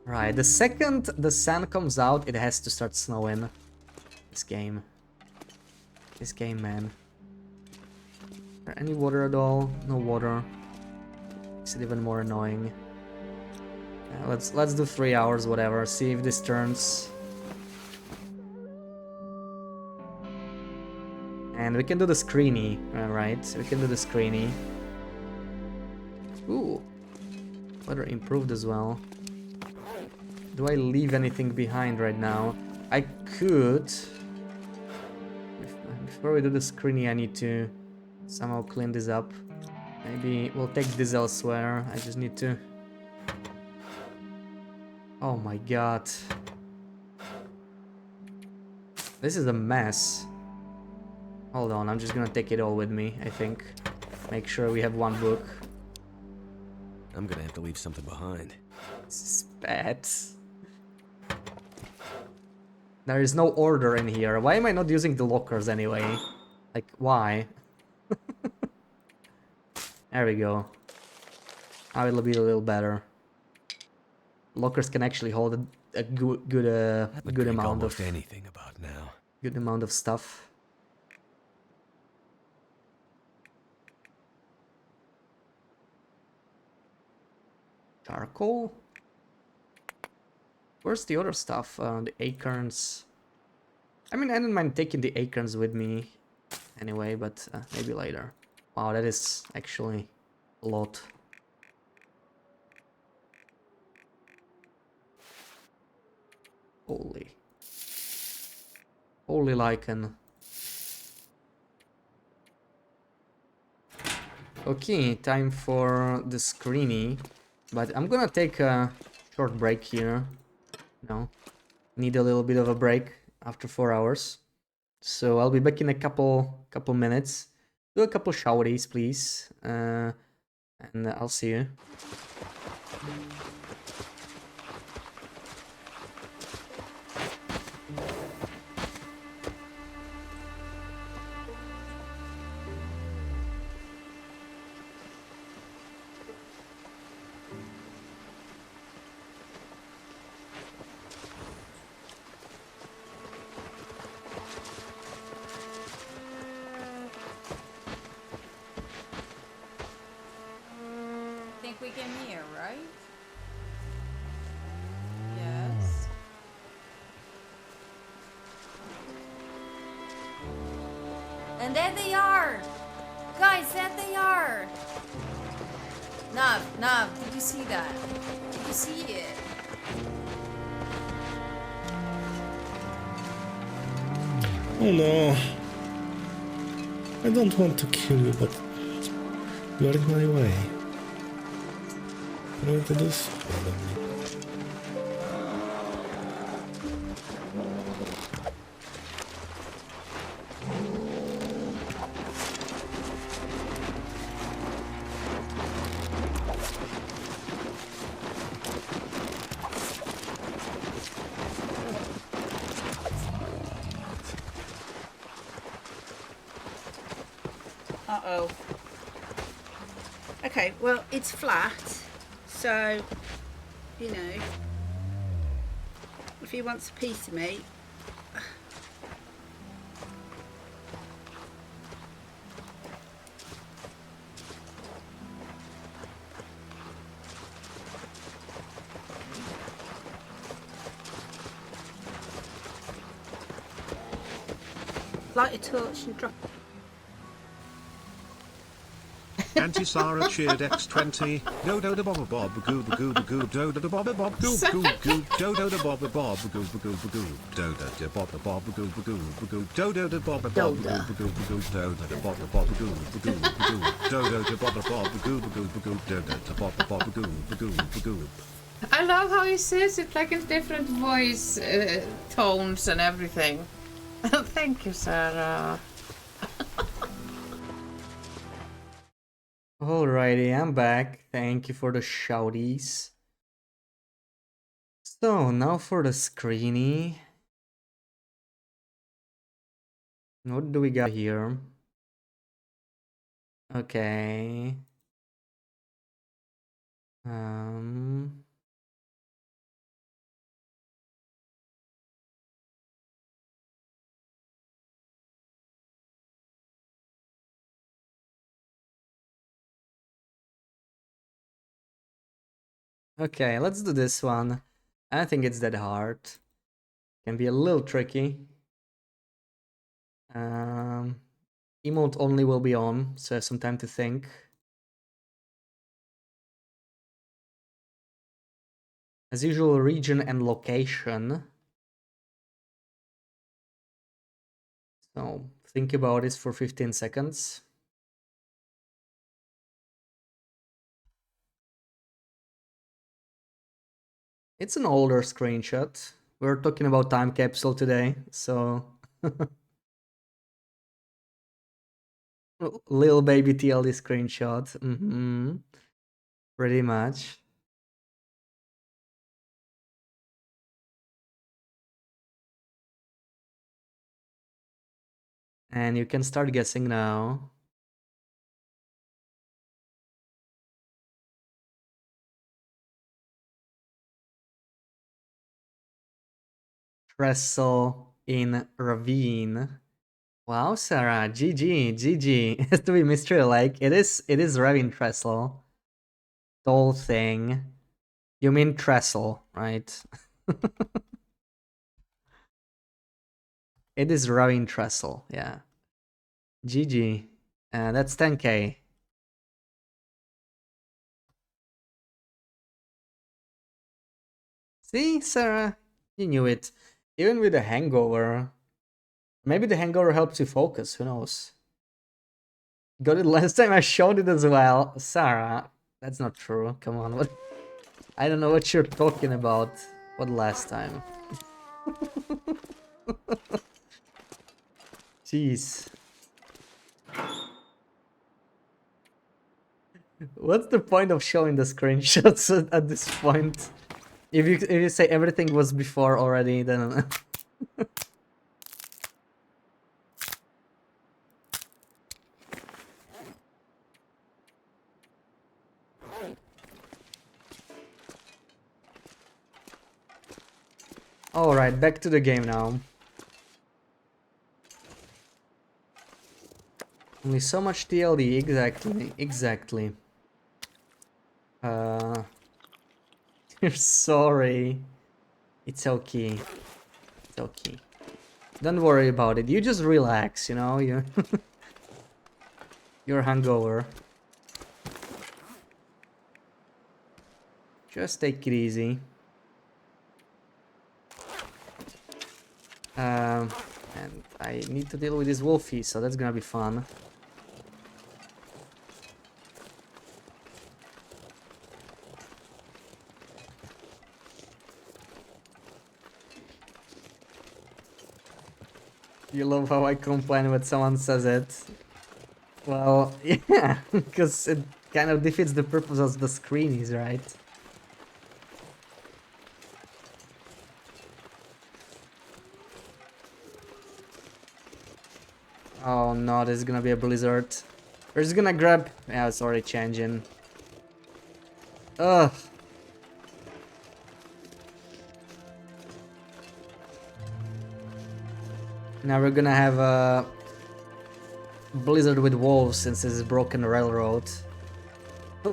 Right, the second the sun comes out, it has to start snowing. This game. This game, man. Is there any water at all? No water. Makes it even more annoying. Yeah, let's do 3 hours, whatever. See if this turns. And we can do the screeny, right? We can do the screeny. Ooh. Weather improved as well. Do I leave anything behind right now? I could. Before we do the screeny, I need to somehow clean this up. Maybe we'll take this elsewhere. I just need to... Oh my god. This is a mess. Hold on, I'm just gonna take it all with me, I think. Make sure we have one book. I'm gonna have to leave something behind. This is bad. There is no order in here. Why am I not using the lockers anyway? Like, why? There we go. Now it'll be a little better. Lockers can actually hold a good amount of anything about now. good amount of stuff. Charcoal? Where's the other stuff? The acorns. I mean, I don't mind taking the acorns with me anyway, but maybe later. Wow, that is actually a lot. Holy. Holy lichen. Okay, time for the screeny. But I'm gonna take a short break here. No. Need a little bit of a break after 4 hours. So I'll be back in a couple minutes. Do a couple showeries, please. And I'll see you. Think we can hear, right? Yes. And there they are! Guys, there they are! Nav, did you see that? Did you see it? Oh no. I don't want to kill you, but you are in my way. What do I do? Follow me. Uh-oh. Okay, well, it's flat, so, you know, if he wants a piece of me... light a torch and drop... Anti-Sarah cheered X20. Dodo da bob bob goo goo goo dodo da bob bob goo goo goo dodo da bob bob goo goo goo dodo da bob bob goo goo goo dodo da bob bob goo goo goo dodo da bob bob goo goo goo dodo da bob bob goo goo goo dodo da bob bob goo goo goo. I love how he says it like in different voice tones and everything. Thank you, Sarah. Alrighty, I'm back. Thank you for the shouties. So, now for the screeny. What do we got here? Okay. Okay, let's do this one. I don't think it's that hard. Can be a little tricky. Emote only will be on, so I have some time to think. As usual, region and location. So think about this for 15 seconds. It's an older screenshot. We're talking about time capsule today, so little baby TLD screenshot. Pretty much. And you can start guessing now. Trestle in ravine. Wow, Sarah, GG. It has to be mystery like. It is ravine trestle. Tall thing. You mean trestle, right? It is ravine trestle, yeah. GG. That's 10k. See, Sarah? You knew it. Even with a hangover. Maybe the hangover helps you focus, who knows? Got it last time, I showed it as well. Sarah, that's not true. Come on, what? I don't know what you're talking about. What last time? Jeez. What's the point of showing the screenshots at this point? If you say everything was before already, then alright, back to the game now. Only so much TLD, exactly. You're sorry. It's okay. It's okay. Don't worry about it. You just relax, you know? You're hungover. Just take it easy. And I need to deal with this wolfie, so that's gonna be fun. You love how I complain when someone says it. Well, yeah, because it kind of defeats the purpose of the screenies, right? Oh no, there's gonna be a blizzard. We're just gonna grab... Yeah, it's already changing. Ugh. Now we're gonna have a blizzard with wolves since it's a broken railroad.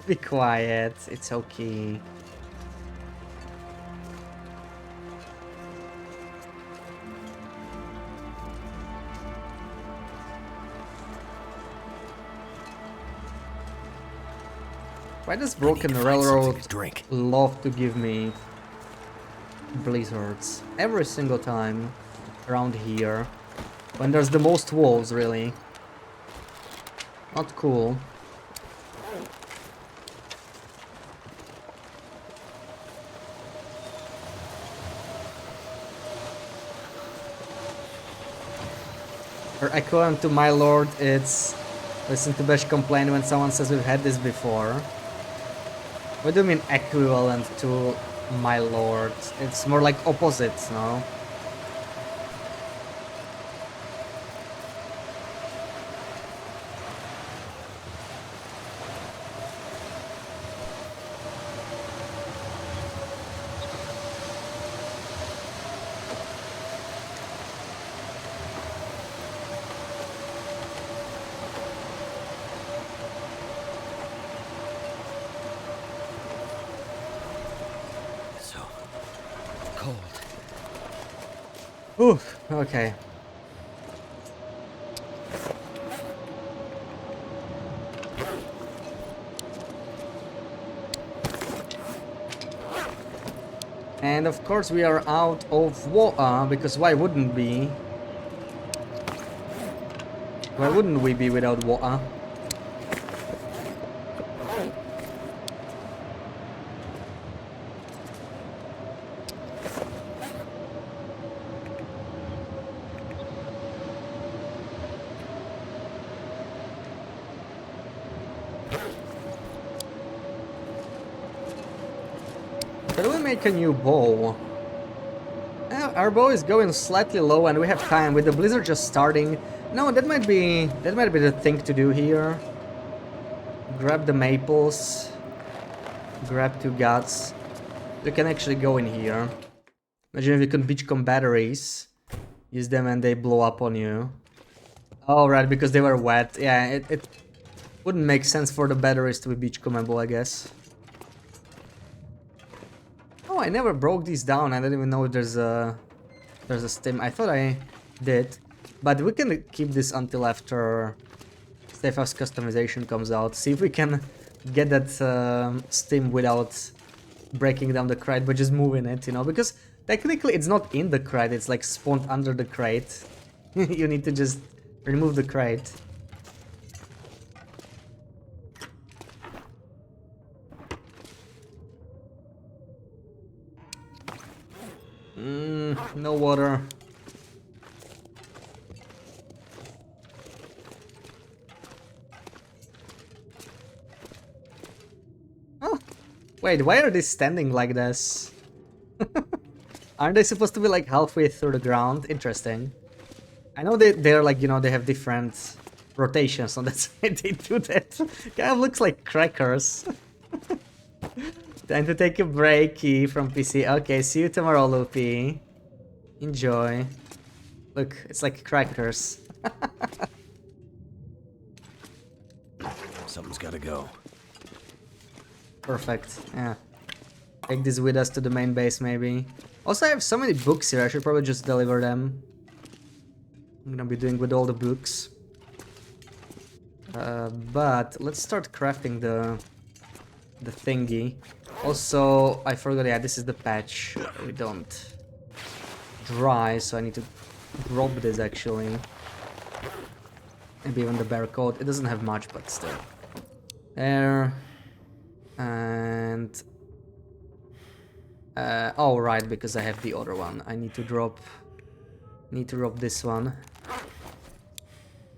Be quiet, it's okay. Why does broken railroad love to give me blizzards every single time around here when there's the most wolves, really? Not cool. Or equivalent to my lord, it's listen to Besh complain when someone says we've had this before. What do you mean equivalent to my lord? It's more like opposites, no? Oof, okay. And of course we are out of water, because why wouldn't we? Why wouldn't we be without water? Can we make a new bow? Our bow is going slightly low and we have time with the blizzard just starting. No, that might be the thing to do here. Grab the maples. Grab 2 guts. You can actually go in here. Imagine if you can beachcomb batteries. Use them and they blow up on you. Oh right, because they were wet. Yeah, it wouldn't make sense for the batteries to be beachcombable, I guess. Oh, I never broke these down. I didn't even know there's a stem. I thought I did, but we can keep this until after Stefan's customization comes out. See if we can get that stem without breaking down the crate, but just moving it, you know, because technically it's not in the crate. It's like spawned under the crate. You need to just remove the crate. No water. Wait, why are they standing like this? Aren't they supposed to be like halfway through the ground? Interesting. I know they're like, you know, they have different rotations, so that's why they do that. Kind of looks like crackers. Time to take a breaky from PC. Okay, see you tomorrow, Loopy. Enjoy. Look, it's like crackers. Something's gotta go. Perfect, yeah. Take this with us to the main base, maybe. Also, I have so many books here, I should probably just deliver them. I'm gonna be doing with all the books. But let's start crafting the thingy. Also, I forgot, yeah, this is the patch. We don't dry, so I need to drop this actually. Maybe even the barcode. It doesn't have much, but still. There. And... oh, right, because I have the other one. I need to drop... this one.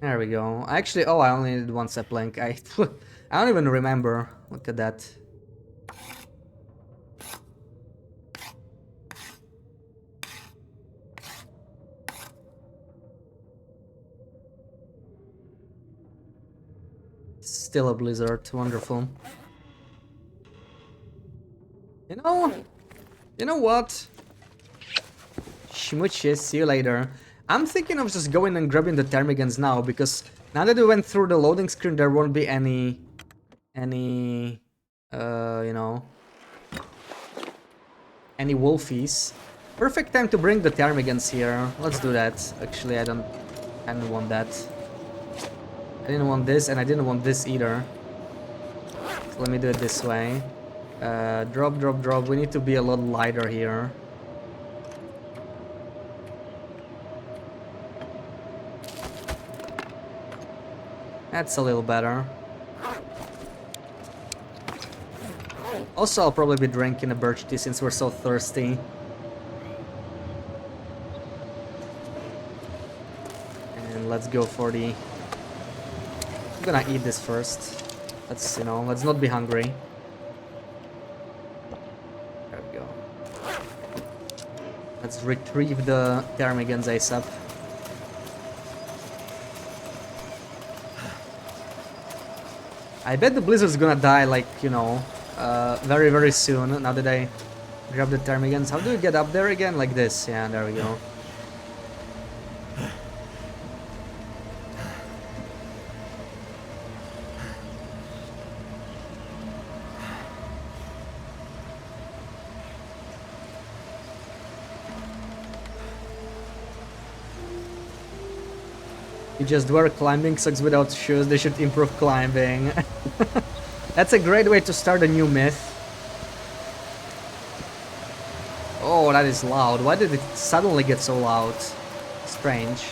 There we go. Actually, oh, I only needed one sapling. I don't even remember. Look at that. Still a blizzard. Wonderful. You know what? Schmutches, see you later. I'm thinking of just going and grabbing the Termigans now, because now that we went through the loading screen, there won't be any, you know, any wolfies. Perfect time to bring the Termigans here. Let's do that. Actually, I didn't want that. I didn't want this, and I didn't want this either. So let me do it this way. Drop, drop, drop. We need to be a lot lighter here. That's a little better. Also, I'll probably be drinking a birch tea since we're so thirsty. And let's go for the... I'm gonna eat this first. Let's, you know, let's not be hungry. There we go. Let's retrieve the Termigans ASAP. I bet the blizzard's gonna die, like, you know, very, very soon, now that I grab the Termigans. How do you get up there again? Like this. Yeah, there we go. You just wear climbing socks without shoes, they should improve climbing. That's a great way to start a new myth. Oh, that is loud. Why did it suddenly get so loud? Strange.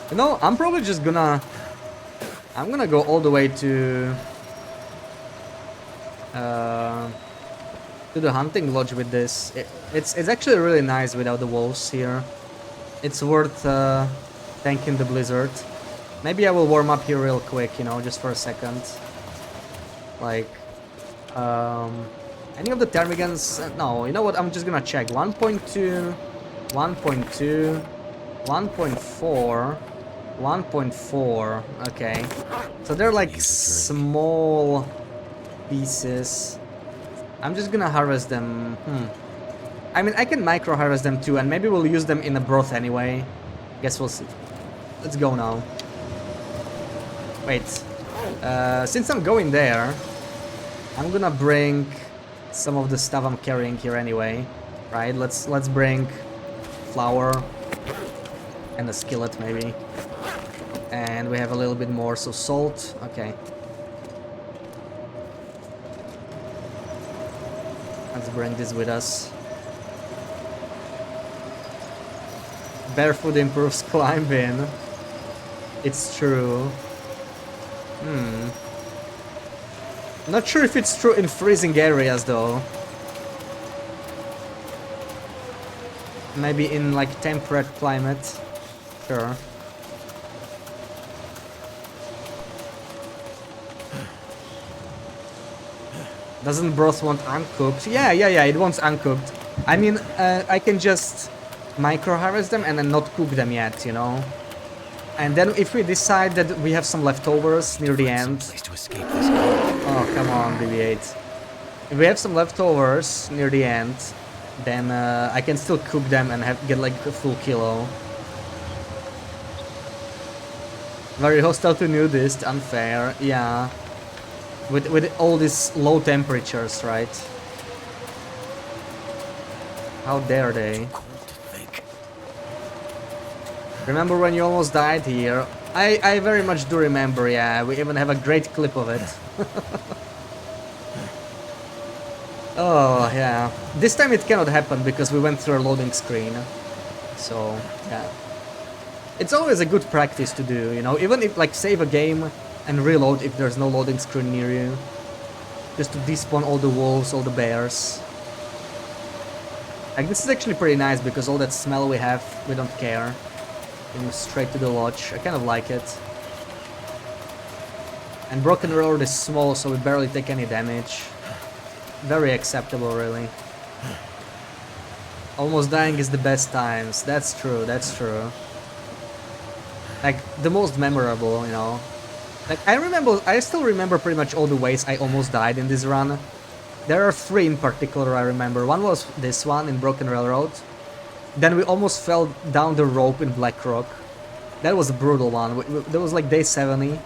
You know, I'm probably just gonna... I'm gonna go all the way to the hunting lodge with this. It's actually really nice without the wolves here. It's worth tanking the blizzard. Maybe I will warm up here real quick, you know, just for a second. Like, any of the Termigans? No, you know what? I'm just gonna check. 1.2, 1.2, 1.4, 1.4. Okay, so they're like small pieces. I'm just gonna harvest them. I mean, I can micro harvest them too, and maybe we'll use them in a broth anyway. Guess we'll see. Let's go now. Wait. Since I'm going there, I'm gonna bring some of the stuff I'm carrying here anyway. Right? Let's bring flour and a skillet maybe. And we have a little bit more, so salt. Okay. Let's bring this with us. Barefoot improves climbing. It's true. Not sure if it's true in freezing areas though. Maybe in like temperate climate. Sure. Doesn't broth want uncooked? Yeah, it wants uncooked. I mean, I can just micro-harvest them and then not cook them yet, you know? And then if we decide that we have some leftovers near the end... To escape this. Oh, come on, BB-8. If we have some leftovers near the end, then I can still cook them and get like a full kilo. Very hostile to nudist, unfair, yeah. With all these low temperatures, right? How dare they? Remember when you almost died here? I very much do remember, yeah. We even have a great clip of it. Oh, yeah. This time it cannot happen because we went through a loading screen. So, yeah. It's always a good practice to do, you know? Even if, like, save a game and reload if there's no loading screen near you. Just to despawn all the wolves, all the bears. Like, this is actually pretty nice because all that smell we have, we don't care. We move straight to the lodge. I kind of like it. And Broken Railroad is small, so we barely take any damage. Very acceptable, really. Almost dying is the best times. That's true, that's true. Like, the most memorable, you know. Like, I still remember pretty much all the ways I almost died in this run. There are 3 in particular I remember. One was this one in Broken Railroad. Then we almost fell down the rope in Black Rock. That was a brutal one. That was like day 70.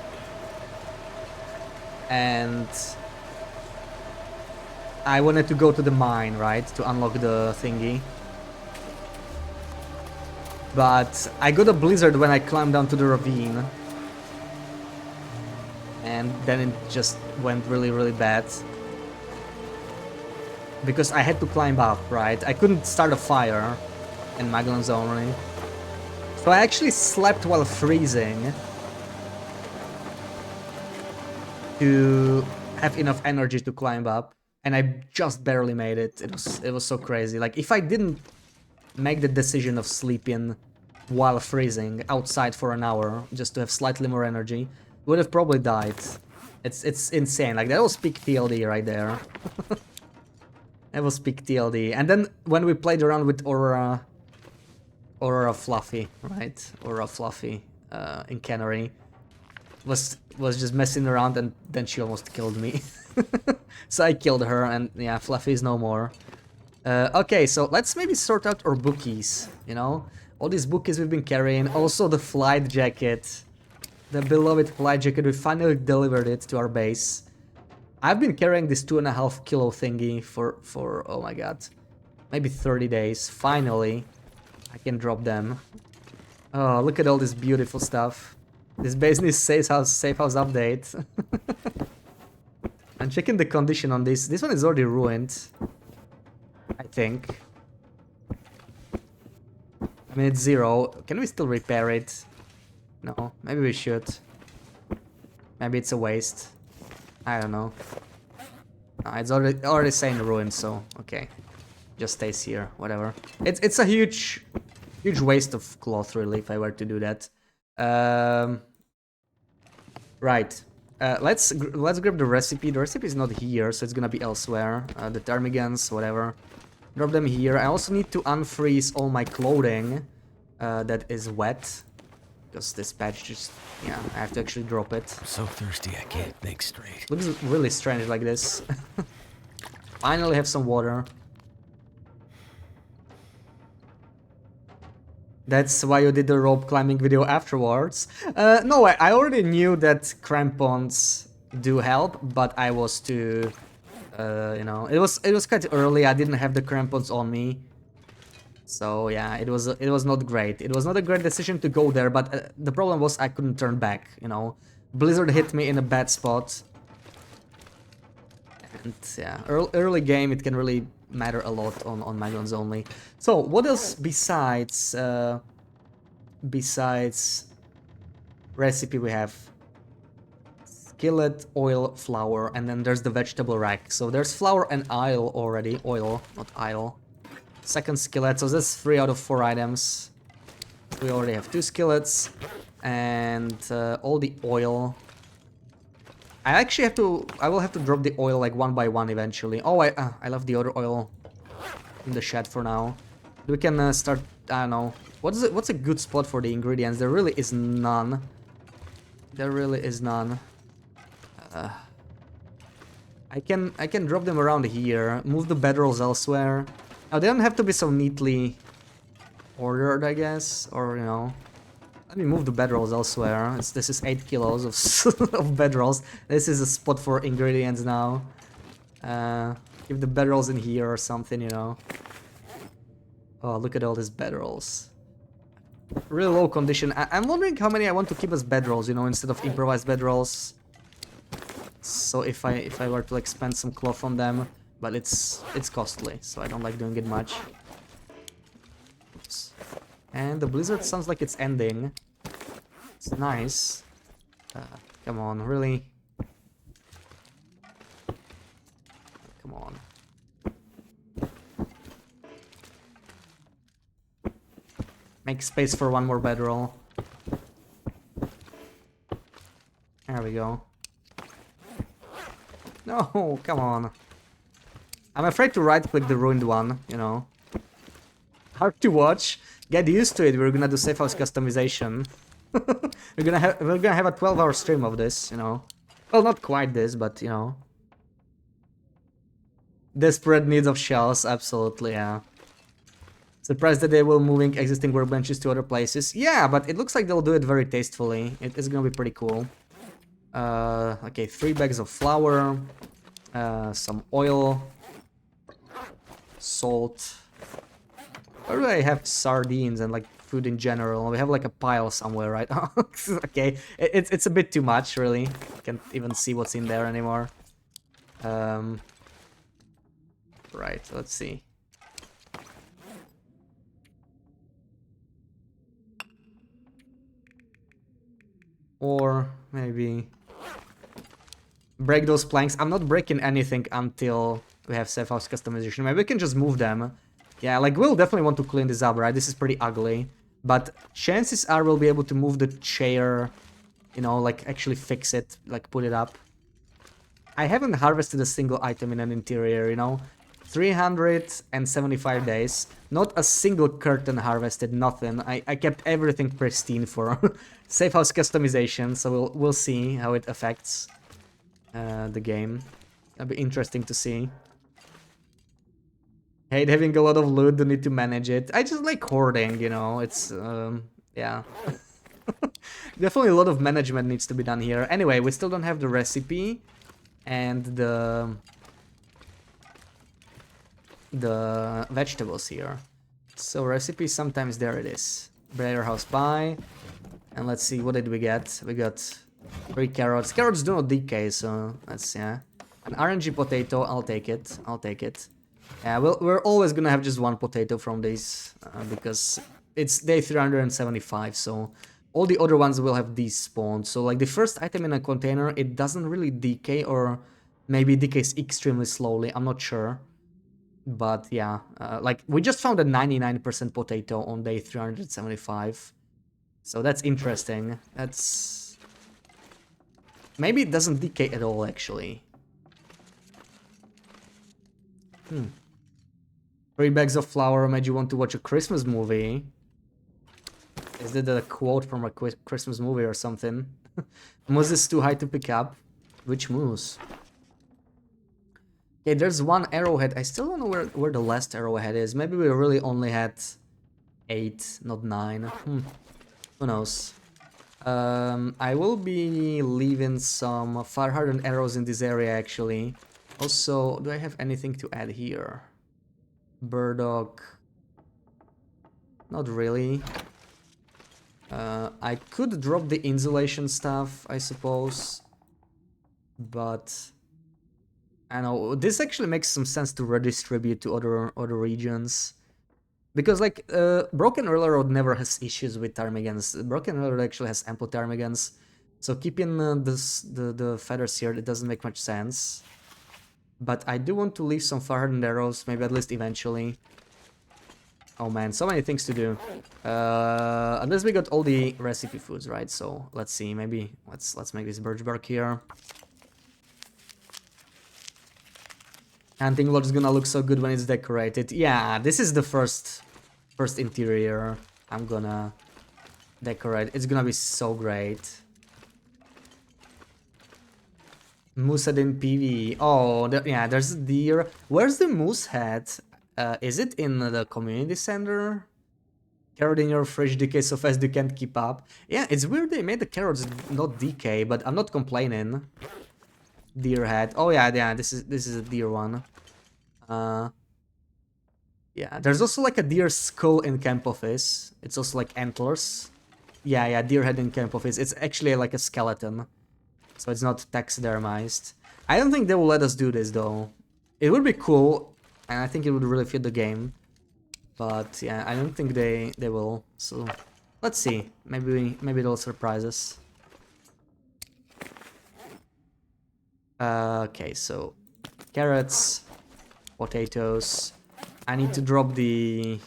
And I wanted to go to the mine, right? To unlock the thingy. But I got a blizzard when I climbed down to the ravine. And then it just went really, really bad. Because I had to climb up, right? I couldn't start a fire in Magellan's only. So I actually slept while freezing to have enough energy to climb up, and I just barely made it. It was so crazy. Like, if I didn't make the decision of sleeping while freezing outside for an hour just to have slightly more energy, would have probably died. It's insane. Like, that was peak TLD right there. That was peak TLD. And then when we played around with Aurora Fluffy, right? Aurora Fluffy in Cannery was just messing around, and then she almost killed me. So I killed her, and yeah, Fluffy is no more. Okay, so let's maybe sort out our bookies, you know? All these bookies we've been carrying, also the flight jacket. The beloved flight jacket, we finally delivered it to our base. I've been carrying this 2.5 kilo thingy for oh my god, maybe 30 days. Finally, I can drop them. Oh, look at all this beautiful stuff. This base needs safe house update. I'm checking the condition on this. This one is already ruined, I think. I mean, it's 0. Can we still repair it? No, maybe we should. Maybe it's a waste. I don't know. No, it's already saying ruined, so okay. Just stays here, whatever. It's a huge waste of cloth, really, if I were to do that. Right. Let's grab the recipe. The recipe is not here, so it's gonna be elsewhere. The ptarmigans, whatever. Drop them here. I also need to unfreeze all my clothing that is wet. Because this patch just... yeah, I have to actually drop it. I'm so thirsty I can't think straight. Looks really strange like this. Finally have some water. That's why you did the rope climbing video afterwards. No, I already knew that crampons do help, but I was too... you know, it was quite early. I didn't have the crampons on me. So yeah, it was not great. It was not a great decision to go there, but the problem was I couldn't turn back, you know. Blizzard hit me in a bad spot. And yeah, early game it can really matter a lot on Magellan's only. So what else besides recipe we have? Skillet, oil, flour, and then there's the vegetable rack. So there's flour and oil already. Oil, not aisle. Second skillet, so that's 3 out of 4 items. We already have 2 skillets. And all the oil. I actually have to. I will have to drop the oil like one by one eventually. Oh, I left the other oil in the shed for now. We can start. I don't know. What's a good spot for the ingredients? There really is none. There really is none. I can drop them around here. Move the bedrolls elsewhere. Now they don't have to be so neatly ordered, I guess, or you know. Let me move the bedrolls elsewhere. This is 8 kilos of, of bedrolls. This is a spot for ingredients now. Give the bedrolls in here or something, you know. Oh, look at all these bedrolls. Really low condition. I'm wondering how many I want to keep as bedrolls, you know, instead of improvised bedrolls. So if I were to like spend some cloth on them, but it's costly, so I don't like doing it much. Oops. And the blizzard sounds like it's ending. It's nice. Come on, really? Come on. Make space for one more bedroll. There we go. No, come on. I'm afraid to right-click the ruined one, you know. Hard to watch. Get used to it. We're gonna do safe house customization. we're gonna have a 12-hour stream of this, you know. Well, not quite this, but you know. Desperate needs of shells, absolutely, yeah. Surprised that they will moving existing workbenches to other places. Yeah, but it looks like they'll do it very tastefully. It's gonna be pretty cool. Okay, 3 bags of flour, some oil, salt. Where do I have sardines and like food in general? We have like a pile somewhere, right? Okay, it's a bit too much, really. Can't even see what's in there anymore. Right, let's see. Or maybe break those planks. I'm not breaking anything until we have safe house customization. Maybe we can just move them. Yeah, like we'll definitely want to clean this up, right? This is pretty ugly. But chances are we'll be able to move the chair, you know, like actually fix it, like put it up. I haven't harvested a single item in an interior, you know. 375 days. Not a single curtain harvested, nothing. I kept everything pristine for safe house customization, so we'll see how it affects the game. That'll be interesting to see. Hate having a lot of loot, don't need to manage it. I just like hoarding, you know, it's, yeah. Definitely a lot of management needs to be done here. Anyway, we still don't have the recipe and the vegetables here. So recipe, sometimes there it is. Breader house pie. And let's see, what did we get? We got 3 carrots. Carrots do not decay, so that's, yeah. An RNG potato, I'll take it. I'll take it. Yeah, we're always gonna have just one potato from these, because it's day 375, so all the other ones will have these spawned. So like the first item in a container, it doesn't really decay, or maybe decays extremely slowly, I'm not sure. But yeah, like we just found a 99% potato on day 375. So that's interesting. That's... Maybe it doesn't decay at all, actually. 3 bags of flour made you want to watch a Christmas movie. Is that a quote from a Christmas movie or something? Moose is too high to pick up. Which moose? Okay, there's 1 arrowhead. I still don't know where the last arrowhead is. Maybe we really only had 8, not 9. Who knows? I will be leaving some fire-hardened arrows in this area, actually. Also, do I have anything to add here? Burdock. Not really. I could drop the insulation stuff, I suppose. But I know this actually makes some sense to redistribute to other regions. Because like Broken Railroad never has issues with ptarmigans. Broken Railroad actually has ample ptarmigans. So keeping the feathers here, it doesn't make much sense. But I do want to leave some fire-hardened arrows, maybe at least eventually. Oh man, so many things to do. Unless we got all the recipe foods, right? So let's see, maybe let's make this birch bark here. Hunting lodge is gonna look so good when it's decorated. Yeah, this is the first interior I'm gonna decorate. It's gonna be so great. Moose head in PV. Oh, yeah, there's a deer. Where's the moose head? Is it in the community center? Carrot in your fridge decays so fast you can't keep up. Yeah, it's weird they made the carrots not decay, but I'm not complaining. Deer head. Oh yeah, this is a deer one. Yeah, there's also like a deer skull in camp office. It's also like antlers. Yeah, deer head in camp office. It's actually like a skeleton. So it's not taxidermized. I don't think they will let us do this though. It would be cool, and I think it would really fit the game. But yeah, I don't think they will. So let's see. Maybe they'll surprise us. Okay, so carrots, potatoes. I need to drop the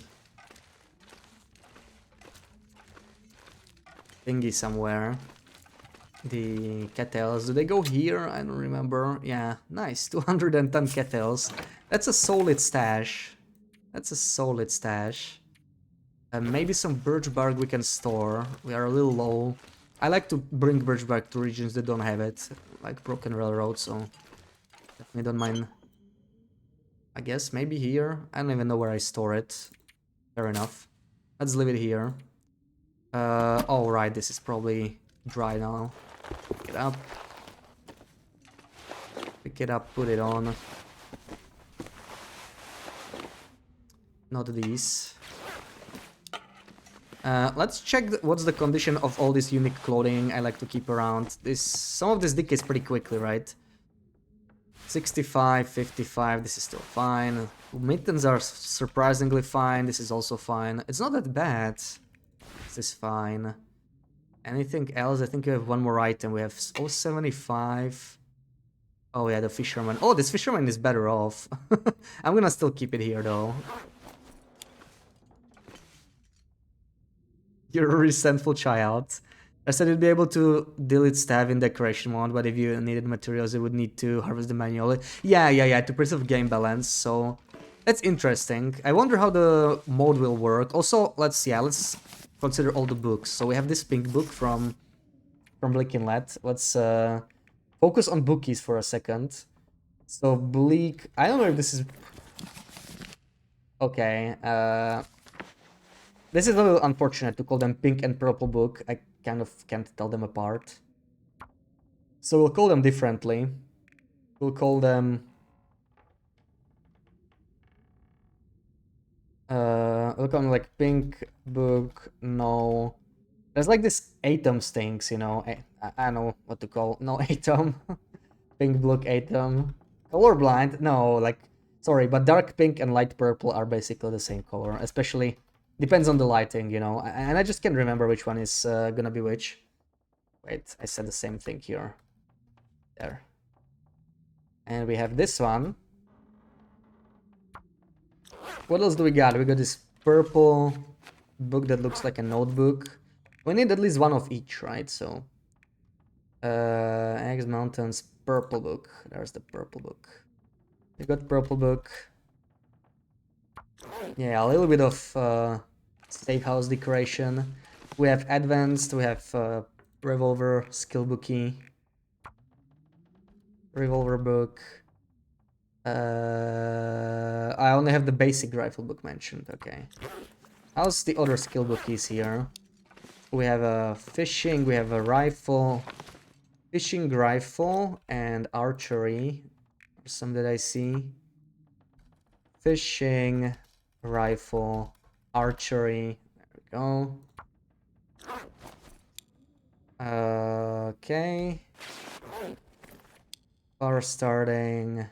thingy somewhere. The kettles. Do they go here? I don't remember. Yeah, nice. 210 kettles. That's a solid stash. That's a solid stash. Maybe some birch bark we can store. We are a little low. I like to bring birch bark to regions that don't have it, like Broken Railroad, so definitely don't mind. I guess maybe here. I don't even know where I store it. Fair enough. Let's leave it here. Oh right, this is probably dry now. Pick it up. Pick it up, put it on. Not these. Let's check what's the condition of all this unique clothing I like to keep around. Some of this decays pretty quickly, right? 65, 55, this is still fine. Mittens are surprisingly fine, this is also fine. It's not that bad. This is fine. Anything else? I think we have one more item. We have 75. Oh yeah, the fisherman. Oh, this fisherman is better off. I'm gonna still keep it here though. You're a resentful child. I said you'd be able to delete staff in decoration mode, but if you needed materials, you would need to harvest them manually. Yeah, to preserve game balance, so that's interesting. I wonder how the mode will work. Also, let's consider all the books. So we have this pink book from Bleak Inlet. Let's focus on bookies for a second. So Bleak, I don't know if this is... Okay, this is a little unfortunate to call them pink and purple book. I kind of can't tell them apart. So we'll call them differently. We'll call them... we'll call them like pink book, no... There's like this atoms things, you know. I don't know what to call... No, atom. Pink book, atom. Colorblind? No, like... Sorry, but dark pink and light purple are basically the same color, especially... Depends on the lighting, you know, and I just can't remember which one is gonna be which. Wait, I said the same thing here. There. And we have this one. What else do we got? We got this purple book that looks like a notebook. We need at least one of each, right? So, Eggs Mountains, purple book. There's the purple book. We got purple book. Yeah, a little bit of safe house decoration. We have advanced, we have revolver, skill bookie, revolver book. I only have the basic rifle book mentioned, okay. How's the other skill bookies here? We have a fishing, we have a rifle, fishing rifle, and archery. Some that I see. Fishing, rifle, archery. There we go. Okay. Power starting.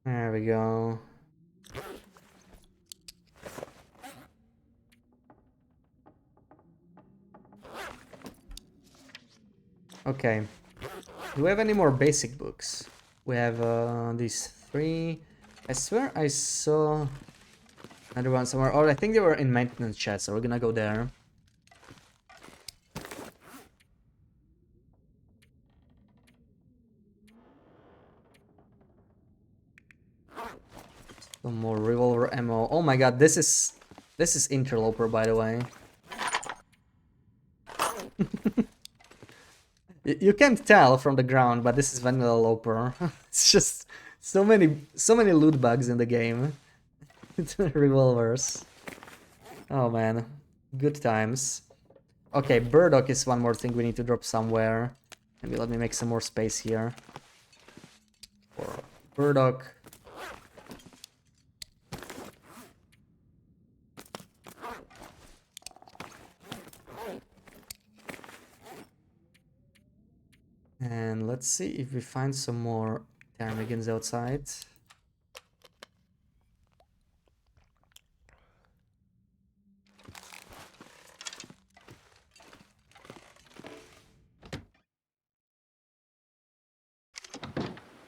There we go. Okay. Do we have any more basic books? We have these 3. I swear I saw another one somewhere. Or I think they were in maintenance chat, so we're gonna go there. Some more revolver ammo. Oh my god, this is Interloper, by the way. You can't tell from the ground, but this is Vanilla Loper. It's just so many loot bugs in the game. Revolvers. Oh man, good times. Okay, Burdock is one more thing we need to drop somewhere. Maybe let me make some more space here for Burdock. And let's see if we find some more ptarmigans outside.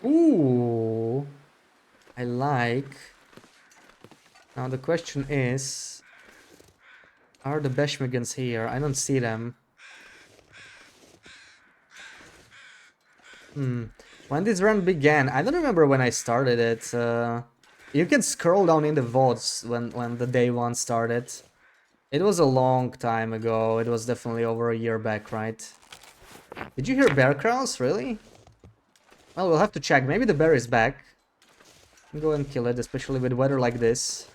Ooh, I like. Now the question is, are the Beshmigans here? I don't see them. When this run began, I don't remember when I started it. You can scroll down in the VODs when the day one started. It was a long time ago. It was definitely over a year back, right? Did you hear bear crowns? Really? Well, we'll have to check. Maybe the bear is back. Go and kill it, especially with weather like this.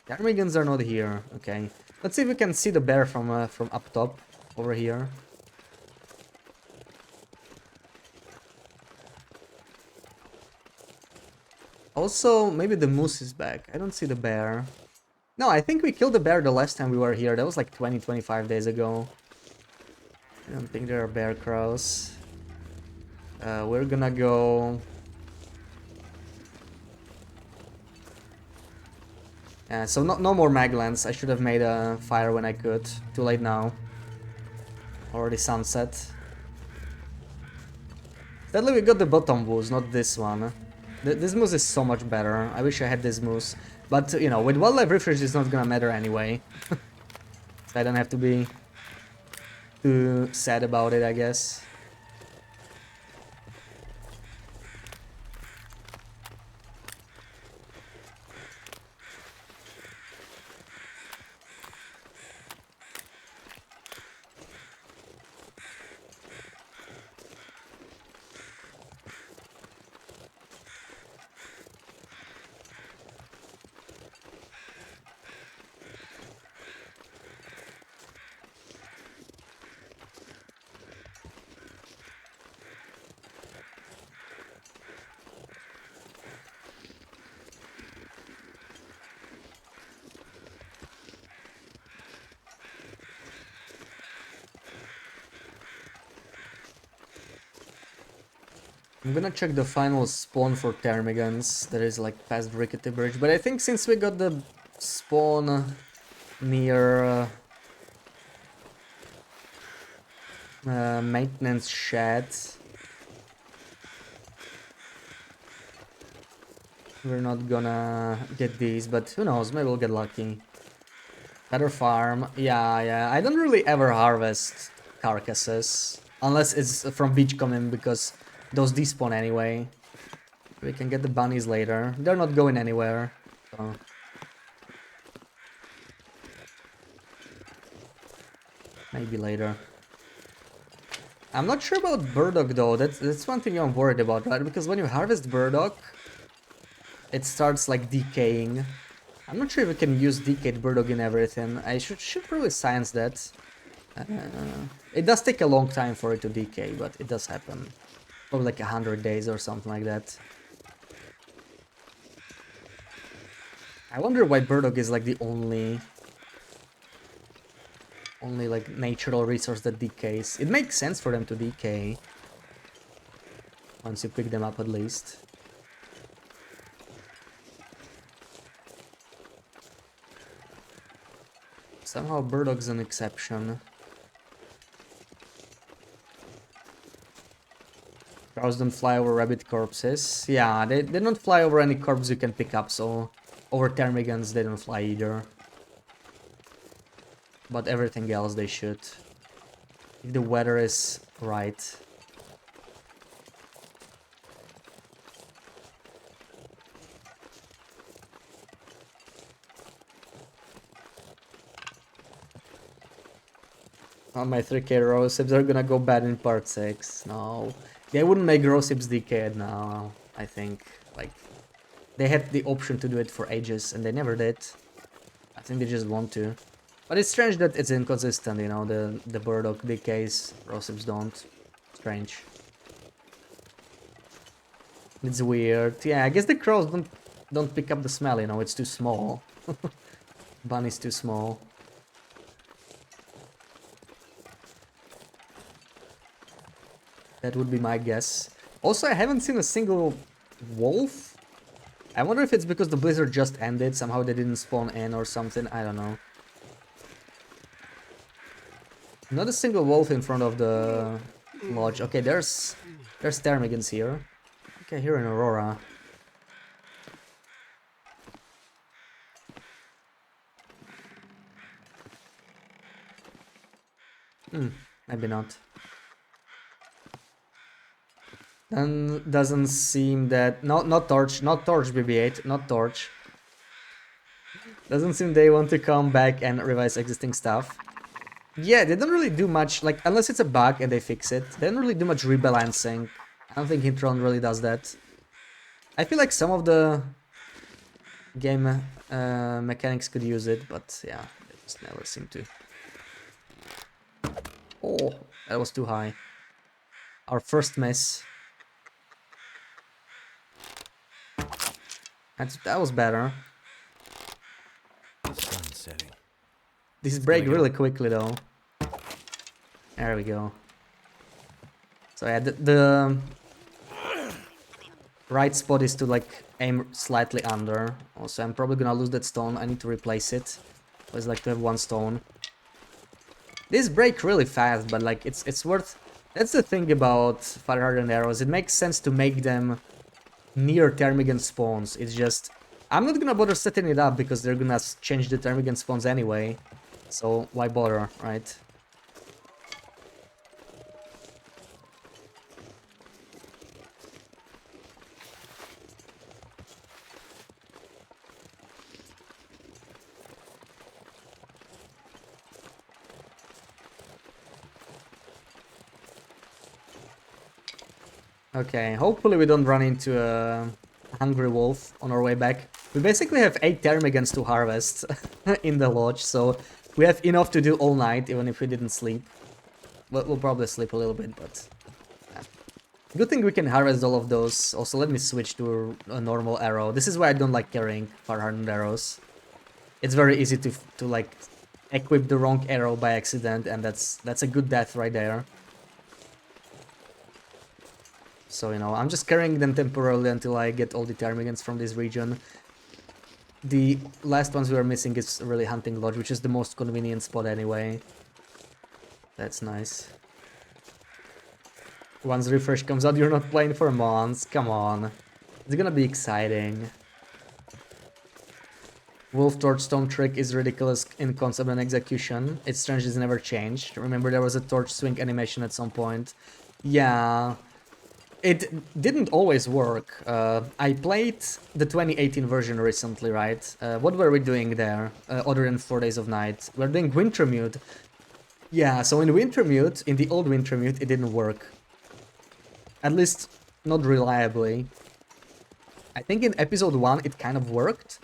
The Armigans are not here. Okay. Let's see if we can see the bear from up top over here. Also, maybe the moose is back. I don't see the bear. No, I think we killed the bear the last time we were here. That was like 20-25 days ago. I don't think there are bear crows. We're gonna go... so no more Maglans. I should have made a fire when I could. Too late now. Already sunset. Sadly we got the bottom moose, not this one. This moose is so much better. I wish I had this moose. But, you know, with wildlife refresh it's not gonna matter anyway. So I don't have to be too sad about it, I guess. I'm gonna check the final spawn for ptarmigans that is like past Rickety Bridge, but I think since we got the spawn near maintenance shed, we're not gonna get these, but who knows, maybe we'll get lucky. Better farm, yeah, I don't really ever harvest carcasses, unless it's from beachcombing because those despawn anyway. We can get the bunnies later. They're not going anywhere. So. Maybe later. I'm not sure about burdock though. That's one thing I'm worried about, right? Because when you harvest burdock, it starts like decaying. I'm not sure if we can use decayed burdock in everything. I should probably science that. It does take a long time for it to decay, but it does happen. Probably like 100 days or something like that. I wonder why burdock is like the only like natural resource that decays. It makes sense for them to decay once you pick them up at least. Somehow burdock's an exception. Crows don't fly over rabbit corpses. Yeah, they don't fly over any corpse you can pick up, so over ptarmigans they don't fly either. But everything else they should. If the weather is right. on my 3k Rosips are gonna go bad in part 6. No. They wouldn't make Rosips decayed now, I think. Like, they had the option to do it for ages and they never did. I think they just want to. But it's strange that it's inconsistent, you know, the Burdock decays, Rosips don't. Strange. It's weird. Yeah, I guess the crows don't pick up the smell, you know, it's too small. Bunny's too small. That would be my guess. Also, I haven't seen a single wolf. I wonder if it's because the blizzard just ended, somehow they didn't spawn in or something, I don't know. Not a single wolf in front of the lodge. Okay, there's ptarmigans here. Okay, here in Aurora. Maybe not. Then doesn't seem that not torch BB-8, not torch. Doesn't seem they want to come back and revise existing stuff. Yeah, they don't really do much, like, unless it's a bug and they fix it. They don't really do much rebalancing. I don't think Intron really does that. I feel like some of the game mechanics could use it, but yeah, they just never seem to. Oh, that was too high. Our first miss. That was better. Sun's setting. This break really quickly though. There we go. So yeah, the right spot is to like aim slightly under. Also, I'm probably gonna lose that stone. I need to replace it. I always like to have one stone. This break really fast, but like it's worth. That's the thing about fire hardened arrows. It makes sense to make them near Ptarmigan spawns. It's just I'm not gonna bother setting it up because they're gonna change the Ptarmigan spawns anyway. So why bother, right? Okay, hopefully we don't run into a hungry wolf on our way back. We basically have 8 ptarmigans to harvest in the lodge, so we have enough to do all night, even if we didn't sleep. We'll probably sleep a little bit, but yeah. Good thing we can harvest all of those. Also, let me switch to a normal arrow. This is why I don't like carrying fire-hardened arrows. It's very easy to like equip the wrong arrow by accident, and that's a good death right there. So, you know, I'm just carrying them temporarily until I get all the ptarmigans from this region. The last ones we are missing is really Hunting Lodge, which is the most convenient spot anyway. That's nice. Once refresh comes out, you're not playing for months. Come on. It's gonna be exciting. Wolf Torch Stone trick is ridiculous in concept and execution. It's strange it's never changed. Remember there was a torch swing animation at some point. Yeah. It didn't always work. I played the 2018 version recently, right? What were we doing there, other than 4 Days of Night? We're doing Wintermute. Yeah, so in Wintermute, in the old Wintermute, it didn't work. At least, not reliably. I think in episode 1 it kind of worked.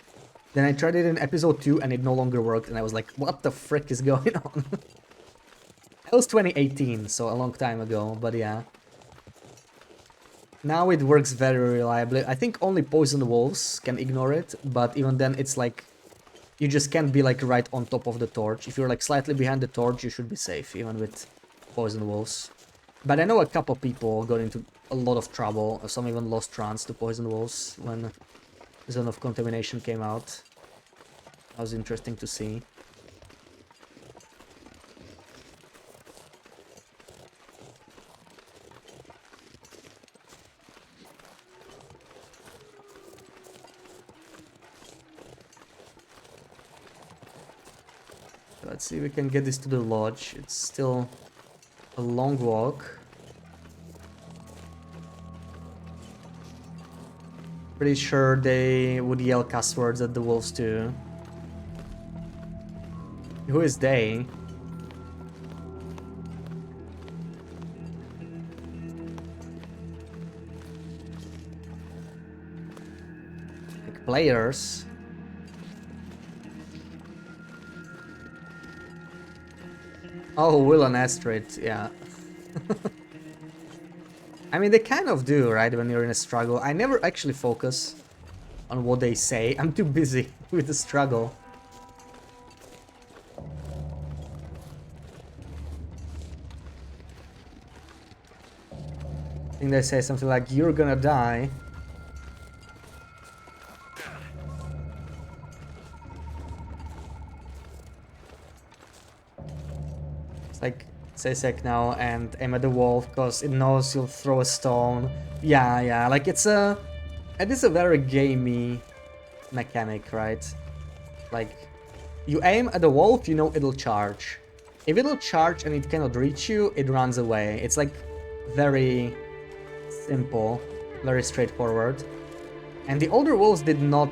Then I tried it in episode 2 and it no longer worked, and I was like, what the frick is going on? That was 2018, so a long time ago, but yeah. Now it works very reliably. I think only poison wolves can ignore it, but even then it's like you just can't be like right on top of the torch. If you're like slightly behind the torch, you should be safe, even with poison wolves. But I know a couple people got into a lot of trouble, some even lost trance to poison wolves when Zone of Contamination came out. That was interesting to see. Let's see if we can get this to the lodge. It's still a long walk. Pretty sure they would yell cuss words at the wolves too. Who is they? players. Oh, Will and Astrid, yeah. I mean, they kind of do, right, when you're in a struggle. I never actually focus on what they say. I'm too busy with the struggle. I think they say something like, "You're gonna die." It's like, say sec now and aim at the wall, because it knows you'll throw a stone. Yeah, like it is a very gamey mechanic, right? Like, you aim at the wolf, you know it'll charge. If it'll charge and it cannot reach you, it runs away. It's like very simple, very straightforward. And the older wolves did not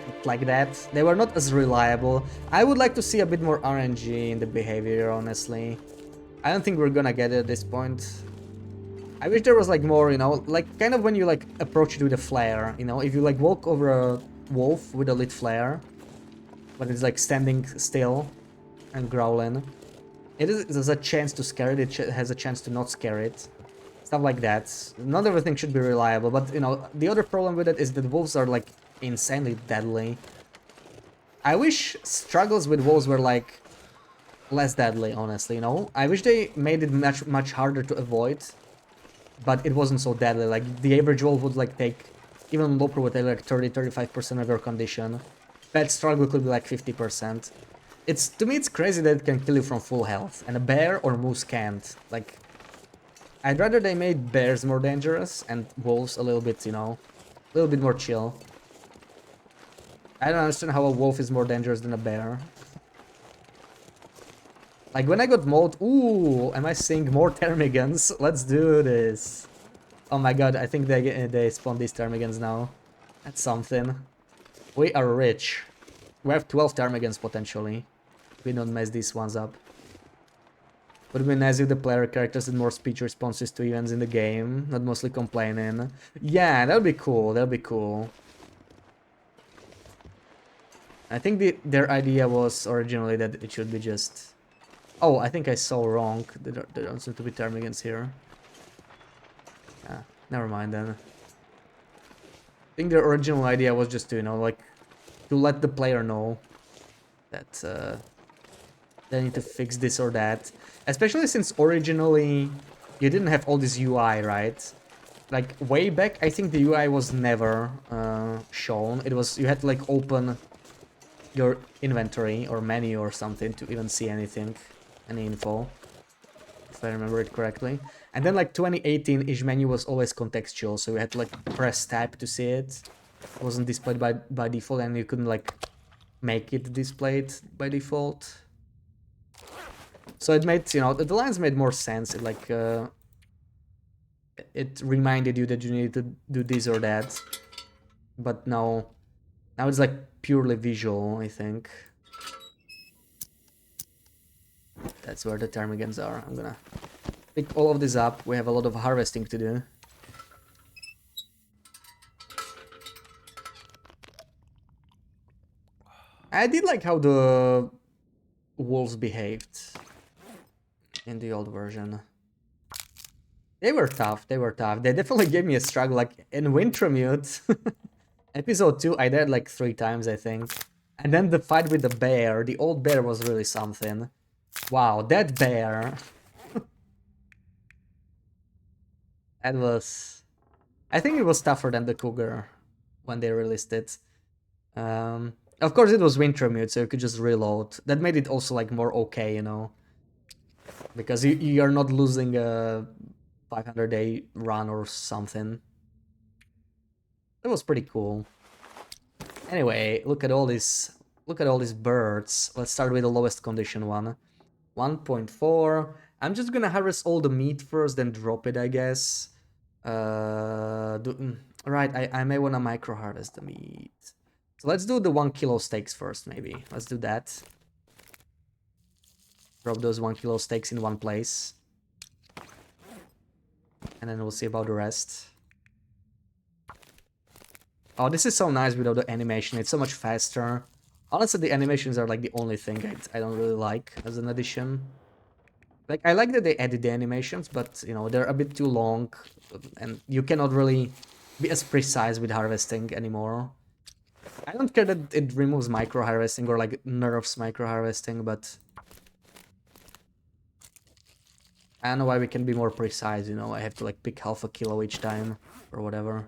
act like that. They were not as reliable. I would like to see a bit more RNG in the behavior, honestly. I don't think we're gonna get it at this point. I wish there was like more, you know, like kind of when you like approach it with a flare, you know, if you like walk over a wolf with a lit flare, but it's like standing still and growling. There's a chance to scare it, it has a chance to not scare it. Stuff like that. Not everything should be reliable, but you know, the other problem with it is that wolves are like insanely deadly. I wish struggles with wolves were like less deadly, honestly, you know? I wish they made it much harder to avoid, but it wasn't so deadly. Like the average wolf would like take, even Loper would take like 30-35% of your condition. Bad struggle could be like 50%. To me it's crazy that it can kill you from full health, and a bear or moose can't. Like, I'd rather they made bears more dangerous and wolves a little bit, you know, a little bit more chill. I don't understand how a wolf is more dangerous than a bear. Like when I got mauled, ooh, am I seeing more ptarmigans? Let's do this. Oh my god, I think they spawn these ptarmigans now. That's something. We are rich. We have 12 ptarmigans potentially. We don't mess these ones up. Would have been nice if the player characters had more speech responses to events in the game, not mostly complaining. Yeah, that would be cool, that would be cool. I think their idea was originally that it should be just... Oh, I think I saw wrong. There don't seem to be ptarmigans here. Ah, never mind then. I think their original idea was just to, you know, like, to let the player know that they need to fix this or that. Especially since originally you didn't have all this UI, right? Like, way back, I think the UI was never shown. It was, you had to, like, open your inventory or menu or something to even see anything, any info, if I remember it correctly. And then, like, 2018 each menu was always contextual, so you had to, like, press tab to see it. It wasn't displayed by default, and you couldn't, like, make it displayed by default. So it made, you know, the lines made more sense. It, like, it reminded you that you needed to do this or that. But now it's, like, purely visual, I think. That's where the ptarmigans are. I'm gonna pick all of this up. We have a lot of harvesting to do. I did like how the wolves behaved in the old version. They were tough, they were tough. They definitely gave me a struggle, like in Wintermute. Episode 2, I died like 3 times, I think. And then the fight with the bear, the old bear was really something. Wow, that bear. That was... I think it was tougher than the cougar when they released it. Of course it was Wintermute, so you could just reload. That made it also like more okay, you know. Because you're not losing a 500-day run or something. That was pretty cool. Anyway, look at all these birds. Let's start with the lowest condition one. 1.4. I'm just gonna harvest all the meat first, then drop it, I guess. Right, I may wanna micro harvest the meat. So let's do the 1 kilo steaks first, maybe. Let's do that. Drop those 1 kilo steaks in one place. And then we'll see about the rest. Oh, this is so nice without the animation. It's so much faster. Honestly, the animations are like the only thing I don't really like as an addition. Like, I like that they added the animations, but, you know, they're a bit too long, and you cannot really be as precise with harvesting anymore. I don't care that it removes micro harvesting or like nerfs micro harvesting, but I don't know why we can be more precise, you know. I have to like pick half a kilo each time or whatever.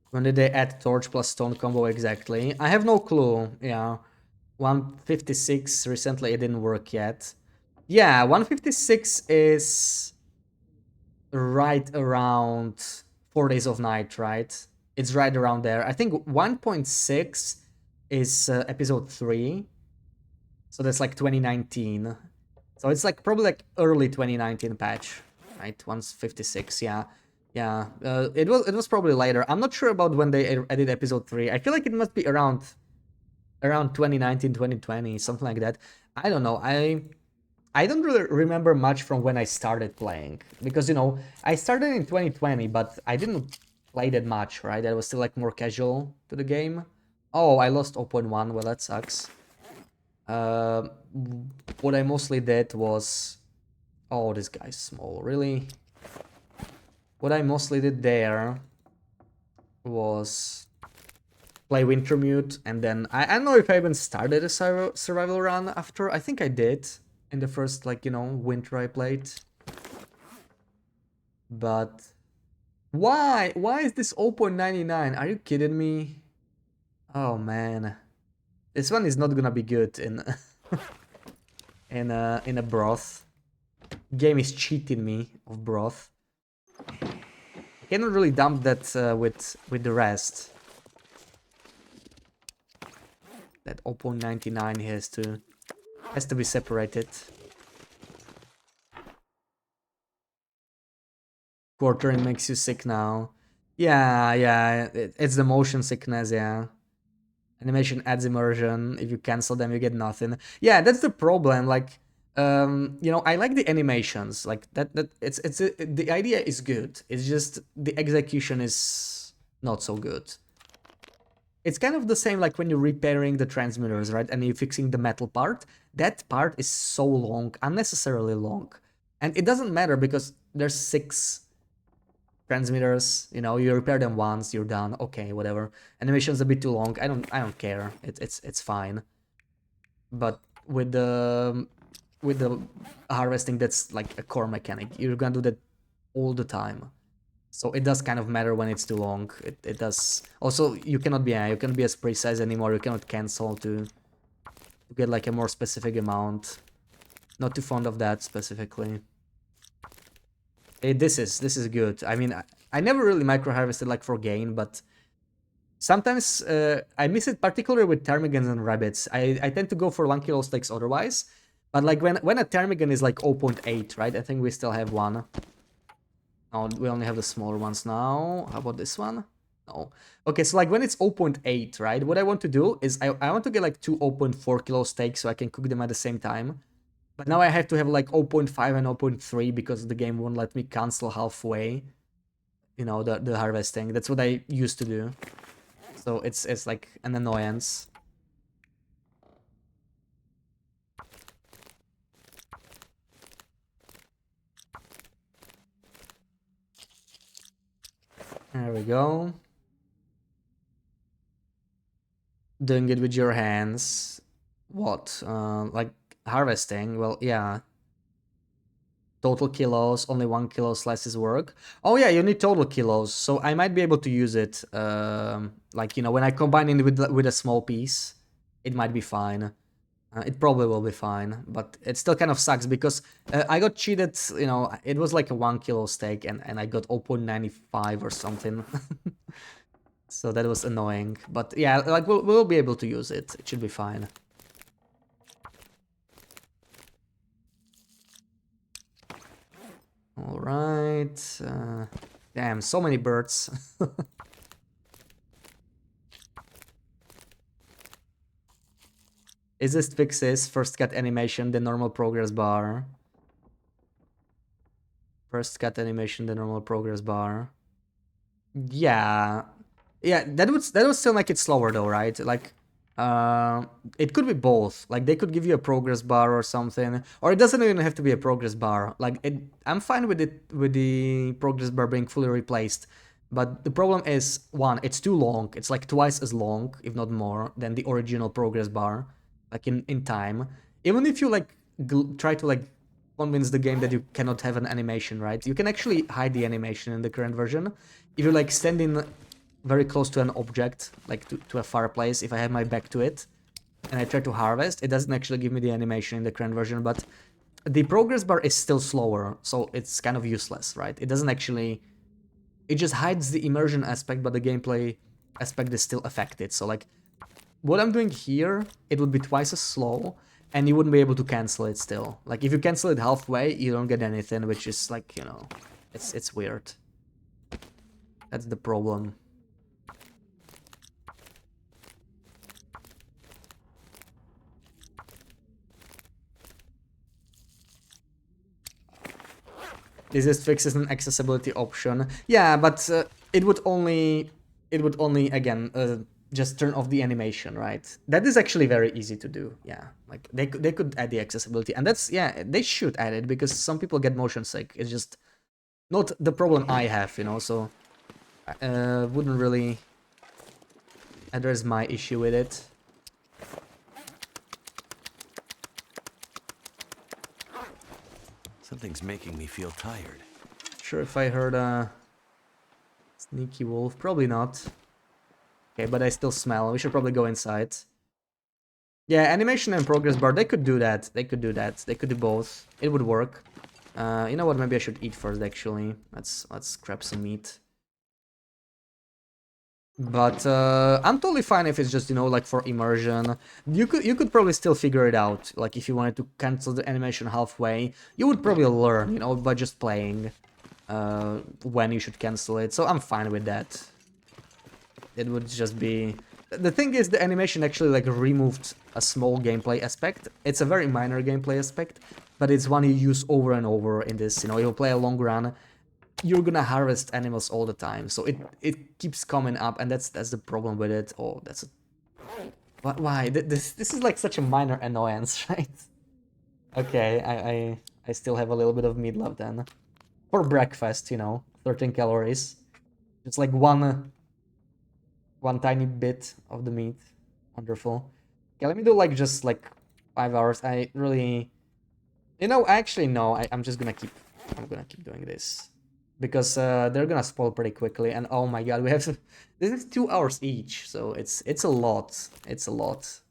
When did they add torch plus stone combo exactly? I have no clue. Yeah, 156 recently, it didn't work yet. Yeah, 156 is right around 4 Days of Night, right? It's right around there. I think 1.6 is episode 3. So that's like 2019. So it's like probably like early 2019 patch, right? 156, yeah. Yeah, it was probably later. I'm not sure about when they added episode 3. I feel like it must be around 2019, 2020, something like that. I don't know. I don't really remember much from when I started playing because, you know, I started in 2020, but I didn't play that much, right? I was still like more casual to the game. Oh, I lost 0.1. Well, that sucks. Uh, what I mostly did was... Oh, this guy's small, really? What I mostly did there was play Wintermute, and then I don't know if I even started a survival run after. I think I did in the first, like, you know, winter I played. But why? Why is this 0.99? Are you kidding me? Oh man, this one is not gonna be good in in a broth. Game is cheating me of broth. I cannot really dump that with the rest. That 0.99 has to be separated. Quartering makes you sick now. Yeah, yeah, it's the motion sickness, yeah. Animation adds immersion. If you cancel them, you get nothing. Yeah, that's the problem. Like, you know, I like the animations. Like that the idea is good. It's just the execution is not so good. It's kind of the same like when you're repairing the transmitters, right? And you're fixing the metal part. That part is so long, unnecessarily long. And it doesn't matter because there's 6 transmitters, you know, you repair them once, you're done. Okay, whatever. Animation's a bit too long. I don't care. It's fine. But with the harvesting, that's like a core mechanic. You're gonna do that all the time. So it does kind of matter when it's too long. It does. Also, you cannot be as precise anymore. You cannot cancel to get like a more specific amount. Not too fond of that specifically. This is good. I mean, I never really micro harvested like for gain, but sometimes I miss it, particularly with ptarmigans and rabbits. I tend to go for 1 kilo stakes otherwise, but like when a ptarmigan is like 0.8, right? I think we still have one. Oh, we only have the smaller ones now. How about this one? No. Okay, so like when it's 0.8, right? What I want to do is I want to get like 2 0.4 kilo steaks so I can cook them at the same time. But now I have to have like 0.5 and 0.3 because the game won't let me cancel halfway. You know, the harvesting. That's what I used to do. So it's like an annoyance. There we go. Doing it with your hands. What? Like harvesting? Well, yeah. Total kilos, only 1 kilo slices work. Oh yeah, you need total kilos, so I might be able to use it. Like, you know, when I combine it with a small piece, it might be fine. It probably will be fine, but it still kind of sucks because I got cheated. You know, it was like a 1 kilo steak, and I got 0.95 or something. So that was annoying. But yeah, like we'll be able to use it. It should be fine. All right. Damn, so many birds. Is this fixes first cut animation, the normal progress bar? First cut animation, the normal progress bar. Yeah. Yeah, that would still make it slower though, right? Like it could be both. Like they could give you a progress bar or something. Or it doesn't even have to be a progress bar. Like I'm fine with the progress bar being fully replaced. But the problem is, one, it's too long. It's like twice as long, if not more, than the original progress bar, like in time. Even if you like try to like convince the game that you cannot have an animation, right? You can actually hide the animation in the current version. If you're like standing very close to an object, like to a fireplace, if I have my back to it, and I try to harvest, it doesn't actually give me the animation in the current version, but the progress bar is still slower, so it's kind of useless, right? It doesn't actually... It just hides the immersion aspect, but the gameplay aspect is still affected. So like, what I'm doing here, it would be twice as slow, and you wouldn't be able to cancel it still. Like, if you cancel it halfway, you don't get anything, which is like, you know, it's weird. That's the problem. This is fixed as an accessibility option. Yeah, but it would only again just turn off the animation, right? That is actually very easy to do. Yeah, like they could add the accessibility, and that's, yeah, they should add it because some people get motion sick. It's just not the problem I have, you know. So wouldn't really address my issue with it. Something's making me feel tired. Sure, if I heard a sneaky wolf, probably not. Okay, but I still smell. We should probably go inside. Yeah, animation and progress bar, they could do that. They could do that. They could do both. It would work. You know what? Maybe I should eat first, actually. Let's grab some meat. But I'm totally fine if it's just, you know, like for immersion. You could probably still figure it out. Like if you wanted to cancel the animation halfway, you would probably learn, you know, by just playing when you should cancel it. So I'm fine with that. It would just be... The thing is, the animation actually like removed a small gameplay aspect. It's a very minor gameplay aspect, but it's one you use over and over in this. You know, you play a long run, you're gonna harvest animals all the time, so it keeps coming up, and that's the problem with it. Oh, that's a... Why? This is like such a minor annoyance, right? Okay, I still have a little bit of meat left then. For breakfast, you know, 13 calories. It's like one tiny bit of the meat. Wonderful. Okay, let me do like just like 5 hours. I really... You know, actually no, I'm gonna keep doing this. Because they're gonna spoil pretty quickly, and oh my god, we have... This is 2 hours each, so it's a lot. It's a lot.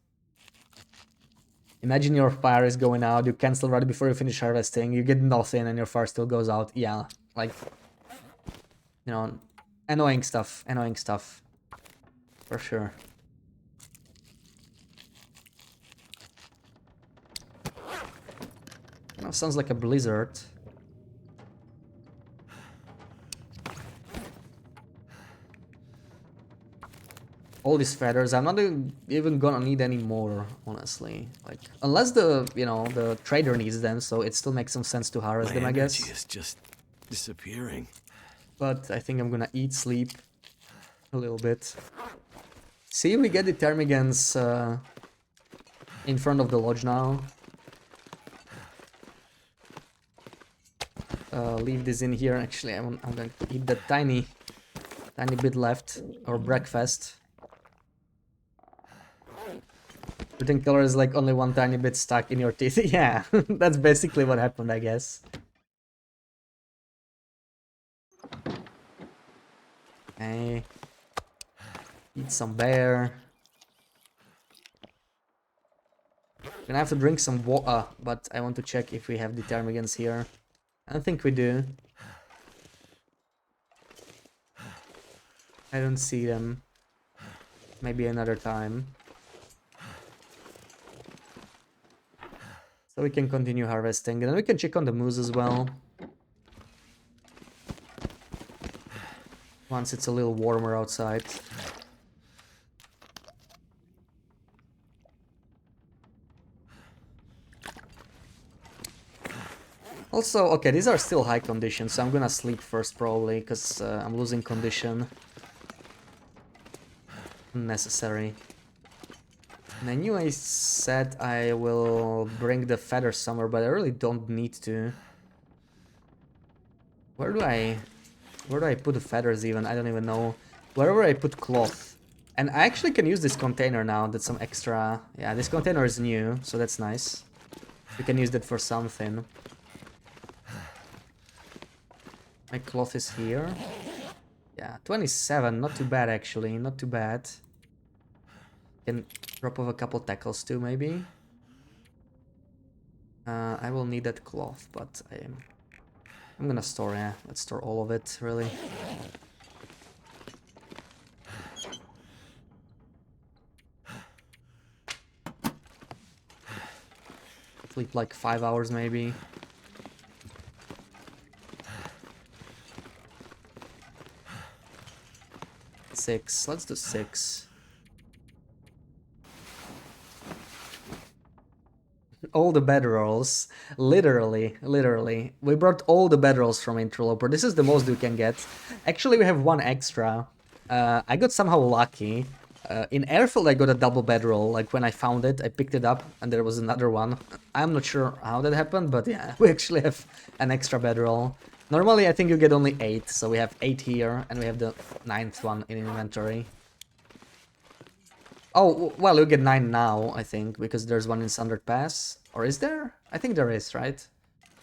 Imagine your fire is going out, you cancel right before you finish harvesting, you get nothing, and your fire still goes out. Yeah, like... You know, annoying stuff, for sure. You know, sounds like a blizzard. All these feathers, I'm not even gonna need any more, honestly. Like, unless the, you know, the trader needs them, so it still makes some sense to harvest them, I guess. My energy is just disappearing. But I think I'm gonna eat, sleep a little bit. See, we get the ptarmigans in front of the lodge now. Leave this in here. Actually, I'm going to eat that tiny bit left, or breakfast. 13 color is like only one tiny bit stuck in your teeth. Yeah, that's basically what happened, I guess. Okay. Eat some bear. Gonna have to drink some water, but I want to check if we have the ptarmigans here. I don't think we do. I don't see them. Maybe another time. So we can continue harvesting, and then we can check on the moose as well. Once it's a little warmer outside. Also, okay, these are still high condition, so I'm gonna sleep first probably, because I'm losing condition. Unnecessary. And I knew I said I will bring the feathers somewhere, but I really don't need to. Where do I put the feathers even? I don't even know. Wherever I put cloth. And I actually can use this container now. That's some extra... Yeah, this container is new, so that's nice. We can use that for something. My cloth is here. Yeah, 27. Not too bad, actually. Not too bad. Can drop off a couple tackles too, maybe. I will need that cloth, but I'm gonna store, yeah. Let's store all of it, really. Sleep like 5 hours, maybe. Six. Let's do 6. All the bedrolls. Literally. We brought all the bedrolls from Interloper. This is the most we can get. Actually, we have one extra. I got somehow lucky. In Airfield, I got a double bedroll. Like, when I found it, I picked it up, and there was another one. I'm not sure how that happened, but yeah, we actually have an extra bedroll. Normally, I think you get only 8, so we have 8 here, and we have the 9th one in inventory. Oh, well, you get 9 now, I think, because there's one in Sundered Pass. Or is there? I think there is, right?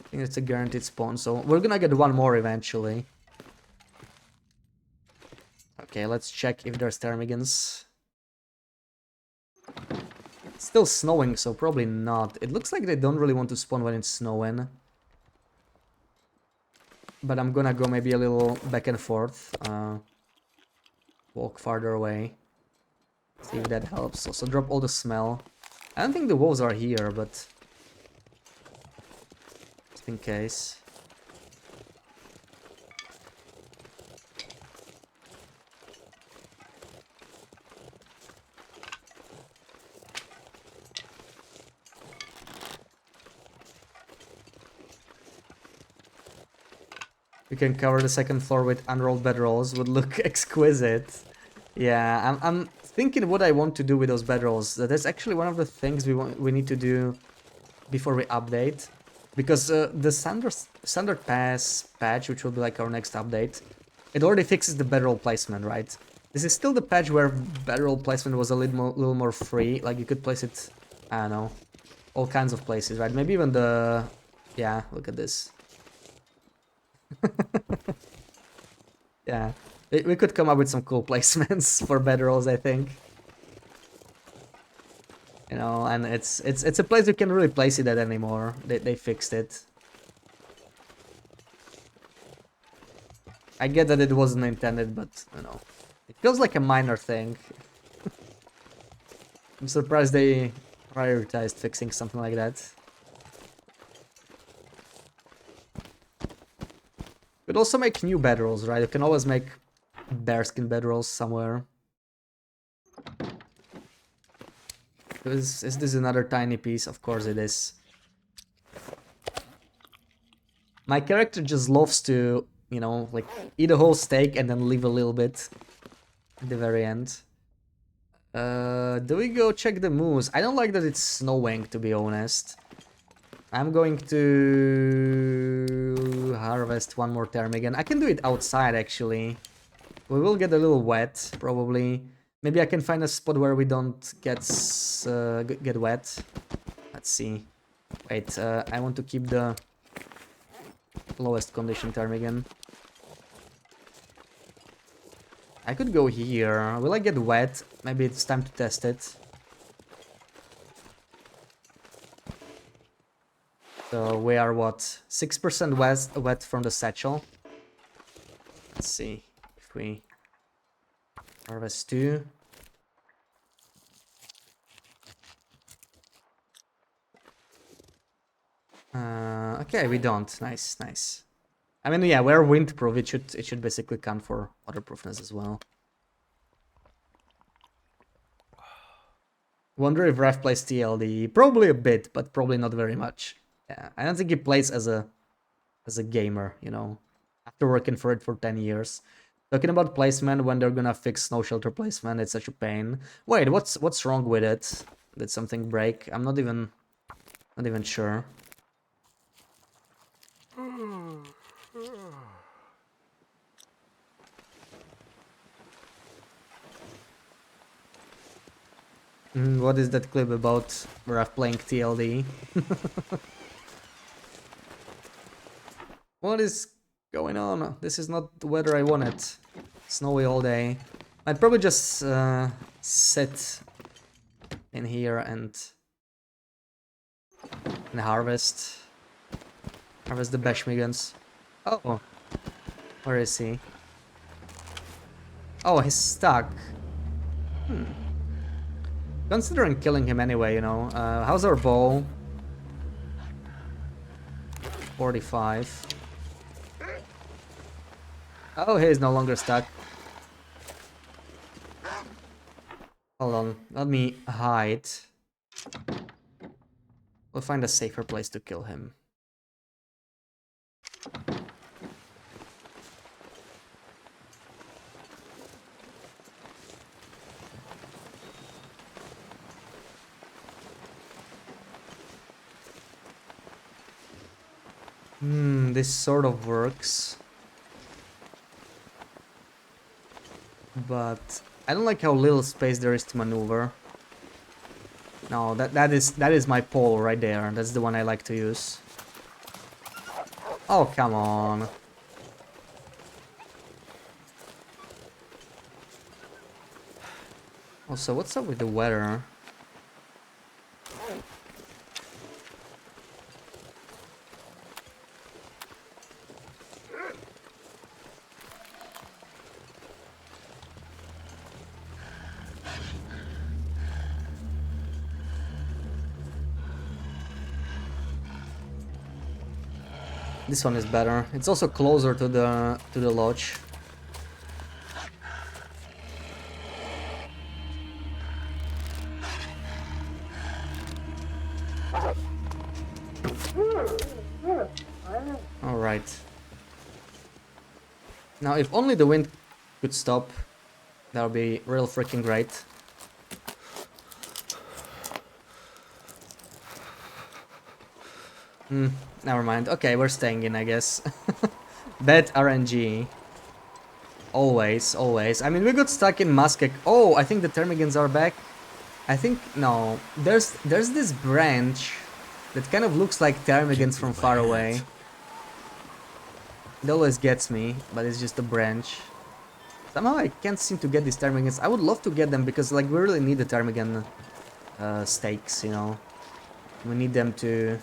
I think it's a guaranteed spawn, so we're gonna get one more eventually. Okay, let's check if there's ptarmigans. It's still snowing, so probably not. It looks like they don't really want to spawn when it's snowing. But I'm gonna go maybe a little back and forth. Walk farther away. See if that helps. Also drop all the smell. I don't think the wolves are here, but just in case. We can cover the second floor with unrolled bedrolls. Would look exquisite. Yeah, I'm thinking what I want to do with those bedrolls. That's actually one of the things we need to do before we update, because the standard pass patch, which will be like our next update, it already fixes the bedroll placement, right? This is still the patch where bedroll placement was a little more free. Like, you could place it, I don't know, all kinds of places, right? Maybe even the... Yeah, look at this. Yeah. We could come up with some cool placements for bedrolls, I think. You know, and it's a place you can't really place it at anymore. They fixed it. I get that it wasn't intended, but you know, it feels like a minor thing. I'm surprised they prioritized fixing something like that. Could also make new bedrolls, right? You can always make bearskin bedrolls somewhere. Is this another tiny piece? Of course it is. My character just loves to, you know, like, eat a whole steak and then leave a little bit at the very end. Do we go check the moose? I don't like that it's snowing, to be honest. I'm going to harvest one more ptarmigan. I can do it outside, actually. We will get a little wet, probably. Maybe I can find a spot where we don't get wet. Let's see. Wait, I want to keep the lowest condition ptarmigan. I could go here. Will I get wet? Maybe it's time to test it. So we are what? 6% wet from the satchel. Let's see if we harvest 2. Okay, we don't. Nice, nice. I mean, yeah, we're windproof. It should basically count for waterproofness as well. Wonder if Ref plays TLD. Probably a bit, but probably not very much. Yeah, I don't think he plays as a as a gamer, you know, after working for it for 10 years. Talking about placement when they're gonna fix snow shelter placement, it's such a pain. Wait, what's wrong with it? Did something break? I'm not even sure. What is that clip about where I'm playing TLD? What is going on? This is not the weather I wanted. Snowy all day. I'd probably just sit in here and harvest the Bashmigans. Oh, where is he? Oh, he's stuck. Considering killing him anyway, you know. How's our bow? 45. Oh, he is no longer stuck. Hold on, let me hide. We'll find a safer place to kill him. This sort of works. But I don't like how little space there is to maneuver. No, that is my pole right there. That's the one I like to use. Oh, come on. Also, what's up with the weather? This one is better. It's also closer to the lodge. All right. Now, if only the wind could stop, that would be real freaking great. Never mind. Okay, we're staying in, I guess. Bad RNG. Always, always. I mean, we got stuck in Muskeg. Oh, I think the Termigans are back. I think, no. There's this branch that kind of looks like Termigans from far away. It always gets me, but it's just a branch. Somehow I can't seem to get these Termigans. I would love to get them because, like, we really need the Termigan steaks, you know. We need them to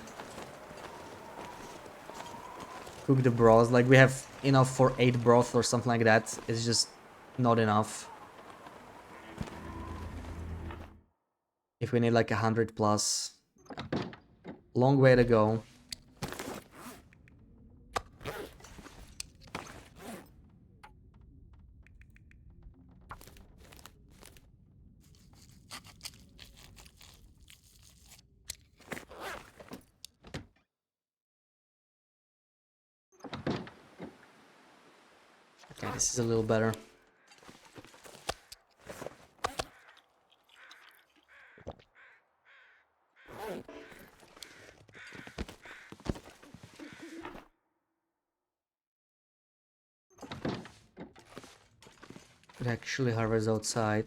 cook the broth. Like, we have enough for 8 broth or something like that. It's just not enough. If we need like 100 plus. Long way to go. Okay, this is a little better. Could actually harvest outside.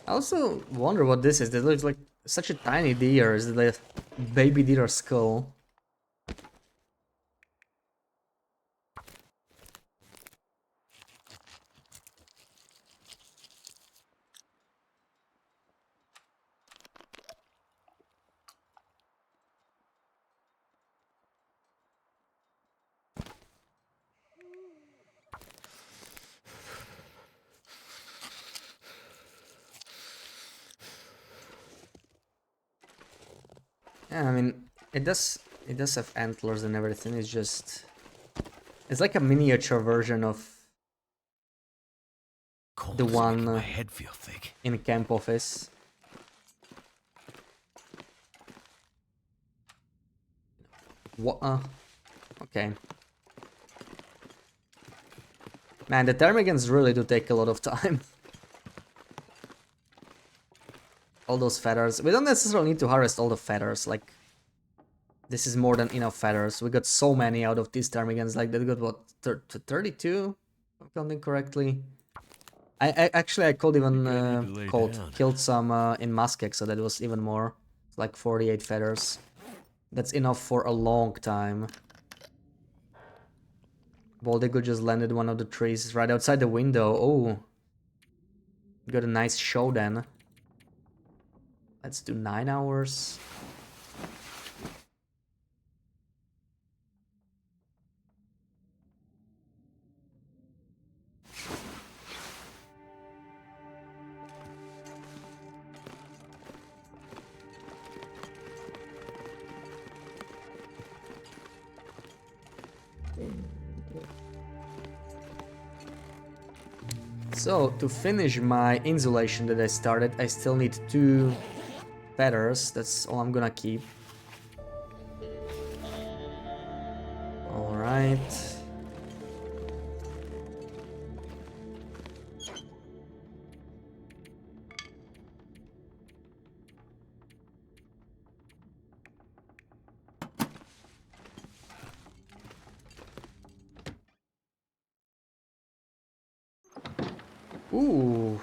I also wonder what this is. That looks like such a tiny deer. Is it a baby deer skull? Yeah, I mean, it does have antlers and everything. It's just, it's like a miniature version of cold the is making one my head feel thick. in camp office. What? Okay. Man, the ptarmigans really do take a lot of time. All those feathers. We don't necessarily need to harvest all the feathers. Like, this is more than enough feathers. We got so many out of these ptarmigans. Like, they got what, 32? If I'm counting correctly. I actually I could even killed some in Muskeg, so that was even more. It's like 48 feathers. That's enough for a long time. Baldigo just landed one of the trees right outside the window. Oh, got a nice show then. Let's do 9 hours. So, to finish my insulation that I started, I still need 2 feathers. That's all I'm gonna keep. Alright. Ooh.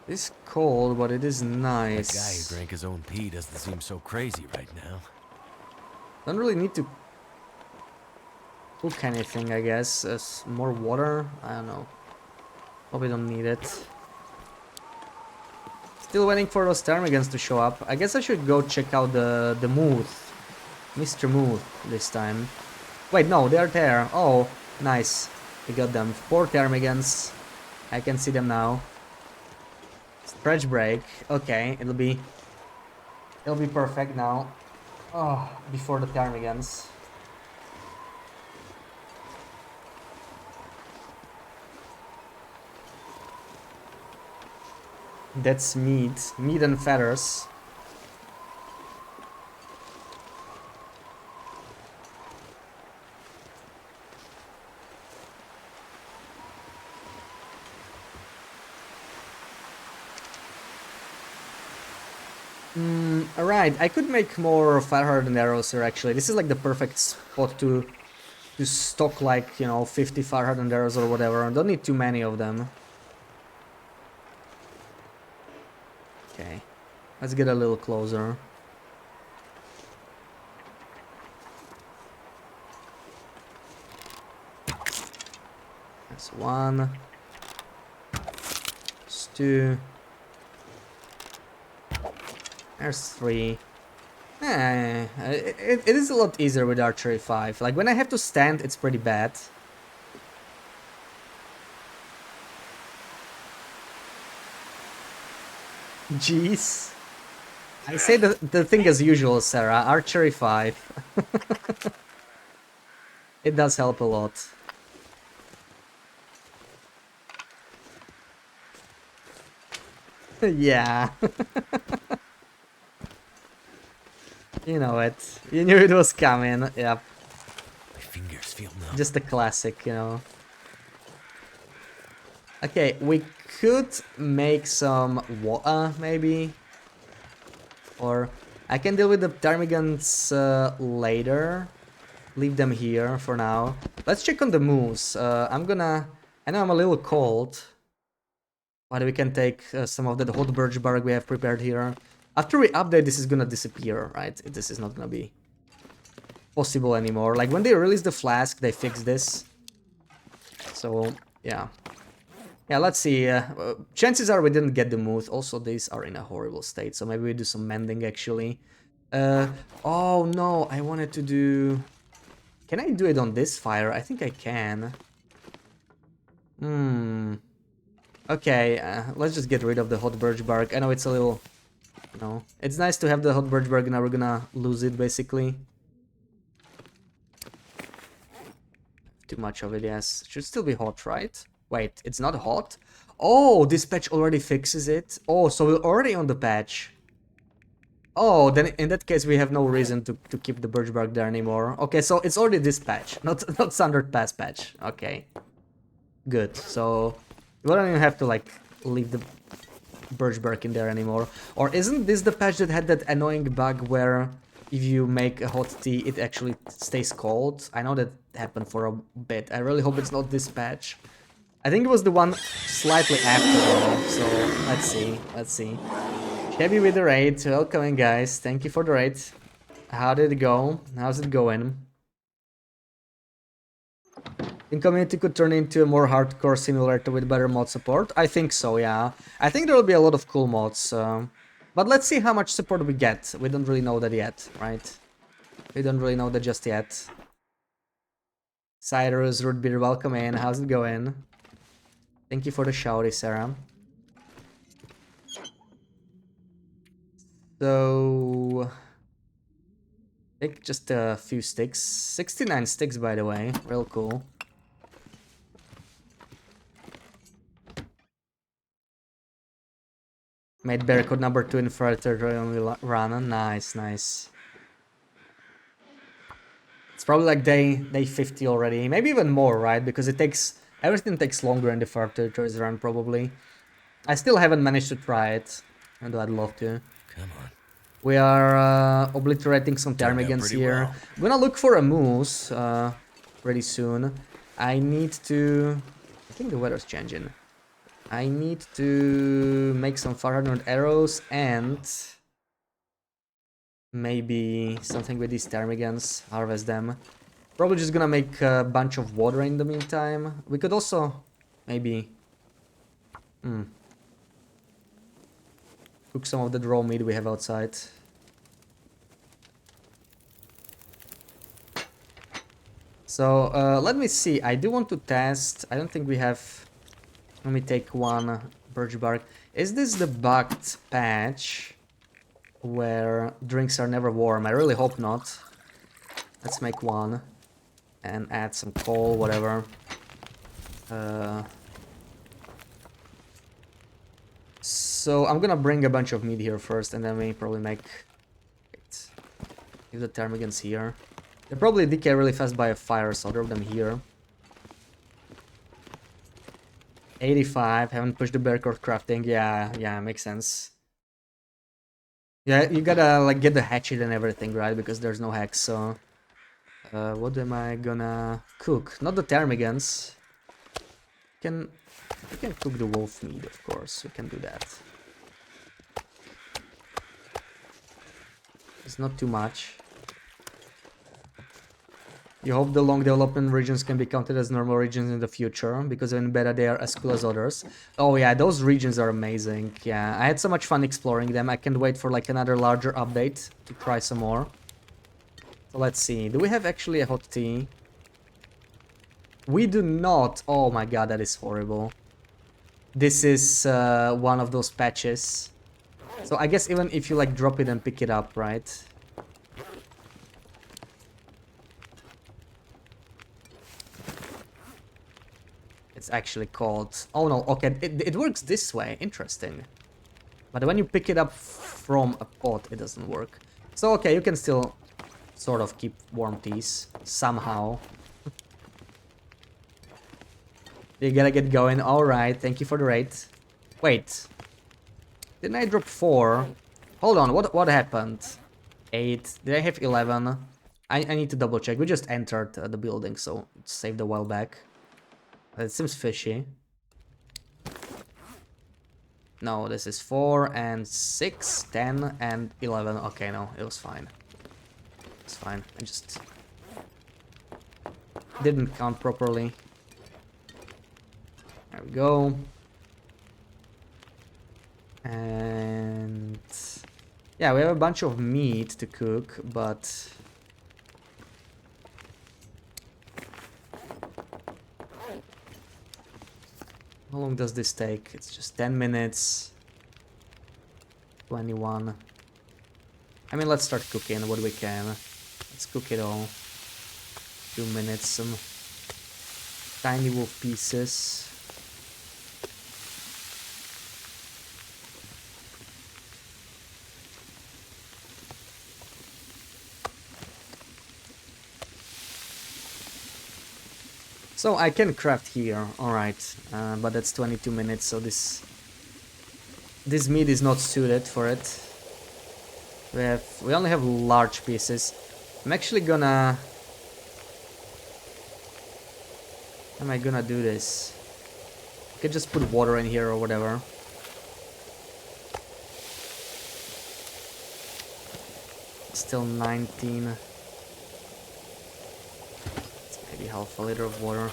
It's cold, but it is nice. The guy who drank his own pee doesn't seem so crazy right now. Don't really need to cook anything, I guess. More water? I don't know. Probably don't need it. Still waiting for those ptarmigans to show up. I guess I should go check out the Muth. Mr. Muth this time. Wait, no, they're there. Oh, nice. We got them. 4 ptarmigans. I can see them now. Stretch break. Okay, it'll be perfect now. Oh, before the ptarmigans. That's meat. Meat and feathers. Alright, I could make more fire hardened arrows here actually. This is like the perfect spot to stock like, you know, 50 fire hardened arrows or whatever. I don't need too many of them. Okay, let's get a little closer. That's 1. That's 2. There's 3. It is a lot easier with archery 5. Like, when I have to stand, it's pretty bad. Jeez. I say the thing as usual, Sarah. Archery 5. It does help a lot. Yeah. You know it. You knew it was coming. Yep. My fingers feel numb. Just a classic, you know. Okay, we could make some water, maybe. Or I can deal with the ptarmigans later. Leave them here for now. Let's check on the moose. I know I'm a little cold. But we can take some of that hot birch bark we have prepared here. After we update, this is gonna disappear, right? This is not gonna be possible anymore. Like, when they release the flask, they fix this. So, yeah. Yeah, let's see. Chances are we didn't get the moose. Also, these are in a horrible state, so maybe we do some mending, actually. Oh, no, I wanted to do... Can I do it on this fire? I think I can. Okay, let's just get rid of the hot birch bark. I know it's a little... You know, it's nice to have the hot birch bark, now we're gonna lose it, basically. Too much of it, yes. Should still be hot, right? Wait, it's not hot? Oh, this patch already fixes it? Oh, so we're already on the patch. Oh, then in that case we have no reason to keep the birch bark there anymore. Okay, so it's already this patch, not Standard Pass patch. Okay. Good, so we don't even have to like leave the birch bark in there anymore. Or isn't this the patch that had that annoying bug where if you make a hot tea it actually stays cold? I know that happened for a bit. I really hope it's not this patch. I think it was the one slightly after though, so let's see. Shabby with the raid, welcome guys, thank you for the raid. How did it go? How's it going? Think community could turn into a more hardcore simulator with better mod support? I think so, yeah. I think there will be a lot of cool mods, but let's see how much support we get. We don't really know that yet, right? We don't really know that just yet. Cyrus, Root Beer, welcome in, how's it going? Thank you for the shouty, Sarah. So... take just a few sticks. 69 sticks, by the way. Real cool. Made barcode number 2 in Friday territory only run. Nice, nice. It's probably like day 50 already. Maybe even more, right? Because it takes... everything takes longer in the Far Territories run, probably. I still haven't managed to try it. Although I'd love to. Come on. We are obliterating some ptarmigans here. Well. I'm gonna look for a moose pretty soon. I need to... I think the weather's changing. I need to make some far-hardened arrows and maybe something with these ptarmigans, harvest them. Probably just gonna make a bunch of water in the meantime. We could also maybe cook some of the raw meat we have outside. So let me see, I do want to test, I don't think we have... Let me take one birch bark. Is this the bugged patch where drinks are never warm? I really hope not. Let's make one and add some coal, whatever. So I'm gonna bring a bunch of meat here first and then we probably make... Wait. Leave the ptarmigans here. They probably decay really fast by a fire, so I'll drop them here. 85, haven't pushed the bear cord crafting. Yeah, makes sense. Yeah, you gotta like get the hatchet and everything, right? Because there's no hex, so... what am I gonna cook? Not the ptarmigans. We can cook the wolf meat, of course. We can do that. It's not too much. You hope the long development regions can be counted as normal regions in the future, because in beta they are as cool as others. Oh yeah, those regions are amazing. Yeah, I had so much fun exploring them. I can't wait for like another larger update to try some more. So let's see, do we have actually a hot tea? We do not. Oh my god, that is horrible. This is one of those patches. So I guess even if you like drop it and pick it up, right? It's actually called... Oh no, okay, it works this way, interesting. But when you pick it up from a pot, it doesn't work. So okay, you can still sort of keep warm teas, somehow. You gotta get going, alright, thank you for the raid. Wait, didn't I drop 4? Hold on, what happened? 8, did I have 11? I need to double check, we just entered the building, so it saved a while back. It seems fishy. No, this is 4 and 6, 10 and 11. Okay, no, it was fine. It's fine. I just didn't count properly. There we go. And yeah, we have a bunch of meat to cook, but how long does this take? It's just 10 minutes. 21. I mean, let's start cooking what we can. Let's cook it all. 2 minutes. Some tiny wolf pieces. So I can craft here, alright, but that's 22 minutes, so this meat is not suited for it. We only have large pieces. I'm actually gonna... How am I gonna do this? I could just put water in here or whatever. Still 19. It's maybe half a liter of water.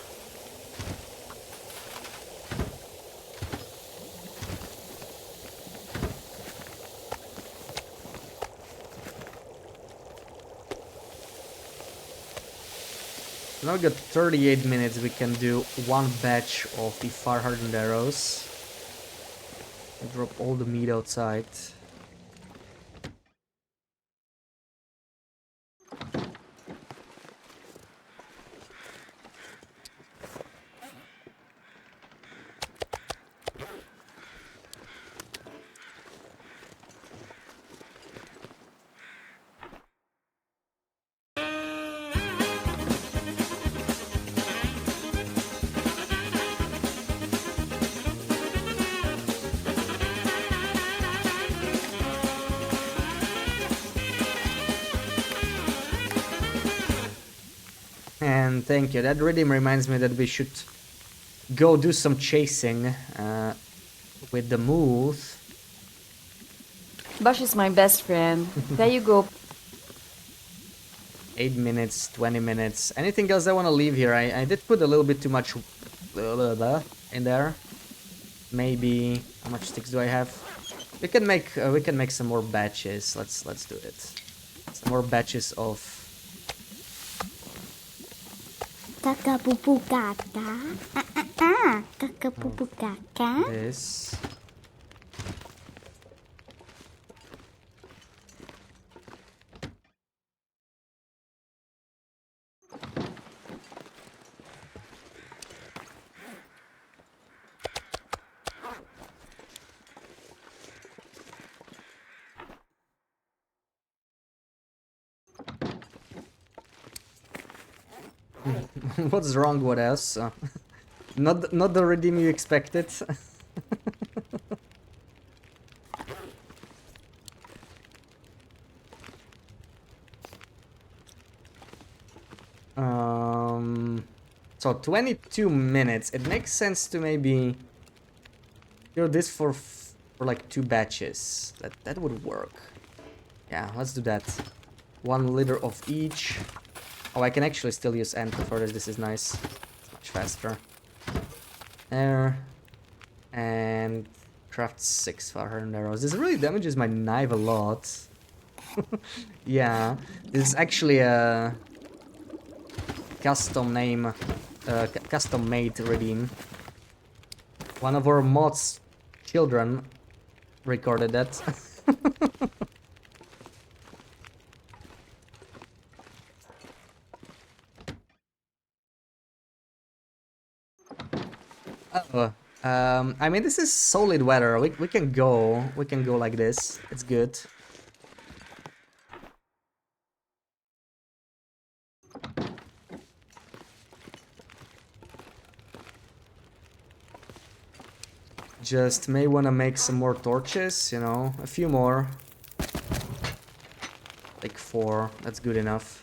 Now we got 38 minutes. We can do one batch of the fire hardened arrows. I drop all the meat outside. And thank you. That really reminds me that we should go do some chasing with the moose. Bush is my best friend. There you go. 8 minutes, 20 minutes. Anything else I want to leave here? I did put a little bit too much in there. Maybe how much sticks do I have? We can make some more batches. Let's do it. Some more batches of this. What's wrong with us? Not the redeem you expected. So 22 minutes. It makes sense to maybe do this for like 2 batches. That would work. Yeah, let's do that. 1 liter of each. Oh, I can actually still use Ant for this. This is nice. It's much faster. There. And craft 6 fire arrows. This really damages my knife a lot. Yeah. This is actually a custom name, custom made redeem. One of our mods' children recorded that. Oh, I mean, this is solid weather. We can go. We can go like this. It's good. Just may want to make some more torches, you know, a few more. Like 4, that's good enough.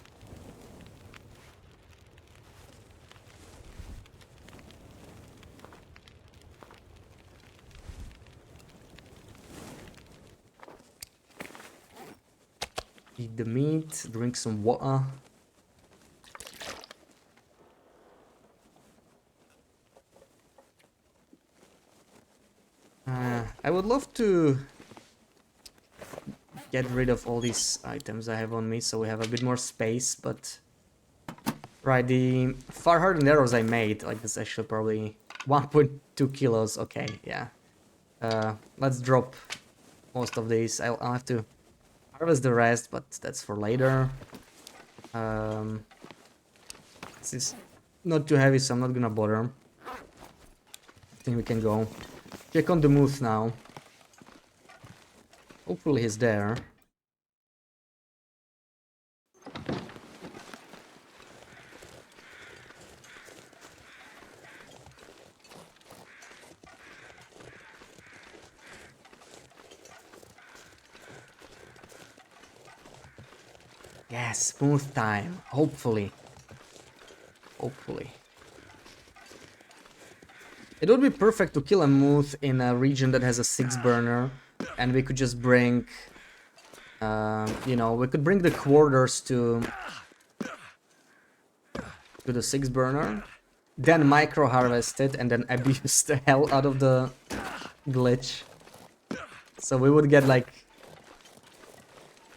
Eat the meat, drink some water. I would love to get rid of all these items I have on me so we have a bit more space, but... Right, the far hardened arrows I made, like this actually probably 1.2 kilos, okay, yeah. Let's drop most of these. I'll have to harvest the rest, but that's for later. This is not too heavy, so I'm not gonna bother. I think we can go. Check on the moose now. Hopefully he's there. Yeah, smooth time. Hopefully. Hopefully. It would be perfect to kill a moose in a region that has a 6 burner, and we could just bring, you know, we could bring the quarters to the 6 burner, then micro harvest it, and then abuse the hell out of the glitch. So we would get like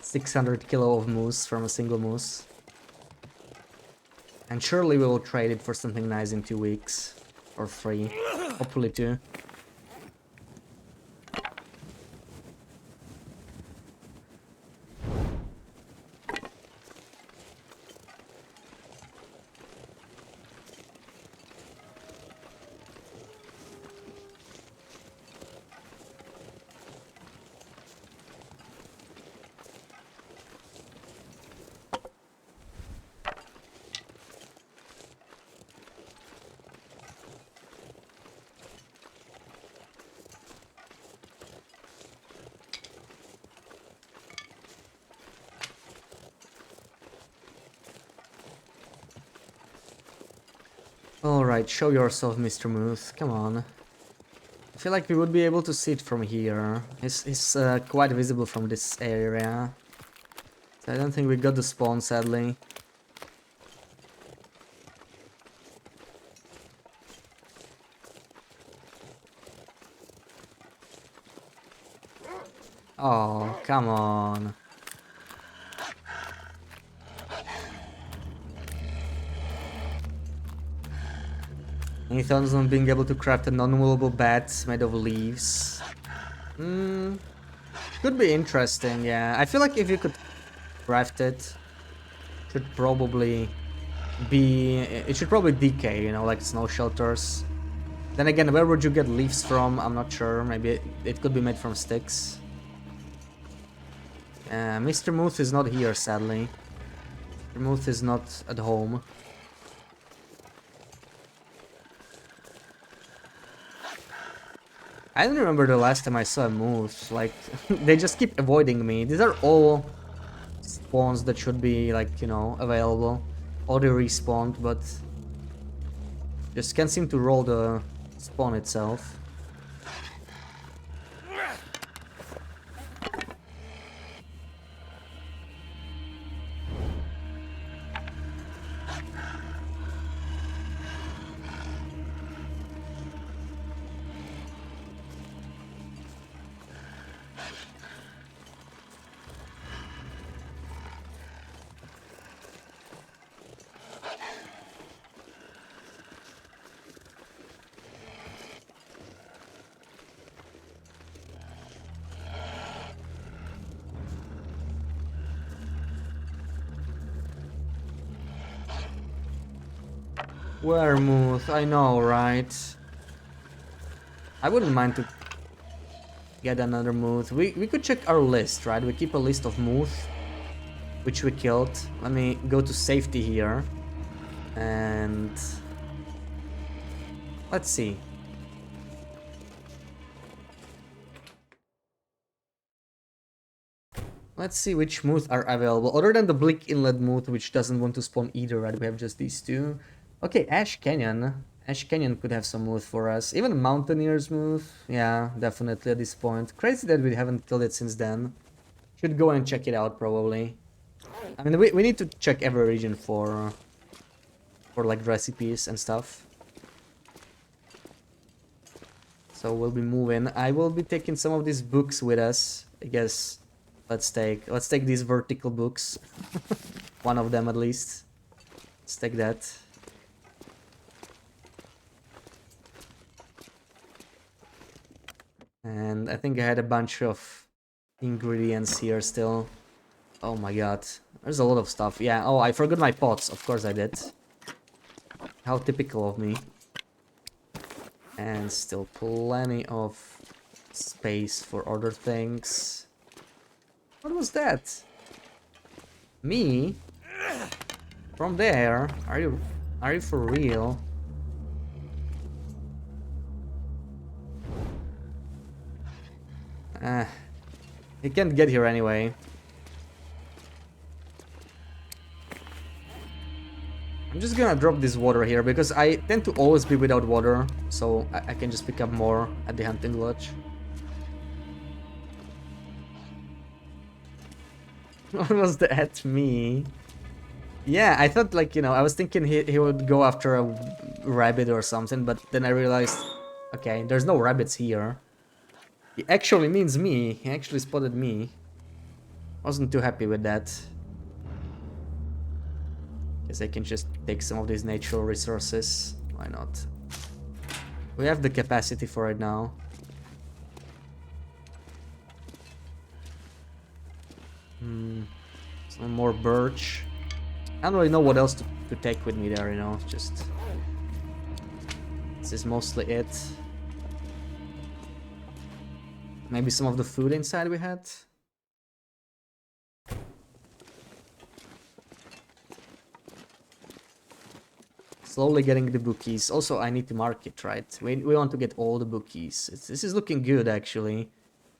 600 kilo of moose from a single moose. And surely we will trade it for something nice in 2 weeks. Or 3. Hopefully 2. Alright, show yourself, Mr. Moose. Come on. I feel like we would be able to see it from here. He's quite visible from this area. So I don't think we got the spawn, sadly. Oh, come on. Any thoughts on being able to craft a non-movable bat made of leaves? Could be interesting, yeah. I feel like if you could craft it, should probably be... It should probably decay, you know, like snow shelters. Then again, where would you get leaves from? I'm not sure. Maybe it could be made from sticks. Mr. Muth is not here, sadly. Mr. Muth is not at home. I don't remember the last time I saw a moose. Like, they just keep avoiding me. These are all spawns that should be, like, you know, available. Already respawned, but just can't seem to roll the spawn itself. Weremouth, I know, right? I wouldn't mind to get another Muth. We could check our list, right? We keep a list of Muth, which we killed. Let me go to safety here. And... let's see. Let's see which Muth are available. Other than the Bleak Inlet Muth, which doesn't want to spawn either, right? We have just these two. Okay, Ash Canyon. Ash Canyon could have some Muth for us. Even Mountaineer's Muth. Yeah, definitely at this point. Crazy that we haven't killed it since then. Should go and check it out, probably. I mean, we need to check every region for like recipes and stuff. So we'll be moving. I will be taking some of these books with us. I guess let's take these vertical books. One of them at least. Let's take that. And I think I had a bunch of ingredients here still. Oh my god. There's a lot of stuff. Yeah, oh, I forgot my pots. Of course I did. How typical of me. And still plenty of space for other things. What was that? Me? From there? Are you for real? He can't get here anyway. I'm just gonna drop this water here because I tend to always be without water, so I can just pick up more at the hunting lodge. What was the at me? Yeah, I thought like, you know, I was thinking he would go after a rabbit or something, but then I realized, okay, there's no rabbits here. He actually means me. He actually spotted me. Wasn't too happy with that. Guess I can just take some of these natural resources. Why not? We have the capacity for it now. Some more birch. I don't really know what else to take with me there, you know, just... This is mostly it. Maybe some of the food inside we had. Slowly getting the bookies. Also, I need to mark it, right? We want to get all the bookies. This is looking good, actually.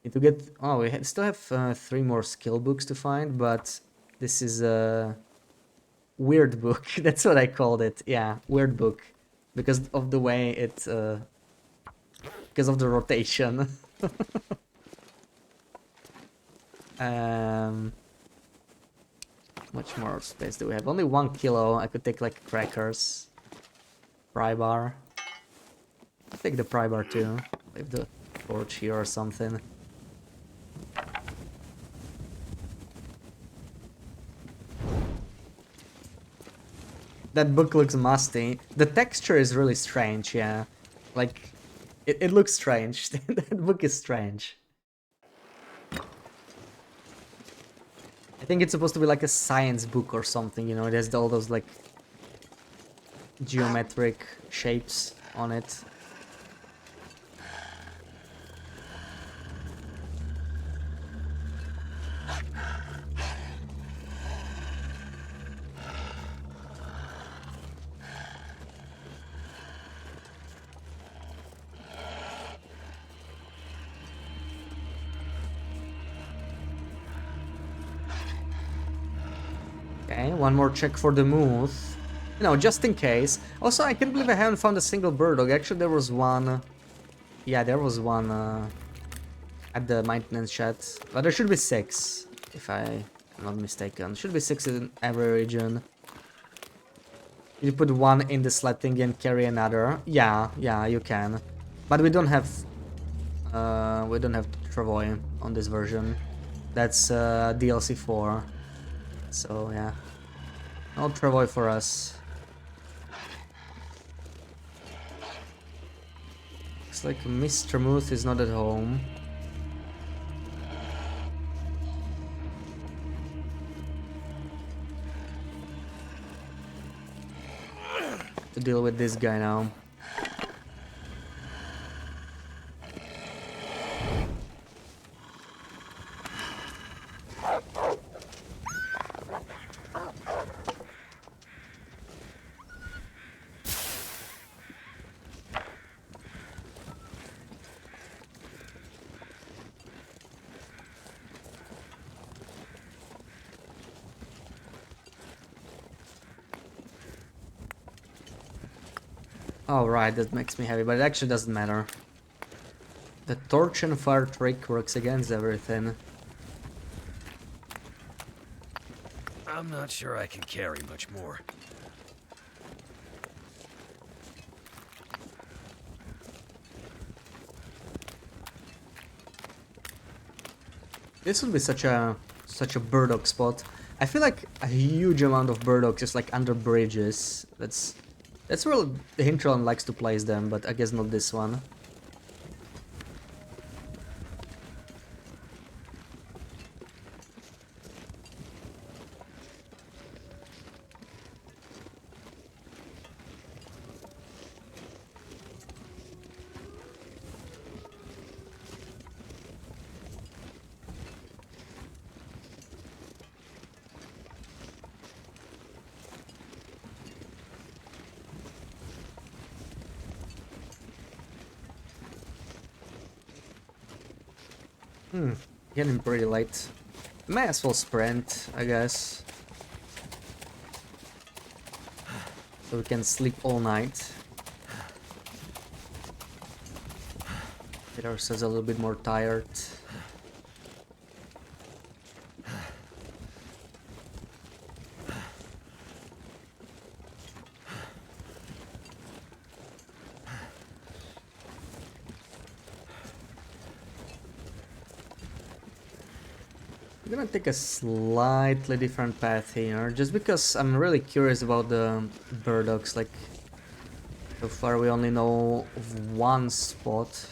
Need to get... Oh, we still have 3 more skill books to find, but this is a weird book. That's what I called it. Yeah, weird book. Because of the way it... because of the rotation. Much more space do we have? Only 1 kilo. I could take like crackers. Pry bar. I'll take the pry bar too. Leave the torch here or something. That book looks musty. The texture is really strange, yeah. Like, it looks strange. That book is strange. I think it's supposed to be like a science book or something, you know, it has all those like geometric shapes on it. Okay, one more check for the moose. You know, just in case. Also, I can't believe I haven't found a single bird dog. Actually, there was one. Yeah, there was one at the maintenance shed. But there should be 6, if I'm not mistaken. Should be 6 in every region. You put 1 in the sled thingy and carry another. Yeah, you can. But we don't have Travoy on this version. That's DLC 4. So yeah, no Travoy for us. Looks like Mr. Muth is not at home. To deal with this guy now. Oh right, that makes me happy, but it actually doesn't matter. The torch and fire trick works against everything. I'm not sure I can carry much more. This would be such a burdock spot. I feel like a huge amount of burdock just like under bridges. That's where the hinterland likes to place them, but I guess not this one. Getting pretty late. May as well sprint, I guess. so we can sleep all night. Get ourselves a little bit more tired. I'm gonna take a slightly different path here, just because I'm really curious about the burdocks. Like, so far we only know of one spot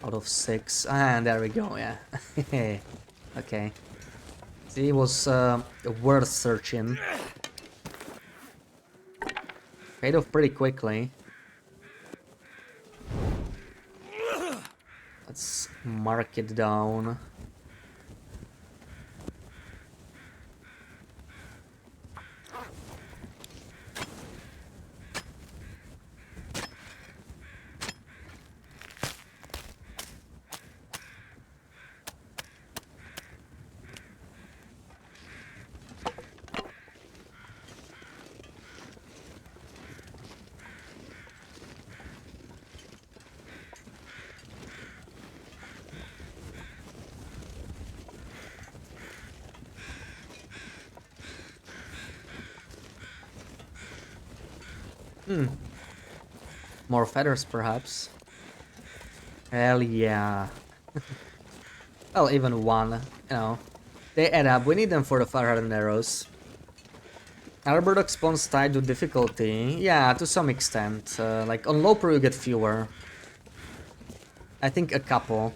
out of 6. And there we go, yeah. Okay. See, it was worth searching. Paid off pretty quickly. Let's mark it down. More feathers, perhaps. Hell yeah. Well, even one, you know. They add up. We need them for the fire-hardened arrows. Burdock spawns tied to difficulty. Yeah, to some extent. Like, on Loper you get fewer. I think a couple.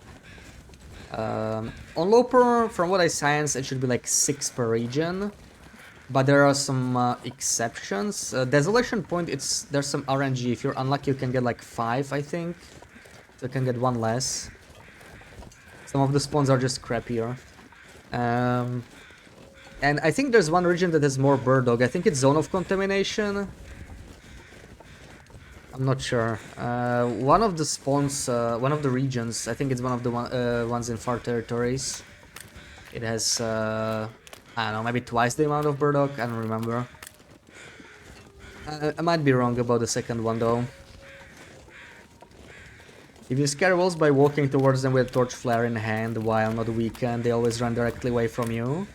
On Loper, from what I science, it should be like 6 per region. But there are some exceptions. Desolation Point, there's some RNG. If you're unlucky, you can get like 5, I think. So you can get 1 less. Some of the spawns are just crappier. And I think there's one region that has more Burdock. I think it's Zone of Contamination. I'm not sure. One of the spawns, one of the regions, I think it's one of the ones in Far Territories. It has, I don't know, maybe twice the amount of Burdock. I don't remember. I might be wrong about the second one though. If you scare wolves by walking towards them with a torch flare in hand while not weakened, they always run directly away from you.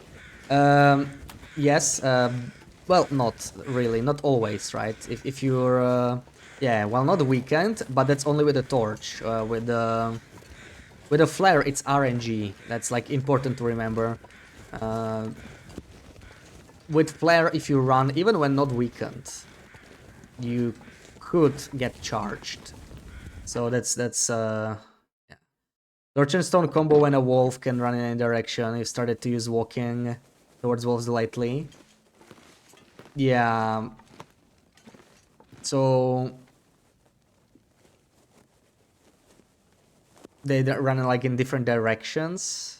Yes, well, not really, not always, right? If you're, yeah, well, not weakened, but that's only with a torch. With a flare, it's RNG. That's like important to remember. With flare, if you run, even when not weakened, you could get charged. So that's yeah. Torch and Stone combo when a wolf can run in any direction. You started to use walking towards wolves lightly. Yeah. So they run like in different directions.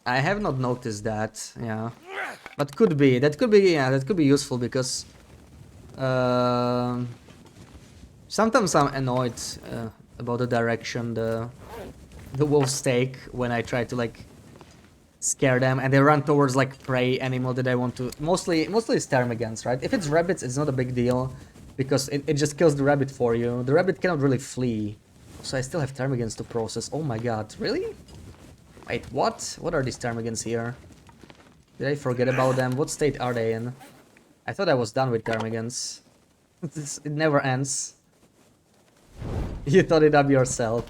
I have not noticed that, yeah. But could be. That could be, yeah, that could be useful because sometimes I'm annoyed about the direction the wolves take when I try to like scare them and they run towards like prey animal that I want to. Mostly it's ptarmigans, right? If it's rabbits, it's not a big deal because it just kills the rabbit for you. The rabbit cannot really flee, so I still have ptarmigans to process. Oh my god, really? Wait, what? What are these ptarmigans here? Did I forget about them? What state are they in? I thought I was done with ptarmigans. It never ends. You thought it up yourself.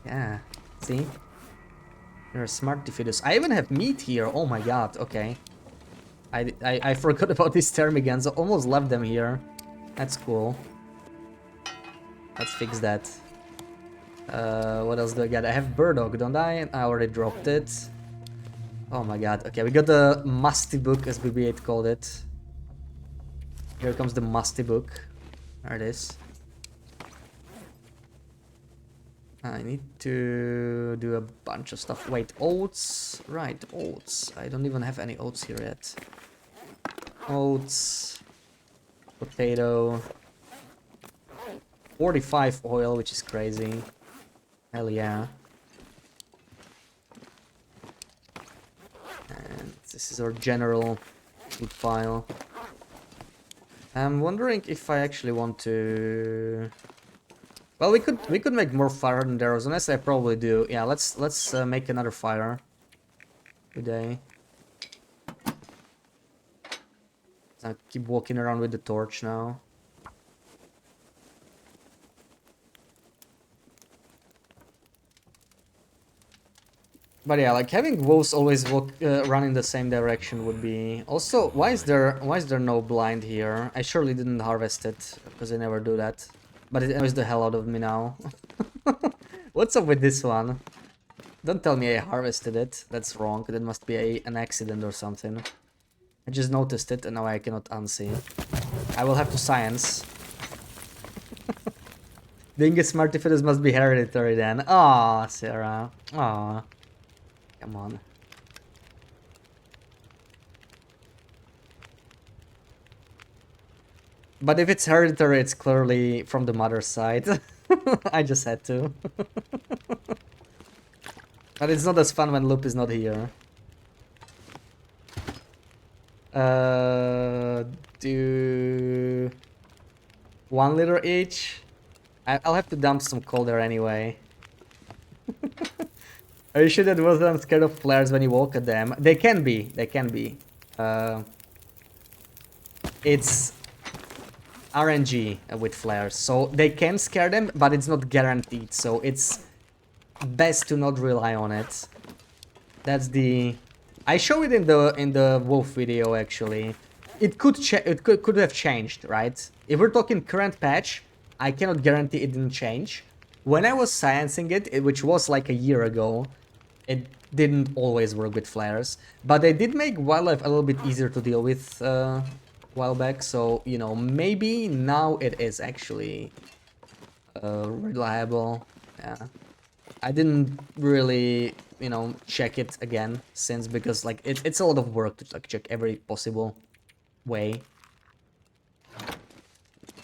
Yeah, see? You're a smart defeaters. I even have meat here. Oh my god, okay. I forgot about these ptarmigans. I almost left them here. That's cool. Let's fix that. What else do I get? I have Burdock, don't I? I already dropped it. Oh my god. Okay, we got the musty book, as BB8 called it. Here comes the musty book. There it is. I need to do a bunch of stuff. Wait, oats? Right, oats. I don't even have any oats here yet. Oats. Potato. 45 oil, which is crazy. Hell yeah. And This is our general food pile. I'm wondering if I actually want to. Well, we could make more fire than arrows. Honestly, I probably do. Yeah, let's make another fire today. I keep walking around with the torch now. But yeah, like having wolves always run in the same direction would be. Also, why is there no blind here? I surely didn't harvest it because I never do that. But it annoys the hell out of me now. What's up with this one? Don't tell me I harvested it. That's wrong. That must be an accident or something. I just noticed it and now I cannot unsee. I will have to science. Being a smarty-fetus must be hereditary then. Aw, Sarah. Aw. Come on. But if it's hereditary, it's clearly from the mother's side. I just had to. But it's not as fun when Loop is not here. Do 1 liter each? I'll have to dump some coal there anyway. Are you sure that wasn't scared of flares when you walk at them? They can be. They can be. It's RNG with flares, so they can scare them, but it's not guaranteed. So it's best to not rely on it. That's the. I show it in the wolf video actually. It could have changed, right? If we're talking current patch, I cannot guarantee it didn't change. When I was sciencing it, which was like a year ago, it didn't always work with flares, but they did make wildlife a little bit easier to deal with a while back. So you know, maybe now it is actually reliable. Yeah. I didn't really, you know, check it again since, because like it's a lot of work to like check every possible way.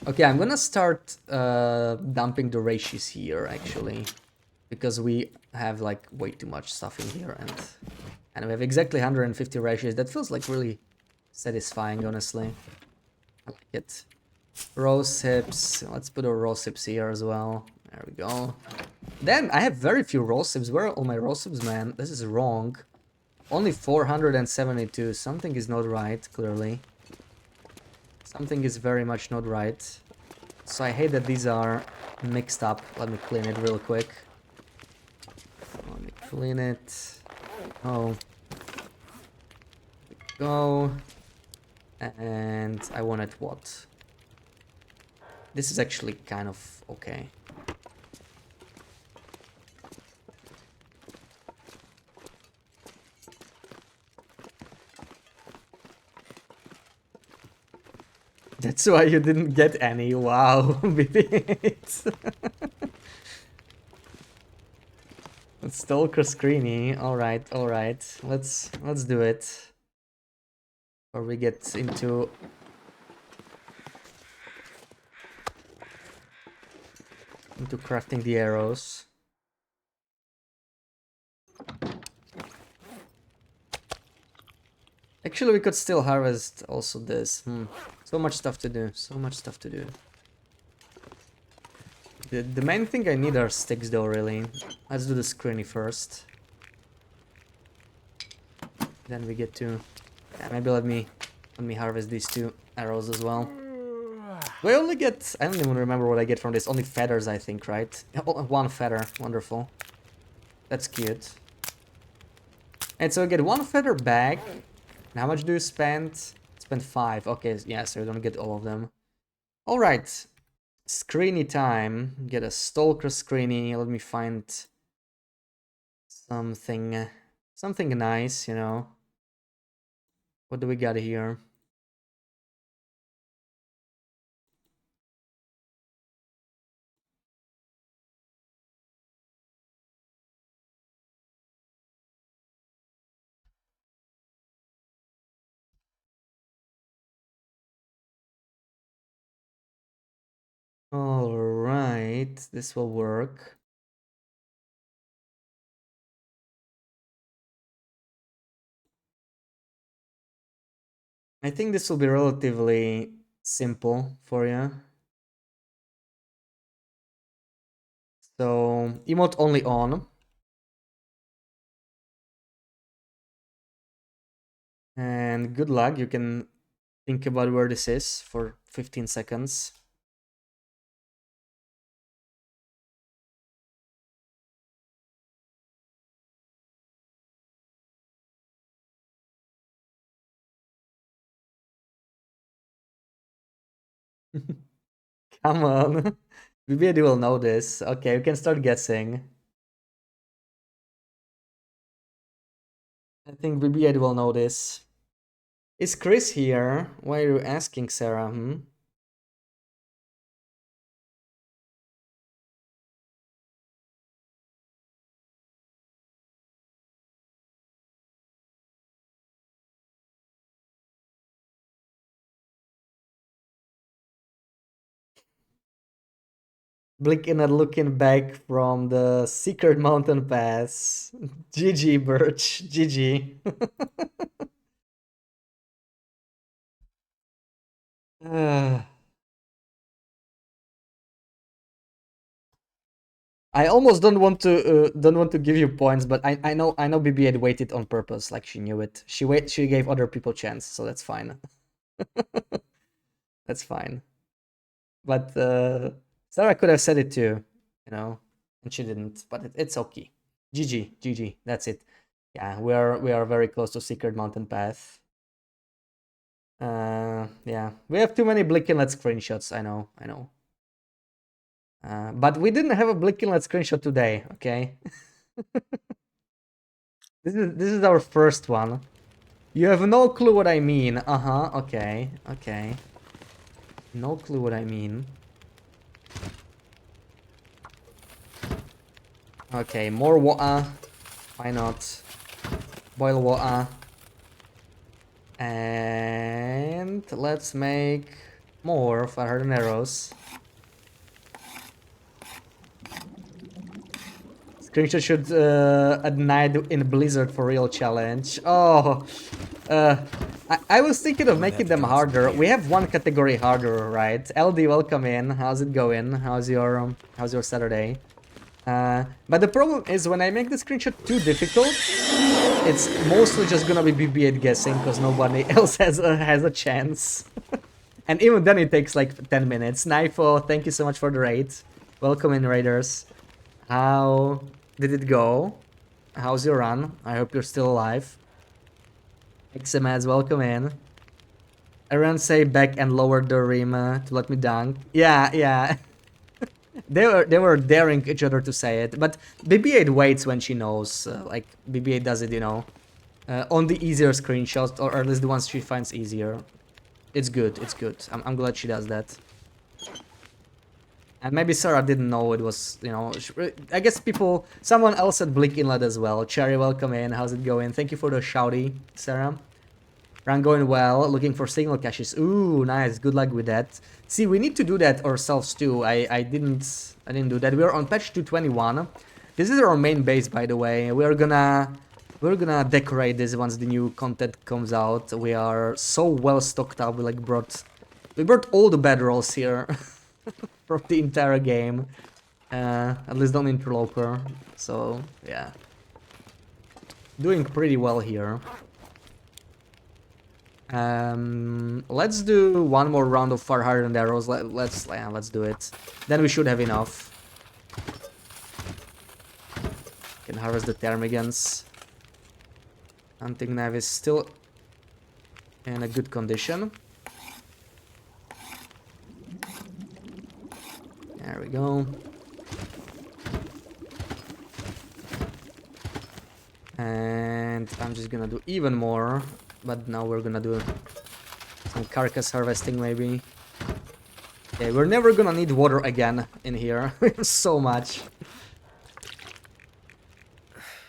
Okay, I'm gonna start dumping the ratios here actually, because we have like way too much stuff in here, and we have exactly 150 ratios. That feels like really satisfying, honestly. I like it. Rose hips. Let's put our rose hips here as well. There we go. Damn, I have very few rose hips. Where are all my rose hips, man? This is wrong. Only 472. Something is not right, clearly. Something is very much not right. So I hate that these are mixed up. Let me clean it real quick. Let me clean it. Oh. Go. And I wanted what? This is actually kind of okay. That's why you didn't get any. Wow, BB8. Stalker Screeny. Alright, alright. Let's do it. Or we get into crafting the arrows. Actually, we could still harvest also this. So much stuff to do. So much stuff to do. The main thing I need are sticks though, really. Let's do the screeny first. Then we get to... Yeah, maybe let me harvest these 2 arrows as well. We only get... I don't even remember what I get from this. Only feathers, I think, right? Oh, 1 feather. Wonderful. That's cute. And so we get 1 feather back. And how much do you spend? Spend 5. Okay, yeah, so we don't get all of them. Alright. Screeny time. Get a stalker screeny. Let me find something nice, you know. What do we got here? Alright, this will work. I think this will be relatively simple for you. So, emote only on. And good luck, you can think about where this is for 15 seconds. Come on. BBAD will know this. Okay, we can start guessing. I think BBAD will know this. Is Chris here? Why are you asking, Sarah? Blinking and looking back from the secret mountain pass. GG, Birch. GG. I almost don't want to give you points, but I know BB had waited on purpose, like she knew it. She gave other people chance, so that's fine. That's fine. But Sarah could have said it too, you know, and she didn't. But it's okay. GG, GG. That's it. Yeah, we are very close to Secret Mountain Path. Yeah, we have too many Blick Inlet screenshots. I know. But we didn't have a Blick Inlet screenshot today. Okay. This is our first one. You have no clue what I mean. Okay. No clue what I mean. Okay, more water. Why not? Boil water. And let's make more fire and arrows. Screenshot should at night in Blizzard for real challenge. Oh, I was thinking of making them harder. We have one category harder, right? LD, welcome in. How's it going? How's your Saturday? But the problem is when I make the screenshot too difficult, it's mostly just gonna be BB-8 guessing because nobody else has a chance. And even then it takes like 10 minutes. Knifo, thank you so much for the raid. Welcome in, raiders. How did it go? How's your run? I hope you're still alive. XMAds, welcome in. Everyone say back and lower the rim to let me dunk. Yeah. They were daring each other to say it, but BB-8 waits when she knows. Like BB-8 does it, you know, on the easier screenshots, or at least the ones she finds easier. It's good. I'm glad she does that. And maybe Sarah didn't know it was, you know. I guess someone else at Blink Inlet as well. Cherry, welcome in. How's it going? Thank you for the shouty, Sarah. Run going well. Looking for signal caches. Ooh, nice. Good luck with that. See, we need to do that ourselves too. I didn't do that. We're on patch 221. This is our main base, by the way. We're gonna decorate this once the new content comes out. We are so well stocked up. We brought all the bedrolls here from the entire game. At least on Interloper. So yeah, doing pretty well here. Let's do one more round of far harder than arrows. Let's do it. Then we should have enough. Can harvest the ptarmigans. Hunting knife is still in a good condition. There we go. And I'm just gonna do even more. But now we're gonna do some carcass harvesting maybe. Okay, we're never gonna need water again in here. We have so much.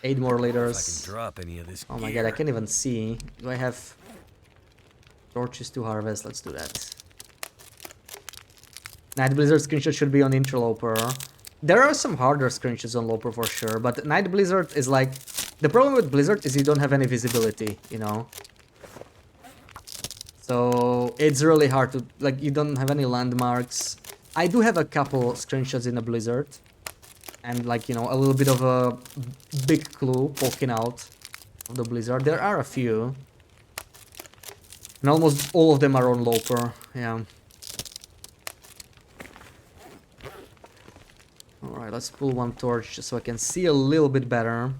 8 more liters. If I can drop any of this oh my god, I can't even see. Do I have torches to harvest? Let's do that. Night Blizzard screenshot should be on Interloper. There are some harder screenshots on Loper for sure, but Night Blizzard is like... The problem with Blizzard is you don't have any visibility, you know? So it's really hard to, like, you don't have any landmarks. I do have a couple screenshots in a blizzard. And like, you know, a little bit of a big clue poking out of the blizzard. There are a few. And almost all of them are on Loper, yeah. Alright, let's pull one torch just so I can see a little bit better.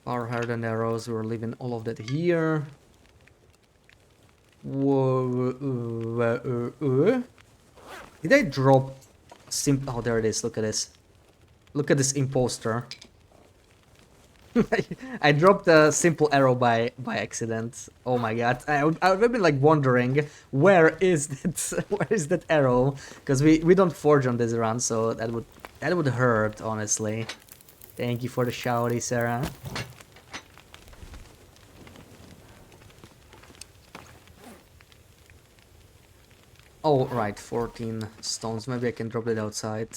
Power heart and arrows, we're leaving all of that here. Whoa, did I drop oh, there it is, look at this. Look at this imposter. I dropped a simple arrow by accident. Oh my god. I would have been like wondering where is that arrow? Because we don't forge on this run, so that would hurt, honestly. Thank you for the shouty, Sarah. Oh right, 14 stones. Maybe I can drop it outside.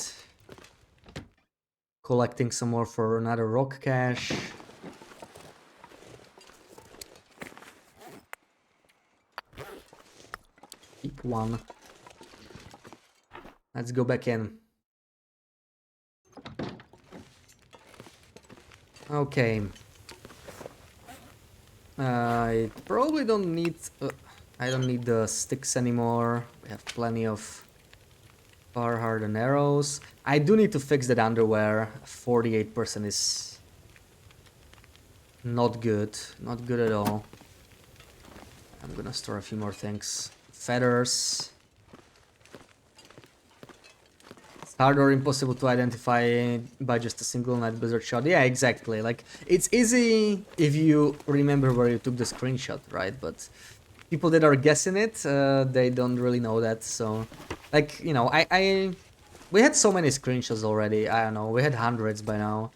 Collecting some more for another rock cache. Keep one. Let's go back in. Okay. I probably don't need... I don't need the sticks anymore. We have plenty of power hard and arrows. I do need to fix that underwear. 48% is not good. Not good at all. I'm gonna store a few more things. Feathers. It's hard or impossible to identify by just a single night blizzard shot. Yeah, exactly. Like, it's easy if you remember where you took the screenshot, right? But people that are guessing it, they don't really know that. So, like, you know, we had so many screenshots already. I don't know, we had hundreds by now.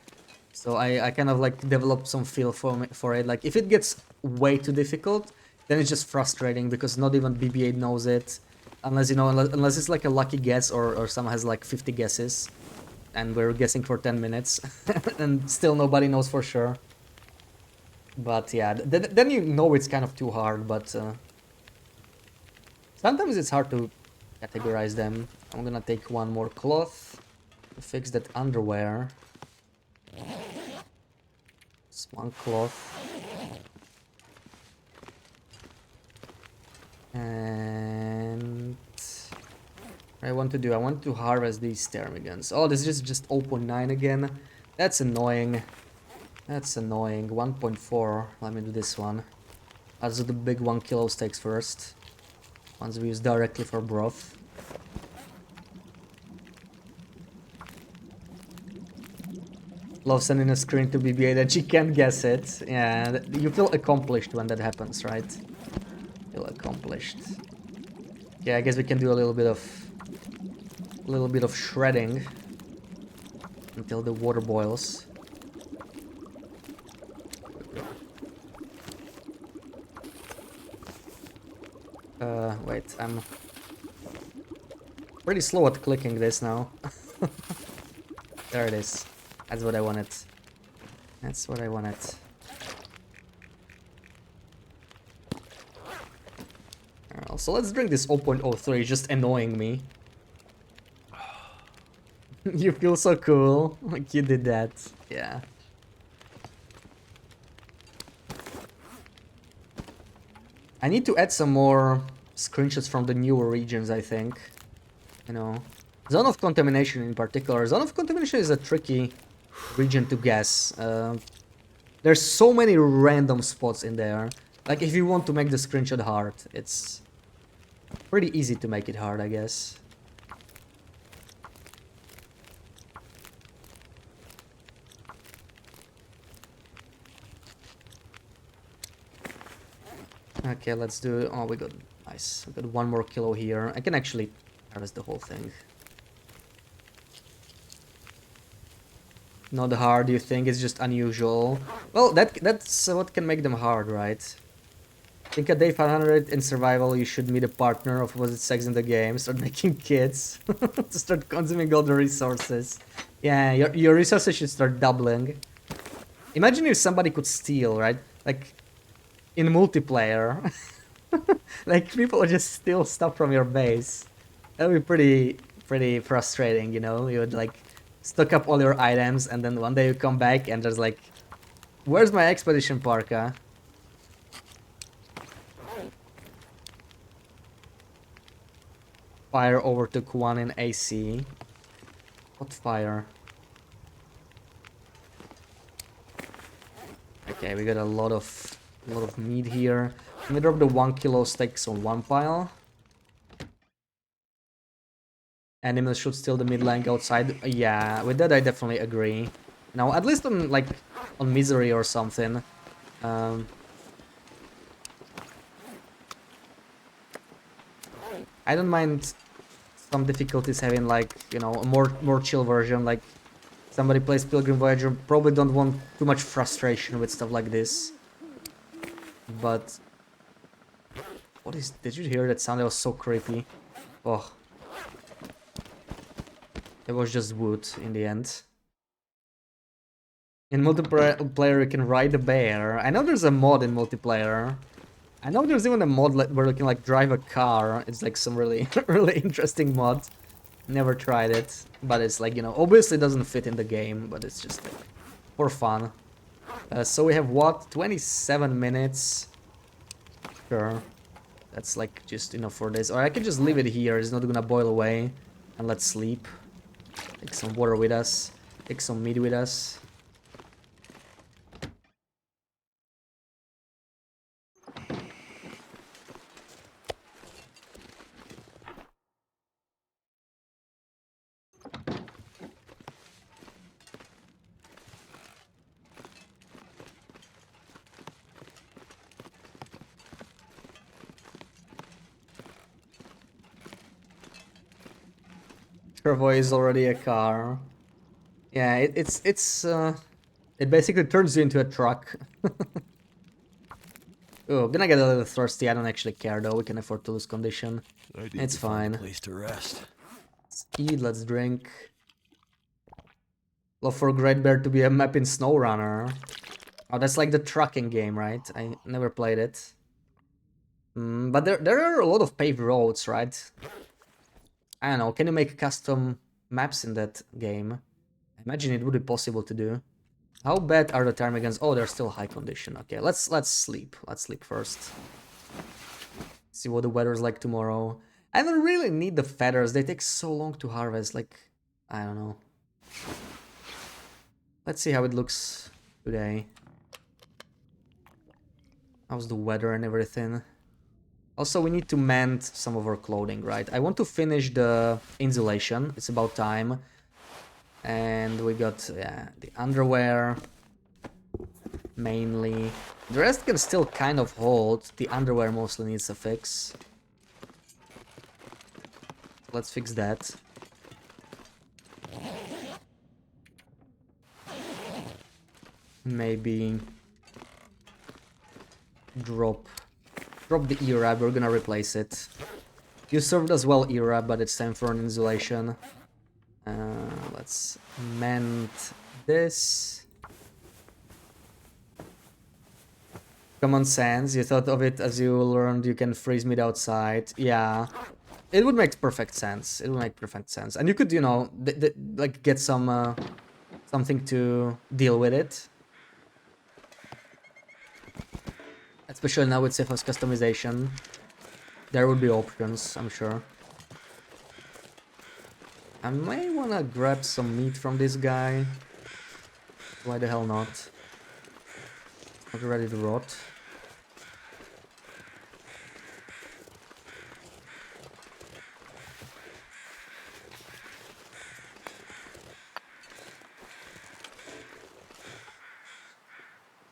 So I kind of like developed some feel for it. Like, if it gets way too difficult, then it's just frustrating because not even BB-8 knows it. Unless, you know, unless it's like a lucky guess or someone has like 50 guesses. And we're guessing for 10 minutes. And still nobody knows for sure. But yeah, then you know it's kind of too hard, but... sometimes it's hard to categorize them. I'm gonna take one more cloth to fix that underwear. It's one cloth. And what I want to harvest these ptermigans. Oh, this is just 0.9 again. That's annoying. That's annoying. 1.4. Let me do this one. Let's do the big 1 kilo steaks first. Ones we use directly for broth. Love sending a screen to BB-8 that she can't guess it. Yeah, you feel accomplished when that happens, right? Feel accomplished. Yeah, I guess we can do a little bit of shredding until the water boils. Wait, I'm pretty slow at clicking this now. There it is. That's what I wanted. That's what I wanted. So let's drink this 0.03, just annoying me. You feel so cool, like you did that. Yeah. I need to add some more screenshots from the newer regions, I think. You know, Zone of Contamination in particular. Zone of Contamination is a tricky region to guess. There's so many random spots in there. Like, if you want to make the screenshot hard, it's pretty easy to make it hard, I guess. Okay, let's do... Oh, we got... Nice. We got 1 more kilo here. I can actually harvest the whole thing. Not hard, you think? It's just unusual. Well, that's what can make them hard, right? I think at day 500 in survival, you should meet a partner of opposite sex in the game. Start making kids. To start consuming all the resources. Yeah, your resources should start doubling. Imagine if somebody could steal, right? Like... in multiplayer. Like, people just steal stuff from your base. That would be pretty frustrating, you know? You would, like, stock up all your items, and then one day you come back and there's like, where's my expedition parka? Fire overtook one in AC. What fire? Okay, we got a lot of meat here. Let me drop the 1 kilo steaks on one pile. Animals should steal the mid lane outside. Yeah, with that I definitely agree. Now, at least on like on misery or something. I don't mind some difficulties having like, you know, a more chill version. Like somebody plays Pilgrim Voyager, probably don't want too much frustration with stuff like this. But what is? Did you hear that sound? That was so creepy. Oh, it was just wood in the end. In multiplayer, you can ride a bear. I know there's a mod in multiplayer. I know there's even a mod where you can like drive a car. It's like some really really interesting mod. Never tried it, but it's like, you know, obviously doesn't fit in the game, but it's just like for fun. So we have what, 27 minutes. Sure, that's like just enough for this. Or I can just leave it here. It's not gonna boil away, and let's sleep. Take some water with us. Take some meat with us. Trevoy is already a car. Yeah, it basically turns you into a truck. Oh, gonna get a little thirsty. I don't actually care though. We can afford to lose condition. It's fine. Place to rest. Let's eat. Let's drink. Love for Great Bear to be a map in SnowRunner. Oh, that's like the trucking game, right? I never played it. But there are a lot of paved roads, right? I don't know. Can you make custom maps in that game? I imagine it would be possible to do. How bad are the ptarmigans? Oh, they're still high condition. Okay, let's sleep. Let's sleep first. See what the weather's like tomorrow. I don't really need the feathers. They take so long to harvest. Like, I don't know. Let's see how it looks today. How's the weather and everything? Also, we need to mend some of our clothing, right? I want to finish the insulation. It's about time. And we got, yeah, the underwear. Mainly. The rest can still kind of hold. The underwear mostly needs a fix. Let's fix that. Maybe drop the era. We're gonna replace it. You served as well, era, but it's time for an insulation. Let's mend this. Common sense. You thought of it as you learned you can freeze meat outside. Yeah, it would make perfect sense. It would make perfect sense, and you could, you know, like get some something to deal with it. Especially now with Cephal's customization. There would be options, I'm sure. I may wanna grab some meat from this guy. Why the hell not? Not ready to rot.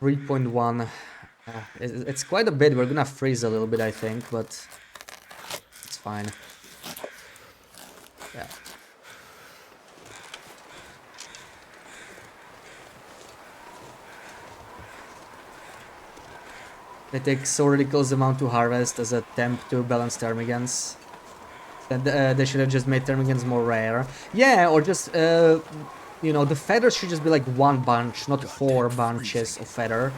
.1. It's quite a bit. We're gonna freeze a little bit, I think, but it's fine. Yeah. They take so ridiculous amount to harvest as a temp to balance ptarmigans. That they should have just made ptarmigans more rare. Yeah, or just you know, the feathers should just be like one bunch, not 4 bunches of feather.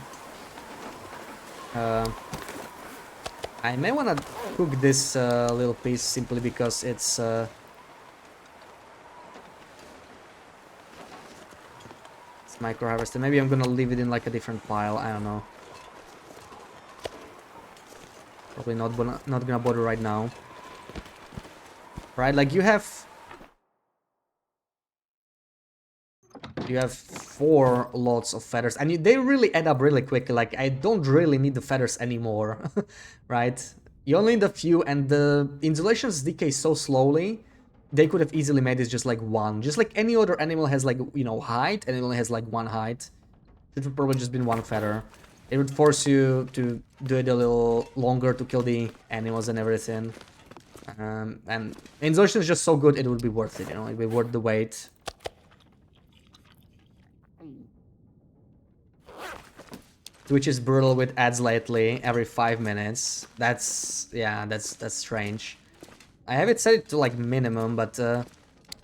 I may wanna cook this little piece simply because it's micro harvested. Maybe I'm gonna leave it in like a different pile. I don't know. Probably not gonna bother right now. Right, like you have 4 lots of feathers, and they really add up really quickly. Like I don't really need the feathers anymore, right? You only need a few, and the insulations decay so slowly. They could have easily made this just like 1, just like any other animal has like, you know, height, and it only has like 1 height. It would probably just been 1 feather. It would force you to do it a little longer to kill the animals and everything. And insulation is just so good, it would be worth it, you know, it'd be worth the wait. Twitch is brutal with ads lately, every 5 minutes. That's, yeah, that's strange. I have it set to like minimum, but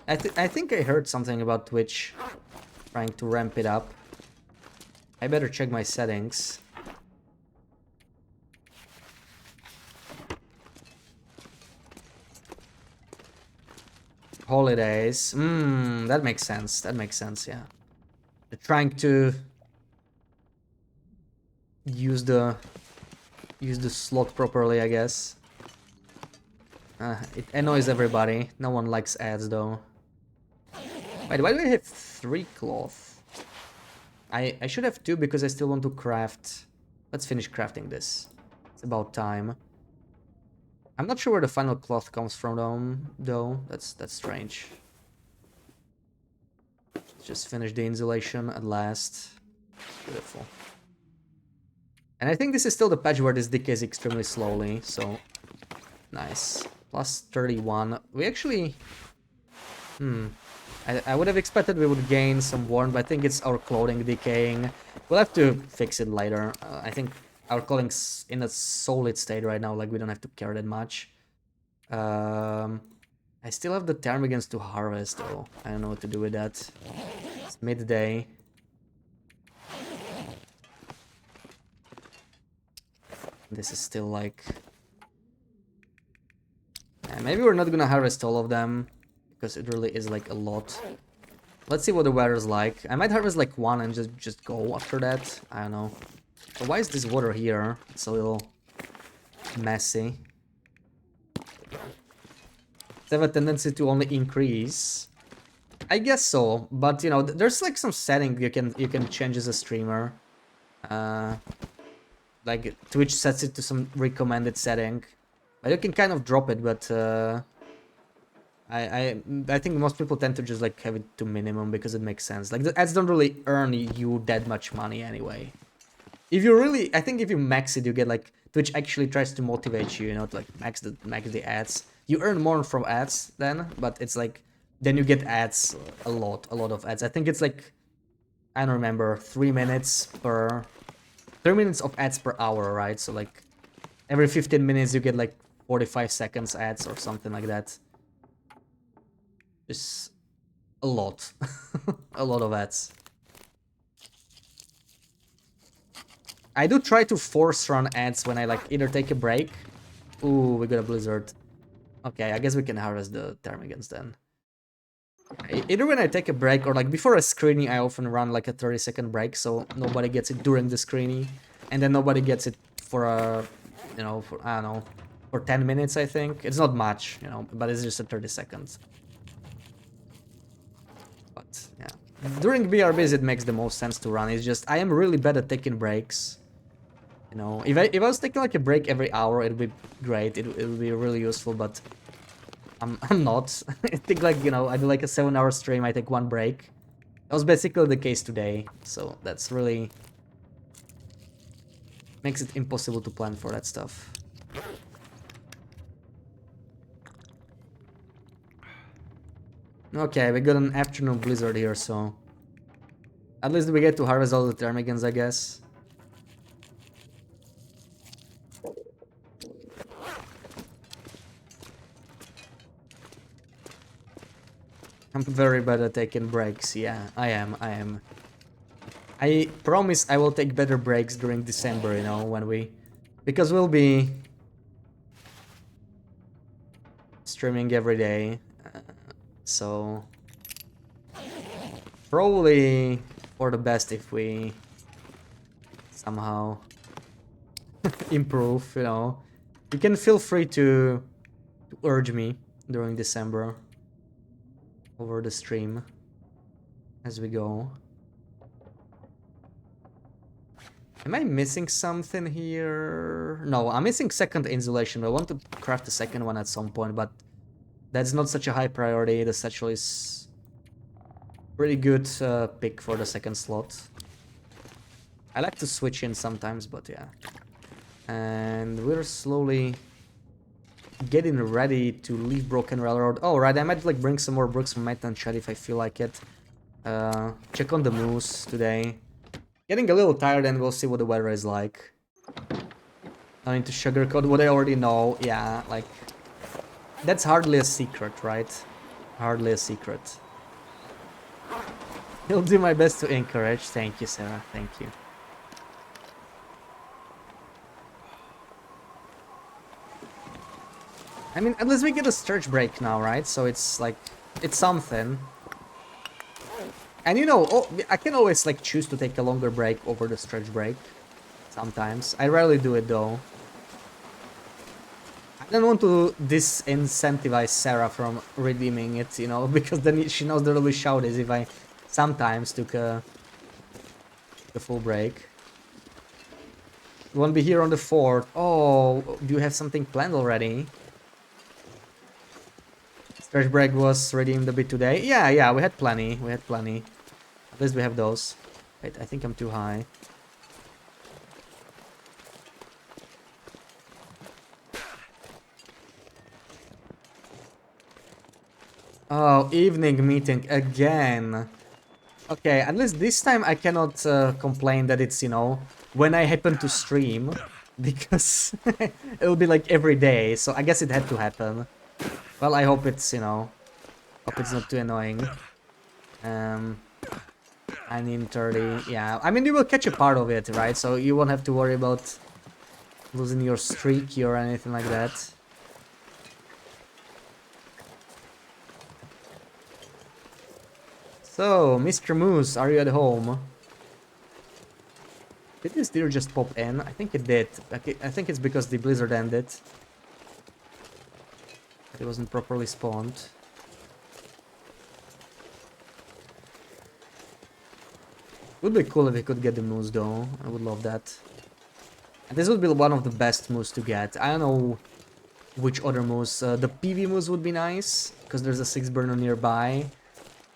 I think I heard something about Twitch trying to ramp it up. I better check my settings. Holidays. That makes sense. That makes sense, yeah. They're trying to use the slot properly, I guess. It annoys everybody. No one likes ads though. Wait, why do I have 3 cloth? I should have 2 because I still want to craft. Let's finish crafting this. It's about time. I'm not sure where the final cloth comes from though. That's strange. Let's just finish the insulation at last. Beautiful. And I think this is still the patch where this decays extremely slowly, so nice. Plus 31. We actually... I would have expected we would gain some warmth, but I think it's our clothing decaying. We'll have to fix it later. I think our clothing's in a solid state right now, like we don't have to care that much. I still have the ptarmigans to harvest though. I don't know what to do with that. It's midday. This is still like... maybe we're not gonna harvest all of them, because it really is like a lot. Let's see what the weather's like. I might harvest like 1 and just go after that. I don't know. But why is this water here? It's a little messy. Does it have a tendency to only increase? I guess so, but you know, there's like some setting you can change as a streamer. Like Twitch sets it to some recommended setting. But you can kind of drop it, but I think most people tend to just like have it to minimum because it makes sense. Like the ads don't really earn you that much money anyway. If you really, I think if you max it, you get like Twitch actually tries to motivate you, you know, to like max the ads. You earn more from ads then, but it's like then you get ads a lot of ads. I think it's like, I don't remember, 3 minutes of ads per hour, right? So like every 15 minutes you get like 45 seconds ads or something like that. Just a lot. A lot of ads. I do try to force run ads when I like either take a break. Ooh, we got a blizzard. Okay, I guess we can harvest the ptarmigans then. Either when I take a break or like before a screening, I often run like a 30-second break so nobody gets it during the screening, and then nobody gets it for a, you know, for, I don't know, for 10 minutes I think. It's not much, you know, but it's just a 30 seconds. But yeah, during BRBs it makes the most sense to run. It's just I am really bad at taking breaks. You know, if I was taking like a break every hour, it'd be great. It would be really useful, but I'm not. I think like, you know, I do like a 7-hour stream, I take 1 break. That was basically the case today, so that's really makes it impossible to plan for that stuff. Okay, we got an afternoon blizzard here, so at least we get to harvest all the ptarmigans, I guess. I'm very bad at taking breaks. Yeah, I am. I promise I will take better breaks during December, you know, because we'll be streaming every day, so probably for the best if we somehow improve, you know. You can feel free to urge me during December over the stream as we go. Am I missing something here? No, I'm missing second insulation. I want to craft the second one at some point, but that's not such a high priority. The satchel is pretty good pick for the second slot. I like to switch in sometimes, but yeah. And we're slowly getting ready to leave Broken Railroad. Oh, right, I might like bring some more bricks from maintenance shed if I feel like it. Check on the moose today. Getting a little tired, and we'll see what the weather is like. I need to sugarcoat what I already know. Yeah, like that's hardly a secret, right? Hardly a secret. I'll do my best to encourage. Thank you, Sarah. Thank you. I mean, at least we get a stretch break now, right? So it's like, it's something. And you know, oh, I can always like choose to take a longer break over the stretch break. Sometimes. I rarely do it though. I don't want to disincentivize Sarah from redeeming it, you know, because then she knows there will be shouters if I sometimes took the full break. You won't be here on the 4th. Oh, do you have something planned already? Stretch break was redeemed a bit today. Yeah, we had plenty. We had plenty. At least we have those. Wait, I think I'm too high. Oh, evening meeting again. Okay, at least this time I cannot complain that it's, you know, when I happen to stream. Because it'll be like every day, so I guess it had to happen. Well, I hope it's, you know, hope it's not too annoying. 19:30, yeah. I mean, you will catch a part of it, right? So you won't have to worry about losing your streak or anything like that. So, Mr. Moose, are you at home? Did this deer just pop in? I think it did. I think it's because the blizzard ended. It wasn't properly spawned. Would be cool if we could get the moose though. I would love that. And this would be one of the best moose to get. I don't know which other moose. The PV moose would be nice, because there's a 6 burner nearby.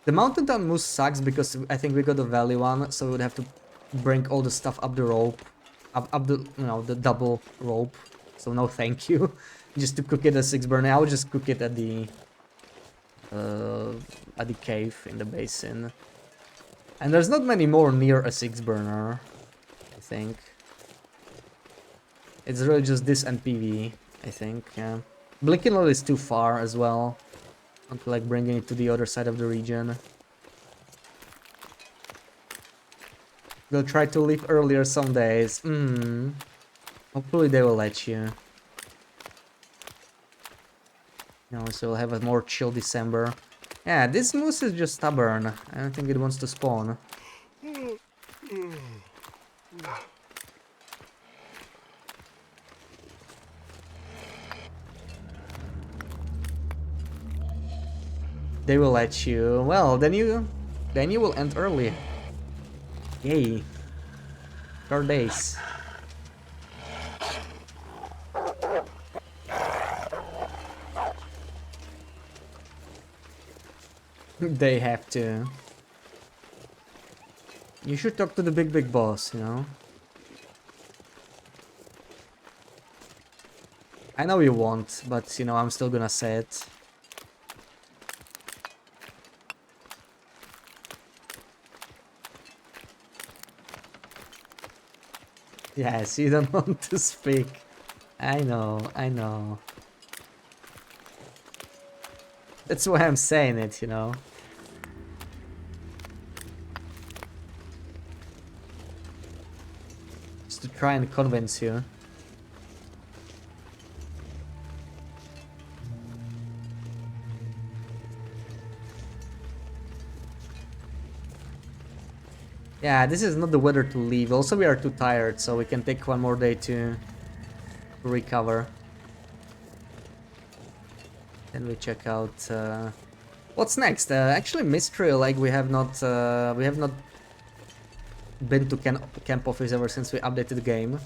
The Mountain Town moose sucks because I think we got the valley one, so we would have to bring all the stuff up the rope. Up the, you know, the double rope. So no thank you. Just to cook it as 6 burner. I would just cook it at the cave in the basin. And there's not many more near a 6 burner, I think. It's really just this and PV, I think, yeah. Blinking Lord is too far as well. I want to like bringing it to the other side of the region. They'll try to leave earlier some days. Hopefully they will let you. No, so we'll have a more chill December. Yeah, this moose is just stubborn. I don't think it wants to spawn. They will let you. Well, then you will end early. Yay. 4 days. They have to. You should talk to the big boss, you know? I know you won't, but, you know, I'm still gonna say it. Yes, you don't want to speak. I know, I know. That's why I'm saying it, you know? just to try and convince you. Yeah, this is not the weather to leave. Also, we are too tired, so we can take one more day to recover. Then we check out what's next. Actually, Mystery, like we have not been to camp office ever since we updated the game,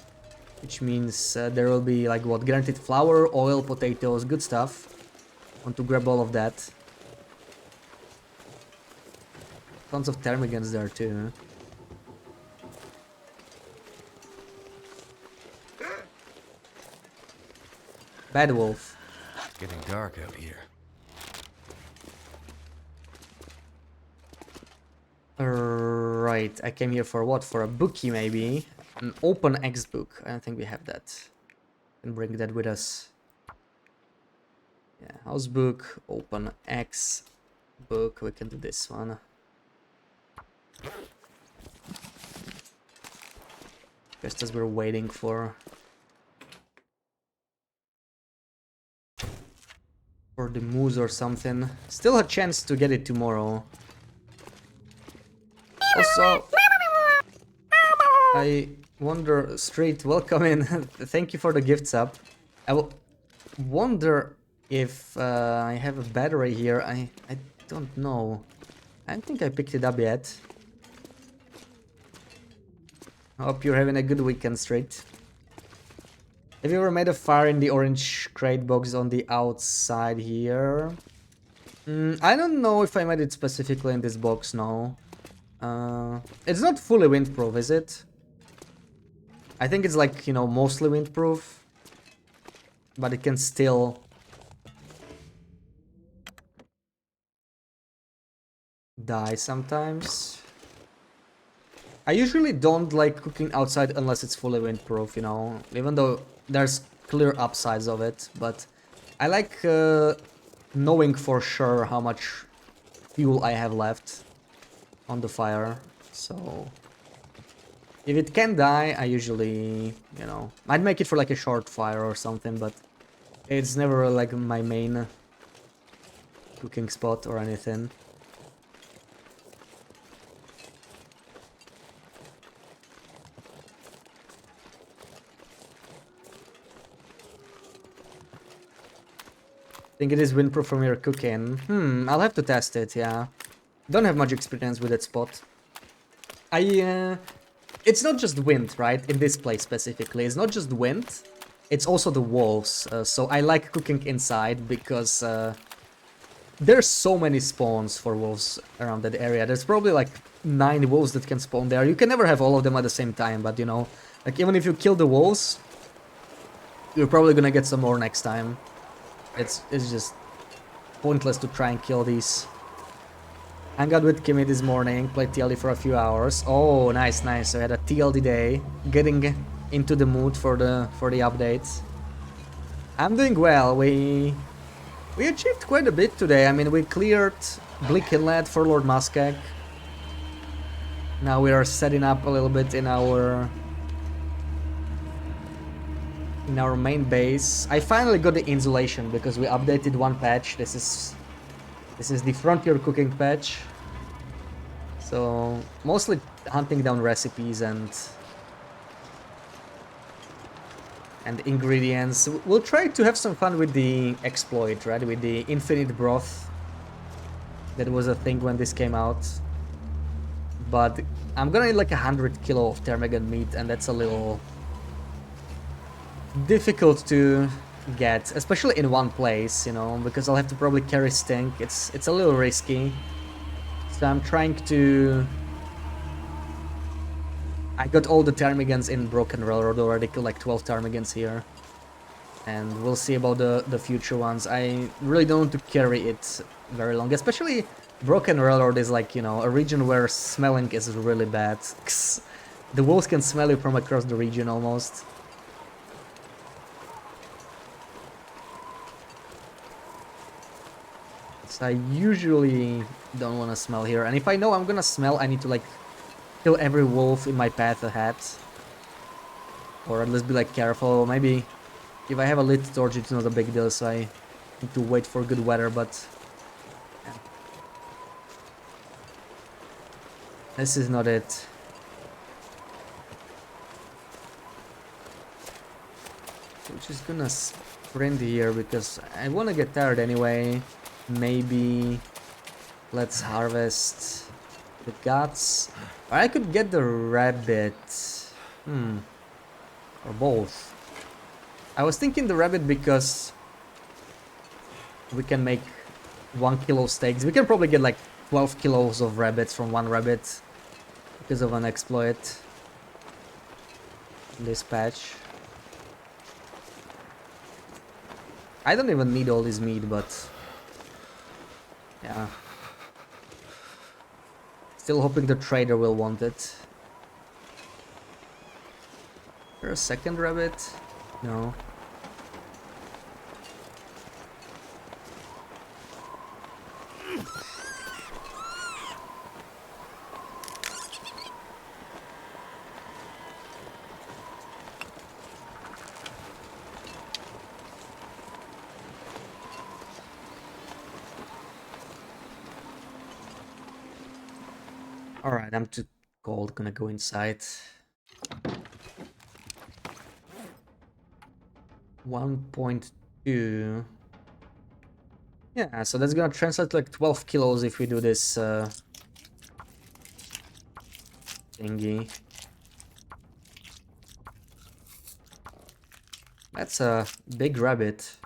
which means there will be like what, guaranteed flour, oil, potatoes, good stuff. Want to grab all of that. Tons of ptarmigans there too. Bad wolf. It's getting dark out here. Right, I came here for what? For a bookie maybe? An open X book. I don't think we have that. Can bring that with us. Yeah, house book, open X book. We can do this one. Just as we're waiting for the moose or something. Still a chance to get it tomorrow. Also, I wonder, Street, welcome in. Thank you for the gift sub. I wonder if I have a battery here. I don't know. I don't think I picked it up yet. Hope you're having a good weekend, Street. Have you ever made a fire in the orange crate box on the outside here? I don't know if I made it specifically in this box, no. It's not fully windproof, is it? I think it's like, you know, mostly windproof. But it can still die sometimes. I usually don't like cooking outside unless it's fully windproof, you know, even though there's clear upsides of it, but I like knowing for sure how much fuel I have left on the fire, so if it can die, I usually, you know, I'd make it for like a short fire or something, but it's never like my main cooking spot or anything. Think it is windproof from your cooking. I'll have to test it, yeah. Don't have much experience with that spot. It's not just wind, right? In this place specifically. It's not just wind, it's also the wolves. So I like cooking inside because there's so many spawns for wolves around that area. There's probably like 9 wolves that can spawn there. You can never have all of them at the same time, but you know, like even if you kill the wolves, you're probably gonna get some more next time. It's just pointless to try and kill these. Hang out with Kimmy this morning, played TLD for a few hours. Oh, nice, nice. So I had a TLD day, getting into the mood for the updates. I'm doing well. We achieved quite a bit today. I mean, we cleared Bleak Inlet for Lord Muskeg. Now we are setting up a little bit in our main base. I finally got the insulation because we updated one patch. This is the Frontier cooking patch. So mostly hunting down recipes and ingredients. We'll try to have some fun with the exploit, right? With the infinite broth. That was a thing when this came out. But I'm gonna need like 100 kilo of ptarmigan meat, and that's a little difficult to get, especially in one place, you know, because I'll have to probably carry stink. It's a little risky, so I'm trying to. I got all the ptarmigans in Broken Railroad already, killed like 12 ptarmigans here, and we'll see about the future ones. I really don't want to carry it very long, especially Broken Railroad is like, you know, a region where smelling is really bad. The wolves can smell you from across the region almost. I usually don't want to smell here, and if I know I'm gonna smell, I need to like kill every wolf in my path ahead. Or at least be like careful. Maybe if I have a lit torch, it's not a big deal, so I need to wait for good weather, but yeah. This is not it. We're just gonna sprint here because I wanna get tired anyway. Maybe let's harvest the guts. Or I could get the rabbit. Or both. I was thinking the rabbit because we can make 1 kilo steaks. We can probably get like 12 kilos of rabbits from one rabbit because of an exploit in this patch. I don't even need all this meat, but yeah. Still hoping the trader will want it. Is there a second rabbit? No. Alright, I'm too cold, gonna go inside. 1.2. Yeah, so that's gonna translate to like 12 kilos if we do this thingy. That's a big rabbit.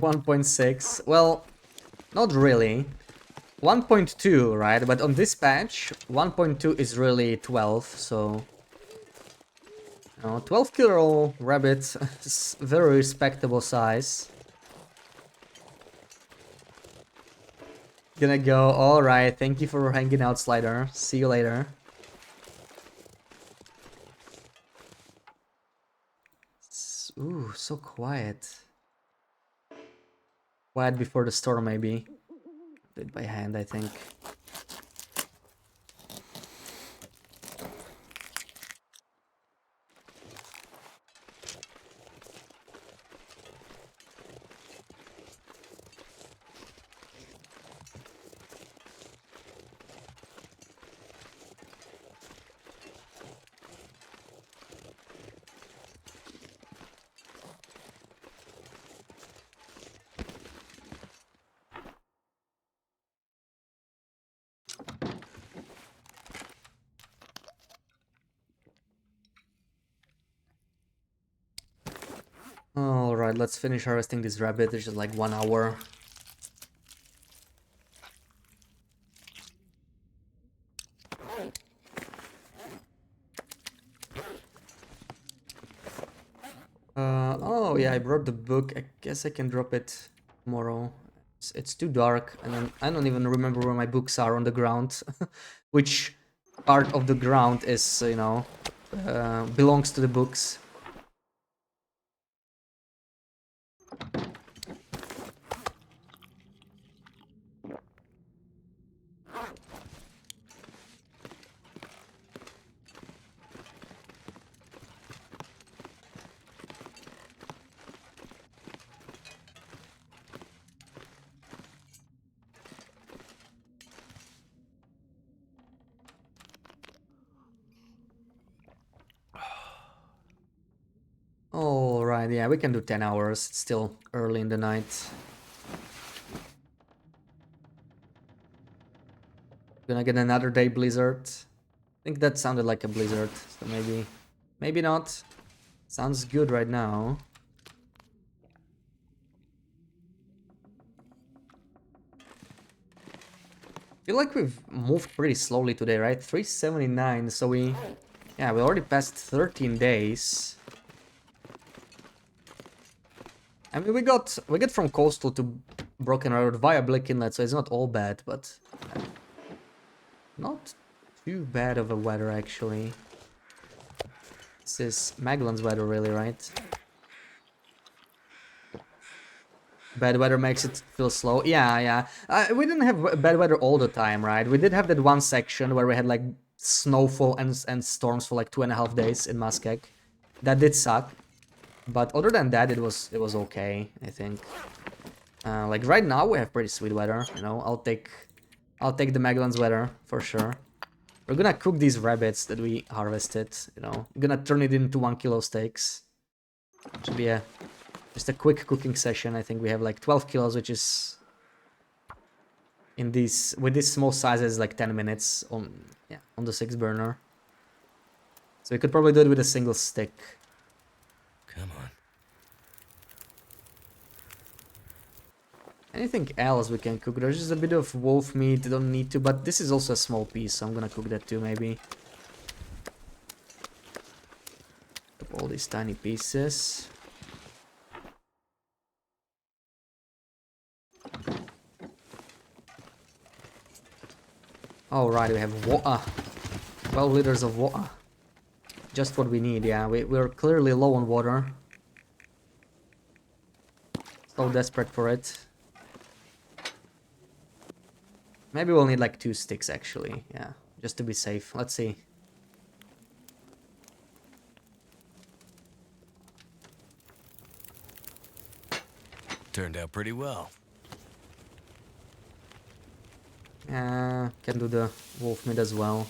One 1.6. Well, not really. 1.2, right? But on this patch, 1.2 is really 12, so... 12 kilo rabbit is very respectable size. Gonna go, alright, thank you for hanging out, Slider. See you later. Ooh, so quiet. Quiet before the storm, maybe. Do it by hand, I think. Alright, let's finish harvesting this rabbit. There's just like 1 hour. Oh yeah, I brought the book. I guess I can drop it tomorrow. It's too dark, and then I don't even remember where my books are on the ground. Which part of the ground is, you know, belongs to the books. Alright, yeah, we can do 10 hours. It's still early in the night. Gonna get another day blizzard. I think that sounded like a blizzard, so maybe not. Sounds good right now. Feel like we've moved pretty slowly today, right? 379, so we already passed 13 days. I mean, we got from coastal to Broken Road via Blick Inlet, so it's not all bad, but Not too bad of a weather, actually. This is Magellan's weather, really, right? Bad weather makes it feel slow. Yeah, yeah. We didn't have bad weather all the time, right? We did have that one section where we had like snowfall and storms for like 2.5 days in Muskeg. That did suck. But other than that, it was okay, I think. Like right now we have pretty sweet weather, you know. I'll take the Magellan's weather for sure. We're gonna cook these rabbits that we harvested, you know. We're gonna turn it into 1 kilo steaks. Should be just a quick cooking session. I think we have like 12 kilos, which is with these small sizes like 10 minutes on the 6 burner. So we could probably do it with a single stick. Come on. Anything else we can cook? There's just a bit of wolf meat, don't need to, but this is also a small piece, so I'm gonna cook that too, maybe. All these tiny pieces. Oh, right, we have water. 12 liters of water. Just what we need, yeah. We're clearly low on water. So desperate for it. Maybe we'll need like 2 sticks, actually. Yeah, just to be safe. Let's see. Turned out pretty well. Can do the wolf meat as well.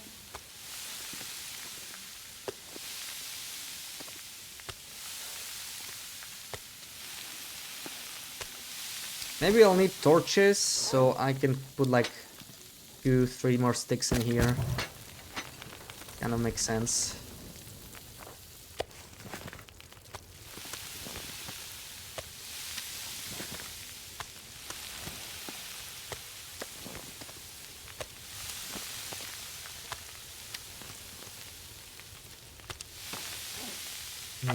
Maybe I'll need torches, so I can put like 2-3 more sticks in here. Kind of makes sense.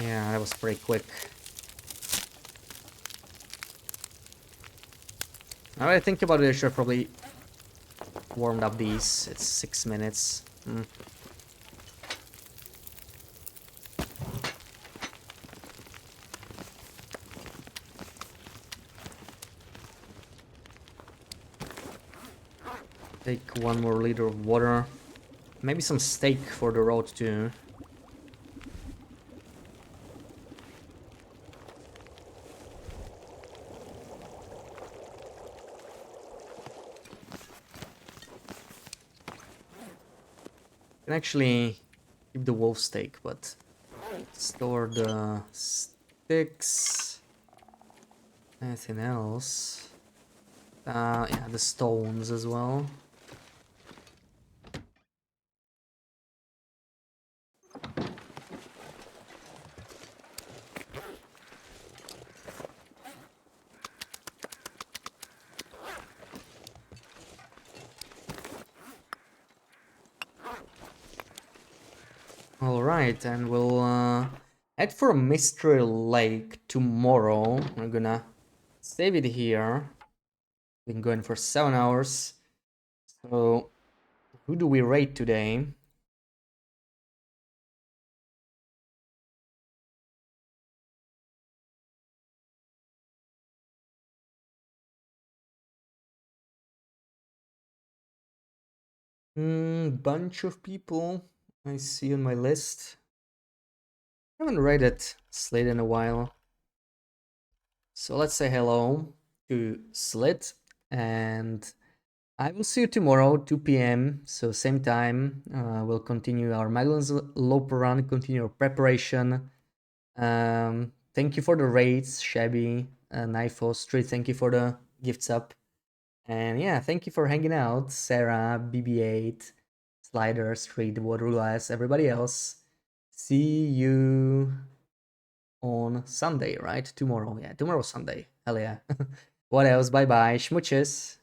Yeah, that was pretty quick. Now that I think about it, I should have probably warmed up these. It's 6 minutes. Take 1 more liter of water. Maybe some steak for the road too. Can actually keep the wolf steak, but store the sticks. Anything else? Yeah, the stones as well. Alright, and we'll head for a mystery lake tomorrow. We're gonna save it here. Been going for 7 hours. So, who do we raid today? Bunch of people I see on my list. Haven't raided Slate in a while. So let's say hello to Slit, and I will see you tomorrow, 2 p.m. So same time. We'll continue our Magellan's Loper run, continue our preparation. Thank you for the raids, Shabby, Knifo Street. Thank you for the gifts up. And yeah, thank you for hanging out, Sarah, BB8, Slider, Street, Waterglass, everybody else. See you on Sunday, right? Tomorrow. Yeah, tomorrow Sunday. Hell yeah. What else? Bye bye. Schmutches.